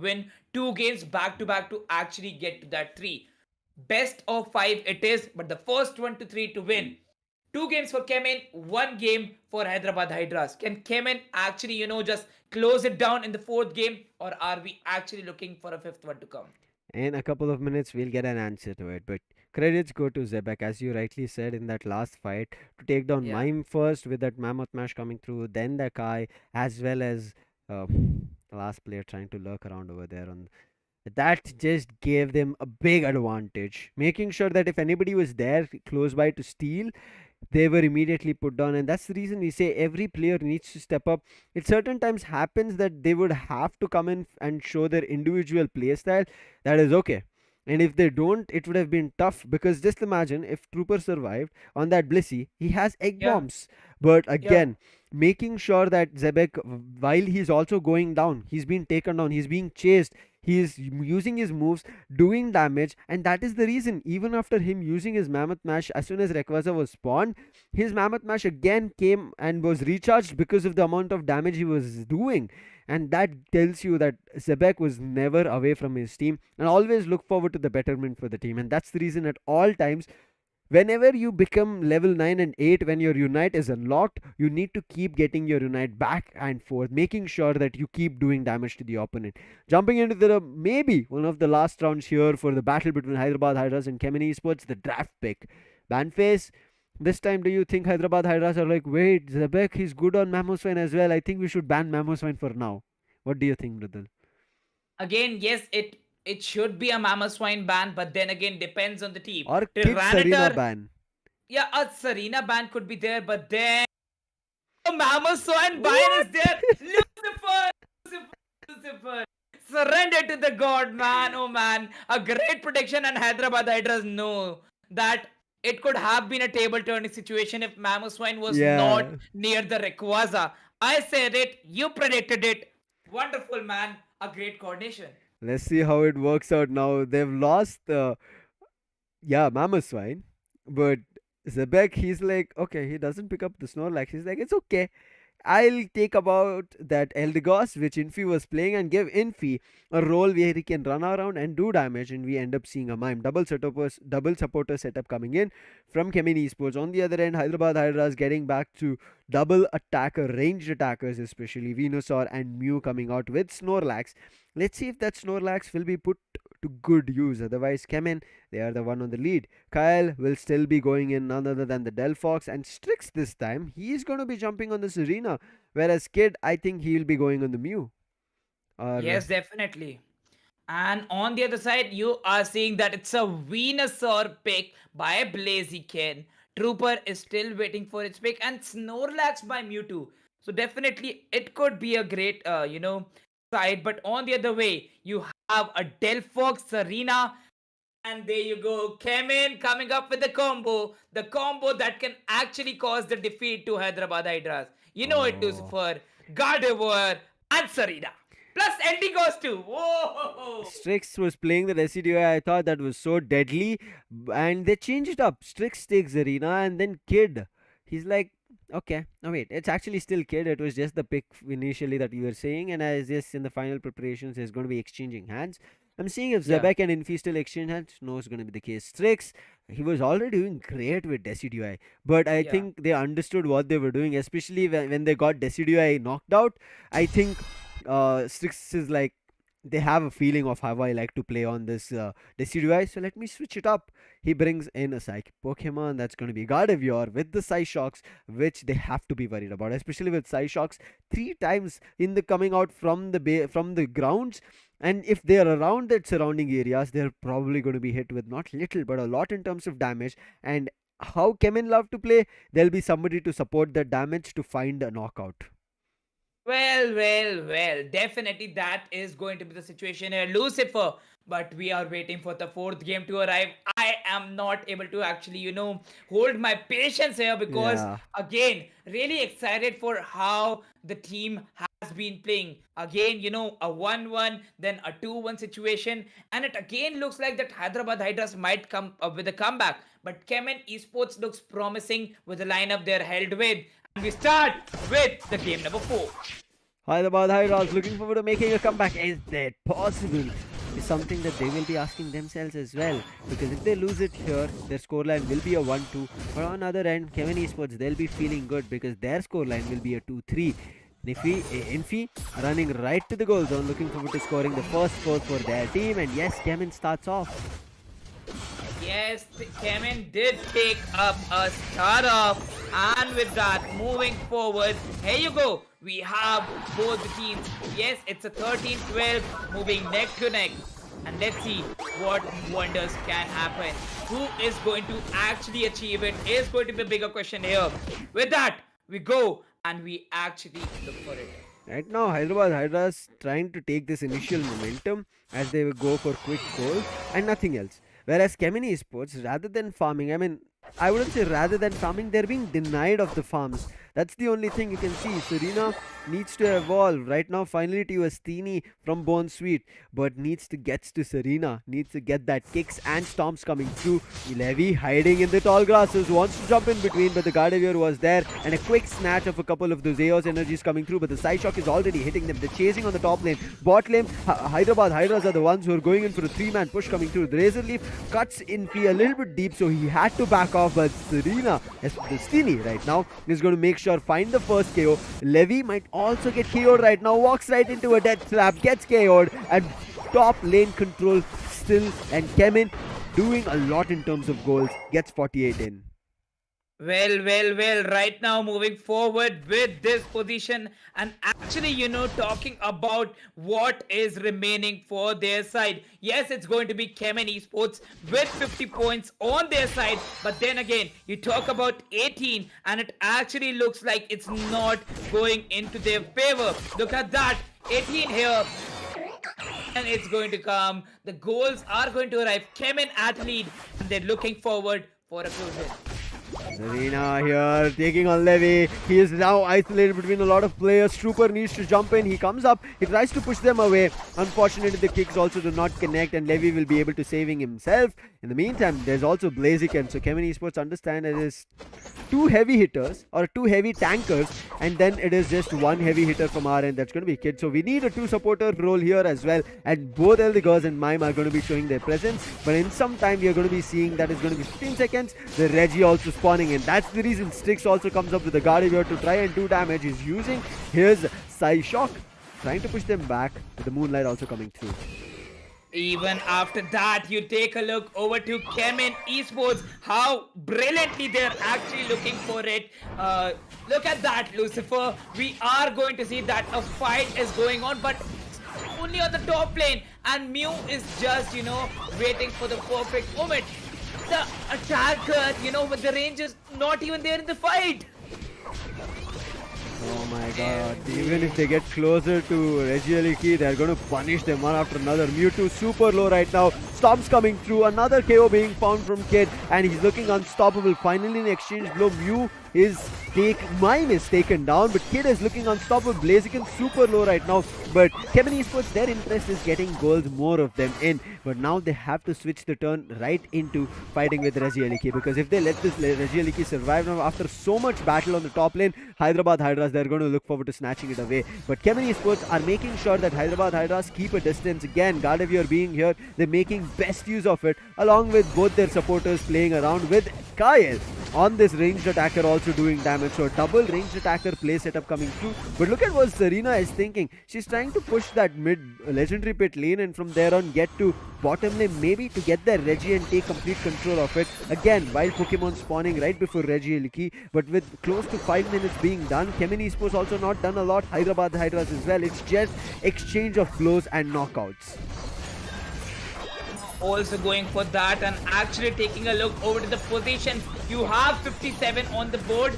win 2 games back to back to actually get to that 3. Best of 5 it is, but the first 1 to 3 to win. 2 games for CHEMIN, 1 game for Hyderabad Hydras. Can CHEMIN actually just close it down in the 4th game, or are we actually looking for a 5th one to come? In a couple of minutes, we'll get an answer to it. But credits go to Zebek, as you rightly said in that last fight, to take down Yeah. Mime first with that Mammoth Mash coming through, then the Kai, as well as the last player trying to lurk around over there. That just gave them a big advantage, making sure that if anybody was there close by to steal, they were immediately put down, and that's the reason we say every player needs to step up. It certain times happens that they would have to come in and show their individual play style. That is okay. And if they don't, it would have been tough, because just imagine if Trooper survived on that Blissey, he has egg Yeah, bombs. But yeah. again, making sure that Zebek, while he's also going down, he's being taken down, he's being chased, he's using his moves, doing damage, and that is the reason, even after him using his Mammoth Mash, as soon as Rayquaza was spawned, his Mammoth Mash again came and was recharged because of the amount of damage he was doing. And that tells you that Zebek was never away from his team and always look forward to the betterment for the team. And that's the reason at all times, whenever you become level 9 and 8, when your unite is unlocked, you need to keep getting your unite back and forth, making sure that you keep doing damage to the opponent. Jumping into the maybe one of the last rounds here for the battle between Hyderabad Hydras and CHEMIN Esports, the draft pick. Banface, this time do you think Hyderabad Hydras are like, wait, Zebek, he's good on Mamoswine as well, I think we should ban Mamoswine for now? What do you think, Mridul? Again, yes, it should be a Mama Swine ban, but then again, depends on the team. Or Kids Arena Tyranitar, ban? yeah, a Serena ban could be there, but then a Mama Swine ban What? is there. Lucifer, Lucifer, Lucifer. Surrender to the god, man. Oh man, a great prediction, and Hyderabad Hydras know that it could have been a table turning situation if Mamoswine was not Yeah. near the Rayquaza. I said it, you predicted it. Wonderful, man. A great coordination. Let's see how it works out now. They've lost yeah, Mamoswine. But Zebek, he's like, okay, he doesn't pick up the Snorlax. He's like, it's okay. I'll take about that Eldegoss, which Infi was playing, and give Infi a role where he can run around and do damage, and we end up seeing a mime. Double supporter setup coming in from CHEMIN Esports. On the other end, Hyderabad Hydras getting back to double attacker, ranged attackers, especially Venusaur and Mew coming out with Snorlax. Let's see if that Snorlax will be put to good use. Otherwise, CHEMIN, they are the one on the lead. Kyle will still be going in, none other than the Delphox, and Strix this time, he is going to be jumping on the Serena, whereas Kid, I think he will be going on the Mew. Or Yes, definitely. And on the other side, you are seeing that it's a Venusaur pick by Blaziken. Trooper is still waiting for its pick, and Snorlax by Mewtwo. So definitely, it could be a great, side. But on the other way, you have a Delphox Serena, and there you go, Kemin coming up with the combo that can actually cause the defeat to Hyderabad Hydras. You know it, oh, Lucifer, Gardevoir, and Serena. Plus Eldigos too. Whoa! Strix was playing the Residue. I thought that was so deadly, and they changed it up. Strix takes Arena, and then Kid. He's like, okay, no wait, it's actually still Kid. It was just the pick initially that you were saying, and as this in the final preparations is going to be exchanging hands. I'm seeing if Yeah, Zebek and Infi still exchange hands. No, it's going to be the case. Strix, he was already doing great with Decidueye, but I yeah. think they understood what they were doing, especially when they got Decidueye knocked out. I think Strix is like, they have a feeling of how I like to play on this Decidueye, so let me switch it up. He brings in a psychic Pokemon that's going to be Gardevoir with the Psyshocks, which they have to be worried about, especially with Psyshocks three times in the coming out from the from the grounds. And if they are around that surrounding areas, they're probably going to be hit with not little but a lot in terms of damage. And how Kemen love to play, there'll be somebody to support the damage to find a knockout. Well, well, well. Definitely that is going to be the situation here, Lucifer. But we are waiting for the fourth game to arrive. I am not able to actually, hold my patience here because, Yeah. again, really excited for how the team has been playing. Again, a 1-1, then a 2-1 situation. And it again looks like that Hyderabad Hydras might come up with a comeback. But Kemen Esports looks promising with the lineup they're held with. And we start with the game number 4. Hyderabad Hydras looking forward to making a comeback. Is that possible? Is something that they will be asking themselves as well. Because if they lose it here, their scoreline will be a 1-2. But on the other end, Kevin Esports, they'll be feeling good because their scoreline will be a 2-3. Infi running right to the goal zone, looking forward to scoring the first score for their team. And yes, Kevin starts off. Yes, Kemen did take up a start off, and with that, moving forward, here you go. We have both the teams. Yes, it's a 13-12 moving neck to neck. and let's see what wonders can happen. Who is going to actually achieve it is going to be a bigger question here. With that, we go and we actually look for it. Right now, Hyderabad Hydras trying to take this initial momentum as they will go for quick goals and nothing else. Whereas CHEMIN Esports, rather than farming, I wouldn't say rather than farming, they're being denied of the farms. That's the only thing you can see. Serena needs to evolve. Right now, finally to Astini from Bone Sweet, but needs to get to Serena. Needs to get that kicks and stomps coming through. Levy hiding in the tall grasses, wants to jump in between, but the Gardevoir was there, and a quick snatch of a couple of those Eos energies coming through, but the Psyshock is already hitting them. They're chasing on the top lane. Bot lane, Hyderabad Hydras are the ones who are going in for a 3-man push coming through. The Razor Leaf cuts in a little bit deep, so he had to back off, but Serena, Destiny right now, is going to make sure find the first KO. Levy might also get KO'd right now, walks right into a death trap, gets KO'd, and top lane control still, and CHEMIN doing a lot in terms of goals, gets 48 in. Well, right now moving forward with this position and actually, talking about what is remaining for their side. Yes, it's going to be CHEMIN Esports with 50 points on their side, but then again, you talk about 18 and it actually looks like it's not going into their favor. Look at that, 18 here. And it's going to come. The goals are going to arrive. CHEMIN at lead, and they're looking forward for a close win. Serena here taking on Levy. He is now isolated between a lot of players. Trooper needs to jump in. He comes up. He tries to push them away. Unfortunately, the kicks also do not connect, and Levy will be able to saving himself. In the meantime, there's also Blaziken. So CHEMIN Esports understand it is 2 heavy hitters or 2 heavy tankers, and then it is just 1 heavy hitter from our end. That's going to be Kid. So we need a 2 supporter role here as well. And both Eldigers and Mime are going to be showing their presence. But in some time, we are going to be seeing that it's going to be 15 seconds. The Reggie also spawning in. That's the reason Strix also comes up with the Gardevoir to try and do damage. He's using his Psyshock, trying to push them back, with the Moonlight also coming through. Even after that, you take a look over to CHEMIN Esports, how brilliantly they're actually looking for it. Look at that, Lucifer. We are going to see that a fight is going on, but only on the top lane, and Mew is just, waiting for the perfect moment. The attacker, with the range is not even there in the fight. Oh my god, even if they get closer to Regieleki, they're going to punish them one after another. Mewtwo super low right now. Storms coming through, another KO being found from Kid, and he's looking unstoppable. Finally, in exchange blow, Mime is taken down, but Kid is looking unstoppable. Blaziken super low right now, but CHEMIN Esports, their interest is getting goals, more of them in, but now they have to switch the turn right into fighting with Regieleki, because if they let this Regieleki survive now after so much battle on the top lane, Hyderabad Hydras, they're going to look forward to snatching it away. But CHEMIN Esports are making sure that Hyderabad Hydras keep a distance. Again, Gardevoir being here, they're making best use of it, along with both their supporters playing around with Kyle on this ranged attacker also doing damage. So a double ranged attacker play setup coming through. But look at what Serena is thinking. She's trying to push that mid legendary pit lane, and from there on get to bottom lane, maybe to get their Reggie and take complete control of it. Again, wild Pokemon spawning right before Regieleki, but with close to 5 minutes being done, CHEMIN Esports also not done a lot. Hyderabad Hydras as well. It's just exchange of blows and knockouts. Also going for that and actually taking a look over to the positions. You have 57 on the board,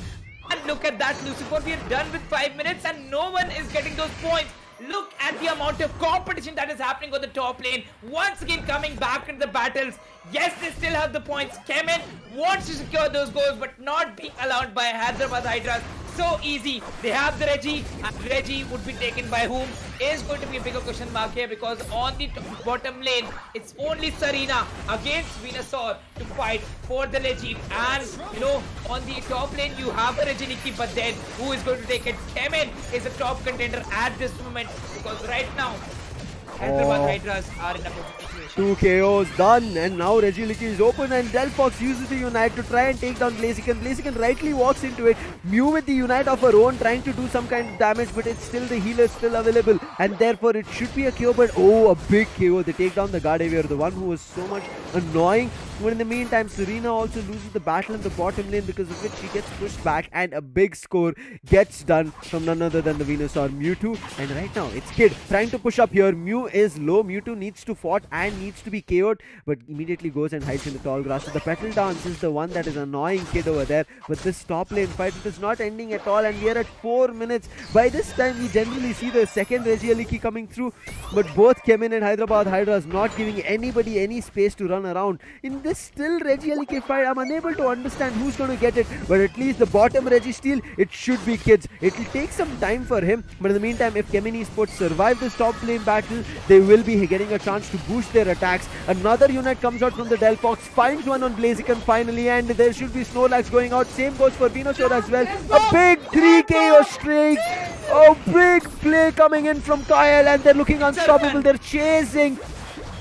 and look at that, Lucifer. We are done with 5 minutes and no one is getting those points. Look at the amount of competition that is happening on the top lane. Once again coming back into the battles. Yes, they still have the points. CHEMIN wants to secure those goals, but not being allowed by Hyderabad Hydras. So easy. They have the Reggie, and Reggie would be taken by whom is going to be a bigger question mark here, because on the bottom lane, it's only Serena against Venusaur to fight for the Legit. And, on the top lane, you have a Regieleki, but then who is going to take it? CHEMIN is a top contender at this moment, because right now, Hyderabad Hydras are in a position. 2 KOs done, and now Regieleki is open, and Delphox uses the Unite to try and take down Blaziken. Blaziken rightly walks into it. Mew with the Unite of her own trying to do some kind of damage, but it's still, the healer is still available, and therefore it should be a KO, but a big KO. They take down the Gardevoir, the one who was so much annoying But in the meantime, Serena also loses the battle in the bottom lane, because of which she gets pushed back, and a big score gets done from none other than the Venusaur Mewtwo. And right now, it's Kid trying to push up here. Mew is low. Mewtwo needs to fight and needs to be KO'd, but immediately goes and hides in the tall grass. So the Petal Dance is the one that is annoying Kid over there. But this top lane fight, it is not ending at all, and we are at 4 minutes. By this time, we generally see the second Regieleki coming through, but both CHEMIN and Hyderabad Hydras not giving anybody any space to run around. In this still Regieleki fight, I'm unable to understand who's going to get it, but at least the bottom Registeel, it should be Kids. It will take some time for him, but in the meantime, if CHEMIN Esports survive this top lane battle, they will be getting a chance to boost their attacks. Another unit comes out from the Delphox, finds one on Blaziken finally, and there should be Snorlax going out. Same goes for Venusaur as well. A big 3 KO streak. Oh, big play coming in from Kyle, and they're looking unstoppable. They're chasing,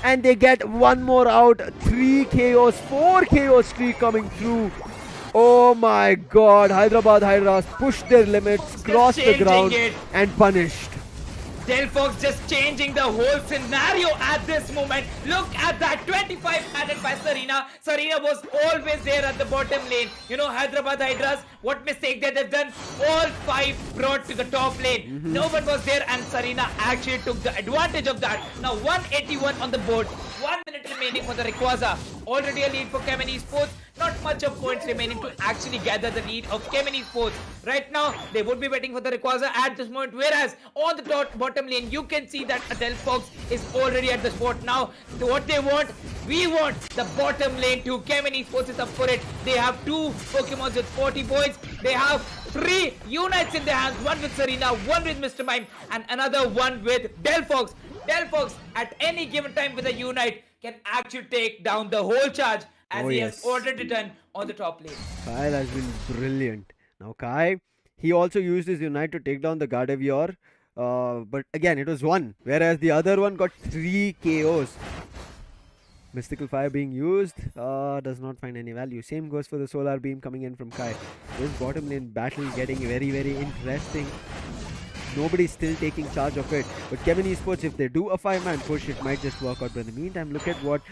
and they get one more out. 3 KOs, 4 KO streak coming through. Oh my god, Hyderabad Hydras pushed their limits, crossed the ground, and punished. Delphox just changing the whole scenario at this moment. Look at that, 25 added by Serena. Serena was always there at the bottom lane. You know, Hyderabad Hydras, what mistake that they've done? All 5 brought to the top lane. No one was there, and Serena actually took the advantage of that. Now 181 on the board. 1 minute remaining for the Rayquaza. Already a lead for CHEMIN Esports. Not much of points remaining to actually gather the lead of CHEMIN Esports. Right now, they would be waiting for the Rayquaza at this moment. Whereas on the bottom lane, you can see that Delphox is already at the spot. Now, what they want, we want the bottom lane too. CHEMIN Esports is up for it. They have 2 Pokemons with 40 points. They have 3 Unites in their hands. One with Serena, one with Mr. Mime, and another one with Delphox. Delphox at any given time with a Unite can actually take down the whole charge, as he has already done on the top lane. Kyle has been brilliant. Now Kai, he also used his Unite to take down the Gardevoir, but again it was 1, whereas the other one got 3 KOs. Mystical Fire being used does not find any value. Same goes for the Solar Beam coming in from Kai. This bottom lane battle getting very, very interesting. Nobody's still taking charge of it, but CHEMIN Esports, if they do a 5-man push, it might just work out. But in the meantime, look at what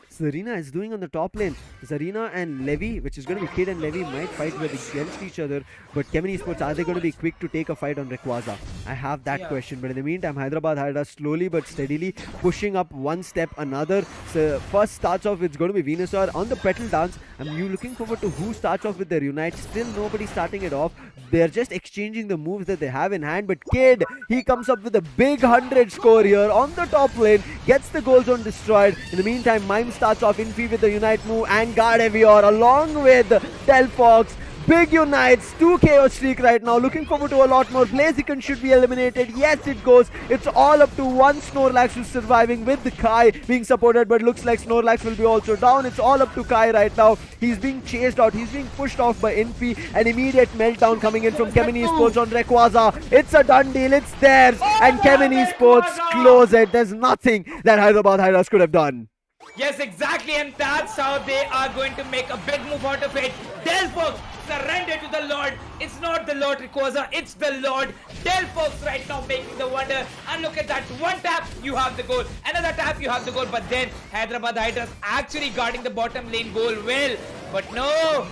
Serena is doing on the top lane. Serena and Levi, which is going to be Kid and Levi, might fight against each other. But CHEMIN Esports, are they going to be quick to take a fight on Rayquaza? I have that question. But in the meantime, Hyderabad Hydras slowly but steadily pushing up one step another. So first starts off, it's going to be Venusaur on the Petal Dance. I'm looking forward to who starts off with their Unite. Still nobody starting it off. They're just exchanging the moves that they have in hand. But Kid, he comes up with a big 100 score here on the top lane. Gets the goal zone destroyed. In the meantime, Mime starts off in with the Unite move, and Gardevoir along with Delphox. Big Unites, 2 KO streak right now. Looking forward to a lot more. Blaziken should be eliminated. Yes, it goes. It's all up to one Snorlax who's surviving, with the Kai being supported, but looks like Snorlax will be also down. It's all up to Kai right now. He's being chased out. He's being pushed off by Infi. An immediate meltdown coming in from CHEMIN Esports on Rayquaza. It's a done deal. It's theirs. And CHEMIN Esports close it. There's nothing that Hyderabad Hydras could have done. Yes, exactly, and that's how they are going to make a big move out of it. Delphox, surrender to the Lord. It's not the Lord Rayquaza, it's the Lord. Delphox right now making the wonder. And look at that, one tap, you have the goal. Another tap, you have the goal. But then Hyderabad Hydras actually guarding the bottom lane goal well. But no,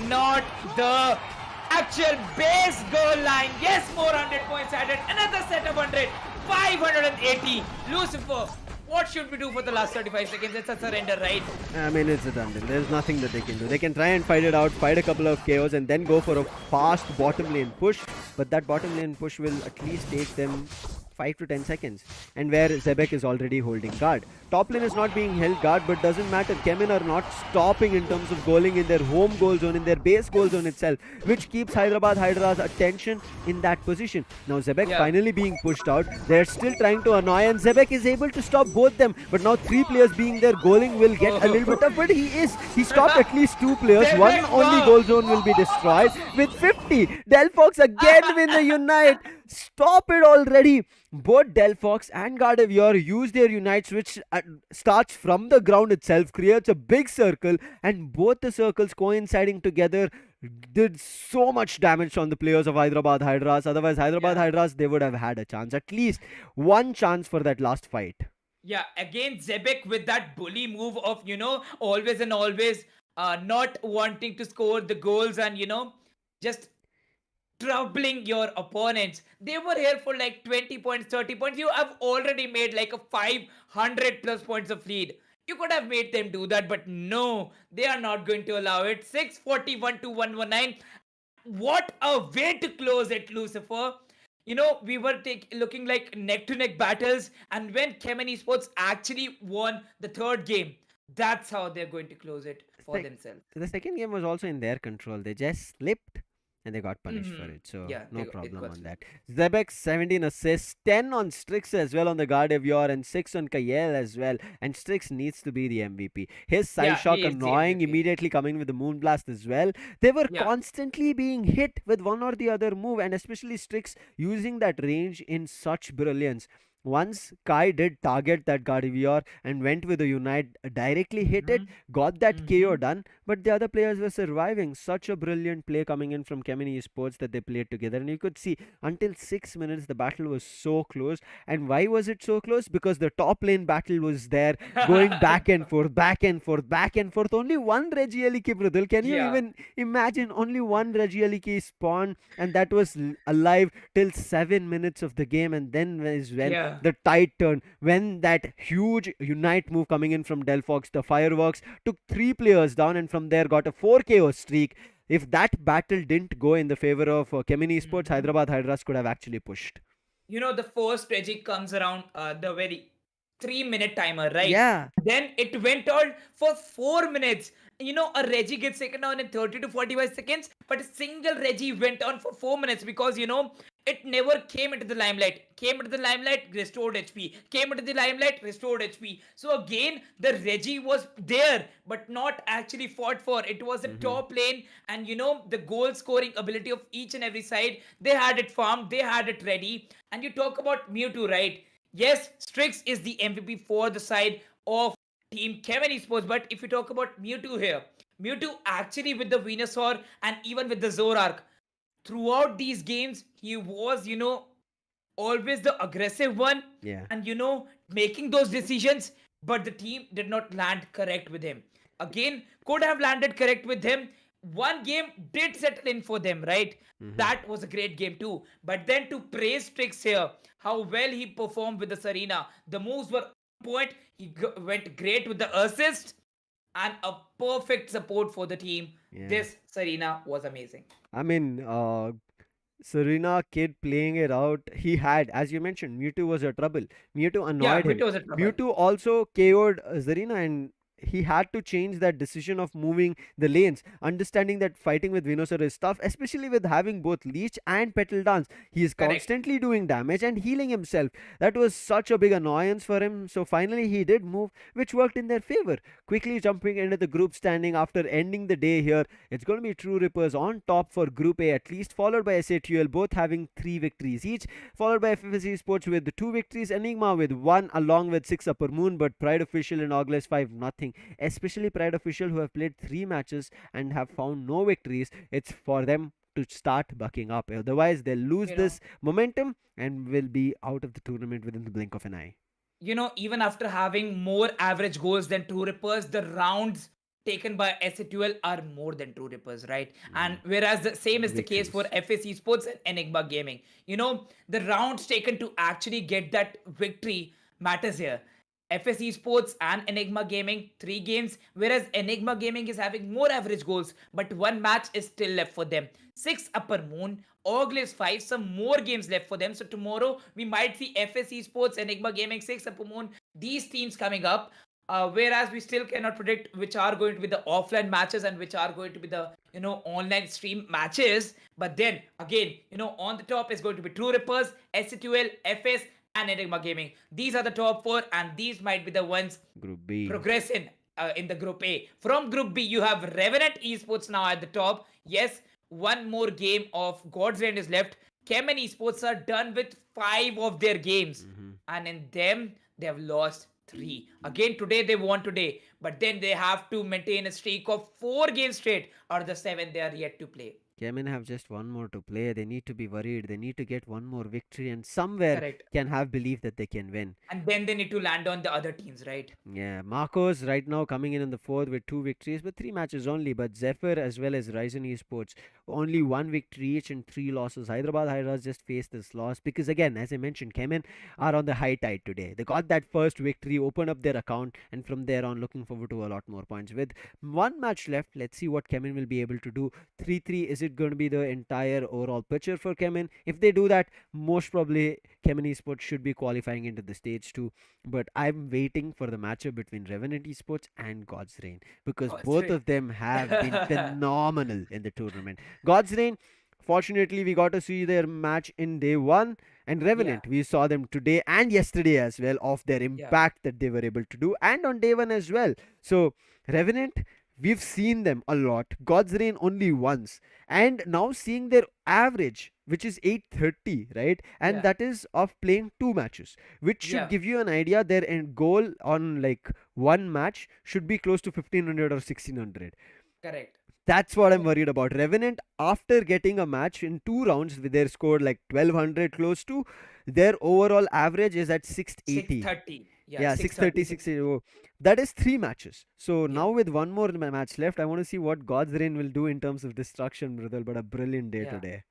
not the actual base goal line. Yes, more 100 points added. Another set of 100. 580. Lucifer, what should we do for the last 35 seconds? It's a surrender, right? I mean, it's a done deal. There's nothing that they can do. They can try and fight it out, fight a couple of KOs, and then go for a fast bottom lane push. But that bottom lane push will at least take them 5 to 10 seconds. And where Zebek is already holding guard. Top lane is not being held guard, but doesn't matter. CHEMIN are not stopping in terms of goaling in their home goal zone, in their base goal zone itself, which keeps Hyderabad Hydras' attention in that position. Now Zebek finally being pushed out. They're still trying to annoy, and Zebek is able to stop both them. But now 3 players being there, goaling will get a little bit tough. But he stopped at least 2 players. One only goal zone will be destroyed with 50. Delphox again win the Unite. Stop it already. Both Delphox and Gardevoir use their Unites, which starts from the ground itself, creates a big circle, and both the circles coinciding together did so much damage on the players of Hyderabad Hydras. Otherwise, Hyderabad Hydras, they would have had a chance, at least one chance for that last fight. Yeah, again Zebek with that bully move of always and always not wanting to score the goals and just troubling your opponents. They were here for like 20 points, 30 points. You have already made like a 500 plus points of lead. You could have made them do that, but no, they are not going to allow it. 641 to 119. What a way to close it, Lucifer. We were looking like neck to neck battles, and when CHEMIN Esports actually won the third game, that's how they're going to close it for Sec- themselves. the second game was also in their control. They just slipped and they got punished for Hmm. it. So Yeah, no it problem got on that. slipped. Zebek 17 assists, 10 on Strix as well on the Gardevoir and 6 on Kayel as well. And Strix needs to be the MVP. His side Yeah, shock he is the annoying MVP. immediately coming with the Moonblast as well. They were Yeah. constantly being hit with one or the other move, and especially Strix using that range in such brilliance. Once Kai did target that Gardevoir and went with a Unite, directly hit it, Mm-hmm. got that KO Mm-hmm. done, but the other players were surviving. Such a brilliant play coming in from CHEMIN Esports that they played together. And you could see until 6 minutes the battle was so close. And why was it so close? Because the top lane battle was there, going back and forth, back and forth, back and forth. Only one Regieliki, Brudul. Can you Yeah. even imagine? Only one Regieliki spawned, and that was alive till 7 minutes of the game. And then is when Yeah. the tide turned, when that huge Unite move coming in from Delphox, the fireworks took three players down, and from there got a 4 KO streak. If that battle didn't go in the favor of CHEMIN Esports, Mm-hmm. Hyderabad Hydras could have actually pushed. The first Reggie comes around the very 3 minute timer, right? Yeah. Then it went on for 4 minutes. A Reggie gets taken down in 30 to 45 seconds, but a single Reggie went on for 4 minutes because it never came into the limelight. Came into the limelight, restored HP. Came into the limelight, restored HP. So again, the Reggie was there, but not actually fought for. It was a Mm-hmm. top lane, and the goal scoring ability of each and every side. They had it farmed, they had it ready. And you talk about Mewtwo, right? Yes, Strix is the MVP for the side of Team Kevin Esports, but if you talk about Mewtwo here, Mewtwo actually with the Venusaur and even with the Zorark, throughout these games, he was, always the aggressive one Yeah. and, making those decisions, but the team did not land correct with him. Again, could have landed correct with him. One game did settle in for them, right? Mm-hmm. That was a great game too. But then to praise Strix here, how well he performed with the Serena. The moves were on point. He went great with the assist and a perfect support for the team. Yeah. This Serena was amazing. I mean, Serena kid playing it out. He had, as you mentioned, Mewtwo was a trouble. Mewtwo Yeah, annoyed him. Mewtwo was a trouble. Mewtwo also KO'd Zarina, and he had to change that decision of moving the lanes, understanding that fighting with Venusaur is tough, especially with having both Leech and Petal Dance. He is Correct. constantly doing damage and healing himself. That was such a big annoyance for him. So finally, he did move, which worked in their favor. Quickly jumping into the group standing after ending the day here, it's going to be True Rippers on top for Group A at least, followed by SATUL, both having 3 victories each, followed by FFC Sports with 2 victories, Enigma with 1, along with 6 Upper Moon, but Pride Official and Ogles 5 nothing. Especially Pride Official, who have played 3 matches and have found no victories. It's for them to start bucking up. Otherwise, they'll lose You know, this momentum and will be out of the tournament within the blink of an eye. even after having more average goals than True Rippers, the rounds taken by SATUL are more than True Rippers, right? And whereas the same is the case for Victories. FAC Sports and Enigma Gaming. The rounds taken to actually get that victory matters here. FSE Sports and Enigma Gaming, 3 games, whereas Enigma Gaming is having more average goals, but 1 match is still left for them. 6 Upper Moon, Oglis 5, some more games left for them. So tomorrow we might see FSE Sports, Enigma Gaming, 6 Upper Moon, these teams coming up. Whereas we still cannot predict which are going to be the offline matches and which are going to be the online stream matches. But then again, on the top is going to be True Rippers, SCTUL, FS, and Enigma Gaming. These are the top 4, and these might be the ones Group B. progressing in the Group A. From Group B, you have Revenant Esports now at the top. Yes, one more game of God's Reign is left. CHEMIN Esports are done with 5 of their games, and in them they have lost 3. Again, today they won today, but then they have to maintain a streak of 4 games straight out of the 7 they are yet to play. Kemin have just one more to play. They need to be worried. They need to get one more victory and somewhere Correct. can have belief that they can win. And then they need to land on the other teams, right? Yeah, Marcos right now coming in the fourth with two victories, but three matches only. But Zephyr as well as Ryzen Esports only one victory each and three losses. Hyderabad Hydras just faced this loss because again, as I mentioned, Kemen are on the high tide today. They got that first victory, opened up their account, and from there on, looking forward to a lot more points. With one match left, let's see what Kemen will be able to do. 3-3, is it going to be the entire overall picture for Kemen? If they do that, most probably Kemen Esports should be qualifying into the stage 2, but I'm waiting for the matchup between Revenant Esports and God's Reign because God's both right. of them have been phenomenal in the tournament. God's Reign, fortunately, we got to see their match in day one, and Yeah, Revenant, we saw them today and yesterday as well of their yeah. impact that they were able to do, and on day one as well. So, Revenant, we've seen them a lot. God's Reign only once, and now seeing their average, which is 830, right? And Yeah, that is of playing two matches, which should yeah, give you an idea. Their end goal on like one match should be close to 1500 or 1600. correct. That's what I'm worried about. Revenant, after getting a match in two rounds with their score like 1200 close to, their overall average is at 680. 630. Yeah, Yeah, 630, 630. 680. That is three matches. So Yeah, now with one more match left, I want to see what God's Reign will do in terms of destruction, brother. But a brilliant day yeah. today.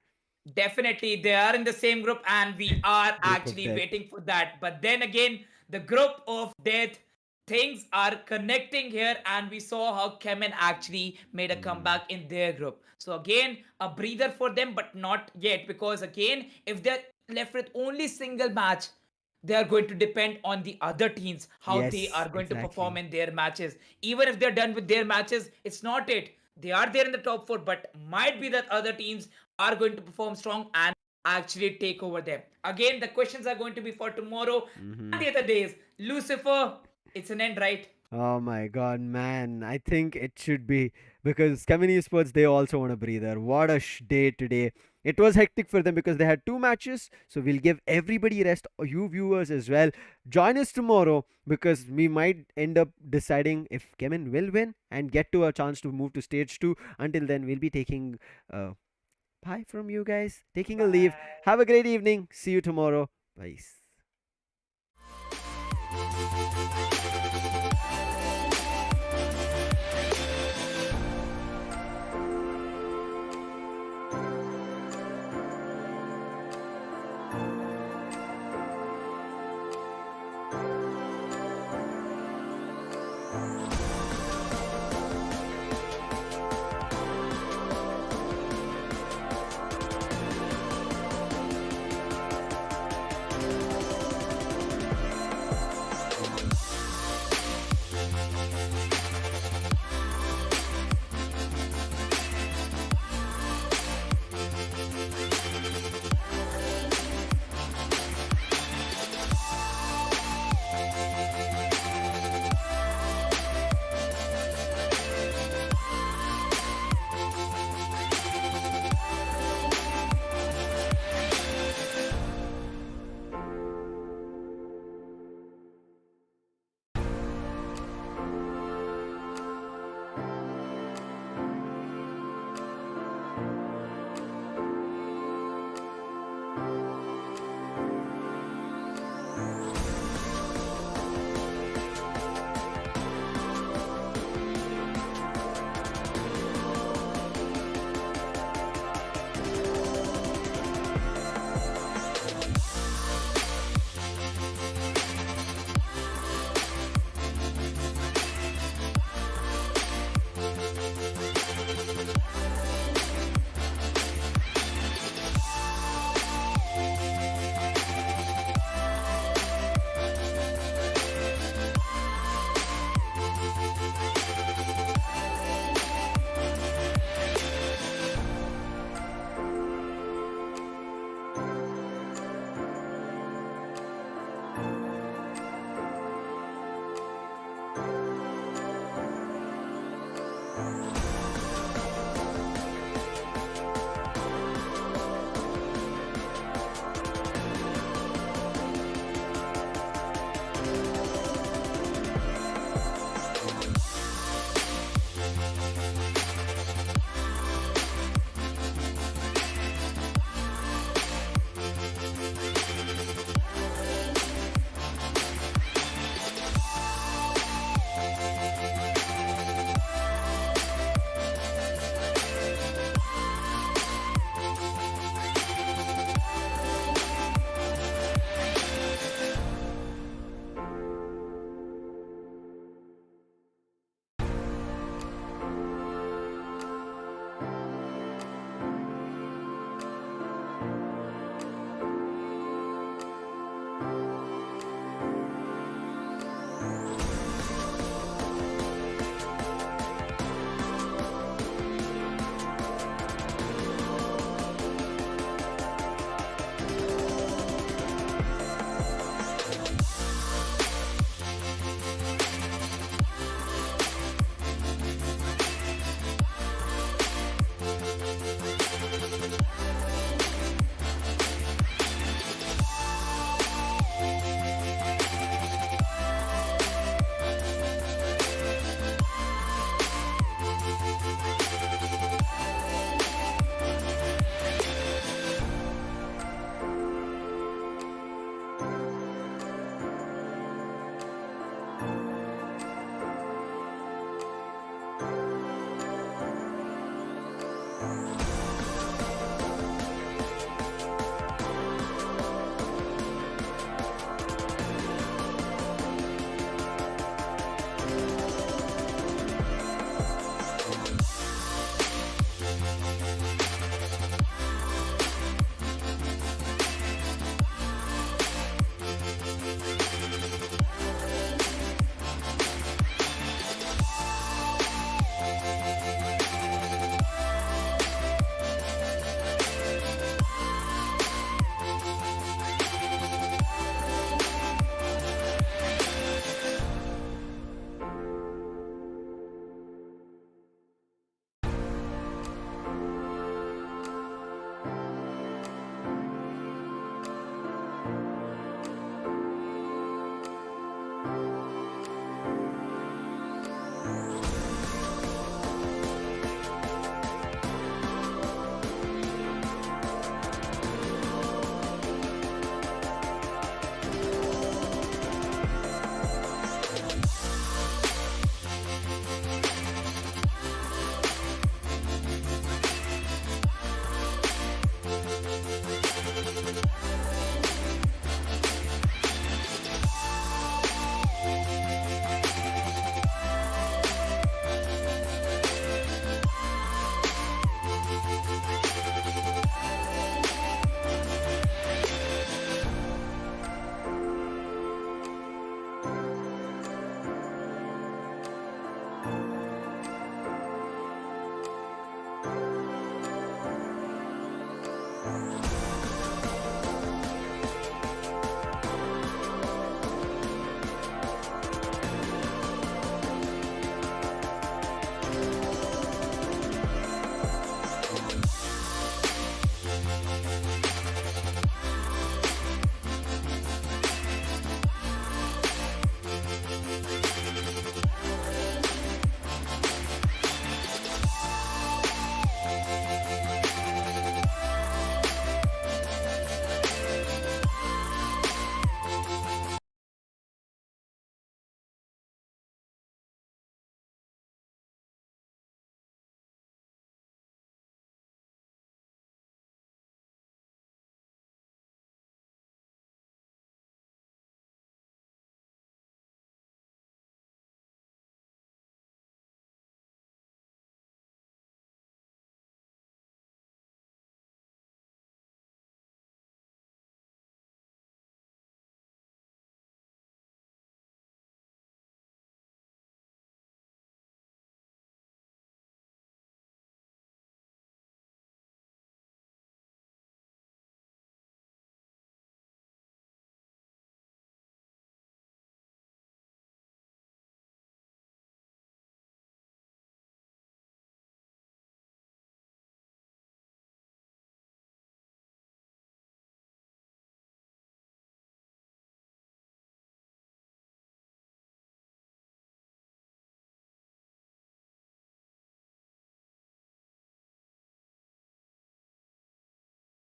Definitely, they are in the same group, and we are Group of actually death. waiting for that. But then again, the group of death, things are connecting here, and we saw how Kemen actually made a Mm. comeback in their group. So again, a breather for them, but not yet, because again, if they're left with only single match, they are going to depend on the other teams how they Yes, are going to perform exactly. in their matches. Even if they're done with their matches, it's not it. They are there in the top four, but might be that other teams are going to perform strong and actually take over them. Again, the questions are going to be for tomorrow Hmm. and the other days. Lucifer, it's an end, right? Oh my god, man. I think it should be because CHEMIN Sports, they also want a breather. What a day today. It was hectic for them because they had two matches. So we'll give everybody rest, you viewers as well. Join us tomorrow because we might end up deciding if CHEMIN will win and get to a chance to move to stage 2. Until then, we'll be taking bye from you guys, taking a leave. Bye. Have a great evening. See you tomorrow. Bye.